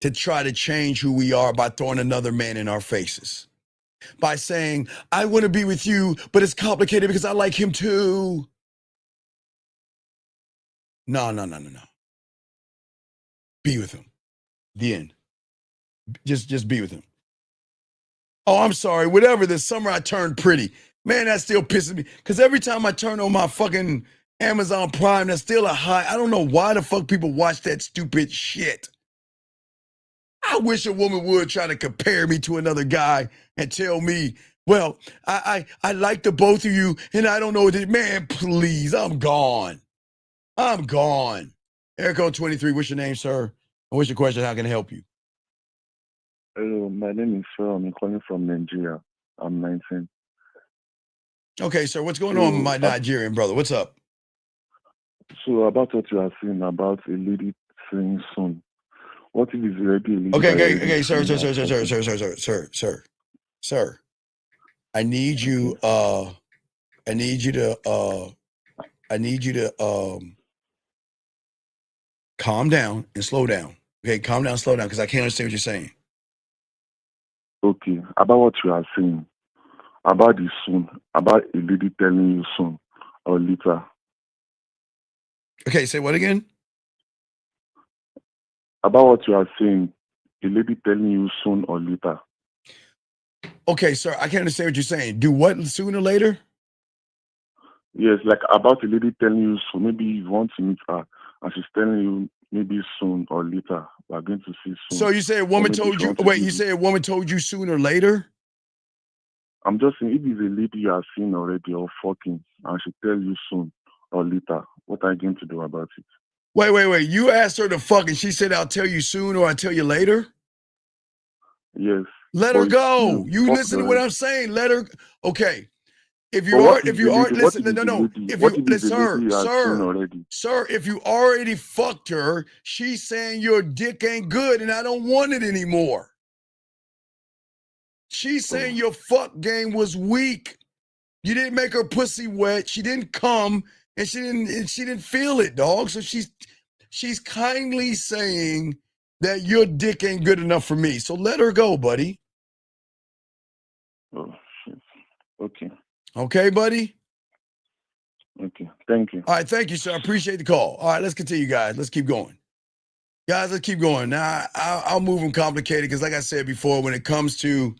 to try to change who we are by throwing another man in our faces. By saying, I want to be with you, but it's complicated because I like him too. No. Be with him. The end. Just be with him. Oh, I'm sorry. Whatever. This summer I turned pretty. Man, that still pisses me. Because every time I turn on my fucking Amazon Prime, that's still a high. I don't know why the fuck people watch that stupid shit. I wish a woman would try to compare me to another guy and tell me, well, I like the both of you, and I don't know what it. Man, please, I'm gone. I'm gone. Erico 23, what's your name, sir? And what's your question? How can I help you? Hello, my name is Phil. I'm calling from Nigeria. I'm 19. Okay, sir, what's going on with my Nigerian brother? What's up? So about what you are saying about a lady saying soon. What if it's already a lady? Okay, sir. I need you to calm down and slow down. Okay, calm down, slow down, because I can't understand what you're saying. Okay, about what you are saying. About the soon. About a lady telling you soon or later. Okay, say what again? About what you are saying. A lady telling you soon or later. Okay, sir, I can't understand what you're saying. Do what sooner or later? Yes, like about a lady telling you soon. Maybe you want to meet her and she's telling you maybe soon or later. We're going to see soon. So you say a woman told you, wait, you say a woman told you sooner or later? I'm just saying, if it's a lady you have seen already or fucking and she tell you soon or later, what are you going to do about it? Wait. You asked her to fuck and she said, I'll tell you soon or I'll tell you later? Yes. Let her go. You listen to what I'm saying. Let her. Okay. If you aren't, listen, no. If you already fucked her, she's saying your dick ain't good and I don't want it anymore. She's saying your fuck game was weak. You didn't make her pussy wet. She didn't come and she didn't feel it, dog. So she's kindly saying that your dick ain't good enough for me. So let her go, buddy. Oh shit. Okay. Okay, buddy? Okay. Thank you. All right, thank you, sir. I appreciate the call. All right, let's continue, guys. Let's keep going. Guys, let's keep going. Now, I'll move from complicated because like I said before, when it comes to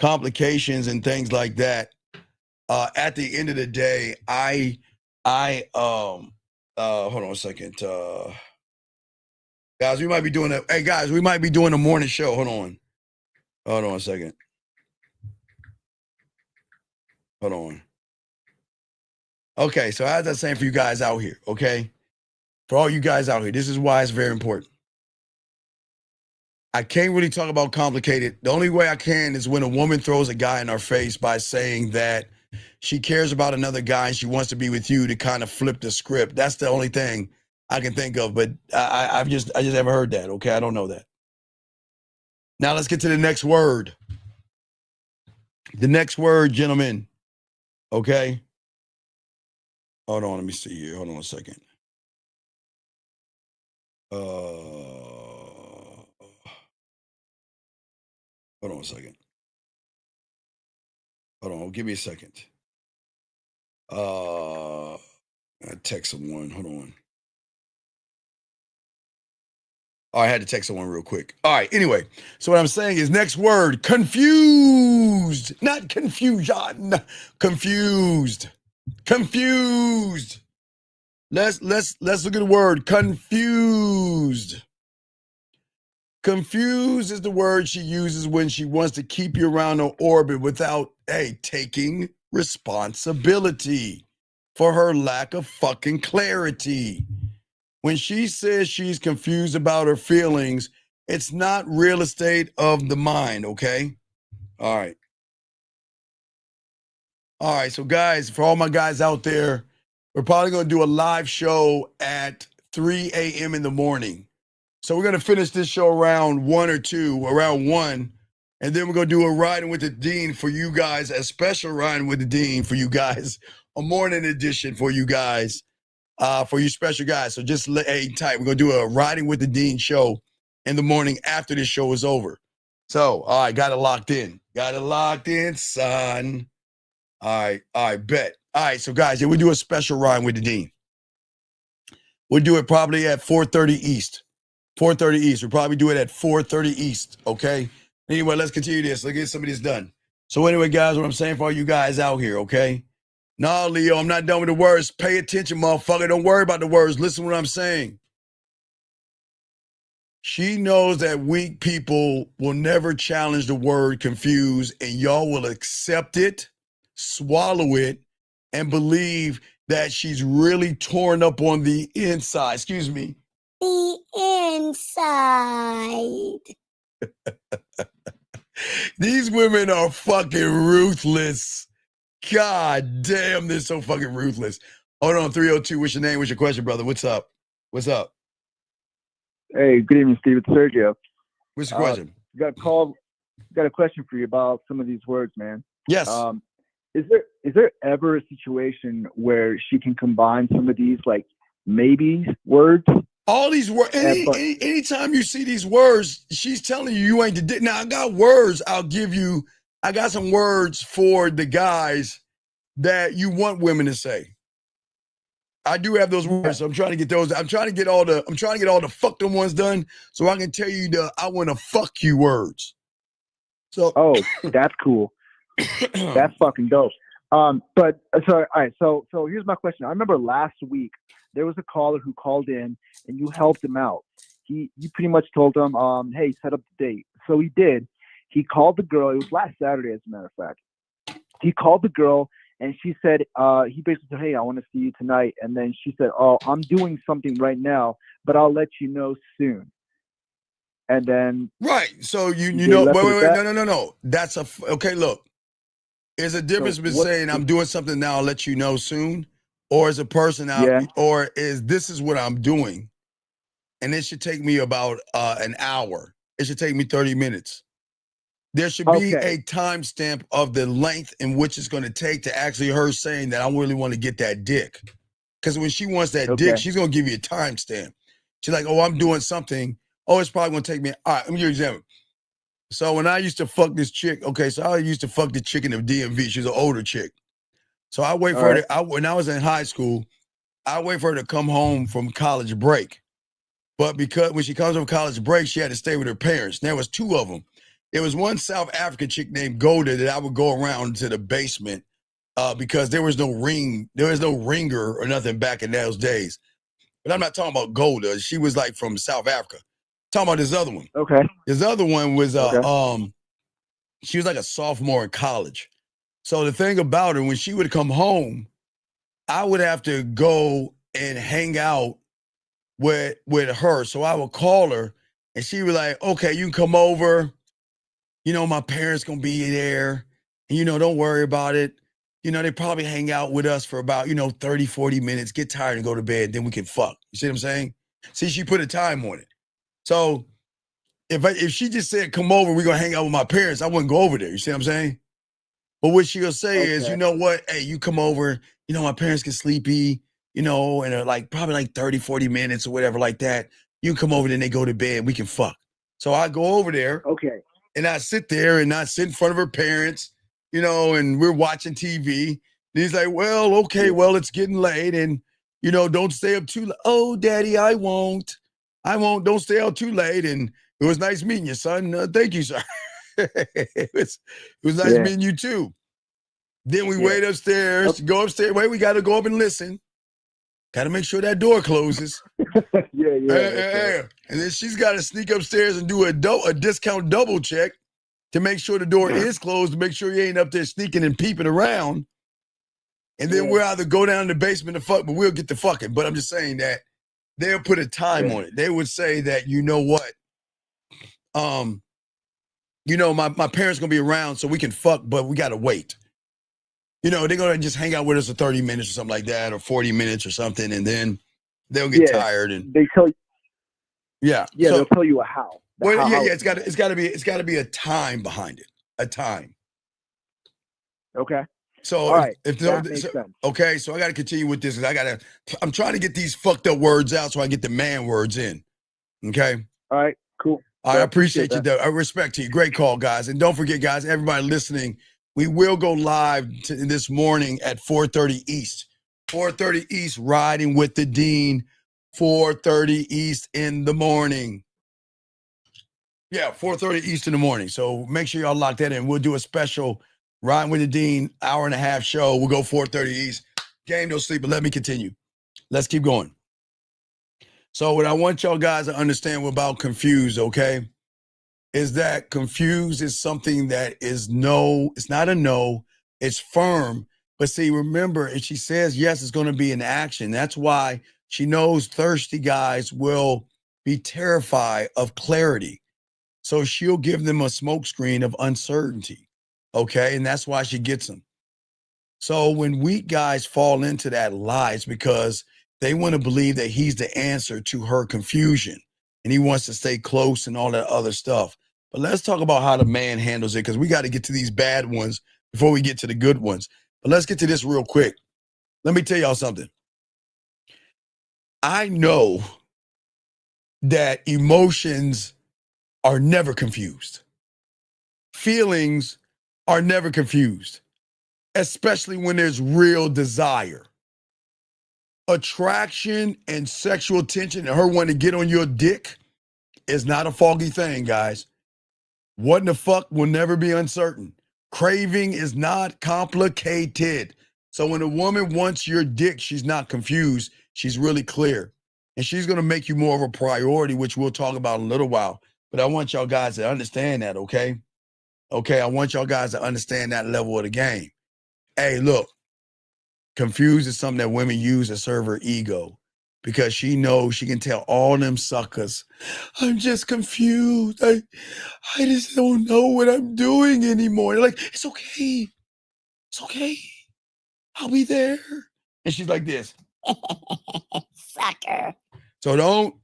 complications and things like that, at the end of the day, hold on a second. Guys, we might be doing a morning show. Hold on a second. Hold on. Okay, so as I'm saying for you guys out here, okay? For all you guys out here, this is why it's very important. I can't really talk about complicated. The only way I can is when a woman throws a guy in our face by saying that she cares about another guy and she wants to be with you to kind of flip the script. That's the only thing I can think of, but I just haven't heard that, okay? I don't know that. Now let's get to the next word. The next word, gentlemen, okay? Hold on, let me see here. Hold on a second. Hold on a second. Hold on, give me a second. I text someone. Hold on. Oh, I had to text someone real quick. All right, anyway. So what I'm saying is next word, confused. Not confusion. Confused. Confused. Let's look at the word confused. Confused is the word she uses when she wants to keep you around her orbit without, taking responsibility for her lack of fucking clarity. When she says she's confused about her feelings, it's not real estate of the mind, okay? All right. All right, so guys, for all my guys out there, we're probably going to do a live show at 3 a.m. in the morning. So we're going to finish this show around 1, and then we're going to do a Riding with the Dean for you guys, a special Riding with the Dean for you guys, a morning edition for you guys, for you special guys. So just hang tight. We're going to do a Riding with the Dean show in the morning after this show is over. So, all right, got it locked in. Got it locked in, son. All right, bet. All right, so guys, we'll do a special Riding with the Dean. We'll do it probably at 4:30 East. 4:30 East. We'll probably do it at 4:30 East, okay? Anyway, let's continue this. Let's get some of this done. So anyway, guys, what I'm saying for all you guys out here, okay? No, Leo, I'm not done with the words. Pay attention, motherfucker. Don't worry about the words. Listen to what I'm saying. She knows that weak people will never challenge the word confused, and y'all will accept it, swallow it, and believe that she's really torn up on the inside. Excuse me. The inside. These women are fucking ruthless. God damn, they're so fucking ruthless. Hold on, 302. What's your name? What's your question, brother? What's up? What's up? Hey, good evening, Steve. It's Sergio. What's the question? Got a question for you about some of these words, man. Yes. Is there ever a situation where she can combine some of these like maybe words? All these words. Anytime you see these words, she's telling you ain't the dick. Now I got words. I'll give you. I got some words for the guys that you want women to say. I do have those words. So I'm trying to get those. I'm trying to get all the fuck them ones done so I can tell you the I want to fuck you words. So that's cool. That's fucking dope. But sorry, all right. So here's my question. I remember last week there was a caller who called in and you helped him out. You pretty much told him, hey, set up the date. So he did. He called the girl. It was last Saturday, as a matter of fact. He called the girl. And she said, he basically said, hey, I want to see you tonight. And then she said, oh, I'm doing something right now, but I'll let you know soon. And then. Right. So you know, wait, no. That's okay, look. There's a difference between saying I'm doing something now, I'll let you know soon, or as a person out, or this is what I'm doing. And it should take me about an hour. It should take me 30 minutes. There should be a timestamp of the length in which it's going to take to actually her saying that I really want to get that dick. Because when she wants that dick, she's going to give you a timestamp. She's like, oh, I'm doing something. Oh, it's probably going to take me. All right, let me give you an example. So when I used to fuck this chick, I used to fuck the chick in the DMV. She's an older chick. So I wait for her to, when I was in high school, I wait for her to come home from college break. But because when she comes from college break, she had to stay with her parents. There was two of them. There was one South African chick named Golda that I would go around to the basement because there was no ringer or nothing back in those days. But I'm not talking about Golda. She was like from South Africa. I'm talking about this other one. Okay. This other one was she was like a sophomore in college. So the thing about her, when she would come home, I would have to go and hang out with her. So I would call her and she was like, okay, you can come over. You know, my parents gonna be there. And, you know, don't worry about it. You know, they probably hang out with us for about, 30, 40 minutes, get tired and go to bed, then we can fuck. You see what I'm saying? See, she put a time on it. So if she just said, come over, we're gonna hang out with my parents, I wouldn't go over there. You see what I'm saying? But what she'll say is, you know what? Hey, you come over, my parents get sleepy, and probably like 30, 40 minutes or whatever like that. You come over, then they go to bed, we can fuck. So I go over there. Okay. And I sit there and I sit in front of her parents, and we're watching TV. And he's like, well, okay, well, it's getting late and, don't stay up too late. Oh, Daddy, I won't. Don't stay out too late. And it was nice meeting you, son. Thank you, sir. It was nice meeting you too. Then we wait upstairs, go upstairs. Wait, we got to go up and listen. Got to make sure that door closes. Yeah. And then she's got to sneak upstairs and do a discount double check to make sure the door is closed, to make sure you ain't up there sneaking and peeping around. And then we'll either go down to the basement and fuck, but we'll get to fucking. But I'm just saying that they'll put a time on it. They would say that, you know what? My parents going to be around so we can fuck, but we got to wait. They're going to just hang out with us for 30 minutes or something like that, or 40 minutes or something, and then they'll get tired. And they tell you. Yeah. Yeah, they'll tell you a how. It's got to be a time behind it. A time. Okay. So all right. That makes sense. Okay, so I got to continue with this because I'm trying to get these fucked up words out so I get the man words in. Okay. All right. Cool. I appreciate you. I respect to you. Great call, guys. And don't forget, guys, everybody listening, we will go live this morning at 4:30 East. 4:30 East, riding with the Dean. 4:30 East in the morning. Yeah, 4:30 East in the morning. So make sure y'all lock that in. We'll do a special Riding with the Dean, hour and a half show. We'll go 4:30 East. Game, no sleep, but let me continue. Let's keep going. So what I want y'all guys to understand about confused, okay, is that confused is something that is no, it's not a no, it's firm. But see, remember, if she says yes, it's going to be an action. That's why she knows thirsty guys will be terrified of clarity. So she'll give them a smokescreen of uncertainty, okay? And that's why she gets them. So when weak guys fall into that lie, it's because they want to believe that he's the answer to her confusion and he wants to stay close and all that other stuff. But let's talk about how the man handles it, because we got to get to these bad ones before we get to the good ones. But let's get to this real quick. Let me tell y'all something. I know that emotions are never confused. Feelings are never confused, especially when there's real desire. Attraction and sexual tension and her wanting to get on your dick is not a foggy thing, guys. What in the fuck will never be uncertain. Craving is not complicated. So when a woman wants your dick, she's not confused. She's really clear. And she's going to make you more of a priority, which we'll talk about in a little while. But I want y'all guys to understand that, okay? Okay, I want y'all guys to understand that level of the game. Hey, look, confused is something that women use to serve her ego because she knows she can tell all them suckers, I'm just confused. I just don't know what I'm doing anymore. They're like, it's okay. It's okay. I'll be there. And she's like this. Sucker. So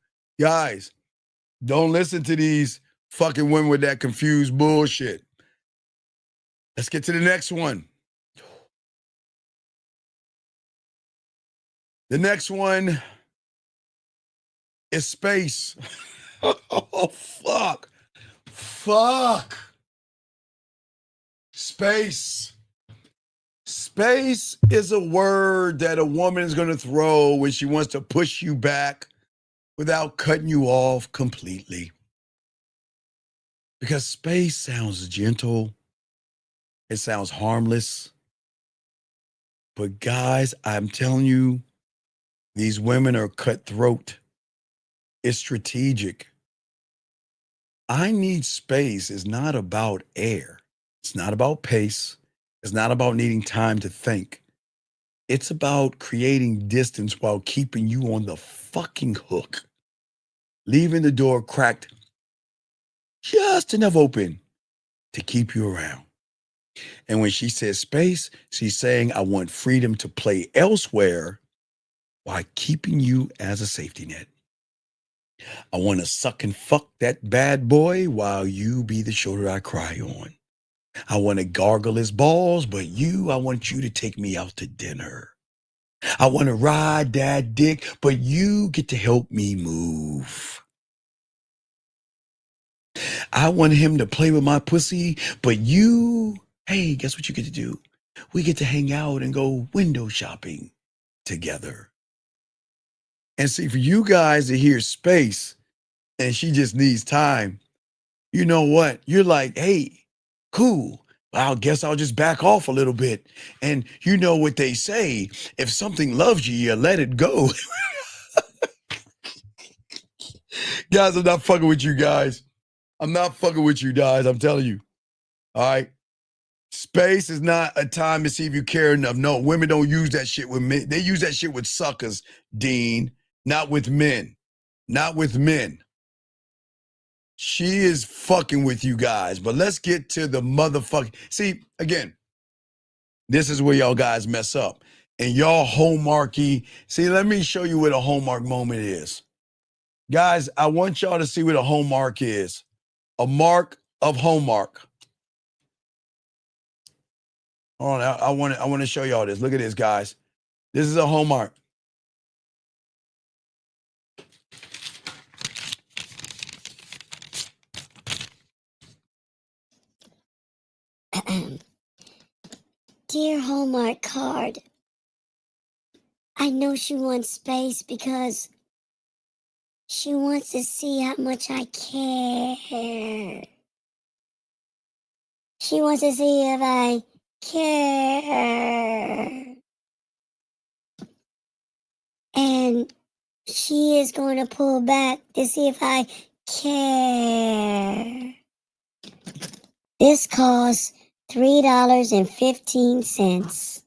guys, don't listen to these fucking women with that confused bullshit. Let's get to the next one. The next one is space. Oh, fuck. Fuck. Space. Space is a word that a woman is going to throw when she wants to push you back without cutting you off completely. Because space sounds gentle. It sounds harmless. But guys, I'm telling you, these women are cutthroat. It's strategic. I need space is not about air. It's not about pace. It's not about needing time to think. It's about creating distance while keeping you on the fucking hook. Leaving the door cracked just enough open to keep you around. And when she says space, she's saying, I want freedom to play elsewhere while keeping you as a safety net. I want to suck and fuck that bad boy while you be the shoulder I cry on. I want to gargle his balls, but I want you to take me out to dinner. I want to ride that dick, but you get to help me move. I want him to play with my pussy, but hey, guess what you get to do? We get to hang out and go window shopping together. And see, for you guys to hear space and she just needs time, you know what? You're like, hey, cool. I guess I'll just back off a little bit. And you know what they say, if something loves you, you let it go. Guys, I'm not fucking with you guys. I'm not fucking with you guys. I'm telling you. All right. Space is not a time to see if you care enough. No, women don't use that shit with men. They use that shit with suckers, Dean, not with men. Not with men. She is fucking with you guys, but let's get to the motherfucking. See, again, this is where y'all guys mess up. And y'all hallmarky. See, let me show you what a hallmark moment is. Guys, I want y'all to see what a hallmark is. A mark of hallmark. Hold on, I want to show y'all this. Look at this, guys. This is a hallmark. Dear Hallmark card, I know she wants space because she wants to see how much I care. She wants to see if I care. And she is going to pull back to see if I care. This costs $3.15.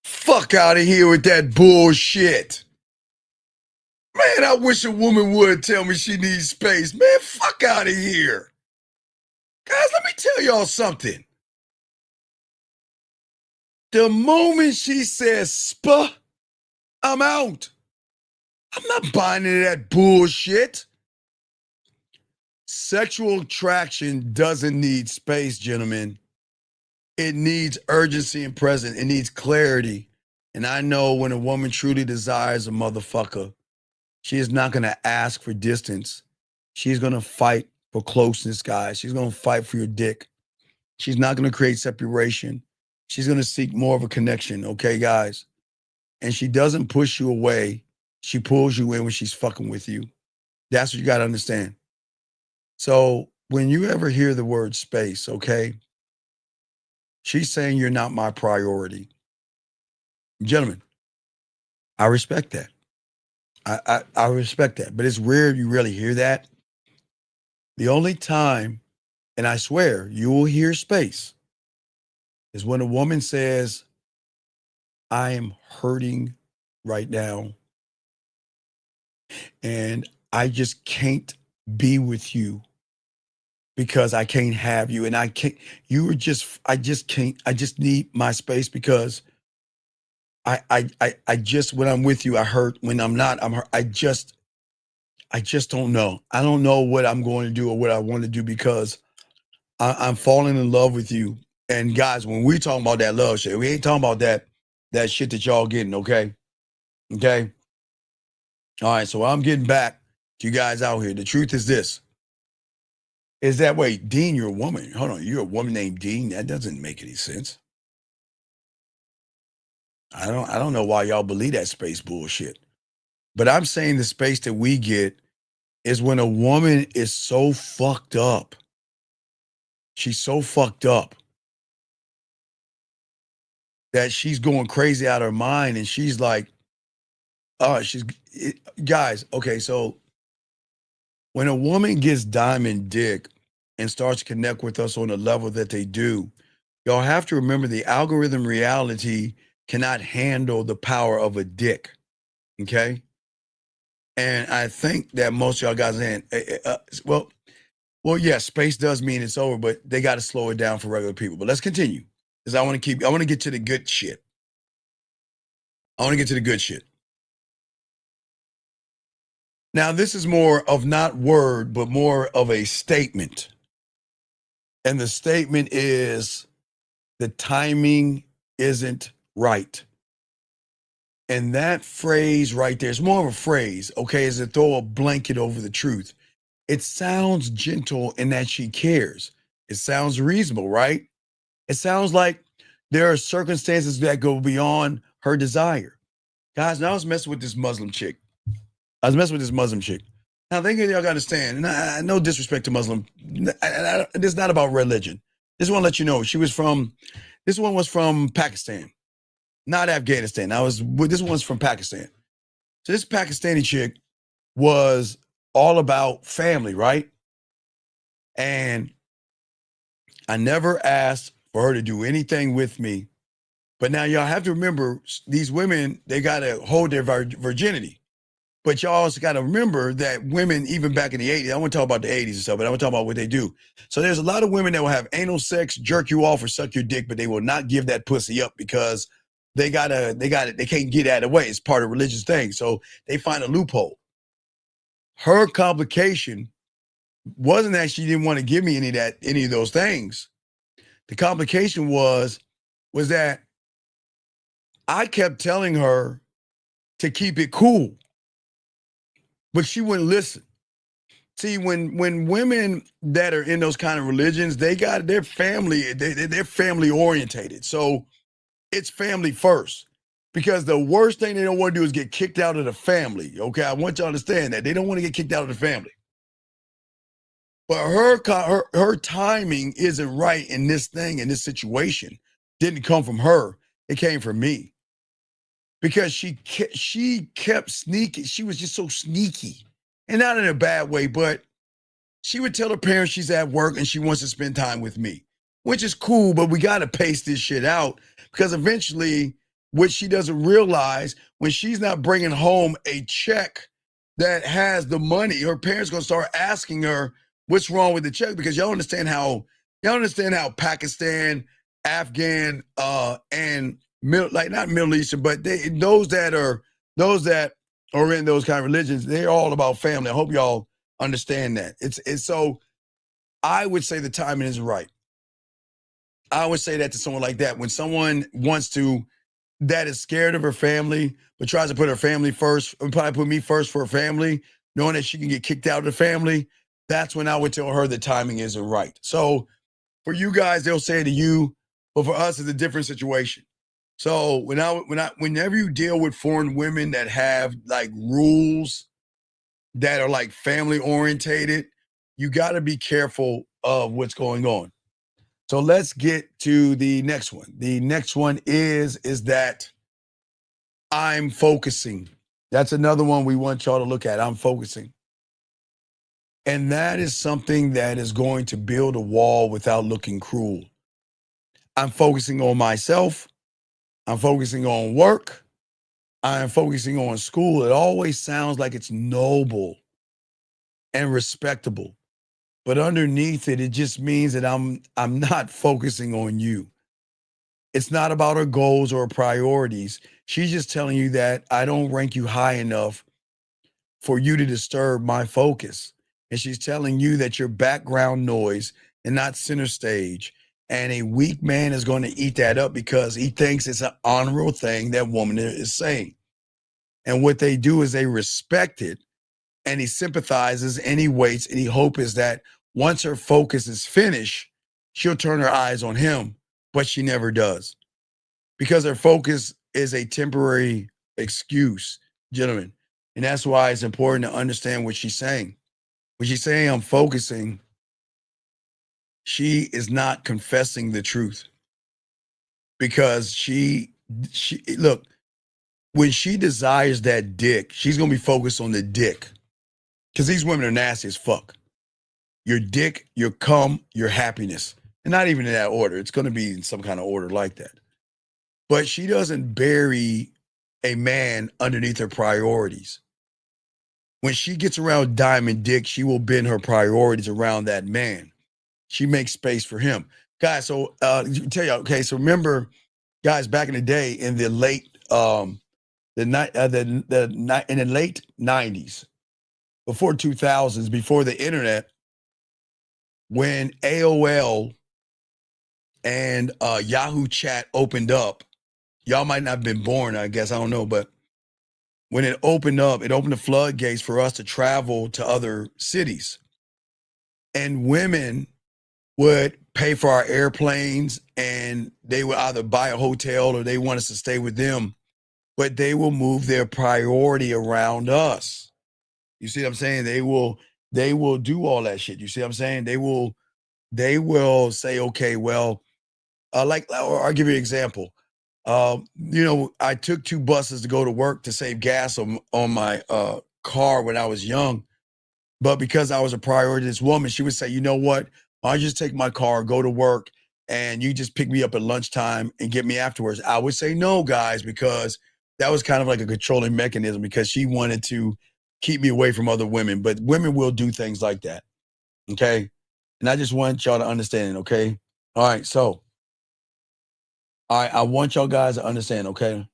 Fuck out of here with that bullshit. Man, I wish a woman would tell me she needs space. Man, fuck out of here. Guys, let me tell y'all something. The moment she says spa, I'm out. I'm not buying into that bullshit. Sexual attraction doesn't need space, gentlemen. It needs urgency and presence. It needs clarity. And I know when a woman truly desires a motherfucker, she is not going to ask for distance. She's going to fight for closeness, guys. She's going to fight for your dick. She's not going to create separation. She's going to seek more of a connection, okay, guys? And she doesn't push you away. She pulls you in when she's fucking with you. That's what you got to understand. So when you ever hear the word space, okay, she's saying you're not my priority. Gentlemen, I respect that. I respect that. But it's rare you really hear that. The only time, and I swear you will hear space, is when a woman says, I am hurting right now and I just can't be with you because I can't have you. And I just need my space because I just, when I'm with you, I hurt. When I'm not, I'm hurt. I just don't know. I don't know what I'm going to do or what I want to do because I'm falling in love with you. And guys, when we talking about that love shit, we ain't talking about that shit that y'all getting, okay? Okay? All right, so I'm getting back to you guys out here. The truth is this. Is that, wait, Dean, you're a woman. Hold on, you're a woman named Dean? That doesn't make any sense. I don't know why y'all believe that space bullshit. But I'm saying the space that we get is when a woman is so fucked up. She's so fucked up that she's going crazy out of her mind, and she's like, guys, okay, so when a woman gets diamond dick and starts to connect with us on the level that they do, y'all have to remember the algorithm reality cannot handle the power of a dick, okay? And I think that most of y'all guys saying, well, yeah, space does mean it's over, but they got to slow it down for regular people. But let's continue, because I want to get to the good shit. Now, this is more of not word, but more of a statement. And the statement is, the timing isn't right. And that phrase right there is more of a phrase, okay, is to throw a blanket over the truth. It sounds gentle in that she cares. It sounds reasonable, right? It sounds like there are circumstances that go beyond her desire. Guys, now I was messing with this Muslim chick. Now, the thing is, y'all got to understand, and no disrespect to Muslim, this is not about religion. This one let you know, this one was from Pakistan, not Afghanistan. This one's from Pakistan. So this Pakistani chick was all about family, right? And I never asked for her to do anything with me. But now y'all have to remember, these women, they got to hold their virginity. But y'all also got to remember that women, even back in the 80s, I want to talk about the 80s and stuff, but I want to talk about what they do. So there's a lot of women that will have anal sex, jerk you off, or suck your dick, but they will not give that pussy up because they can't get out of the way. It's part of religious thing. So they find a loophole. Her complication wasn't that she didn't want to give me any of those things. The complication was that I kept telling her to keep it cool, but she wouldn't listen. See, when women that are in those kind of religions, they got their family, they're family orientated. So it's family first, because the worst thing they don't want to do is get kicked out of the family. Okay, I want you to understand that they don't want to get kicked out of the family. But her timing isn't right in this thing, in this situation. Didn't come from her. It came from me. Because she kept sneaking. She was just so sneaky. And not in a bad way, but she would tell her parents she's at work and she wants to spend time with me, which is cool, but we got to pace this shit out because eventually what she doesn't realize, when she's not bringing home a check that has the money, her parents going to start asking her what's wrong with the check, because y'all understand how Pakistan, Afghan, and not Middle Eastern, but those that are in those kind of religions, they're all about family. I hope y'all understand that. It's so I would say the timing is right. I would say that to someone like that. When someone that is scared of her family, but tries to put her family first, or probably put me first for her family, knowing that she can get kicked out of the family, that's when I would tell her the timing isn't right. So for you guys, they'll say to you, but for us, it's a different situation. So whenever you deal with foreign women that have like rules that are like family orientated, you got to be careful of what's going on. So let's get to the next one. The next one is that I'm focusing. That's another one we want y'all to look at. I'm focusing. And that is something that is going to build a wall without looking cruel. I'm focusing on myself. I'm focusing on work. I'm focusing on school. It always sounds like it's noble and respectable. But underneath it, it just means that I'm not focusing on you. It's not about her goals or her priorities. She's just telling you that I don't rank you high enough for you to disturb my focus. And she's telling you that you're background noise and not center stage. And a weak man is going to eat that up because he thinks it's an honorable thing that woman is saying. And what they do is they respect it, and he sympathizes and he waits, and he hopes that once her focus is finished, she'll turn her eyes on him, but she never does. Because her focus is a temporary excuse, gentlemen. And that's why it's important to understand what she's saying. When she's saying I'm focusing, she is not confessing the truth. Because she look, when she desires that dick, she's gonna be focused on the dick. Because these women are nasty as fuck. Your dick, your cum, your happiness. And not even in that order. It's gonna be in some kind of order like that. But she doesn't bury a man underneath her priorities. When she gets around Diamond Dick, she will bend her priorities around that man. She makes space for him. Guys, so tell you, okay, so remember, guys, back in the day, in the late in the late 90s, before 2000s, before the internet, when AOL and Yahoo Chat opened up, y'all might not have been born, I guess, I don't know, but when it opened up, it opened the floodgates for us to travel to other cities. And women would pay for our airplanes, and they would either buy a hotel or they want us to stay with them, but they will move their priority around us. You see what I'm saying? They will do all that shit. You see what I'm saying? They will say, okay, well, I'll give you an example. I took 2 buses to go to work to save gas on my car when I was young. But because I was a priority to this woman, she would say, you know what? I'll just take my car, go to work, and you just pick me up at lunchtime and get me afterwards. I would say no, guys, because that was kind of like a controlling mechanism, because she wanted to keep me away from other women. But women will do things like that. Okay. And I just want y'all to understand it. Okay. All right. So, I want y'all guys to understand. Okay.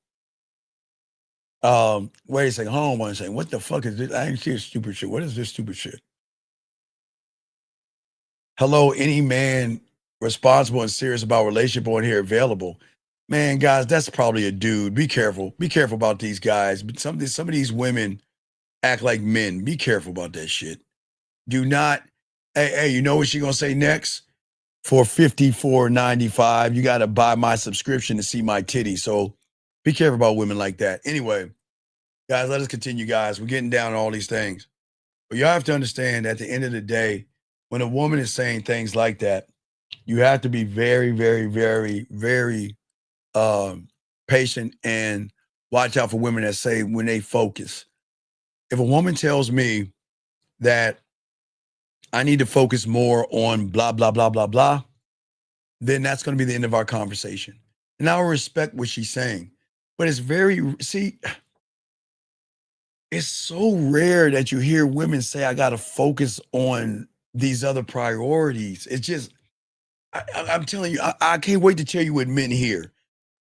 Wait a second. Hold on one second. What the fuck is this? I ain't see stupid shit. What is this stupid shit? Hello, any man responsible and serious about relationship on here available. Man, guys, that's probably a dude. Be careful. Be careful about these guys. Some of these women act like men. Be careful about that shit. Do not. Hey, you know what she gonna say next? For $54.95, you gotta buy my subscription to see my titties. So be careful about women like that. Anyway, guys, let us continue, guys. We're getting down to all these things. But y'all have to understand, at the end of the day, when a woman is saying things like that, you have to be very, very, very, very patient and watch out for women that say when they focus. If a woman tells me that I need to focus more on blah, blah, blah, blah, blah, then that's going to be the end of our conversation. And I will respect what she's saying. But it's it's so rare that you hear women say, I got to focus on these other priorities. It's just, I'm telling you, I can't wait to tell you what men hear.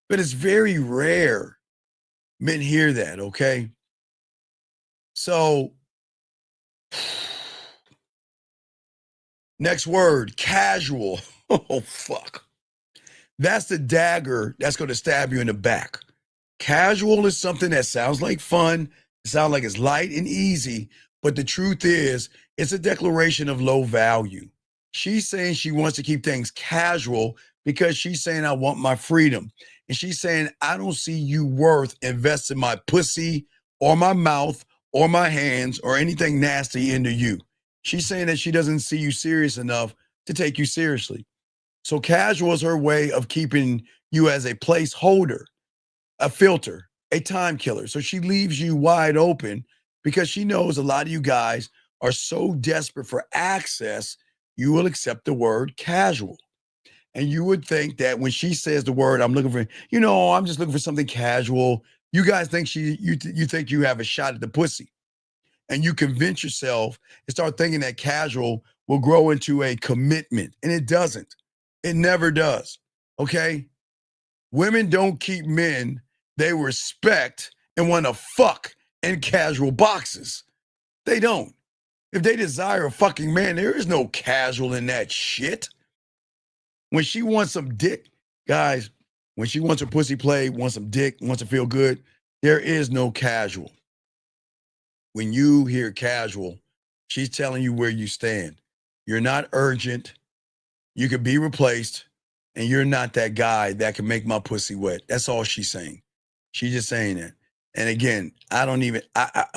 But it's very rare men hear that, okay? So, next word, casual. Oh, fuck. That's the dagger that's going to stab you in the back. Casual is something that sounds like fun. It sounds like it's light and easy. But the truth is, it's a declaration of low value. She's saying she wants to keep things casual because she's saying, I want my freedom. And she's saying, I don't see you worth investing my pussy or my mouth or my hands or anything nasty into you. She's saying that she doesn't see you serious enough to take you seriously. So casual is her way of keeping you as a placeholder, a filter, a time killer. So she leaves you wide open because she knows a lot of you guys are so desperate for access, you will accept the word casual. And you would think that when she says the word, I'm looking for, I'm just looking for something casual. You guys think you think you have a shot at the pussy. And you convince yourself and start thinking that casual will grow into a commitment. And it doesn't. It never does. Okay? Women don't keep men they respect and want to fuck in casual boxes. They don't. If they desire a fucking man, there is no casual in that shit. When she wants some dick, guys, when she wants her pussy played, wants some dick, wants to feel good, there is no casual. When you hear casual, she's telling you where you stand. You're not urgent. You could be replaced, and you're not that guy that can make my pussy wet. That's all she's saying. She's just saying that. And again,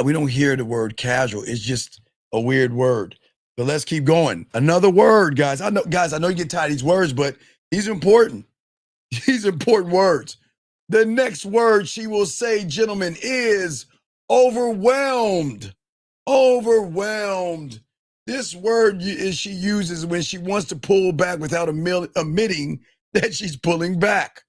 we don't hear the word casual. It's just a weird word. But let's keep going. Another word, guys. I know you get tired of these words, but these are important. These are important words. The next word she will say, gentlemen, is overwhelmed. Overwhelmed. This word she uses when she wants to pull back without admitting that she's pulling back.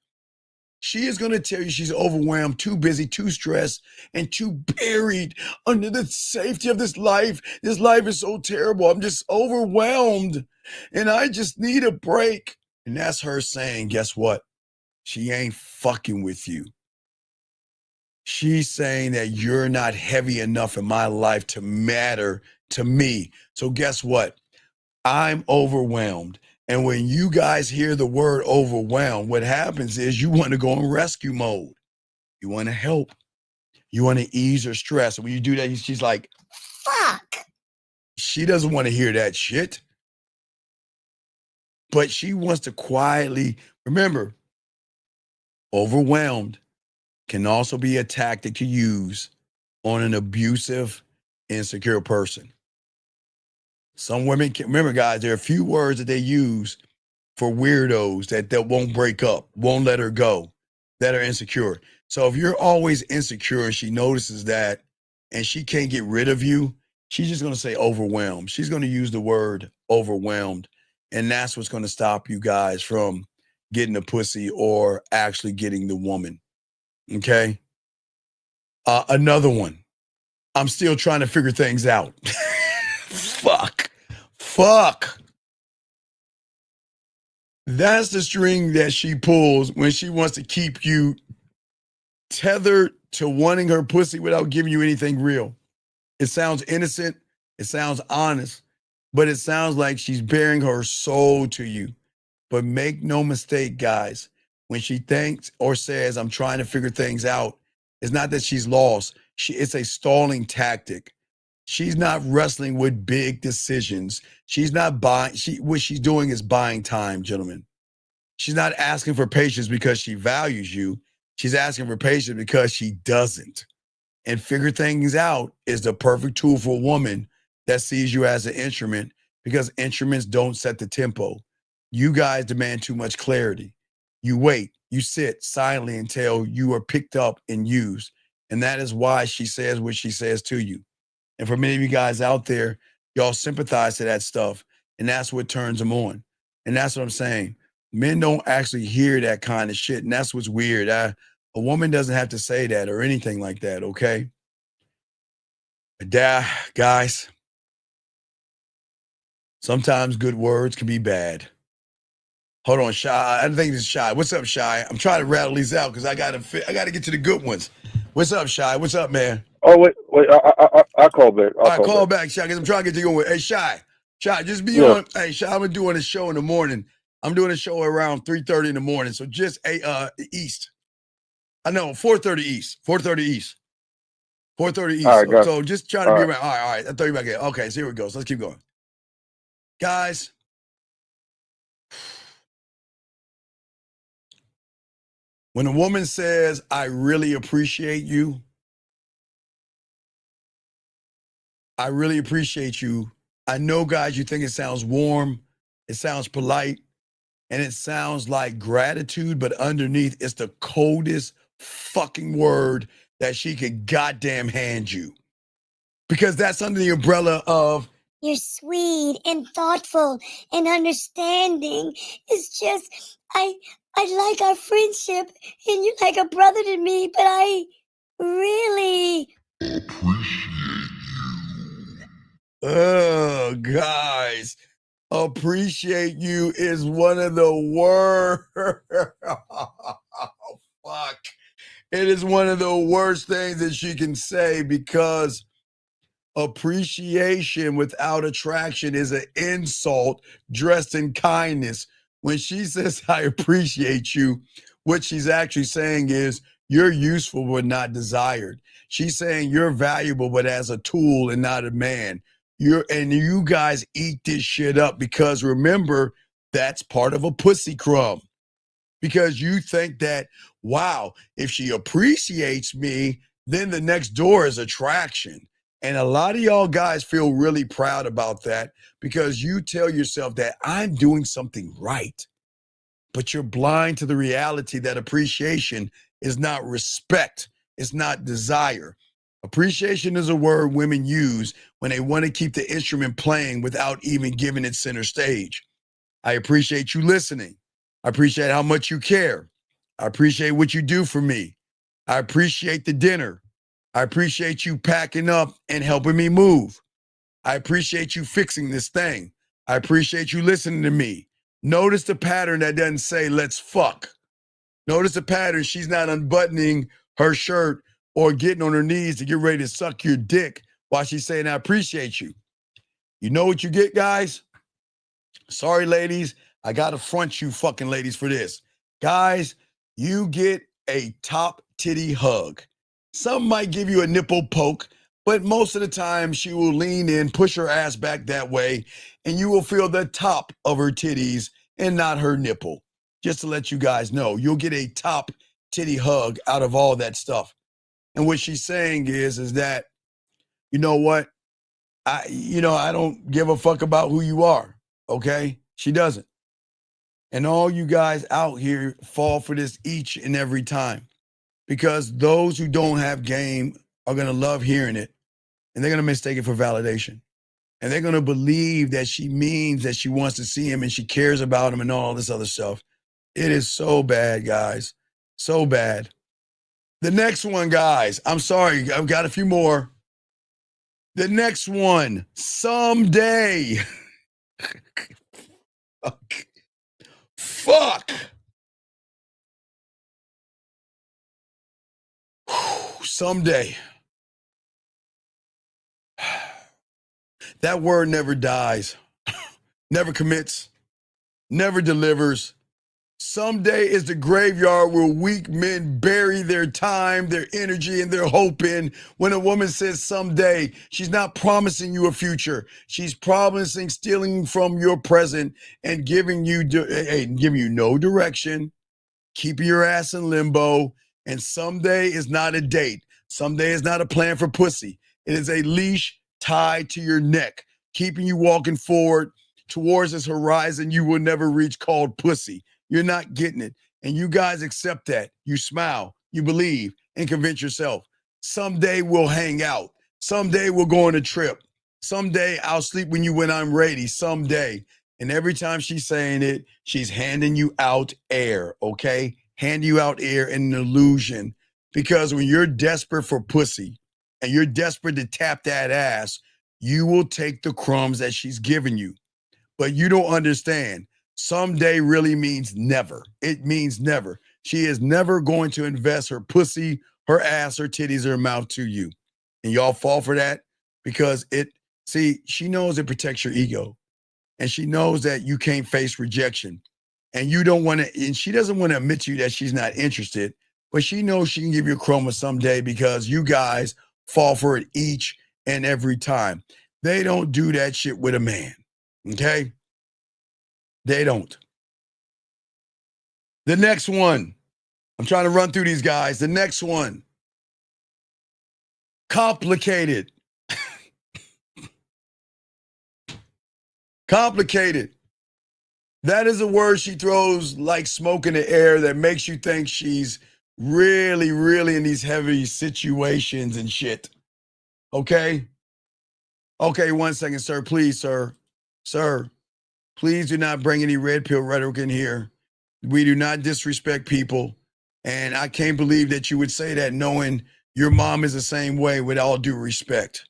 She is going to tell you she's overwhelmed, too busy, too stressed, and too buried under the safety of this life. This life is so terrible. I'm just overwhelmed, and I just need a break. And that's her saying, guess what? She ain't fucking with you. She's saying that you're not heavy enough in my life to matter to me. So guess what? I'm overwhelmed. And when you guys hear the word overwhelmed, what happens is you want to go in rescue mode. You want to help. You want to ease her stress. And when you do that, she's like, fuck. She doesn't want to hear that shit. But she wants to quietly, remember, overwhelmed can also be a tactic to use on an abusive, insecure person. Some women can, remember, guys, there are a few words that they use for weirdos that won't break up, won't let her go, that are insecure. So if you're always insecure and she notices that and she can't get rid of you, she's just going to say overwhelmed. She's going to use the word overwhelmed. And that's what's going to stop you guys from getting the pussy or actually getting the woman. Okay? Another one. I'm still trying to figure things out. Fuck. That's the string that she pulls when she wants to keep you tethered to wanting her pussy without giving you anything real. It sounds innocent. It sounds honest, but it sounds like she's bearing her soul to you. But make no mistake, guys, when she thinks or says, I'm trying to figure things out, it's not that she's lost. It's a stalling tactic. She's not wrestling with big decisions. She's not buying. What she's doing is buying time, gentlemen. She's not asking for patience because she values you. She's asking for patience because she doesn't. And figure things out is the perfect tool for a woman that sees you as an instrument because instruments don't set the tempo. You guys demand too much clarity. You wait, you sit silently until you are picked up and used. And that is why she says what she says to you. And for many of you guys out there, y'all sympathize to that stuff. And that's what turns them on. And that's what I'm saying. Men don't actually hear that kind of shit. And that's what's weird. A woman doesn't have to say that or anything like that, okay? But guys, sometimes good words can be bad. Hold on, Shy. I think this is Shy. What's up, Shy? I'm trying to rattle these out because I gotta get to the good ones. What's up, Shy? What's up, man? Oh wait, I call back. All right, call back, Shy, because I'm trying to get to you. Hey, Shy, just be on. Hey, Shy, I'm doing a show in the morning. I'm doing a show around 3:30 in the morning. So just East. I know 4:30 East. 4:30 East. 4:30 East. All right, so just trying to be around. All right. I thought you back in. Okay, so here we go. So let's keep going, guys. When a woman says, "I really appreciate you," I really appreciate you. I know, guys, you think it sounds warm, it sounds polite, and it sounds like gratitude, but underneath it's the coldest fucking word that she could goddamn hand you. Because that's under the umbrella of you're sweet and thoughtful and understanding. It's just I like our friendship and you're like a brother to me, but I really oh, guys, appreciate you is one of the worst. Fuck. It is one of the worst things that she can say because appreciation without attraction is an insult dressed in kindness. When she says, I appreciate you, what she's actually saying is, you're useful but not desired. She's saying you're valuable but as a tool and not a man. You guys eat this shit up because remember, that's part of a pussy crumb. Because you think that, wow, if she appreciates me, then the next door is attraction. And a lot of y'all guys feel really proud about that because you tell yourself that I'm doing something right. But you're blind to the reality that appreciation is not respect. It's not desire. Appreciation is a word women use when they want to keep the instrument playing without even giving it center stage. I appreciate you listening. I appreciate how much you care. I appreciate what you do for me. I appreciate the dinner. I appreciate you packing up and helping me move. I appreciate you fixing this thing. I appreciate you listening to me. Notice the pattern that doesn't say, let's fuck. Notice the pattern. She's not unbuttoning her shirt or getting on her knees to get ready to suck your dick while she's saying, I appreciate you. You know what you get, guys? Sorry, ladies. I got to front you fucking ladies for this. Guys, you get a top titty hug. Some might give you a nipple poke, but most of the time she will lean in, push her ass back that way, and you will feel the top of her titties and not her nipple. Just to let you guys know, you'll get a top titty hug out of all that stuff. And what she's saying is that, you know what? I don't give a fuck about who you are, okay? She doesn't. And all you guys out here fall for this each and every time because those who don't have game are going to love hearing it and they're going to mistake it for validation. And they're going to believe that she means that she wants to see him and she cares about him and all this other stuff. It is so bad, guys. So bad. The next one, guys, I'm sorry. I've got a few more. The next one, someday. Fuck. Someday. That word never dies, never commits, never delivers. Someday is the graveyard where weak men bury their time, their energy, and their hope in. When a woman says someday, she's not promising you a future. She's promising stealing from your present and giving you no direction, keeping your ass in limbo. And someday is not a date. Someday is not a plan for pussy. It is a leash tied to your neck keeping you walking forward towards this horizon you will never reach called pussy. You're not getting it. And you guys accept that. You smile, you believe, and convince yourself. Someday we'll hang out. Someday we'll go on a trip. Someday I'll sleep when when I'm ready. Someday. And every time she's saying it, she's handing you out air, okay? Hand you out air in an illusion. Because when you're desperate for pussy and you're desperate to tap that ass, you will take the crumbs that she's giving you. But you don't understand. Someday really means never. It means never. She is never going to invest her pussy, her ass, her titties, her mouth to you. And y'all fall for that because she knows it protects your ego. And she knows that you can't face rejection. And you don't want to, and she doesn't want to admit to you that she's not interested, but she knows she can give you a chroma someday because you guys fall for it each and every time. They don't do that shit with a man. Okay? They don't. The next one. I'm trying to run through these guys. The next one. Complicated. Complicated. That is a word she throws like smoke in the air that makes you think she's really, really in these heavy situations and shit. Okay? Okay, 1 second, sir. Please, sir. Sir, please do not bring any red pill rhetoric in here. We do not disrespect people. And I can't believe that you would say that knowing your mom is the same way, with all due respect.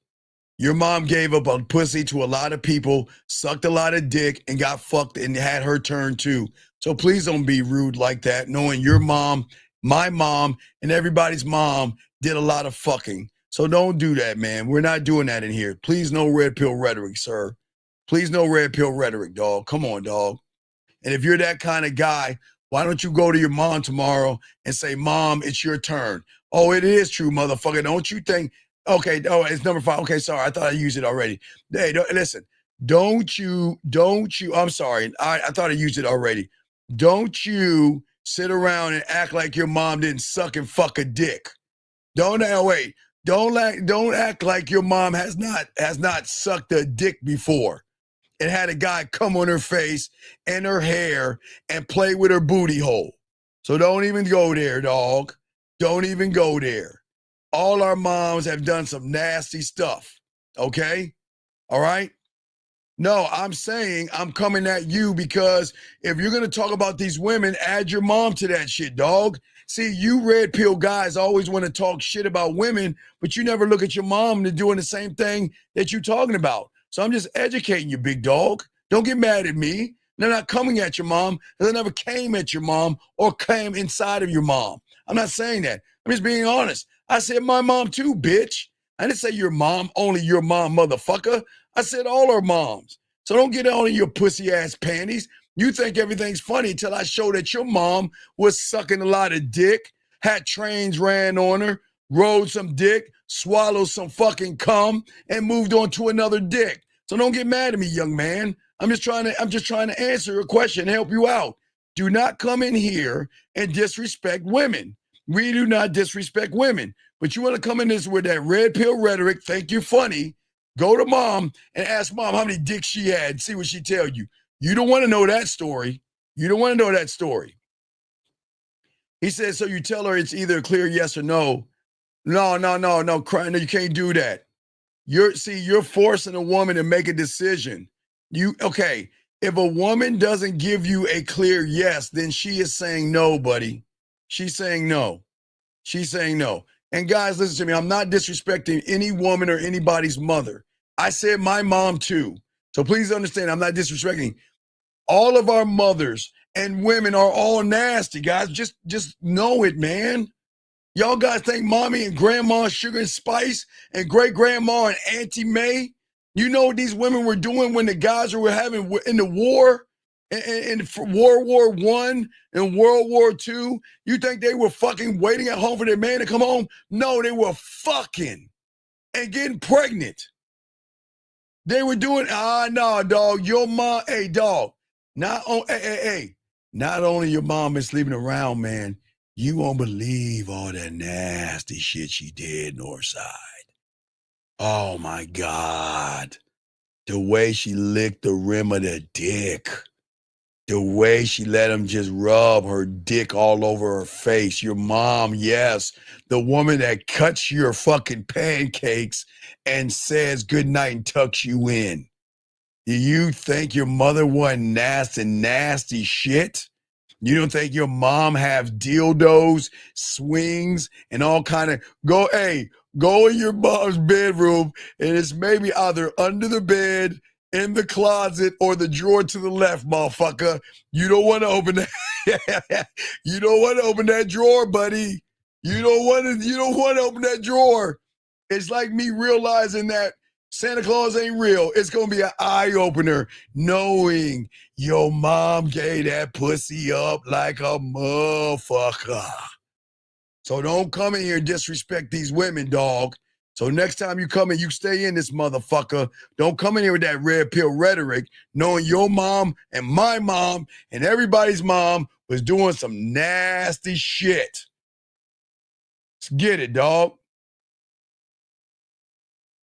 Your mom gave up a pussy to a lot of people, sucked a lot of dick, and got fucked and had her turn too. So please don't be rude like that, knowing your mom, my mom, and everybody's mom did a lot of fucking. So don't do that, man. We're not doing that in here. Please, no red pill rhetoric, sir. Please, no red pill rhetoric, dog. Come on, dog. And if you're that kind of guy, why don't you go to your mom tomorrow and say, Mom, it's your turn. Oh, it is true, motherfucker. Don't you think? Okay, oh, it's number 5. Okay, sorry. I thought I used it already. Hey, listen, don't you, I'm sorry. I thought I used it already. Don't you sit around and act like your mom didn't suck and fuck a dick. Don't act like your mom has not sucked a dick before and had a guy come on her face and her hair and play with her booty hole. So don't even go there, dog. Don't even go there. All our moms have done some nasty stuff, okay? All right? No, I'm saying I'm coming at you because if you're going to talk about these women, add your mom to that shit, dog. See, you red pill guys always want to talk shit about women, but you never look at your mom to doing the same thing that you're talking about. So I'm just educating you, big dog. Don't get mad at me. They're not coming at your mom because I never came at your mom or came inside of your mom. I'm not saying that. I'm just being honest. I said my mom too, bitch. I didn't say your mom, only your mom, motherfucker. I said all our moms. So don't get on in your pussy ass panties. You think everything's funny until I show that your mom was sucking a lot of dick, had trains ran on her, rode some dick, swallowed some fucking cum, and moved on to another dick. So don't get mad at me, young man. I'm just trying to answer your question and help you out. Do not come in here and disrespect women. We do not disrespect women. But you want to come in this with that red pill rhetoric, think you're funny, go to mom and ask mom how many dicks she had and see what she tell you. You don't want to know that story. You don't want to know that story. He said, so you tell her it's either a clear yes or no. No, crying. No, you can't do that. You're forcing a woman to make a decision. If a woman doesn't give you a clear yes, then she is saying no, buddy. She's saying no. She's saying no. And guys, listen to me. I'm not disrespecting any woman or anybody's mother. I said my mom too. So please understand, I'm not disrespecting. All of our mothers and women are all nasty, guys. Just know it, man. Y'all guys think mommy and grandma Sugar and Spice and great-grandma and Auntie May, you know what these women were doing when the guys were having in the war? In World War I and World War II, you think they were fucking waiting at home for their man to come home? No, they were fucking and getting pregnant. They were doing, no, dog, your mom, hey, dog, not only your mom is sleeping around, man, you won't believe all that nasty shit she did, Northside. Oh, my God. The way she licked the rim of the dick. The way she let him just rub her dick all over her face. Your mom, yes. The woman that cuts your fucking pancakes and says goodnight and tucks you in. Do you think your mother wasn't nasty shit? You don't think your mom have dildos, swings, and all kind of go in your mom's bedroom, and it's maybe either under the bed, in the closet, or the drawer to the left, motherfucker. You don't want to open that. You don't want to open that drawer, buddy. You don't want to open that drawer. It's like me realizing that Santa Claus ain't real. It's gonna be an eye-opener knowing your mom gave that pussy up like a motherfucker. So don't come in here and disrespect these women, dog. So next time you come in, you stay in this motherfucker. Don't come in here with that red pill rhetoric, knowing your mom and my mom and everybody's mom was doing some nasty shit. Let's get it, dog.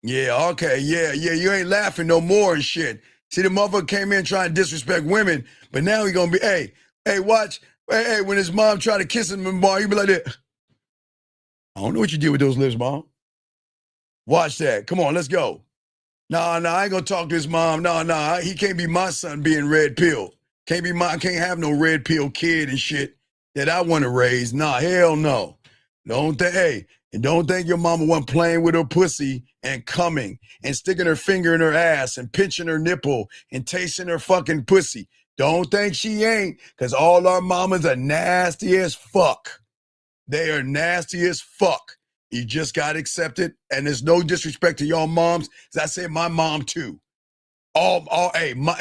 Yeah, okay, yeah, you ain't laughing no more and shit. See, the motherfucker came in trying to disrespect women, but now he gonna be, hey, watch, hey, when his mom try to kiss him, he be like that. I don't know what you did with those lips, mom. Watch that. Come on, let's go. Nah, I ain't gonna talk to his mom. Nah, he can't be my son being red pill. Can't have no red pill kid and shit that I want to raise. Nah, hell no. Don't think your mama wasn't playing with her pussy and coming and sticking her finger in her ass and pinching her nipple and tasting her fucking pussy. Don't think she ain't, because all our mamas are nasty as fuck. They are nasty as fuck. You just got to accept it, and there's no disrespect to y'all moms, because I say my mom too. Hey, man,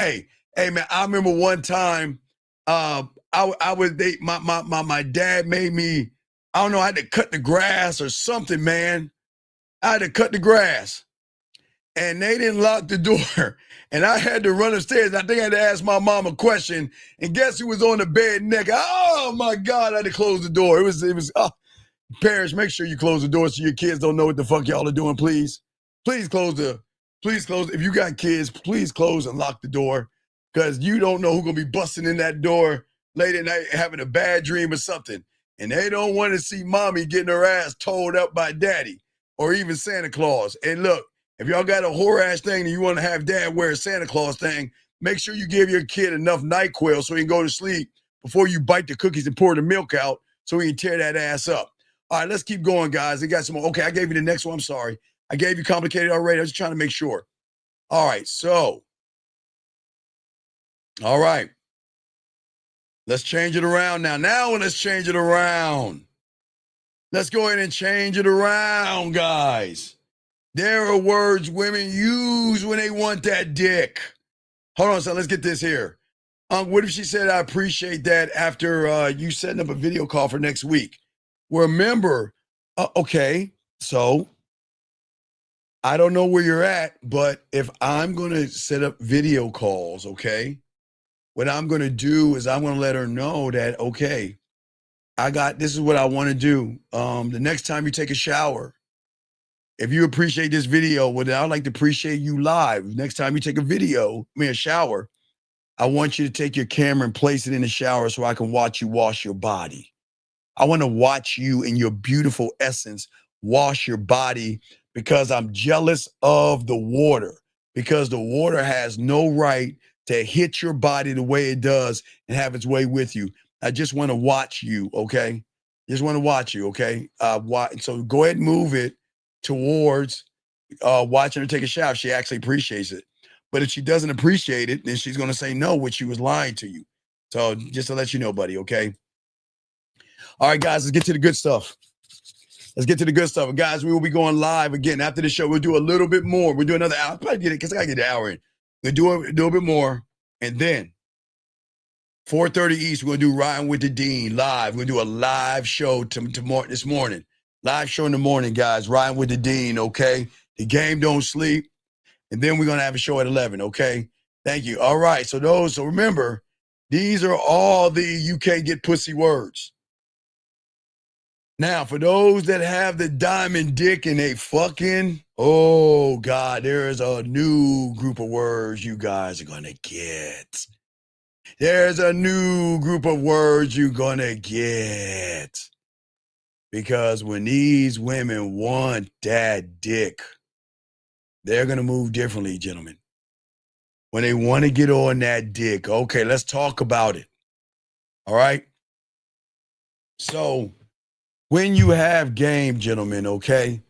I remember one time, I was my dad made me, I don't know, I had to cut the grass or something, man. I had to cut the grass, and they didn't lock the door, and I had to run upstairs. I think I had to ask my mom a question, and guess who was on the bed naked? Oh my God, I had to close the door. It was. Parents, make sure you close the door so your kids don't know what the fuck y'all are doing, please. Please close. If you got kids, please close and lock the door, because you don't know who's going to be busting in that door late at night having a bad dream or something. And they don't want to see mommy getting her ass told up by daddy or even Santa Claus. And look, if y'all got a whore-ass thing and you want to have dad wear a Santa Claus thing, make sure you give your kid enough NyQuil so he can go to sleep before you bite the cookies and pour the milk out so he can tear that ass up. All right, let's keep going, guys. They got some more. Okay, I gave you the next one. I'm sorry. I gave you complicated already. I was just trying to make sure. All right, so. All right. Let's change it around now. Let's change it around. Let's go ahead and change it around, guys. There are words women use when they want that dick. Hold on, son. Let's get this here. What if she said, I appreciate that after you setting up a video call for next week? Remember, okay, so I don't know where you're at, but if I'm going to set up video calls, okay, what I'm going to do is I'm going to let her know that, okay, this is what I want to do. The next time you take a shower, if you appreciate this video, well, then I'd like to appreciate you live. Next time you take a shower, I want you to take your camera and place it in the shower so I can watch you wash your body. I want to watch you in your beautiful essence wash your body, because I'm jealous of the water, because the water has no right to hit your body the way it does and have its way with you. I just want to watch you, okay? Just want to watch you, okay? So go ahead and move it towards watching her take a shower. She actually appreciates it. But if she doesn't appreciate it, then she's going to say no, which she was lying to you. So just to let you know, buddy, okay? All right, guys, let's get to the good stuff. And guys, we will be going live again after the show. We'll do a little bit more. We'll do another hour. Probably get it because I got to get the hour in. We'll do a little bit more. And then 4:30 East, we're going to do Riding with the Dean live. We're going to do a live show this morning. Live show in the morning, guys. Riding with the Dean, okay? The game don't sleep. And then we're going to have a show at 11, okay? Thank you. All right. So remember, these are all the you can't get pussy words. Now, for those that have the diamond dick and they fucking, Oh, God, there is a new group of words you guys are going to get. There's a new group of words you're going to get. Because when these women want that dick, they're going to move differently, gentlemen. When they want to get on that dick, okay, let's talk about it. All right? So, when you have game, gentlemen, okay,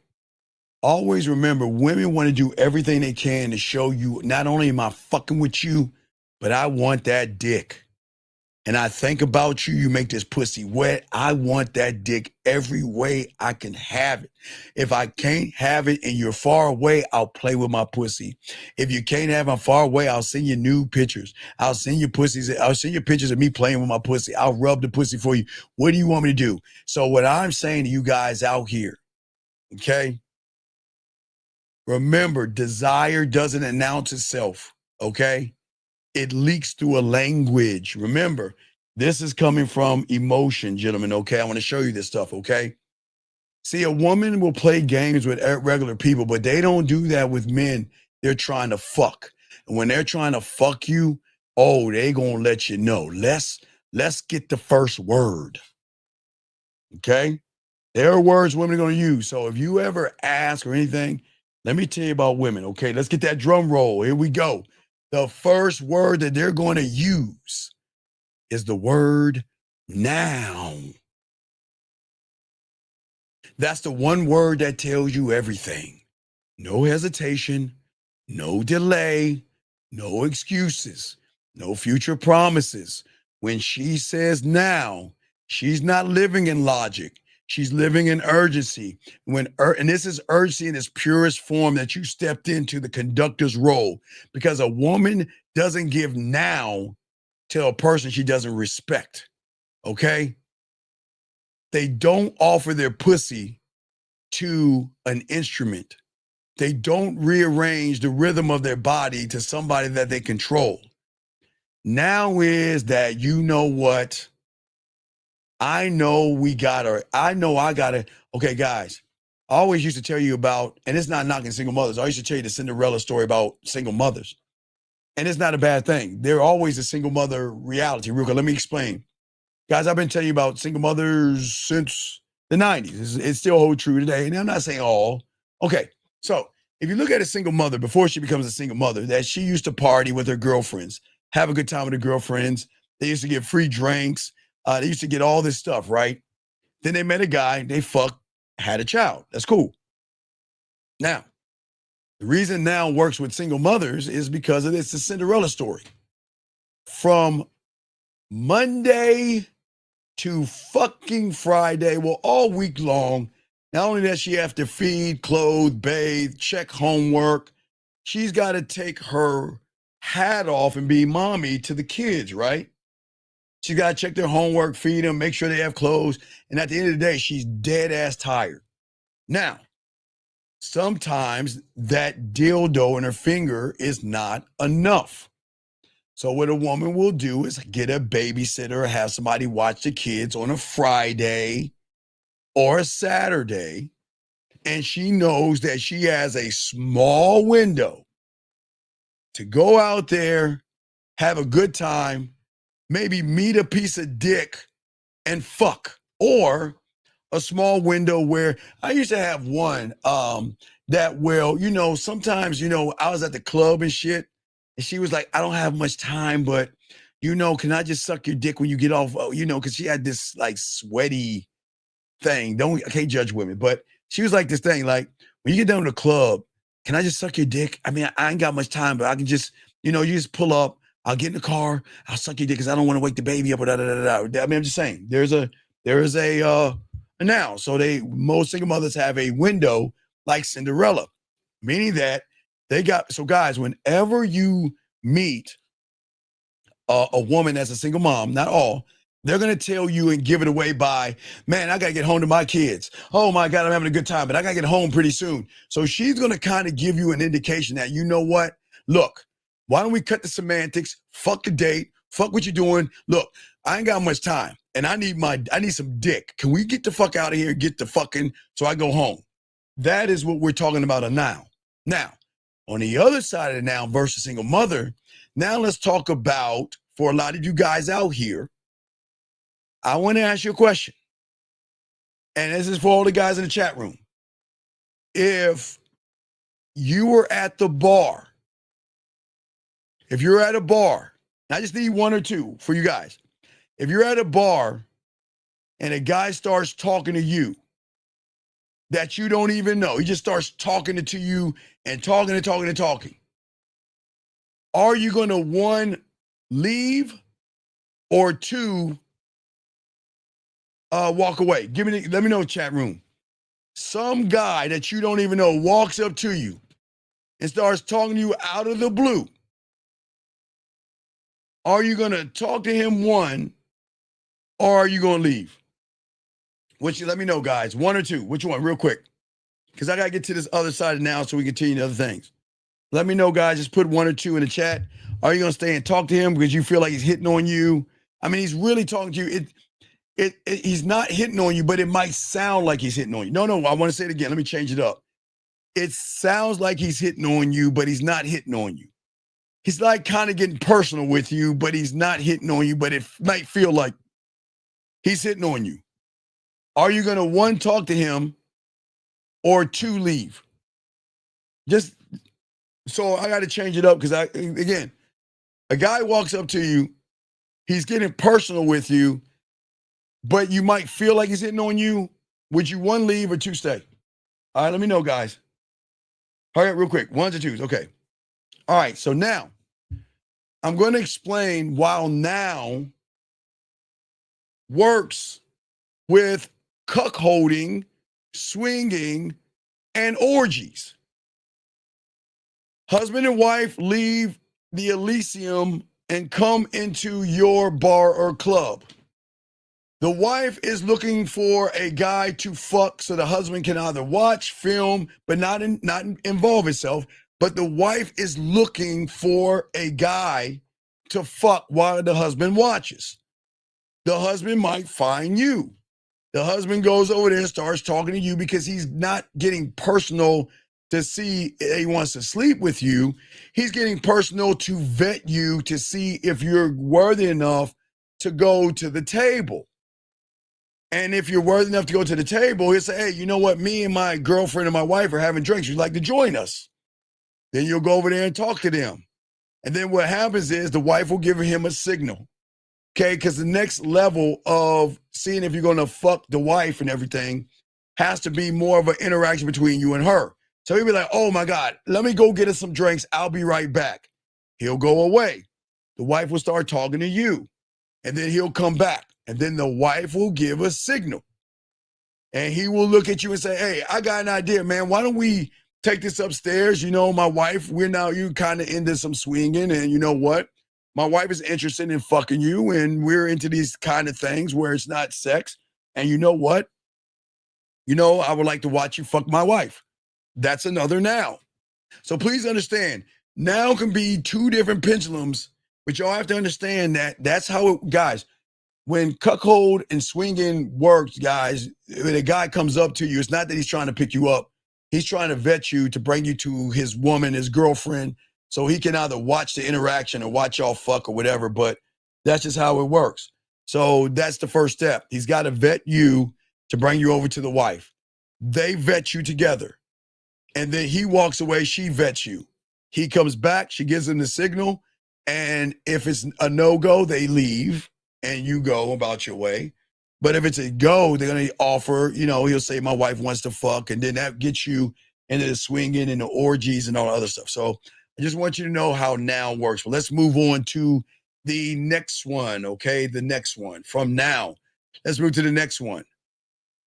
always remember, women want to do everything they can to show you, not only am I fucking with you, but I want that dick. And I think about you, you make this pussy wet. I want that dick every way I can have it. If I can't have it and you're far away, I'll play with my pussy. If you can't have it far away, I'll send you nude pictures. I'll send you pictures of me playing with my pussy. I'll rub the pussy for you. What do you want me to do? So what I'm saying to you guys out here, okay? Remember, desire doesn't announce itself, okay? It leaks through a language. Remember, this is coming from emotion, gentlemen, okay? I want to show you this stuff, okay? See, a woman will play games with regular people, but they don't do that with men. They're trying to fuck. And when they're trying to fuck you, oh, they gonna let you know. Let's get the first word, okay? There are words women are gonna use. So if you ever ask or anything, let me tell you about women, okay? Let's get that drum roll. Here we go. The first word that they're going to use is the word now. That's the one word that tells you everything. No hesitation, no delay, no excuses, no future promises. When she says now, she's not living in logic. She's living in urgency. And this is urgency in its purest form, that you stepped into the conductor's role, because a woman doesn't give now to a person she doesn't respect. Okay? They don't offer their pussy to an instrument. They don't rearrange the rhythm of their body to somebody that they control. Now is that, you know what? I know we got her. I know I got it. Okay, guys, I always used to tell you about, and it's not knocking single mothers. I used to tell you the Cinderella story about single mothers. And it's not a bad thing. They're always a single mother reality. Real quick, let me explain. Guys, I've been telling you about single mothers since the 90s. It still holds true today. And I'm not saying all. Okay, so if you look at a single mother before she becomes a single mother, that she used to party with her girlfriends, have a good time with her girlfriends. They used to get free drinks. They used to get all this stuff, right? Then they met a guy, they fucked, had a child. That's cool. Now, the reason now works with single mothers is because of this, the Cinderella story. From Monday to fucking Friday, well, all week long, not only does she have to feed, clothe, bathe, check homework, she's got to take her hat off and be mommy to the kids, right? She's got to check their homework, feed them, make sure they have clothes. And at the end of the day, she's dead ass tired. Now, sometimes that dildo in her finger is not enough. So what a woman will do is get a babysitter or have somebody watch the kids on a Friday or a Saturday. And she knows that she has a small window to go out there, have a good time, maybe meet a piece of dick and fuck. Or a small window where I used to have one that, well, you know, sometimes, you know, I was at the club and shit, and she was like, I don't have much time, but, you know, can I just suck your dick when you get off? You know, because she had this like sweaty thing. I can't judge women, but she was like this thing, like, when you get down to the club, can I just suck your dick? I mean, I ain't got much time, but I can just, you know, you just pull up, I'll get in the car, I'll suck your dick because I don't want to wake the baby up. I mean, I'm just saying, there is a now, so most single mothers have a window like Cinderella, meaning that they got, so guys, whenever you meet a woman that's a single mom, not all, they're going to tell you and give it away by, man, I got to get home to my kids. Oh my God, I'm having a good time, but I got to get home pretty soon. So she's going to kind of give you an indication that, you know what? Look, why don't we cut the semantics? Fuck the date. Fuck what you're doing. Look, I ain't got much time and I need some dick. Can we get the fuck out of here and get the fucking, so I go home? That is what we're talking about now. Now, on the other side of it now versus single mother, now let's talk about, for a lot of you guys out here, I want to ask you a question. And this is for all the guys in the chat room. If you were at the bar, if you're at a bar, I just need one or two for you guys. If you're at a bar and a guy starts talking to you that you don't even know, he just starts talking to you and talking and talking and talking. Are you going to, one, leave, or two, walk away? Let me know, chat room. Some guy that you don't even know walks up to you and starts talking to you out of the blue. Are you going to talk to him, one, or are you going to leave? Let me know, guys. One or two. Which one? Real quick. Because I got to get to this other side now so we can continue the other things. Let me know, guys. Just put one or two in the chat. Are you going to stay and talk to him because you feel like he's hitting on you? I mean, he's really talking to you. He's not hitting on you, but it might sound like he's hitting on you. No, I want to say it again. Let me change it up. It sounds like he's hitting on you, but he's not hitting on you. He's like kind of getting personal with you, but he's not hitting on you, but it might feel like he's hitting on you. Are you going to, one, talk to him, or two, leave? Just so I got to change it up because again, a guy walks up to you, he's getting personal with you, but you might feel like he's hitting on you. Would you, one, leave, or two, stay? All right, let me know, guys. Hurry up real quick. Ones or twos. Okay. All right, so now I'm going to explain why now works with cuckolding, swinging, and orgies. Husband and wife leave the Elysium and come into your bar or club. The wife is looking for a guy to fuck so the husband can either watch, film, but not involve himself. But the wife is looking for a guy to fuck while the husband watches. The husband might find you. The husband goes over there and starts talking to you because he's not getting personal to see he wants to sleep with you. He's getting personal to vet you to see if you're worthy enough to go to the table. And if you're worthy enough to go to the table, he'll say, hey, you know what? Me and my girlfriend and my wife are having drinks. You'd like to join us? Then you'll go over there and talk to them. And then what happens is the wife will give him a signal. Okay, because the next level of seeing if you're going to fuck the wife and everything has to be more of an interaction between you and her. So he'll be like, oh my God, let me go get us some drinks. I'll be right back. He'll go away. The wife will start talking to you. And then he'll come back. And then the wife will give a signal. And he will look at you and say, hey, I got an idea, man. Why don't we take this upstairs? You know, my wife, you kind of into some swinging. And you know what? My wife is interested in fucking you. And we're into these kind of things where it's not sex. And you know what? You know, I would like to watch you fuck my wife. That's another now. So please understand, now can be two different pendulums, but y'all have to understand that that's how it, guys, when cuckold and swinging works, guys, when a guy comes up to you, it's not that he's trying to pick you up. He's trying to vet you to bring you to his woman, his girlfriend, so he can either watch the interaction or watch y'all fuck or whatever, but that's just how it works. So that's the first step. He's got to vet you to bring you over to the wife. They vet you together. And then he walks away, she vets you. He comes back, she gives him the signal, and if it's a no-go, they leave. And you go about your way. But if it's a go, they're going to offer, you know, he'll say, my wife wants to fuck. And then that gets you into the swinging and the orgies and all the other stuff. So I just want you to know how now works. Well, let's move on to the next one, okay? The next one from now. Let's move to the next one.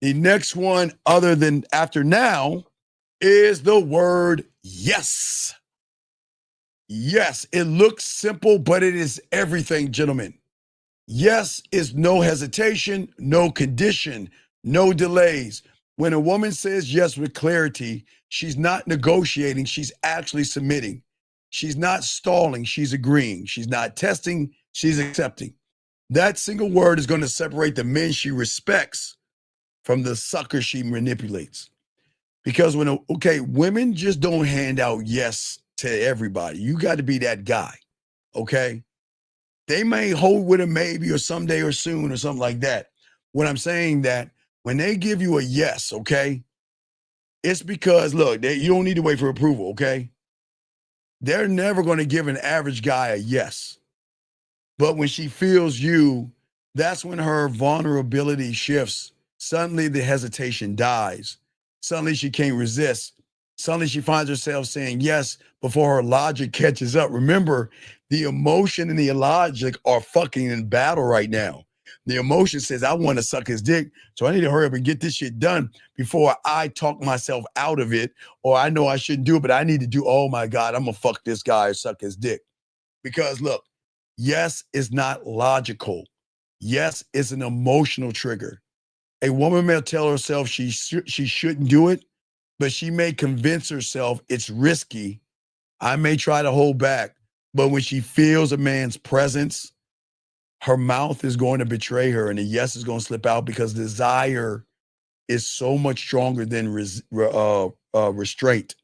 The next one, other than after now, is the word yes. Yes, it looks simple, but it is everything, gentlemen. Yes is no hesitation, no condition, no delays. When a woman says yes with clarity, she's not negotiating, she's actually submitting. She's not stalling, she's agreeing. She's not testing, she's accepting. That single word is going to separate the men she respects from the sucker she manipulates. Because women just don't hand out yes to everybody. You got to be that guy, okay? They may hold with a maybe or someday or soon or something like that. What I'm saying that when they give you a yes, okay, it's because, look, you don't need to wait for approval, okay? They're never going to give an average guy a yes. But when she feels you, that's when her vulnerability shifts. Suddenly the hesitation dies. Suddenly she can't resist. Suddenly she finds herself saying yes before her logic catches up. Remember, the emotion and the logic are fucking in battle right now. The emotion says, I want to suck his dick, so I need to hurry up and get this shit done before I talk myself out of it, or I know I shouldn't do it, but I need to do, oh my God, I'm going to fuck this guy or suck his dick. Because look, yes is not logical. Yes is an emotional trigger. A woman may tell herself she shouldn't do it, but she may convince herself it's risky. I may try to hold back, but when she feels a man's presence, her mouth is going to betray her and the yes is going to slip out because desire is so much stronger than restraint.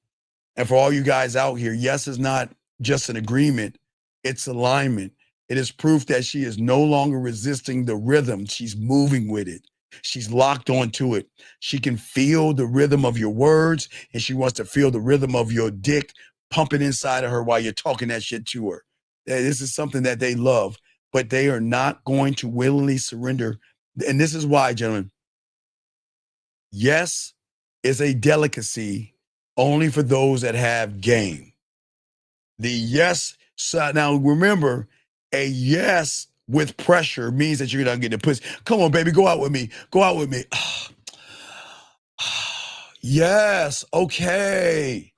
And for all you guys out here, yes is not just an agreement, it's alignment. It is proof that she is no longer resisting the rhythm. She's moving with it. She's locked onto it. She can feel the rhythm of your words, and she wants to feel the rhythm of your dick pumping inside of her while you're talking that shit to her. This is something that they love, but they are not going to willingly surrender. And this is why, gentlemen, yes is a delicacy only for those that have game. The yes, so now remember, a yes with pressure means that you're not getting the pussy. Come on, baby, go out with me. Go out with me. Yes, okay.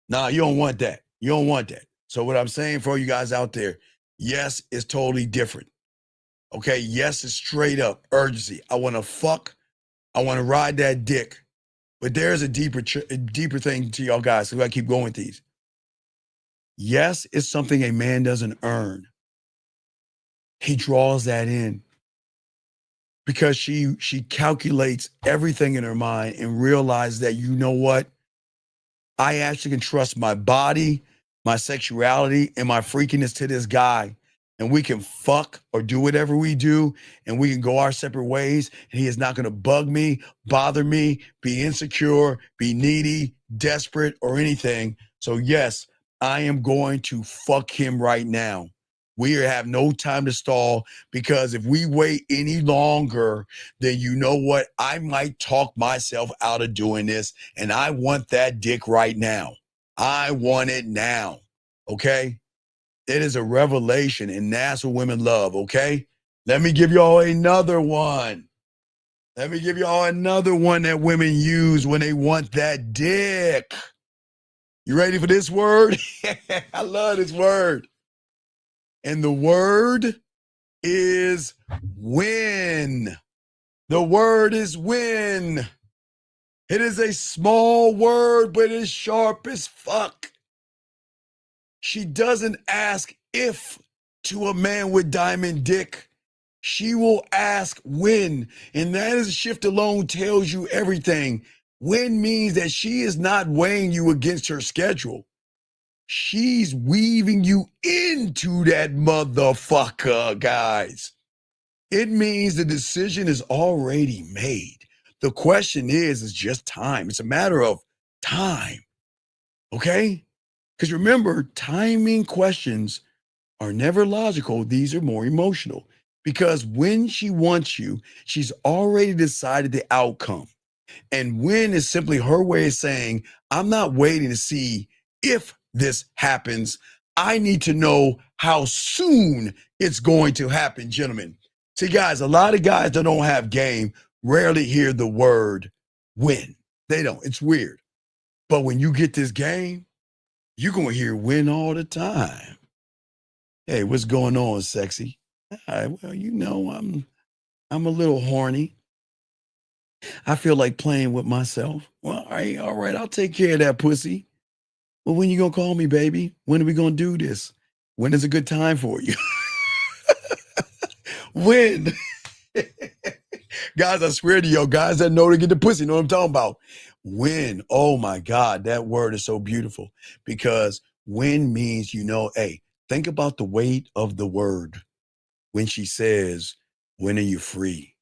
Nah, you don't want that. You don't want that. So what I'm saying for you guys out there, yes is totally different. Okay, yes is straight up urgency. I want to fuck. I want to ride that dick. But there's a deeper thing to y'all guys. So I keep going with these. Yes is something a man doesn't earn. He draws that in because she calculates everything in her mind and realizes that, you know what? I actually can trust my body, my sexuality, and my freakiness to this guy. And we can fuck or do whatever we do, and we can go our separate ways, and he is not going to bug me, bother me, be insecure, be needy, desperate, or anything. So yes, I am going to fuck him right now. We have no time to stall, because if we wait any longer, then you know what? I might talk myself out of doing this, and I want that dick right now. I want it now, okay? It is a revelation, and that's what women love, okay? Let me give y'all another one. Let me give y'all another one that women use when they want that dick. You ready for this word? I love this word. And the word is win. The word is win. It is a small word, but it's sharp as fuck. She doesn't ask if to a man with diamond dick. She will ask when. And that is a shift alone tells you everything. When means that she is not weighing you against her schedule. She's weaving you into that motherfucker, guys. It means the decision is already made. The question is just time. It's a matter of time. Okay? Because remember, timing questions are never logical. These are more emotional. Because when she wants you, she's already decided the outcome. And when is simply her way of saying, I'm not waiting to see if this happens. I need to know how soon it's going to happen, gentlemen. See, guys, a lot of guys that don't have game rarely hear the word win. They don't. It's weird. But when you get this game, you're going to hear win all the time. Hey, what's going on, sexy? Well, you know, I'm a little horny. I feel like playing with myself. Well, all right, I'll take care of that pussy. Well, when you gonna call me, baby? When are we gonna do this? When is a good time for you? When? Guys, I swear to you, guys that know to get the pussy, know what I'm talking about. Win. Oh my God, that word is so beautiful because win means, hey, think about the weight of the word when she says, when are you free?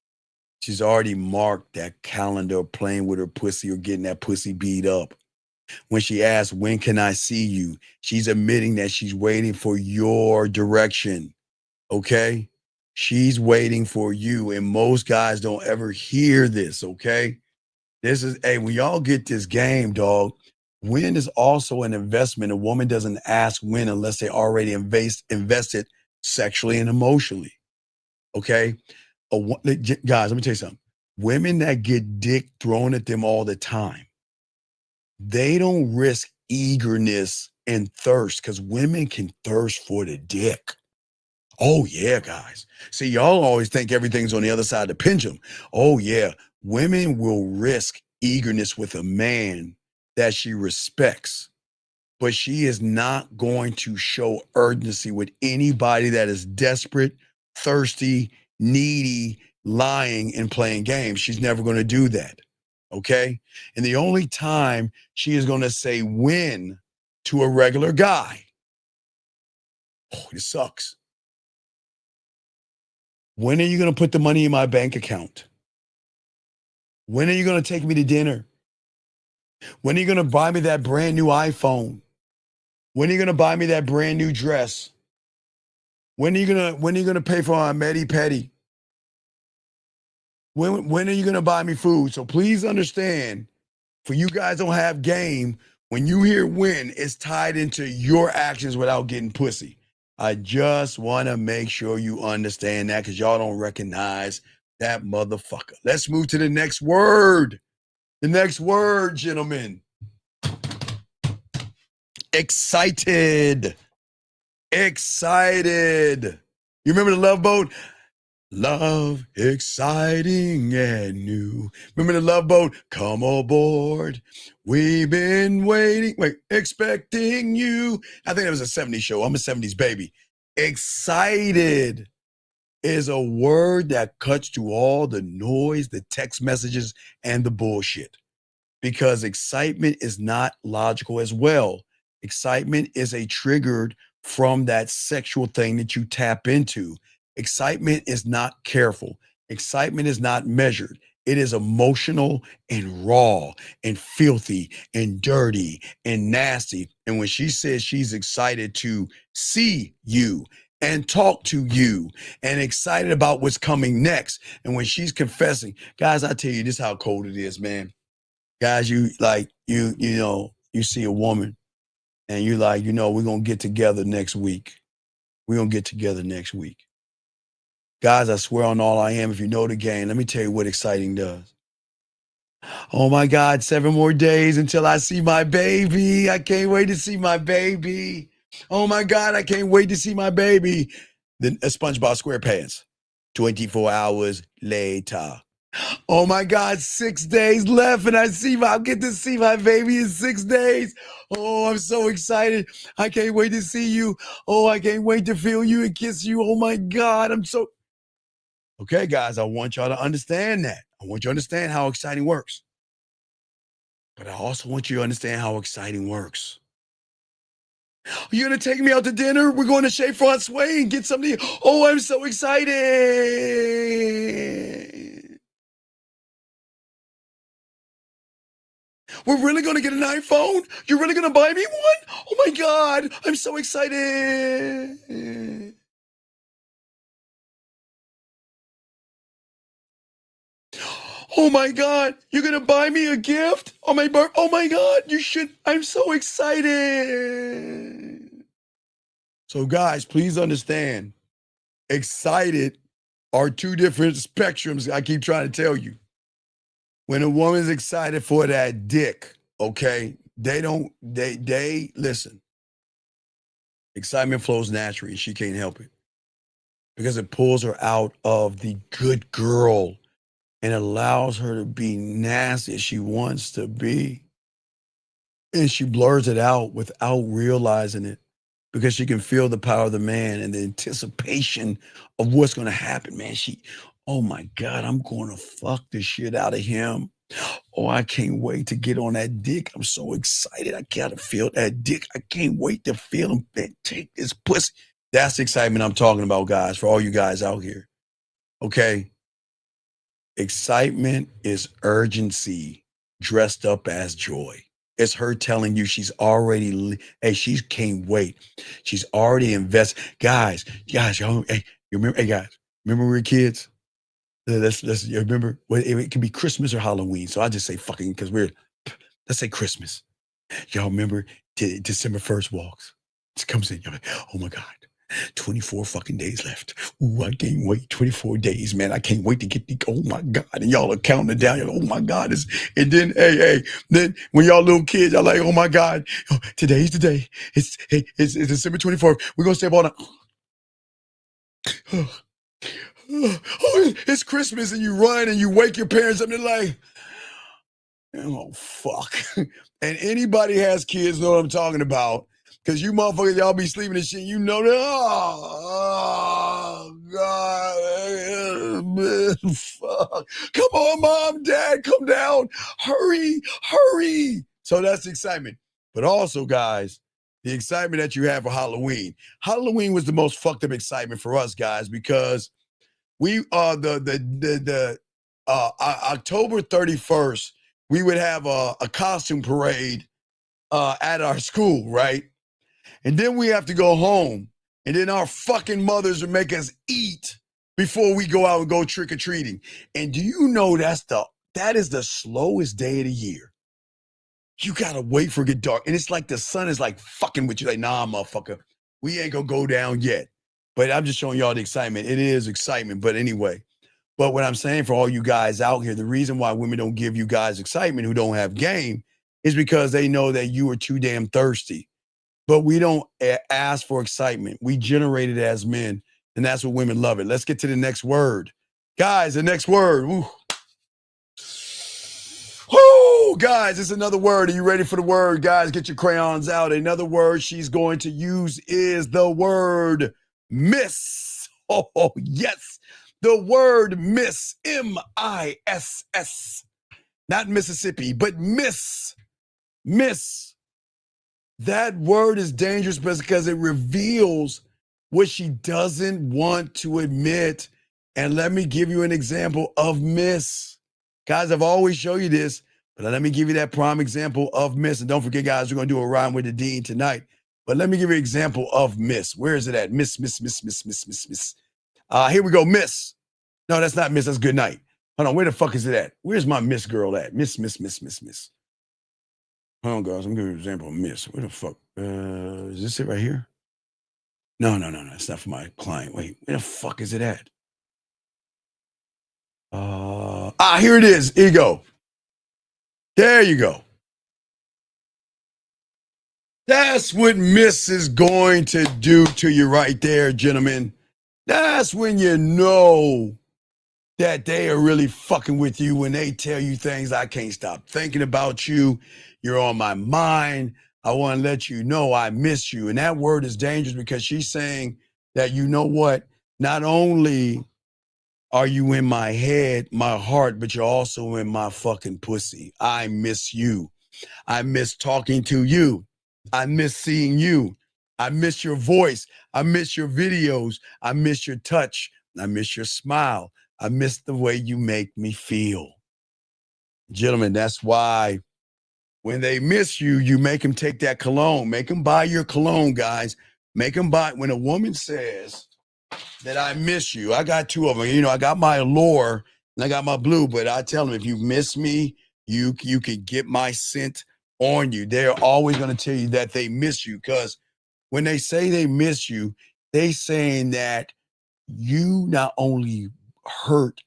She's already marked that calendar of playing with her pussy or getting that pussy beat up. When she asks, when can I see you? She's admitting that she's waiting for your direction. Okay? She's waiting for you. And most guys don't ever hear this. Okay? This is, hey, when y'all get this game, dog, when is also an investment. A woman doesn't ask when unless they already invested sexually and emotionally. Okay? Guys, let me tell you something. Women that get dick thrown at them all the time, they don't risk eagerness and thirst because women can thirst for the dick. Oh, yeah, guys. See, y'all always think everything's on the other side of the pendulum. Oh, yeah. Women will risk eagerness with a man that she respects, but she is not going to show urgency with anybody that is desperate, thirsty, needy, lying, and playing games. She's never going to do that. Okay? And the only time she is going to say when to a regular guy, oh, this sucks. When are you going to put the money in my bank account? When are you going to take me to dinner? When are you going to buy me that brand new iPhone? When are you going to buy me that brand new dress? When are you going to pay for my Medi Petty? When are you going to buy me food? So please understand, for you guys don't have game, when you hear when, it's tied into your actions without getting pussy. I just want to make sure you understand that because y'all don't recognize that motherfucker. Let's move to the next word. The next word, gentlemen. Excited. Excited. You remember the Love Boat? Love, exciting and new. Remember the Love Boat? Come aboard. We've been expecting you. I think it was a 70s show. I'm a 70s baby. Excited is a word that cuts through all the noise, the text messages, and the bullshit. Because excitement is not logical as well. Excitement is a triggered from that sexual thing that you tap into. Excitement is not careful. Excitement is not measured. It is emotional and raw and filthy and dirty and nasty. And when she says she's excited to see you and talk to you and excited about what's coming next, and when she's confessing, guys, I tell you, this is how cold it is, man. Guys, you see a woman and you like, we're going to get together next week. We're going to get together next week. Guys, I swear on all I am, if you know the game, let me tell you what exciting does. Oh my God, 7 more days until I see my baby. I can't wait to see my baby. Oh my God, I can't wait to see my baby. Then a SpongeBob SquarePants. 24 hours later. Oh my God, 6 days left and I'll get to see my baby in 6 days. Oh, I'm so excited. I can't wait to see you. Oh, I can't wait to feel you and kiss you. Oh my God, Okay, guys, I want y'all to understand that. I want you to understand how exciting works. But I also want you to understand how exciting works. You're going to take me out to dinner? We're going to Chez Francois and get something. Oh, I'm so excited. We're really going to get an iPhone? You're really going to buy me one? Oh my God, I'm so excited. Oh my God, you're going to buy me a gift on my birthday? Oh my God, you should. I'm so excited. So guys, please understand, excited are 2 different spectrums. I keep trying to tell you. When a woman's excited for that dick, okay, they listen. Excitement flows naturally. She can't help it because it pulls her out of the good girl and allows her to be nasty as she wants to be. And she blurs it out without realizing it because she can feel the power of the man and the anticipation of what's going to happen, man. Oh my God, I'm going to fuck the shit out of him. Oh, I can't wait to get on that dick. I'm so excited. I gotta feel that dick. I can't wait to feel him take this pussy. That's the excitement I'm talking about, guys, for all you guys out here. Okay? Excitement is urgency dressed up as joy. It's her telling you she's already, hey, she can't wait. She's already invested. Guys, y'all, hey, you remember, hey, guys, remember we were kids? Let's you remember, well, it can be Christmas or Halloween. So I just say fucking, because let's say Christmas. Y'all remember December 1st walks. It comes in, you're like, oh my God. 24 fucking days left. Ooh, I can't wait. 24 days, man. I can't wait to get the, oh my God. And y'all are counting it down. You're like, oh my God. And then, then when y'all little kids, y'all like, oh my God, today's the day. It's December 24th. We're going to stay up all night. Oh, it's Christmas, and you run and you wake your parents up and they're like, oh, fuck. And anybody has kids know what I'm talking about. Because you motherfuckers, y'all be sleeping and shit. You know that. Oh God. Fuck. Come on, Mom, Dad, come down. Hurry. So that's the excitement. But also, guys, the excitement that you have for Halloween. Halloween was the most fucked up excitement for us, guys, because we October 31st, we would have a costume parade at our school, right? And then we have to go home. And then our fucking mothers would make us eat before we go out and go trick-or-treating. And do you know that is the slowest day of the year? You gotta wait for it to get dark. And it's like the sun is like fucking with you. Like, nah, motherfucker, we ain't gonna go down yet. But I'm just showing y'all the excitement. It is excitement. But anyway, but what I'm saying for all you guys out here, the reason why women don't give you guys excitement who don't have game is because they know that you are too damn thirsty. But we don't ask for excitement. We generate it as men, and that's what women love it. Let's get to the next word. Guys, the next word. Woo. Woo, guys, it's another word. Are you ready for the word? Guys, get your crayons out. Another word she's going to use is the word miss. Oh, yes. The word miss. M-I-S-S. Not Mississippi, but miss. Miss. That word is dangerous because it reveals what she doesn't want to admit. And let me give you an example of miss. Guys, I've always shown you this, but let me give you that prime example of miss. And don't forget, guys, we're going to do a rhyme with the dean tonight. But let me give you an example of miss. Where is it at? Miss. Here we go, miss. No, that's not miss. That's good night. Hold on, where the fuck is it at? Where's my miss girl at? Miss. Hold on, guys. I'm giving you an example of miss. Where the fuck? Is this it right here? No. It's not for my client. Wait, where the fuck is it at? Here it is. Here you go. There you go. That's what miss is going to do to you right there, gentlemen. That's when you know that they are really fucking with you when they tell you things. I can't stop thinking about you. You're on my mind. I want to let you know I miss you. And that word is dangerous because she's saying that, you know what? Not only are you in my head, my heart, but you're also in my fucking pussy. I miss you. I miss talking to you. I miss seeing you. I miss your voice. I miss your videos. I miss your touch. I miss your smile. I miss the way you make me feel. Gentlemen, that's why when they miss you, you make them take that cologne. Make them buy your cologne, guys. Make them buy. When a woman says that I miss you, I got two of them. You know, I got my Allure and I got my Blue, but I tell them, if you miss me, you can get my scent on you. They're always going to tell you that they miss you, because when they say they miss you, they saying that you not only hurt,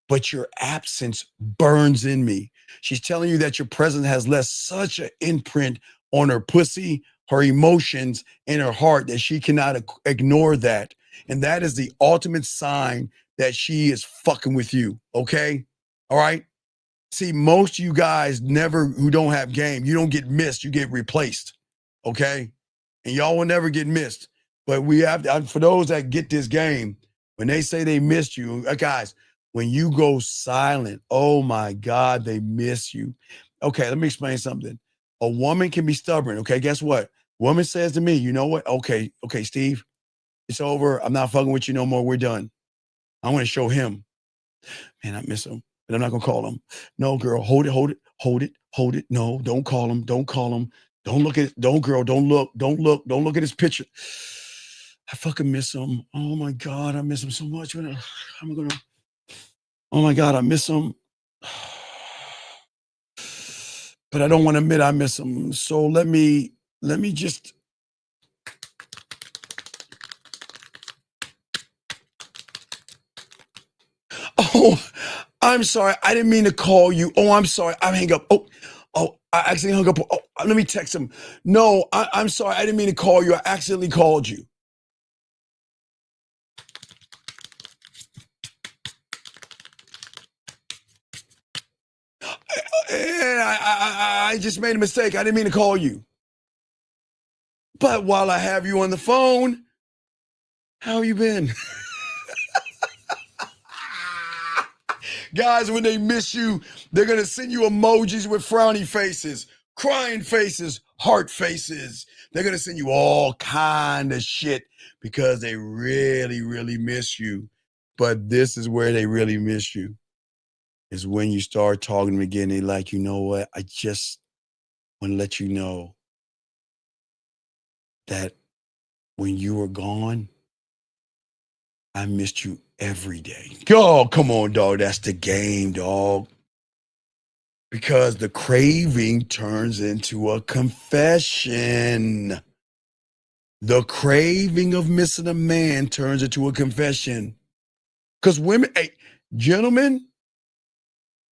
but your absence burns in me. She's telling you that your presence has left such an imprint on her pussy, her emotions, and her heart that she cannot ignore that. And that is the ultimate sign that she is fucking with you, okay? All right? See, most of you guys who don't have game, you don't get missed, you get replaced, okay? And y'all will never get missed. But we have, for those that get this game, when they say they missed you, guys, when you go silent, oh my God, they miss you. Okay, let me explain something. A woman can be stubborn. Okay, guess what? Woman says to me, you know what? Okay, Steve, it's over. I'm not fucking with you no more. We're done. I want to show him. Man, I miss him, but I'm not gonna call him. No, girl, hold it. No, don't call him. Don't call him. Don't look at. Don't, girl. Don't look. Don't look at his picture. I fucking miss him. Oh my God, I miss him so much. I'm gonna. Oh my God, I miss him. But I don't want to admit I miss him. So let me just. Oh, I'm sorry. I didn't mean to call you. Oh, I'm sorry. I hang up. Oh, I accidentally hung up. Oh, let me text him. No, I'm sorry. I didn't mean to call you. I accidentally called you. I just made a mistake. I didn't mean to call you. But while I have you on the phone, how you been? Guys, when they miss you, they're going to send you emojis with frowny faces, crying faces, heart faces. They're going to send you all kind of shit because they really, really miss you. But this is where they really miss you, is when you start talking to them again. They're like, you know what? I just want to let you know that when you were gone, I missed you every day. Oh, come on, dog. That's the game, dog. Because the craving turns into a confession. The craving of missing a man turns into a confession. Because women, hey, gentlemen,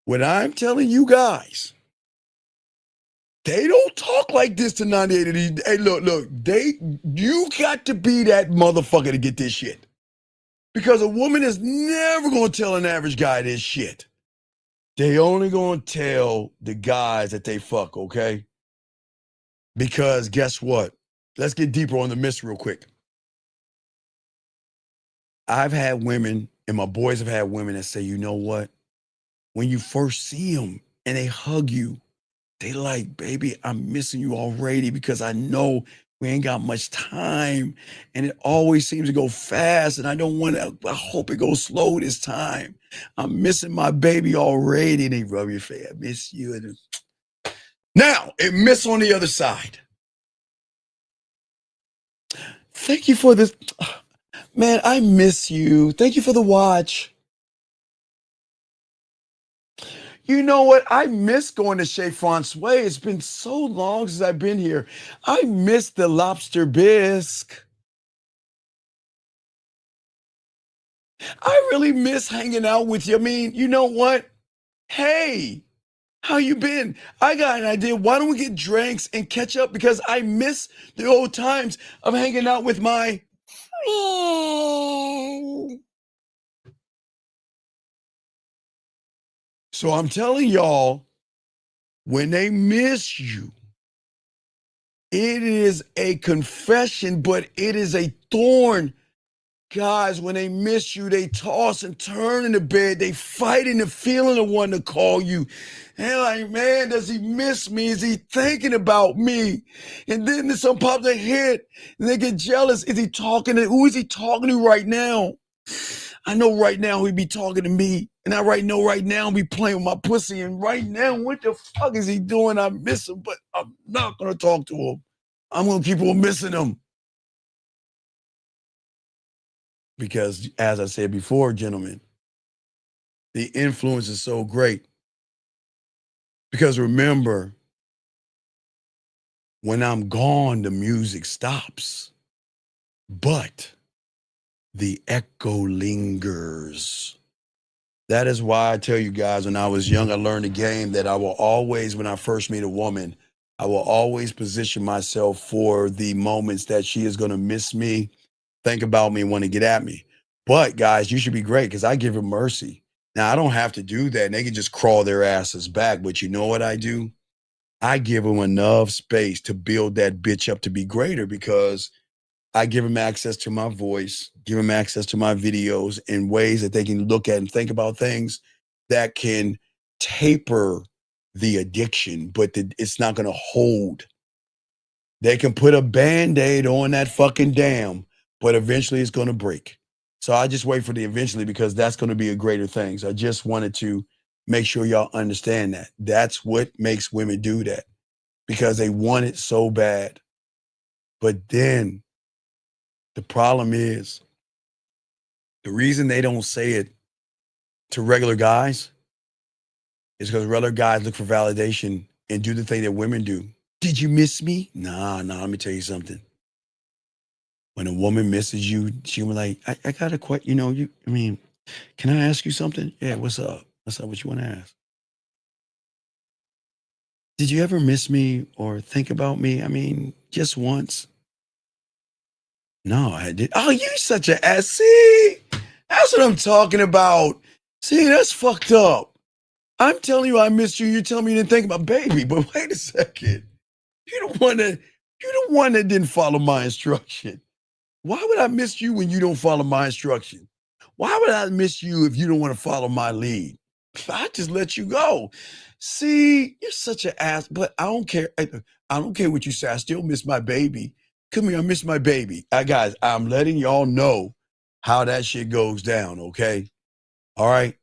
what I'm telling you guys, they don't talk like this to 98 of these. Hey, look, you got to be that motherfucker to get this shit. Because a woman is never going to tell an average guy this shit. They only going to tell the guys that they fuck, okay? Because guess what? Let's get deeper on the myth real quick. I've had women, and my boys have had women that say, you know what? When you first see them and they hug you, they like, baby, I'm missing you already because I know we ain't got much time and it always seems to go fast and I hope it goes slow this time. I'm missing my baby already. And they rub your face. I miss you. And now, it miss on the other side. Thank you for this. Man, I miss you. Thank you for the watch. You know what? I miss going to Chez Francois. It's been so long since I've been here. I miss the lobster bisque. I really miss hanging out with you. I mean, you know what? Hey, how you been? I got an idea. Why don't we get drinks and catch up? Because I miss the old times of hanging out with my friend. So I'm telling y'all, when they miss you, it is a confession, but it is a thorn. Guys, when they miss you, they toss and turn in the bed. They fight in the feeling of wanting to call you. And they're like, man, does he miss me? Is he thinking about me? And then some pops their head and they get jealous. Is he talking to, who is he talking to right now? I know right now he'd be talking to me. And I know right now be playing with my pussy. And right now, what the fuck is he doing? I miss him, but I'm not going to talk to him. I'm going to keep on missing him. Because as I said before, gentlemen, the influence is so great. Because remember, when I'm gone, the music stops. But the echo lingers. That is why I tell you guys, when I was young, I learned a game that I will always, when I first meet a woman, I will always position myself for the moments that she is going to miss me, think about me, and want to get at me. But guys, you should be great because I give her mercy. Now, I don't have to do that. And they can just crawl their asses back. But you know what I do? I give them enough space to build that bitch up to be greater because I give them access to my voice, give them access to my videos in ways that they can look at and think about things that can taper the addiction, but it's not going to hold. They can put a Band-Aid on that fucking dam, but eventually it's going to break. So I just wait for the eventually because that's going to be a greater thing. So I just wanted to make sure y'all understand that. That's what makes women do that because they want it so bad. But then the problem is the reason they don't say it to regular guys is because regular guys look for validation and do the thing that women do. Did you miss me? Nah, let me tell you something. When a woman misses you, she was like, I got a question, can I ask you something? Yeah, what's up? What's up? What you want to ask? Did you ever miss me or think about me? Just once. No, I did. Oh, you such an ass. See, that's what I'm talking about. See, that's fucked up. I'm telling you I missed you. You tell me you didn't think about baby, but wait a second. You're the one that didn't follow my instruction. Why would I miss you when you don't follow my instruction? Why would I miss you if you don't want to follow my lead? I just let you go. See, you're such an ass, but I don't care. I don't care what you say. I still miss my baby. Come here, I miss my baby. Guys, I'm letting y'all know how that shit goes down, okay? All right?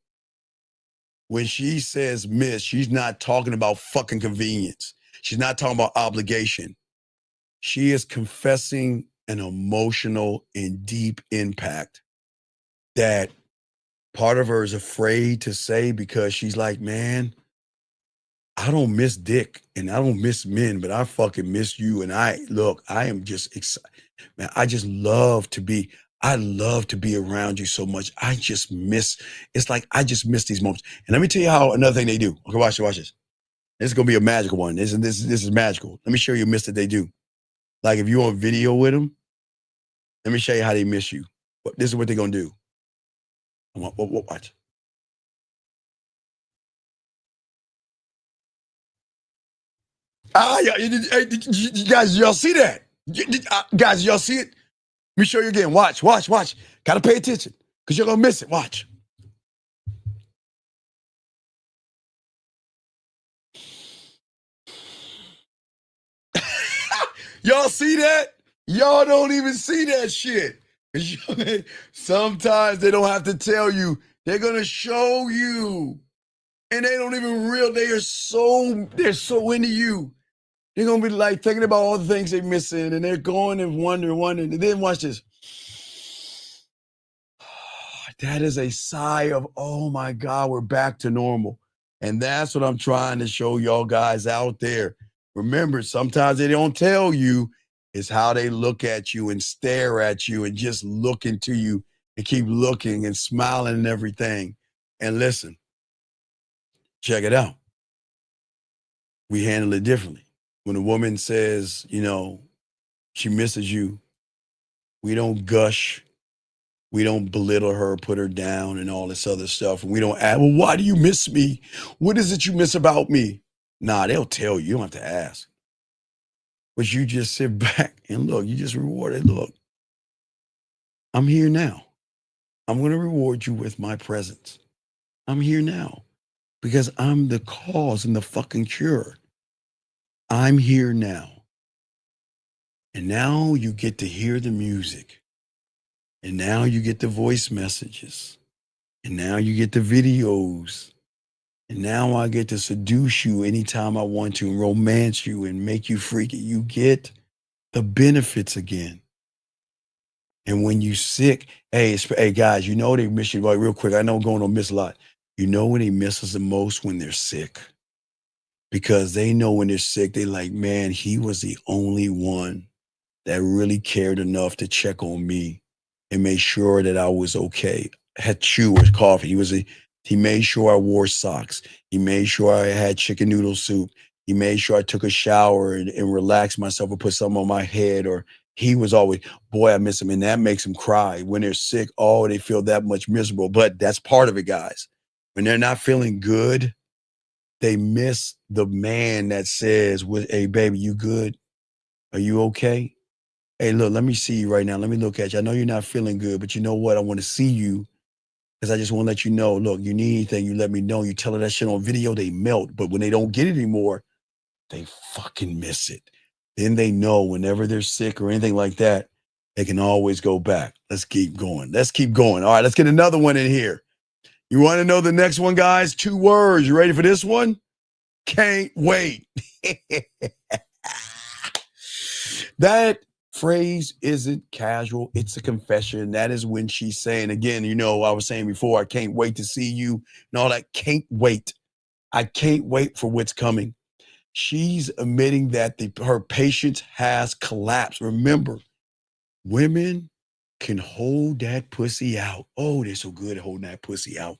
When she says miss, she's not talking about fucking convenience. She's not talking about obligation. She is confessing an emotional and deep impact that part of her is afraid to say because she's like, man, I don't miss dick and I don't miss men, but I fucking miss you. And I am just excited. Man, I love to be around you so much. It's like I just miss these moments. And let me tell you how another thing they do. Okay, watch this. This is gonna be a magical one. This is magical. Let me show you a miss that they do. Like if you're on video with them, let me show you how they miss you. This is what they're gonna do. Watch. Yeah, you guys, y'all see that? Guys, y'all see it? Let me show you again. Watch. Gotta pay attention because you're gonna miss it. Watch. Y'all see that? Y'all don't even see that shit. Sometimes they don't have to tell you. They're gonna show you. And they don't even they're so into you. They're gonna be like thinking about all the things they're missing, and they're going and wondering. And then watch this. That is a sigh of, oh my God, we're back to normal. And that's what I'm trying to show y'all guys out there. Remember, sometimes they don't tell you is how they look at you and stare at you and just look into you and keep looking and smiling and everything. And listen, check it out. We handle it differently. When a woman says, she misses you, we don't gush. We don't belittle her, put her down, and all this other stuff. And we don't ask, well, why do you miss me? What is it you miss about me? Nah, they'll tell you. You don't have to ask. But you just sit back and look. You just reward it. Look, I'm here now. I'm going to reward you with my presence. I'm here now because I'm the cause and the fucking cure. I'm here now. And now you get to hear the music. And now you get the voice messages. And now you get the videos. And now I get to seduce you anytime I want to and romance you and make you freaky. You get the benefits again. And when you sick, hey guys, they miss you real quick. I know I'm going to miss a lot. You know when they miss us the most? When they're sick. Because they know when they're sick, they're like, man, he was the only one that really cared enough to check on me and make sure that I was okay. Had chew or coffee. He made sure I wore socks. He made sure I had chicken noodle soup. He made sure I took a shower and relaxed myself or put something on my head. Or he was always, boy, I miss him. And that makes them cry. When they're sick, they feel that much miserable. But that's part of it, guys. When they're not feeling good, they miss the man that says, hey, baby, you good? Are you okay? Hey, look, let me see you right now. Let me look at you. I know you're not feeling good, but you know what? I want to see you because I just want to let you know, look, you need anything, you let me know. You tell her that shit on video, they melt. But when they don't get it anymore, they fucking miss it. Then they know whenever they're sick or anything like that, they can always go back. Let's keep going. Let's keep going. All right, let's get another one in here. You want to know the next one, guys? 2 words. You ready for this one? Can't wait. That phrase isn't casual. It's a confession. That is when she's saying, again, you know, I was saying before, I can't wait to see you and all that. Can't wait. I can't wait for what's coming. She's admitting that her patience has collapsed. Remember, women can hold that pussy out. Oh, they're so good at holding that pussy out.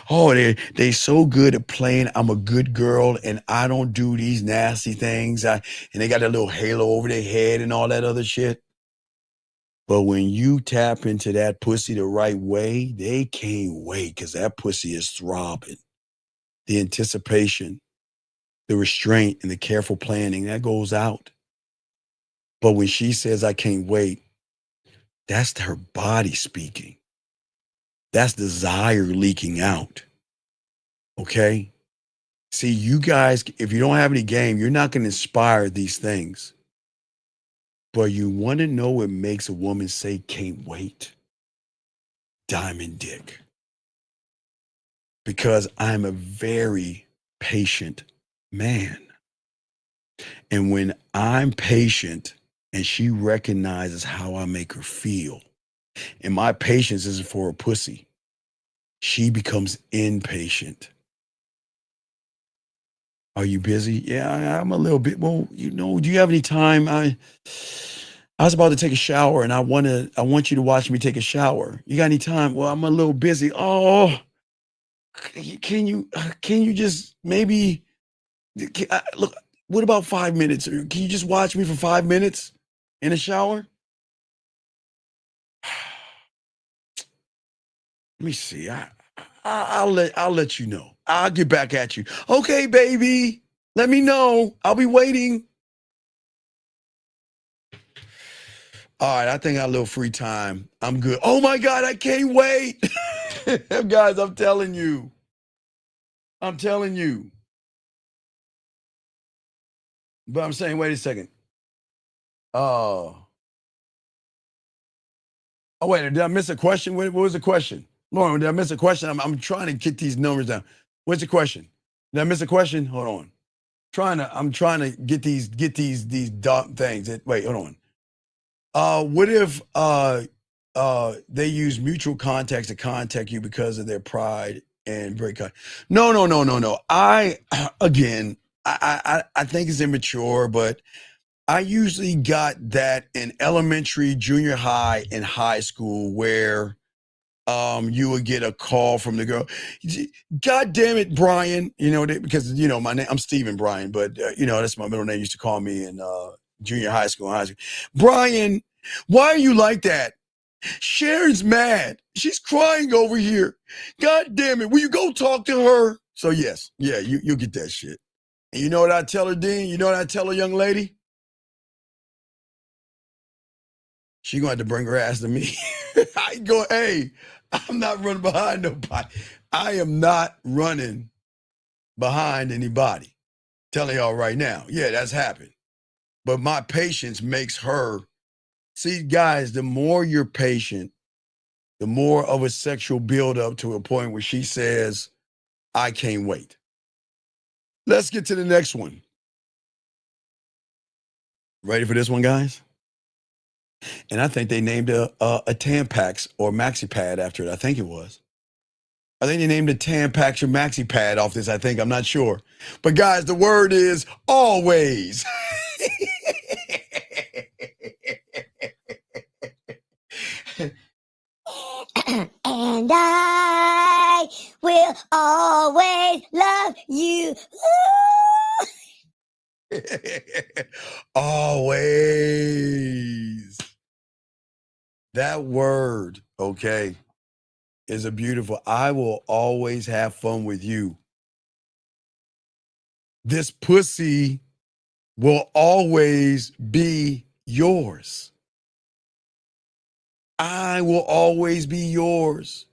Oh, they so good at playing I'm a good girl and I don't do these nasty things. And they got that little halo over their head and all that other shit. But when you tap into that pussy the right way, they can't wait because that pussy is throbbing. The anticipation, the restraint, and the careful planning, that goes out. But when she says, I can't wait, that's her body speaking. That's desire leaking out. Okay? See, you guys, if you don't have any game, you're not going to inspire these things. But you want to know what makes a woman say, can't wait? Diamond dick. Because I'm a very patient man. And when I'm patient and she recognizes how I make her feel, and my patience isn't for a pussy, she becomes impatient. Are you busy? Yeah, I'm a little bit. Well, you know, do you have any time? I was about to take a shower and I want you to watch me take a shower. You got any time? Well, I'm a little busy. Oh, can you just maybe look, what about 5 minutes? Or can you just watch me for 5 minutes in a shower? Let me see. I'll let you know. I'll get back at you. Okay, baby. Let me know. I'll be waiting. All right, I think I got a little free time. I'm good. Oh my God, I can't wait. Guys, I'm telling you. I'm telling you. But I'm saying, wait a second. Oh, wait, did I miss a question? What was the question? Lauren, did I miss a question? I'm trying to get these numbers down. What's the question? Did I miss a question? Hold on. I'm trying to get these dumb things. Wait, hold on. What if they use mutual contacts to contact you because of their pride and break contact? No. I think it's immature, but I usually got that in elementary, junior high, and high school where you would get a call from the girl. God damn it, Brian. You know, because you know my name. I'm Stephen Brian, but you know that's my middle name. Used to call me in junior high school. Brian, why are you like that? Sharon's mad. She's crying over here. God damn it. Will you go talk to her? So yes, yeah, you'll get that shit. And you know what I tell her, Dean? You know what I tell a young lady? She gonna have to bring her ass to me. I go, hey, I'm not running behind nobody. I am not running behind anybody. Telling y'all right now. Yeah, that's happened. But my patience makes her. See, guys, the more you're patient, the more of a sexual buildup to a point where she says, I can't wait. Let's get to the next one. Ready for this one, guys? And I think they named a Tampax or Maxi Pad after it. I think it was. I think they named a Tampax or Maxi Pad off this, I think. I'm not sure. But guys, the word is always. And I will always love you. Always. That word, okay, is a beautiful. I will always have fun with you. This pussy will always be yours. I will always be yours.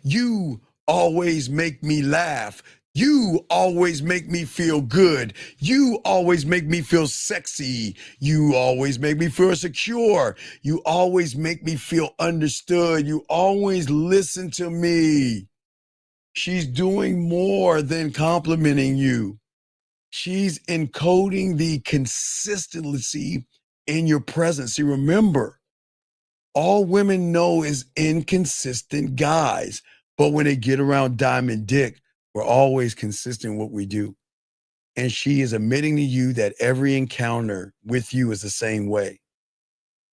You always make me laugh. You always make me feel good. You always make me feel sexy. You always make me feel secure. You always make me feel understood. You always listen to me. She's doing more than complimenting you. She's encoding the consistency in your presence. See, remember, all women know is inconsistent guys. But when they get around Diamond Dick, we're always consistent in what we do. And she is admitting to you that every encounter with you is the same way.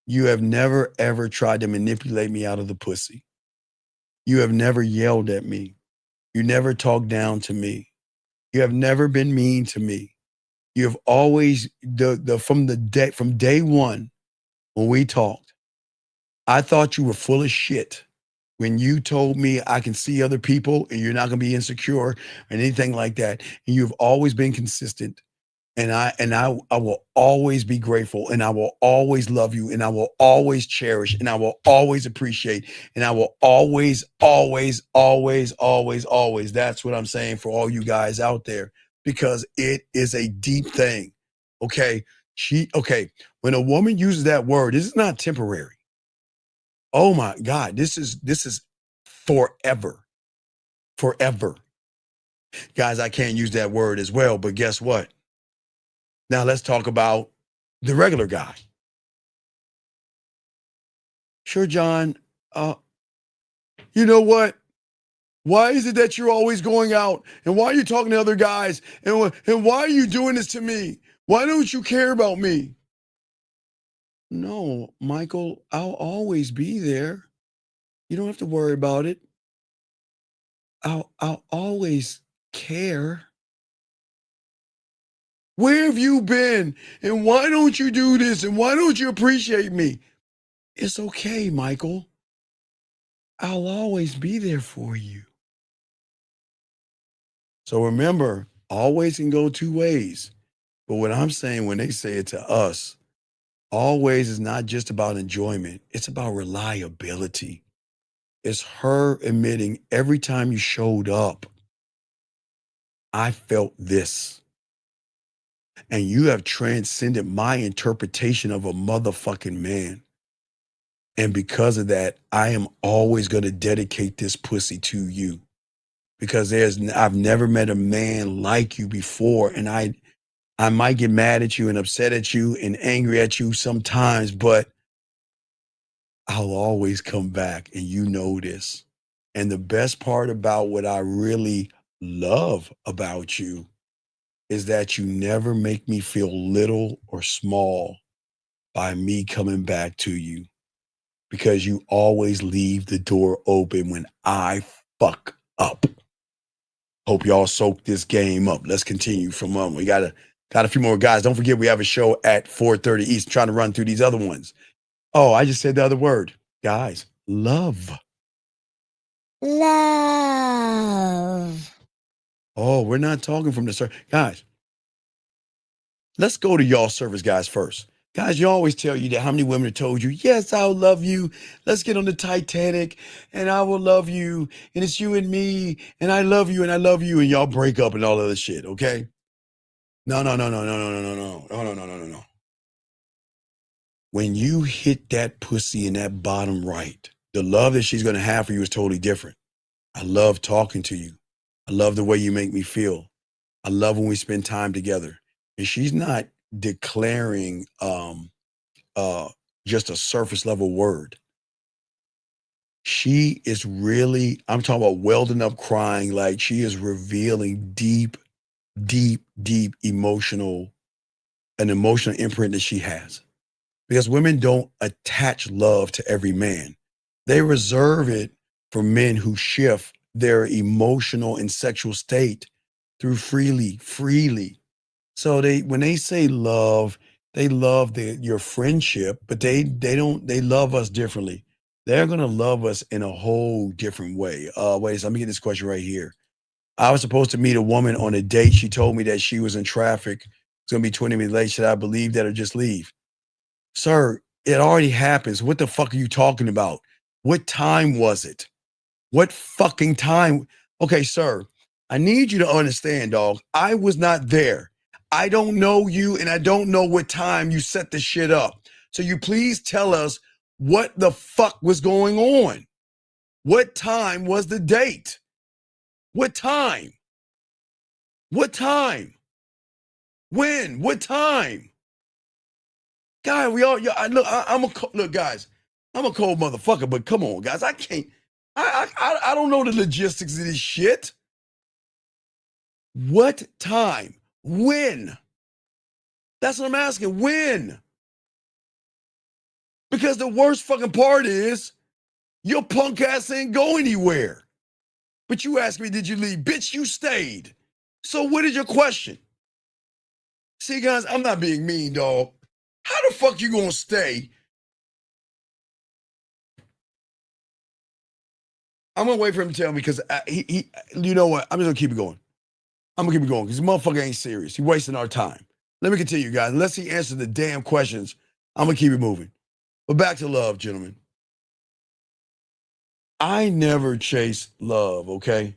You have never, ever tried to manipulate me out of the pussy. You have never yelled at me. You never talked down to me. You have never been mean to me. You have always, from day one, when we talked, I thought you were full of shit when you told me I can see other people and you're not going to be insecure or anything like that. And you've always been consistent. And I will always be grateful, and I will always love you, and I will always cherish, and I will always appreciate, and I will always, always, always, always, always. That's what I'm saying for all you guys out there, because it is a deep thing. Okay. When a woman uses that word, this is not temporary. Oh my God, this is forever. Forever. Guys, I can't use that word as well, but guess what? Now let's talk about the regular guy. Sure, John. You know what? Why is it that you're always going out? And why are you talking to other guys? And why are you doing this to me? Why don't you care about me? No, Michael, I'll always be there. You don't have to worry about it. I'll always care. Where have you been? And why don't you do this? And why don't you appreciate me? It's okay, Michael. I'll always be there for you. So remember, always can go two ways. But what I'm saying when they say it to us, always is not just about enjoyment. It's about reliability. It's her admitting every time you showed up, I felt this. And you have transcended my interpretation of a motherfucking man. And because of that, I am always going to dedicate this pussy to you. Because I've never met a man like you before. And I might get mad at you and upset at you and angry at you sometimes, but I'll always come back, and you know this. And the best part about what I really love about you is that you never make me feel little or small by me coming back to you, because you always leave the door open when I fuck up. Hope y'all soak this game up. Let's continue from we got a few more guys. Don't forget we have a show at 4:30 East. Trying to run through these other ones. Oh, I just said the other word. Guys, love. Love. Oh, we're not talking from the start. Guys, let's go to y'all service guys first. Guys, you always tell you that how many women have told you, yes, I'll love you. Let's get on the Titanic and I will love you. And it's you and me. And I love you and I love you. And y'all break up and all other shit, okay? No. When you hit that pussy in that bottom right, the love that she's going to have for you is totally different. I love talking to you. I love the way you make me feel. I love when we spend time together. And she's not declaring just a surface level word. She is really, I'm talking about welding up crying, like she is revealing deep emotional imprint that she has. Because women don't attach love to every man. They reserve it for men who shift their emotional and sexual state through freely. So when they say love, they love your friendship, but they love us differently. They're going to love us in a whole different way. Wait, so let me get this question right here. I was supposed to meet a woman on a date. She told me that she was in traffic. It's going to be 20 minutes late. Should I believe that or just leave? Sir, it already happens. What the fuck are you talking about? What time was it? What fucking time? Okay, sir, I need you to understand, dog. I was not there. I don't know you, and I don't know what time you set the shit up. So you please tell us what the fuck was going on. What time was the date? What time? What time? When? What time? God, we all. Look, guys. I'm a cold motherfucker, but come on, guys. I can't. I don't know the logistics of this shit. What time? When? That's what I'm asking. When? Because the worst fucking part is your punk ass ain't go anywhere. But you asked me, did you leave? Bitch, you stayed. So what is your question? See, guys, I'm not being mean, dog. How the fuck you gonna stay? I'm gonna wait for him to tell me because you know what? I'm just gonna keep it going. I'm gonna keep it going because this motherfucker ain't serious. He's wasting our time. Let me continue, guys. Unless he answers the damn questions, I'm gonna keep it moving. But back to love, gentlemen. I never chase love, okay?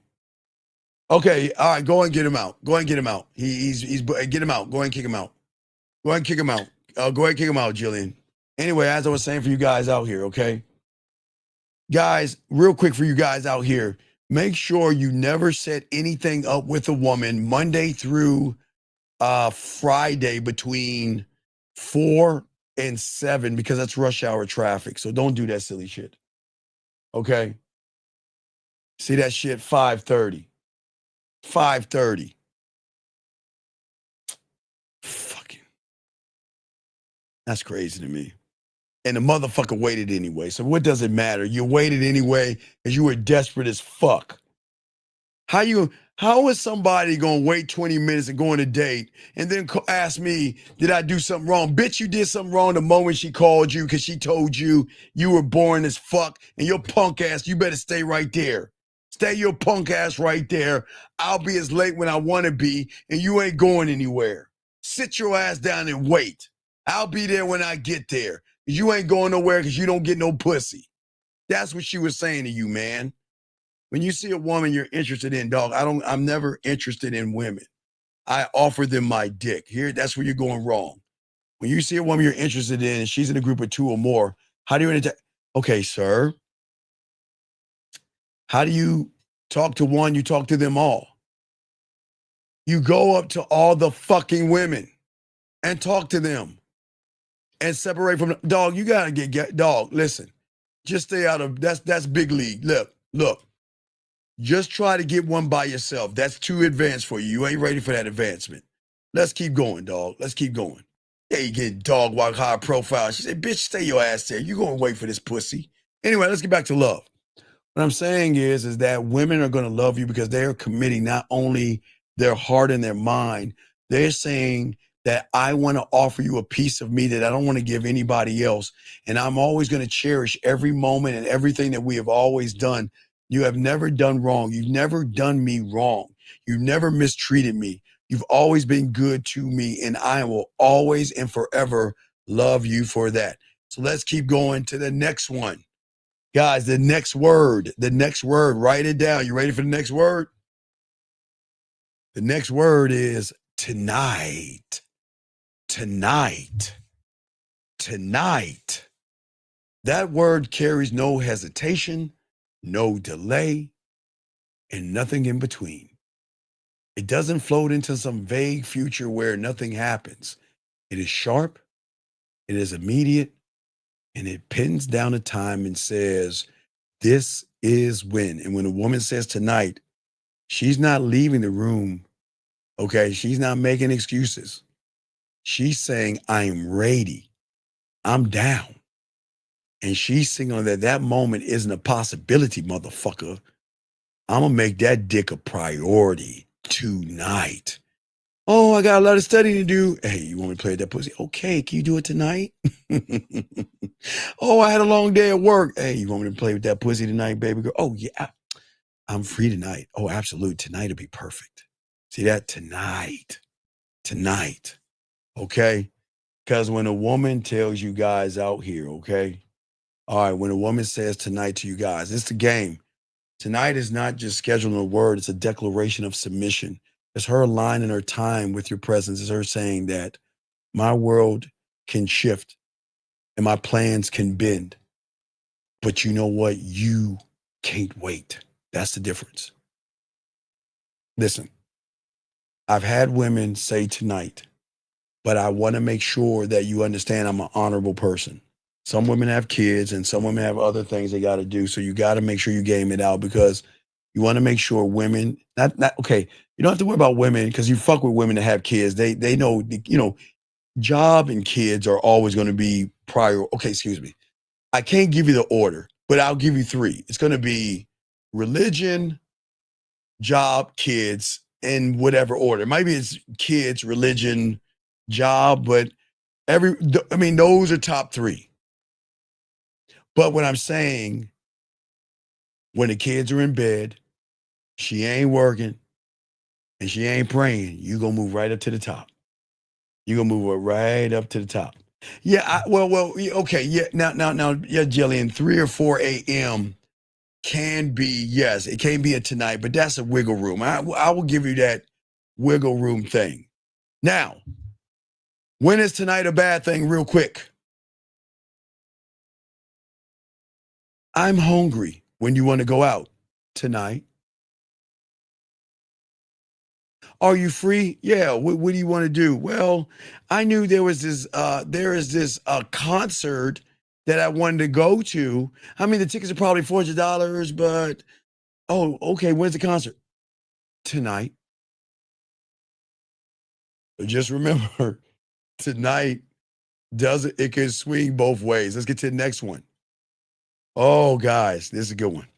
Okay, all right, go and get him out. Go and get him out. He's get him out. Go and kick him out. Go ahead and kick him out. Go ahead and kick him out, Jillian. Anyway, as I was saying for you guys out here, okay? Guys, real quick for you guys out here, make sure you never set anything up with a woman Monday through Friday between 4 and 7 because that's rush hour traffic. So don't do that silly shit. Okay? See that shit 5:30. 5:30. Fucking. That's crazy to me. And the motherfucker waited anyway. So what does it matter? You waited anyway because you were desperate as fuck. How is somebody going to wait 20 minutes and go on a date and then ask me, did I do something wrong? Bitch, you did something wrong the moment she called you because she told you you were boring as fuck and your punk ass, you better stay right there. Stay your punk ass right there. I'll be as late when I want to be and you ain't going anywhere. Sit your ass down and wait. I'll be there when I get there. You ain't going nowhere because you don't get no pussy. That's what she was saying to you, man. When you see a woman you're interested in, dog, I'm never interested in women. I offer them my dick. Here, that's where you're going wrong. When you see a woman you're interested in and she's in a group of 2 or more, how do you okay, sir. How do you talk to one? You talk to them all. You go up to all the fucking women and talk to them and separate from them. Dog, you gotta get dog, listen. Just stay out of that's big league. Look. Just try to get one by yourself. That's too advanced for you. You ain't ready for that advancement. Let's keep going, dog. Let's keep going. Yeah, you get dog walk high profile. She said, bitch, stay your ass there. You gonna wait for this pussy. Anyway, let's get back to love. What I'm saying is that women are gonna love you because they're committing not only their heart and their mind, they're saying that I want to offer you a piece of me that I don't want to give anybody else. And I'm always going to cherish every moment and everything that we have always done. You have never done wrong. You've never done me wrong. You've never mistreated me. You've always been good to me. And I will always and forever love you for that. So let's keep going to the next one. Guys, the next word, write it down. You ready for the next word? The next word is tonight. Tonight. Tonight. That word carries no hesitation, no delay, and nothing in between. It doesn't float into some vague future where nothing happens. It is sharp, it is immediate, and it pins down a time and says, this is when. And when a woman says tonight, she's not leaving the room, okay? She's not making excuses. She's saying, I'm ready. I'm down. And she's signaling that moment isn't a possibility, motherfucker. I'm going to make that dick a priority tonight. Oh, I got a lot of studying to do. Hey, you want me to play with that pussy? Okay, can you do it tonight? Oh, I had a long day at work. Hey, you want me to play with that pussy tonight, baby girl? Oh, yeah, I'm free tonight. Oh, absolutely. Tonight will be perfect. See that? Tonight. Okay? Because when a woman tells you guys out here, okay, All right, when a woman says tonight to you guys, it's the game. Tonight is not just scheduling a word, it's a declaration of submission. It's her aligning her time with your presence. It's her saying that my world can shift and my plans can bend. But you know what? You can't wait. That's the difference. Listen, I've had women say tonight, but I want to make sure that you understand I'm an honorable person. Some women have kids and some women have other things they got to do. So you got to make sure you game it out because you want to make sure women, not okay, you don't have to worry about women because you fuck with women that have kids. They know, job and kids are always going to be prior. Okay, excuse me. I can't give you the order, but I'll give you three. It's going to be religion, job, kids, in whatever order. Maybe it's kids, religion, job, but those are top three. But what I'm saying, when the kids are in bed, she ain't working and she ain't praying, you gonna move right up to the top. You're gonna move her right up to the top. Yeah, okay, yeah. Now, yeah, Jillian, 3 or 4 a.m. can be, yes, it can be a tonight, but that's a wiggle room. I will give you that wiggle room thing. Now, when is tonight a bad thing? Real quick. I'm hungry when you want to go out tonight. Are you free? Yeah. What do you want to do? Well, I knew there is this concert that I wanted to go to. I mean, the tickets are probably $400, but oh, okay. When's the concert? Tonight. But just remember, tonight it can swing both ways. Let's get to the next one. Oh, guys, this is a good one.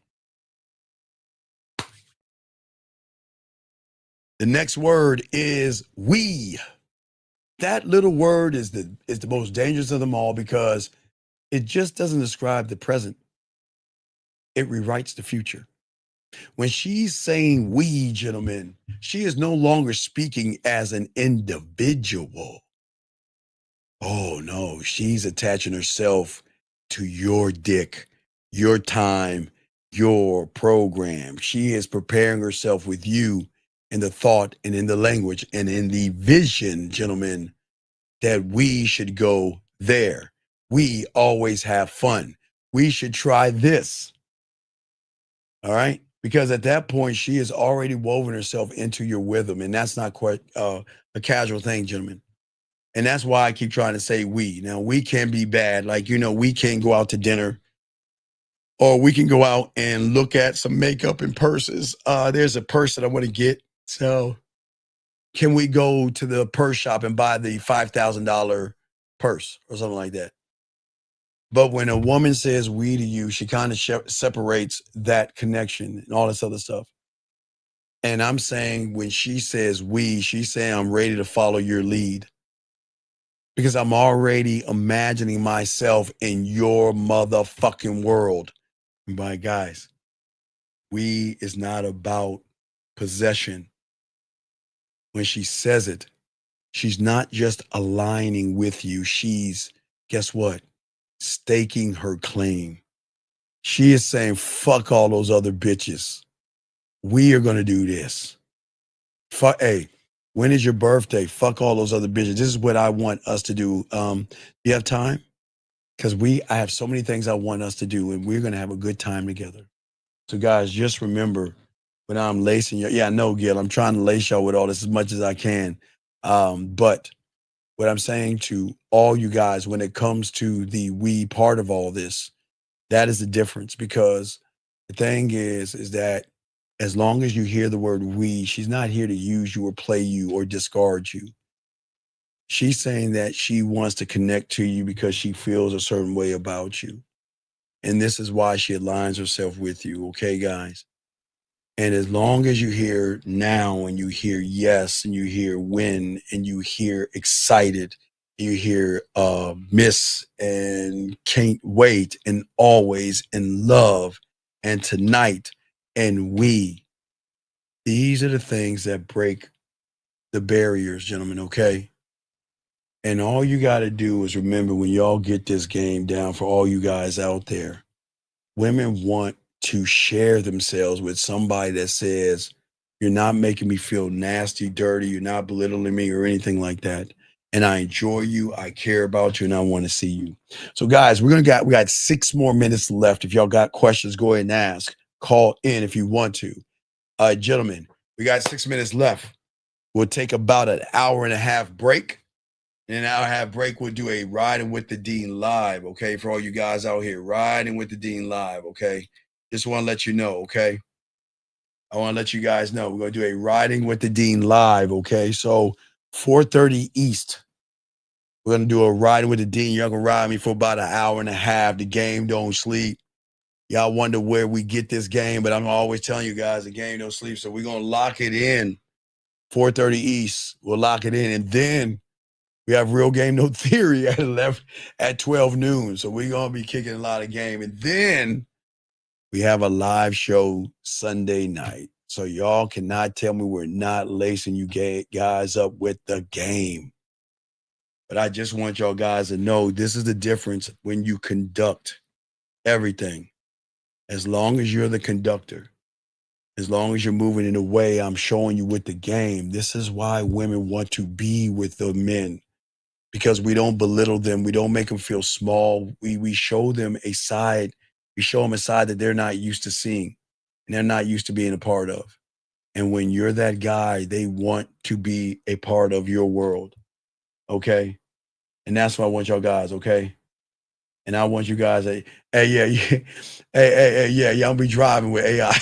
The next word is we. That little word is the most dangerous of them all because it just doesn't describe the present. It rewrites the future. When she's saying we, gentlemen, she is no longer speaking as an individual. Oh no, she's attaching herself to your dick, your time, your program. She is preparing herself with you in the thought and in the language and in the vision, gentlemen, that we should go there. We always have fun. We should try this. All right. Because at that point, she has already woven herself into your rhythm. And that's not quite a casual thing, gentlemen. And that's why I keep trying to say we. Now, we can be bad. Like, we can go out to dinner or we can go out and look at some makeup and purses. There's a purse that I want to get. So can we go to the purse shop and buy the $5,000 purse or something like that? But when a woman says we to you, she kind of separates that connection and all this other stuff. And I'm saying when she says we, she's saying I'm ready to follow your lead. Because I'm already imagining myself in your motherfucking world. And by guys, we is not about possession. When she says it, she's not just aligning with you. She's, guess what? Staking her claim. She is saying, fuck all those other bitches. We are going to do this. Hey, when is your birthday? Fuck all those other bitches. This is what I want us to do. You have time? Because I have so many things I want us to do, and we're going to have a good time together. So, guys, just remember when I'm lacing you. Yeah, I know, Gil. I'm trying to lace y'all with all this as much as I can. But what I'm saying to all you guys, when it comes to the we part of all this, that is the difference. Because the thing is that as long as you hear the word we, she's not here to use you or play you or discard you. She's saying that she wants to connect to you because she feels a certain way about you. And this is why she aligns herself with you. Okay, guys? And as long as you hear now and you hear yes and you hear when and you hear excited, and you hear miss and can't wait and always and love and tonight and we, these are the things that break the barriers, gentlemen, okay? And all you got to do is remember when y'all get this game down, for all you guys out there, women want to share themselves with somebody that says, you're not making me feel nasty, dirty, you're not belittling me or anything like that. And I enjoy you, I care about you, and I want to see you. So guys, we got 6 more minutes left. If y'all got questions, go ahead and ask. Call in if you want to. Gentlemen, we got 6 minutes left. We'll take about an hour and a half break. In an hour and a half break, we'll do a Riding with the Dean live, okay? For all you guys out here, Riding with the Dean live, okay? Just want to let you know, okay? I want to let you guys know we're going to do a Riding with the Dean live, okay? So 4:30 East, we're going to do a Riding with the Dean. Y'all going to ride me for about an hour and a half. The game don't sleep. Y'all wonder where we get this game, but I'm always telling you guys the game don't sleep. So we're going to lock it in 4:30 East. We'll lock it in, and then we have Real Game No Theory at 12 noon. So we're going to be kicking a lot of game. And then we have a live show Sunday night. So y'all cannot tell me we're not lacing you guys up with the game. But I just want y'all guys to know this is the difference when you conduct everything. As long as you're the conductor, as long as you're moving in a way I'm showing you with the game, this is why women want to be with the men. Because we don't belittle them. We don't make them feel small. We show them a side. We show them a side that they're not used to seeing and they're not used to being a part of. And when you're that guy, they want to be a part of your world. Okay? And that's what I want y'all guys, okay? And I want you guys, hey, y'all be driving with AI.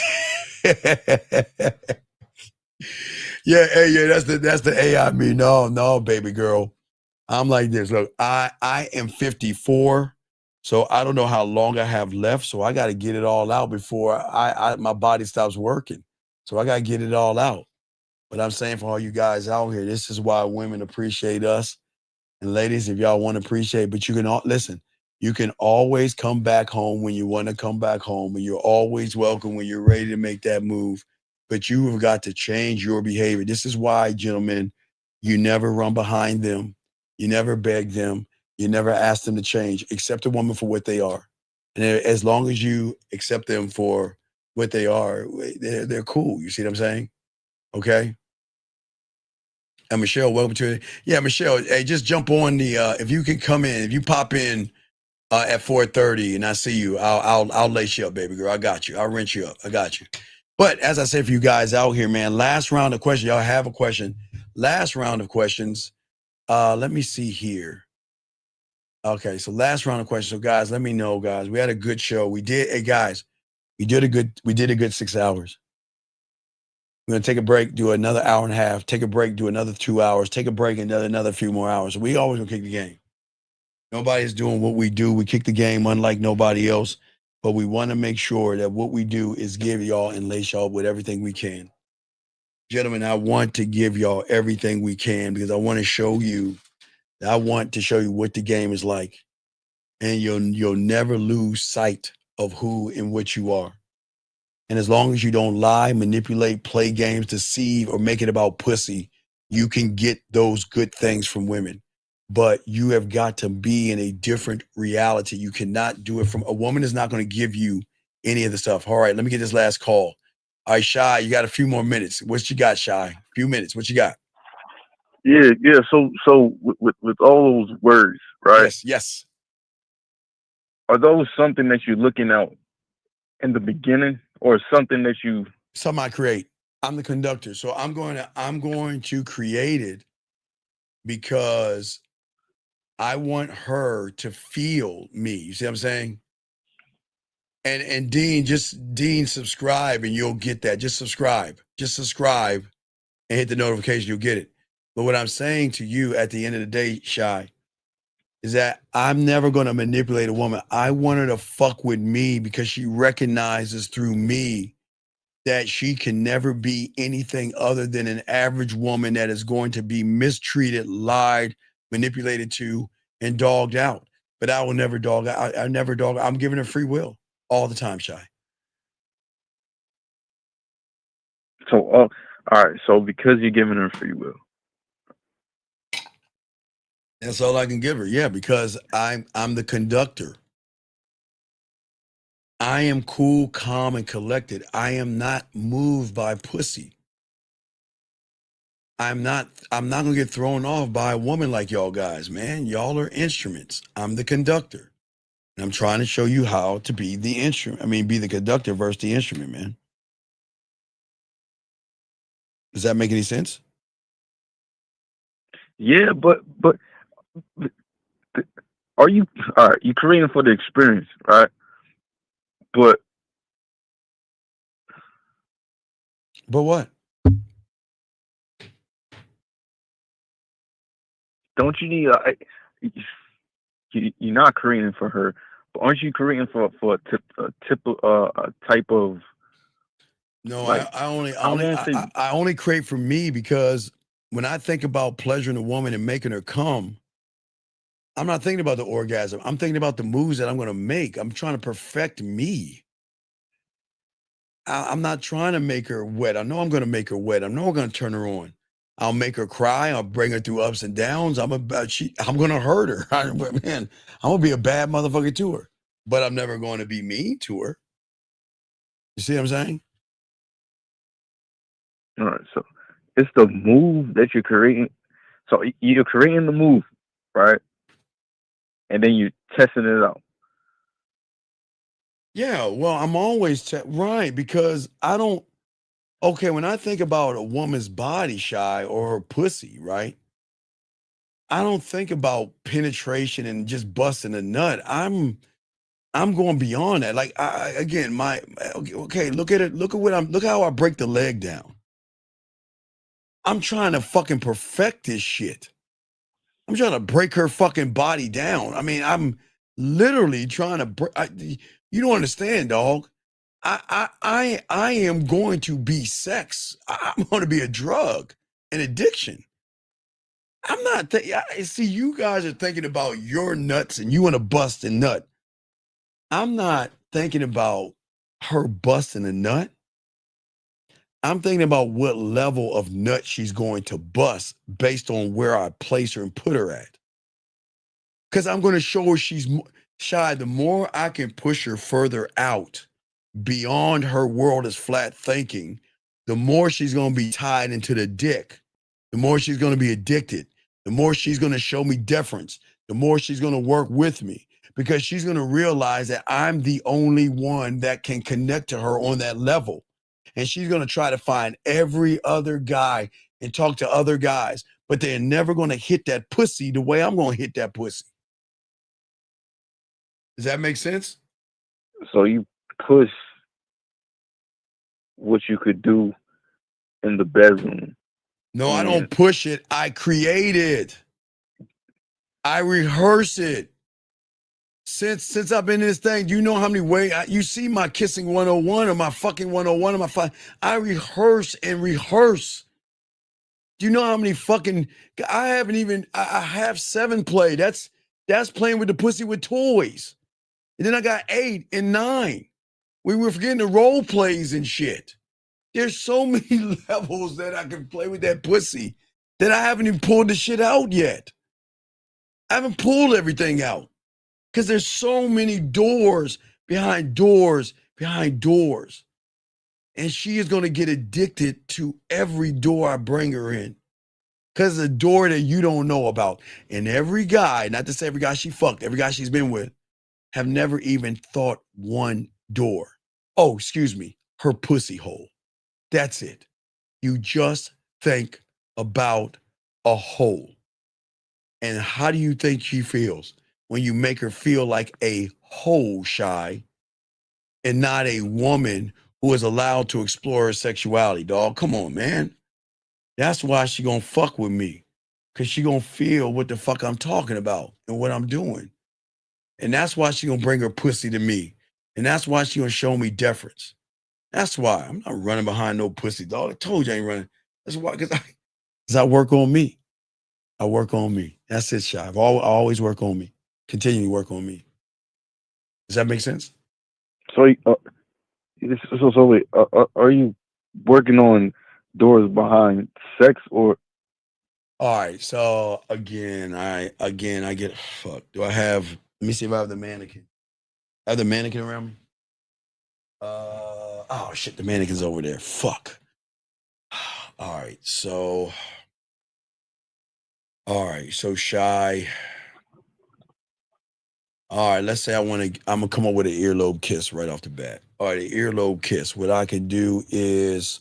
That's the AI me. No, baby girl. I'm like this. Look, I am 54, so I don't know how long I have left. So I got to get it all out before my body stops working. So I got to get it all out. But I'm saying for all you guys out here, this is why women appreciate us. And ladies, if y'all want to appreciate, but you can listen, you can always come back home when you want to come back home, and you're always welcome when you're ready to make that move. But you have got to change your behavior. This is why, gentlemen, you never run behind them. You never beg them. You never ask them to change. Accept a woman for what they are. And as long as you accept them for what they are, they're cool. You see what I'm saying? Okay? And Michelle, welcome to it. Yeah, Michelle, hey, just jump on the if you can come in, if you pop in at 4:30 and I see you, I'll lace you up, baby girl. I got you. I'll rinse you up. I got you. But as I said for you guys out here, man, last round of questions. Y'all have a question. Last round of questions. Let me see here. Okay, so last round of questions. So guys, let me know, guys. We had a good show. We did, hey guys, we did a good 6 hours. We're gonna take a break, do another hour and a half, take a break, do another 2 hours, take a break, another few more hours. We always gonna kick the game. Nobody's doing what we do. We kick the game unlike nobody else, but we want to make sure that what we do is give y'all and lace y'all with everything we can. Gentlemen, I want to give y'all everything we can because I want to show you what the game is like. And you'll never lose sight of who and what you are. And as long as you don't lie, manipulate, play games, deceive, or make it about pussy, you can get those good things from women. But you have got to be in a different reality. You cannot do it from a woman is not going to give you any of the stuff. All right, let me get this last call. All right, Shy, you got a few more minutes. What you got, Shy? A few minutes. What you got? Yeah. So with all those words, right? Yes. Are those something that you're looking out in the beginning, or something that you? Something I create. I'm the conductor, so I'm going to create it because I want her to feel me. You see what I'm saying? And Dean, subscribe and you'll get that. Just subscribe and hit the notification. You'll get it. But what I'm saying to you at the end of the day, Shy, is that I'm never going to manipulate a woman. I want her to fuck with me because she recognizes through me that she can never be anything other than an average woman that is going to be mistreated, lied, manipulated to, and dogged out. But I will never dog. I never dog. I'm giving her free will all the time, Shy. So all right. So because you're giving her free will, That's all I can give her. Yeah, because I'm the conductor. I am cool, calm, and collected. I am not moved by pussy. I'm not gonna get thrown off by a woman like y'all guys, man. Y'all are instruments. I'm the conductor. And I'm trying to show you how to be the instrument. I mean, be the conductor versus the instrument, man. Does that make any sense? Yeah, but are you all right? You Korean for the experience, right? But what? don't you need? You're not Korean for her, but aren't you Korean for a type of No, like? I want to say I only create for me because when I think about pleasuring a woman and making her come, I'm not thinking about the orgasm. I'm thinking about the moves that I'm going to make. I'm trying to perfect me. I'm not trying to make her wet. I know I'm going to make her wet. I know I'm going to turn her on. I'll make her cry. I'll bring her through ups and downs. I'm going to hurt her. Man, I'm going to be a bad motherfucker to her. But I'm never going to be mean to her. You see what I'm saying? all right. So it's the move that you're creating. So you're creating the move, right? And then you're testing it out. Yeah, well, I'm always right because I don't. Okay, when I think about a woman's body, shy or her pussy, right? I don't think about penetration and just busting a nut. I'm going beyond that. Like again, okay, look at it. Look how I break the leg down. I'm trying to fucking perfect this shit. I'm trying to break her fucking body down. I mean, I'm literally trying to break. You don't understand, dog. I am going to be sex. I'm going to be a drug, an addiction. I'm not. See, you guys are thinking about your nuts and you want to bust a nut. I'm not thinking about her busting a nut. I'm thinking about what level of nut she's going to bust based on where I place her and put her at. Because I'm going to show her she's shy. The more I can push her further out beyond her world is flat thinking, the more she's going to be tied into the dick, the more she's going to be addicted, the more she's going to show me deference, the more she's going to work with me because she's going to realize that I'm the only one that can connect to her on that level. And she's going to try to find every other guy and talk to other guys, but they're never going to hit that pussy the way I'm going to hit that pussy. Does that make sense? So you push what you could do in the bedroom. No, I don't push it. I create it. I rehearse it. Since I've been in this thing, do you know how many ways you see my kissing 101 or my fucking 101 or my I rehearse and rehearse. Do you know how many fucking I have 7 play. That's playing with the pussy with toys. And then I got 8 and 9. We were forgetting the role plays and shit. There's so many levels that I can play with that pussy that I haven't even pulled the shit out yet. I haven't pulled everything out because there's so many doors behind doors behind doors. And she is going to get addicted to every door I bring her in because it's a door that you don't know about. And every guy, not to say every guy she fucked, every guy she's been with, have never even thought one door. Oh, excuse me, her pussy hole. That's it. You just think about a hole. And how do you think she feels when you make her feel like a hole, shy, and not a woman who is allowed to explore her sexuality, dog? Come on, man. That's why she gonna fuck with me. Cause she gonna feel what the fuck I'm talking about and what I'm doing. And that's why she gonna bring her pussy to me. And that's why she gonna show me deference. That's why I'm not running behind no pussy, dog. I told you I ain't running. That's why, cause I work on me. I work on me. That's it, Shy. I always work on me. Continue to work on me. Does that make sense? So, wait, are you working on doors behind sex or All right. So again, I get fuck. Do I have? Let me see if I have the mannequin. I have the mannequin around me. Oh shit, the mannequin's over there. Fuck. All right. So. All right. So shy. All right. Let's say I'm gonna come up with an earlobe kiss right off the bat. All right, an earlobe kiss. What I can do is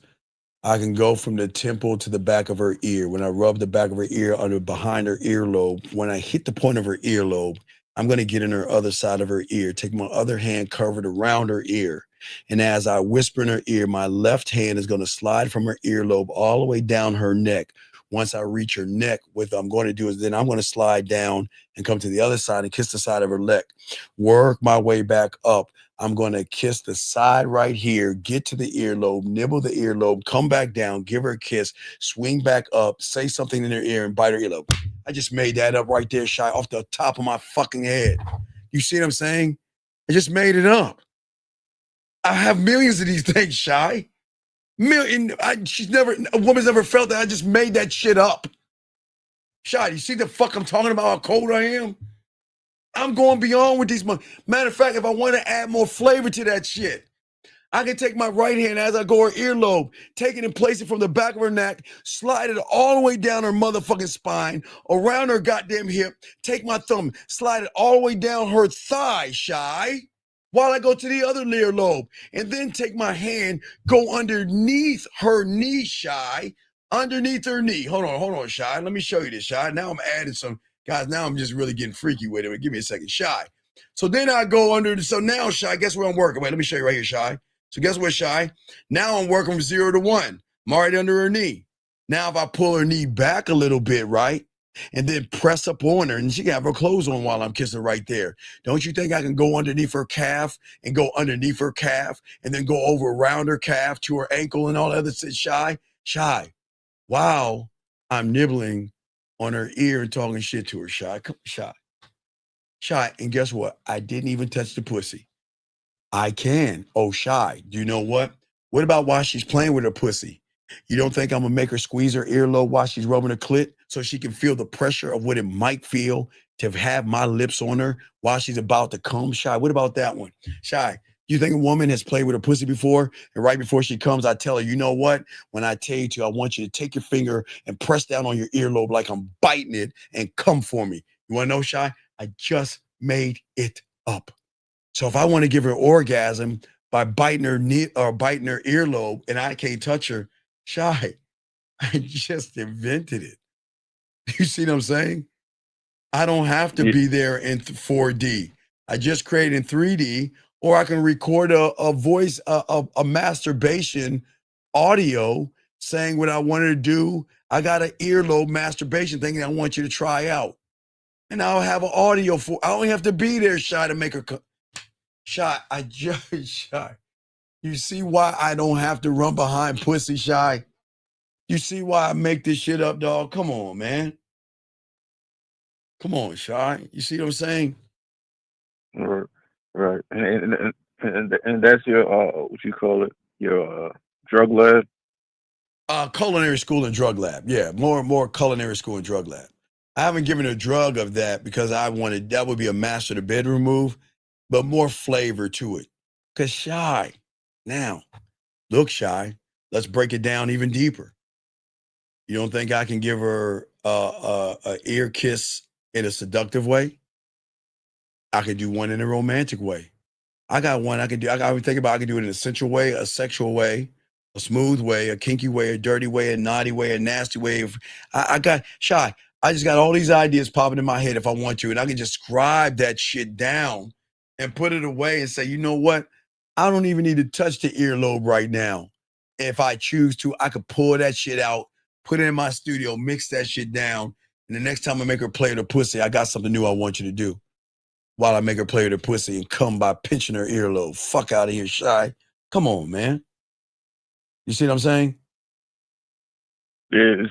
I can go from the temple to the back of her ear. When I rub the back of her ear under behind her earlobe, when I hit the point of her earlobe, I'm going to get in her other side of her ear, take my other hand covered around her ear. And as I whisper in her ear, my left hand is going to slide from her earlobe all the way down her neck. Once I reach her neck, what I'm going to do is then I'm going to slide down and come to the other side and kiss the side of her neck. Work my way back up. I'm going to kiss the side right here, get to the earlobe, nibble the earlobe, come back down, give her a kiss, swing back up, say something in her ear, and bite her earlobe. I just made that up right there, Shy, off the top of my fucking head. You see what I'm saying? I just made it up. I have millions of these things, Shy. A woman's never felt that. I just made that shit up. Shy, you see the fuck I'm talking about, how cold I am? I'm going beyond with these. Matter of fact, if I want to add more flavor to that shit, I can take my right hand as I go her earlobe, take it and place it from the back of her neck, slide it all the way down her motherfucking spine, around her goddamn hip, take my thumb, slide it all the way down her thigh, Shy, while I go to the other earlobe, and then take my hand, go underneath her knee, Shy, underneath her knee. Hold on, Shy. Let me show you this, Shy. Now I'm adding some, guys, now I'm just really getting freaky with it. Give me a second, Shy. So then I go under, so now, Shy, guess where I'm working? Wait, let me show you right here, Shy. So guess what, Shy? Now I'm working from 0 to 1. I'm already under her knee. Now if I pull her knee back a little bit, right? And then press up on her, and she can have her clothes on while I'm kissing right there. Don't you think I can go underneath her calf and go underneath her calf and then go over around her calf to her ankle and all that other shit, Shy? Shy. Wow. I'm nibbling on her ear and talking shit to her, Shy. Come, Shy. Shy. And guess what? I didn't even touch the pussy. I can. Oh, Shy. Do you know what? What about while she's playing with her pussy? You don't think I'm gonna make her squeeze her earlobe while she's rubbing her clit so she can feel the pressure of what it might feel to have my lips on her while she's about to come? Shy. What about that one? Shy. You think a woman has played with her pussy before? And right before she comes, I tell her, you know what? When I tell you to, I want you to take your finger and press down on your earlobe like I'm biting it and come for me. You wanna know, Shy? I just made it up. So if I want to give her orgasm by biting her knee or biting her earlobe and I can't touch her, Shy, I just invented it. You see what I'm saying? I don't have to be there in 4D. I just create in 3D, or I can record a voice, a masturbation audio saying what I wanted to do. I got an earlobe masturbation thing that I want you to try out. And I'll have an audio for, I don't have to be there, Shy, to make her Shy, I just Shy. You see why I don't have to run behind pussy, Shy? You see why I make this shit up, dog? Come on, man. Come on, Shy. You see what I'm saying? Right. And that's your what you call it? Your drug lab? Culinary school and drug lab. Yeah, more culinary school and drug lab. I haven't given a drug of that because I wanted, that would be a master the bedroom move, but more flavor to it. Cause Shy, now, look, Shy, let's break it down even deeper. You don't think I can give her a ear kiss in a seductive way? I could do one in a romantic way. I got one I could do. I would think about I could do it in a sensual way, a sexual way, a smooth way, a kinky way, a dirty way, a naughty way, a nasty way. I got Shy. I just got all these ideas popping in my head if I want to, and I can just scribe that shit down and put it away and say, you know what? I don't even need to touch the earlobe right now. If I choose to, I could pull that shit out, put it in my studio, mix that shit down, and the next time I make her play with her pussy, I got something new I want you to do while I make her play with her pussy and come by pinching her earlobe. Fuck out of here, Shy. Come on, man. You see what I'm saying? Yeah, it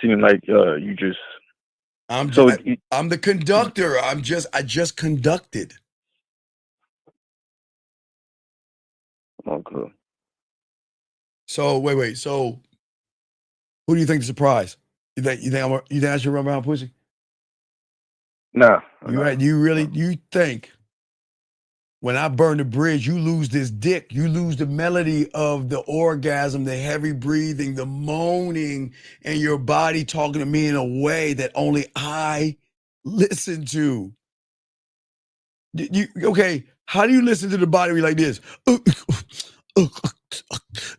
seemed like you just I'm so the conductor. I just conducted. Okay. So wait. So who do you think the surprise? You think I should run around pussy? No. You think when I burn the bridge, you lose this dick, you lose the melody of the orgasm, the heavy breathing, the moaning, and your body talking to me in a way that only I listen to. Okay, how do you listen to the body like this? It's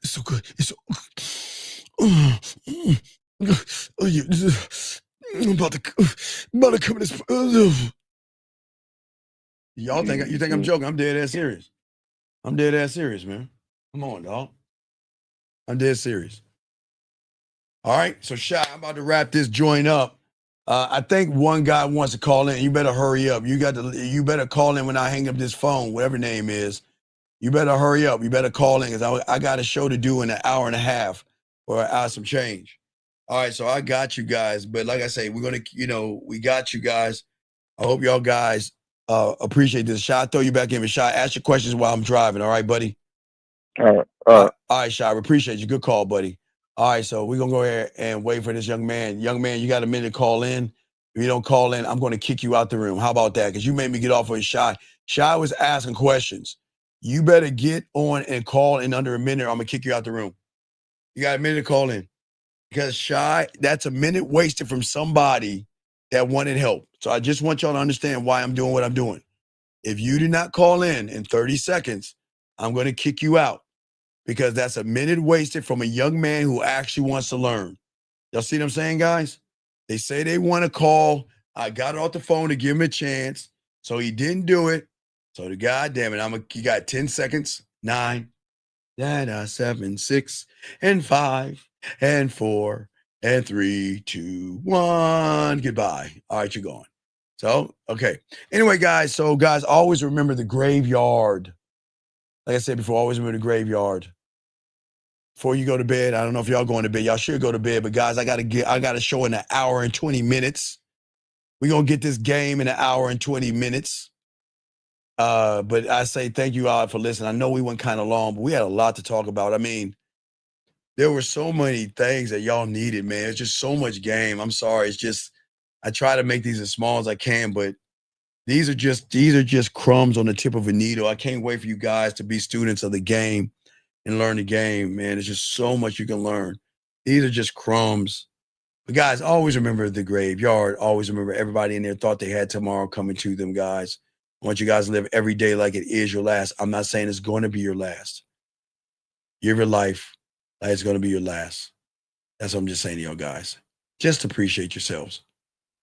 so good. It's so. I'm about to come in this. Y'all think you think I'm joking? I'm dead ass serious. I'm dead ass serious, man. Come on, dog. I'm dead serious. All right, so Shy, I'm about to wrap this joint up. I think one guy wants to call in. You better hurry up. You better call in when I hang up this phone, whatever name is. You better hurry up. You better call in because I got a show to do in an hour and a half or an hour some change. All right, so I got you guys. But like I say, we're going to, we got you guys. I hope y'all guys appreciate this. Shy, throw you back in. But Shy, ask your questions while I'm driving. All right, buddy? All right, Shy, we appreciate you. Good call, buddy. All right, so we're going to go ahead and wait for this young man. Young man, you got a minute to call in. If you don't call in, I'm going to kick you out the room. How about that? Because you made me get off on Shy. Shy was asking questions. You better get on and call in under a minute or I'm going to kick you out the room. You got a minute to call in. Because Shy, that's a minute wasted from somebody that wanted help. So I just want y'all to understand why I'm doing what I'm doing. If you do not call in 30 seconds, I'm going to kick you out. Because that's a minute wasted from a young man who actually wants to learn. Y'all see what I'm saying, guys? They say they want to call. I got off the phone to give him a chance. So he didn't do it. So the goddamn it, you got 10 seconds. 9, 7, 6, and 5, and 4, and 3, 2, 1. Goodbye. All right, you're going. So, okay. Anyway, guys, always remember the graveyard. Like I said before, always remember the graveyard. Before you go to bed, I don't know if y'all going to bed. Y'all should go to bed, but guys, I got a show in an hour and 20 minutes. We're going to get this game in an hour and 20 minutes. But I say thank you all for listening. I know we went kind of long, but we had a lot to talk about. I mean, there were so many things that y'all needed, man. It's just so much game. I'm sorry. It's just, I try to make these as small as I can, but these are just crumbs on the tip of a needle. I can't wait for you guys to be students of the game and learn the game, man. There's just so much you can learn. These are just crumbs. But guys, always remember the graveyard. Always remember everybody in there thought they had tomorrow coming to them, guys. I want you guys to live every day like it is your last. I'm not saying it's going to be your last. Live your life like it's going to be your last. That's what I'm just saying to y'all guys. Just appreciate yourselves.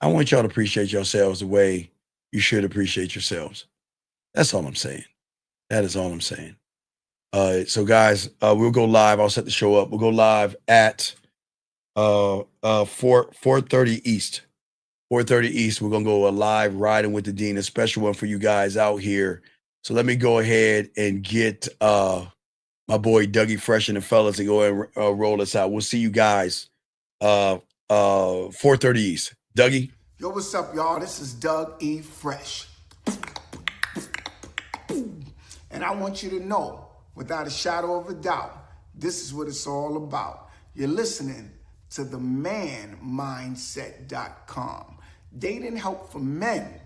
I want y'all to appreciate yourselves the way you should appreciate yourselves. That's all I'm saying. That is all I'm saying. So guys, we'll go live. I'll set the show up. We'll go live at 4:30 East. 4:30 East. We're gonna go live riding with the Dean, a special one for you guys out here. So let me go ahead and get my boy Dougie Fresh and the fellas to go and roll us out. We'll see you guys 4:30 East. Dougie. Yo, what's up, y'all? This is Doug E. Fresh. And I want you to know, without a shadow of a doubt, this is what it's all about. You're listening to the manmindset.com. Dating help for men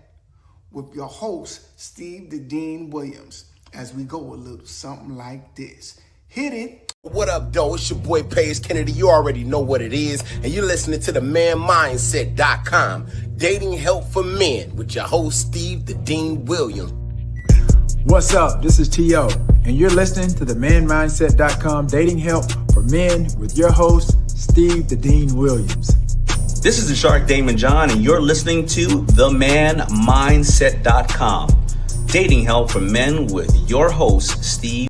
with your host, Steve the Dean Williams, as we go a little something like this. Hit it. What up, though? It's your boy, Paige Kennedy. You already know what it is. And you're listening to the manmindset.com. Dating help for men with your host, Steve the Dean Williams. What's up? This is T.O. And you're listening to the manmindset.com dating help for men with your host, Steve the Dean Williams. This is the Shark Damon John, and you're listening to themanmindset.com. Dating help for men with your host, Steve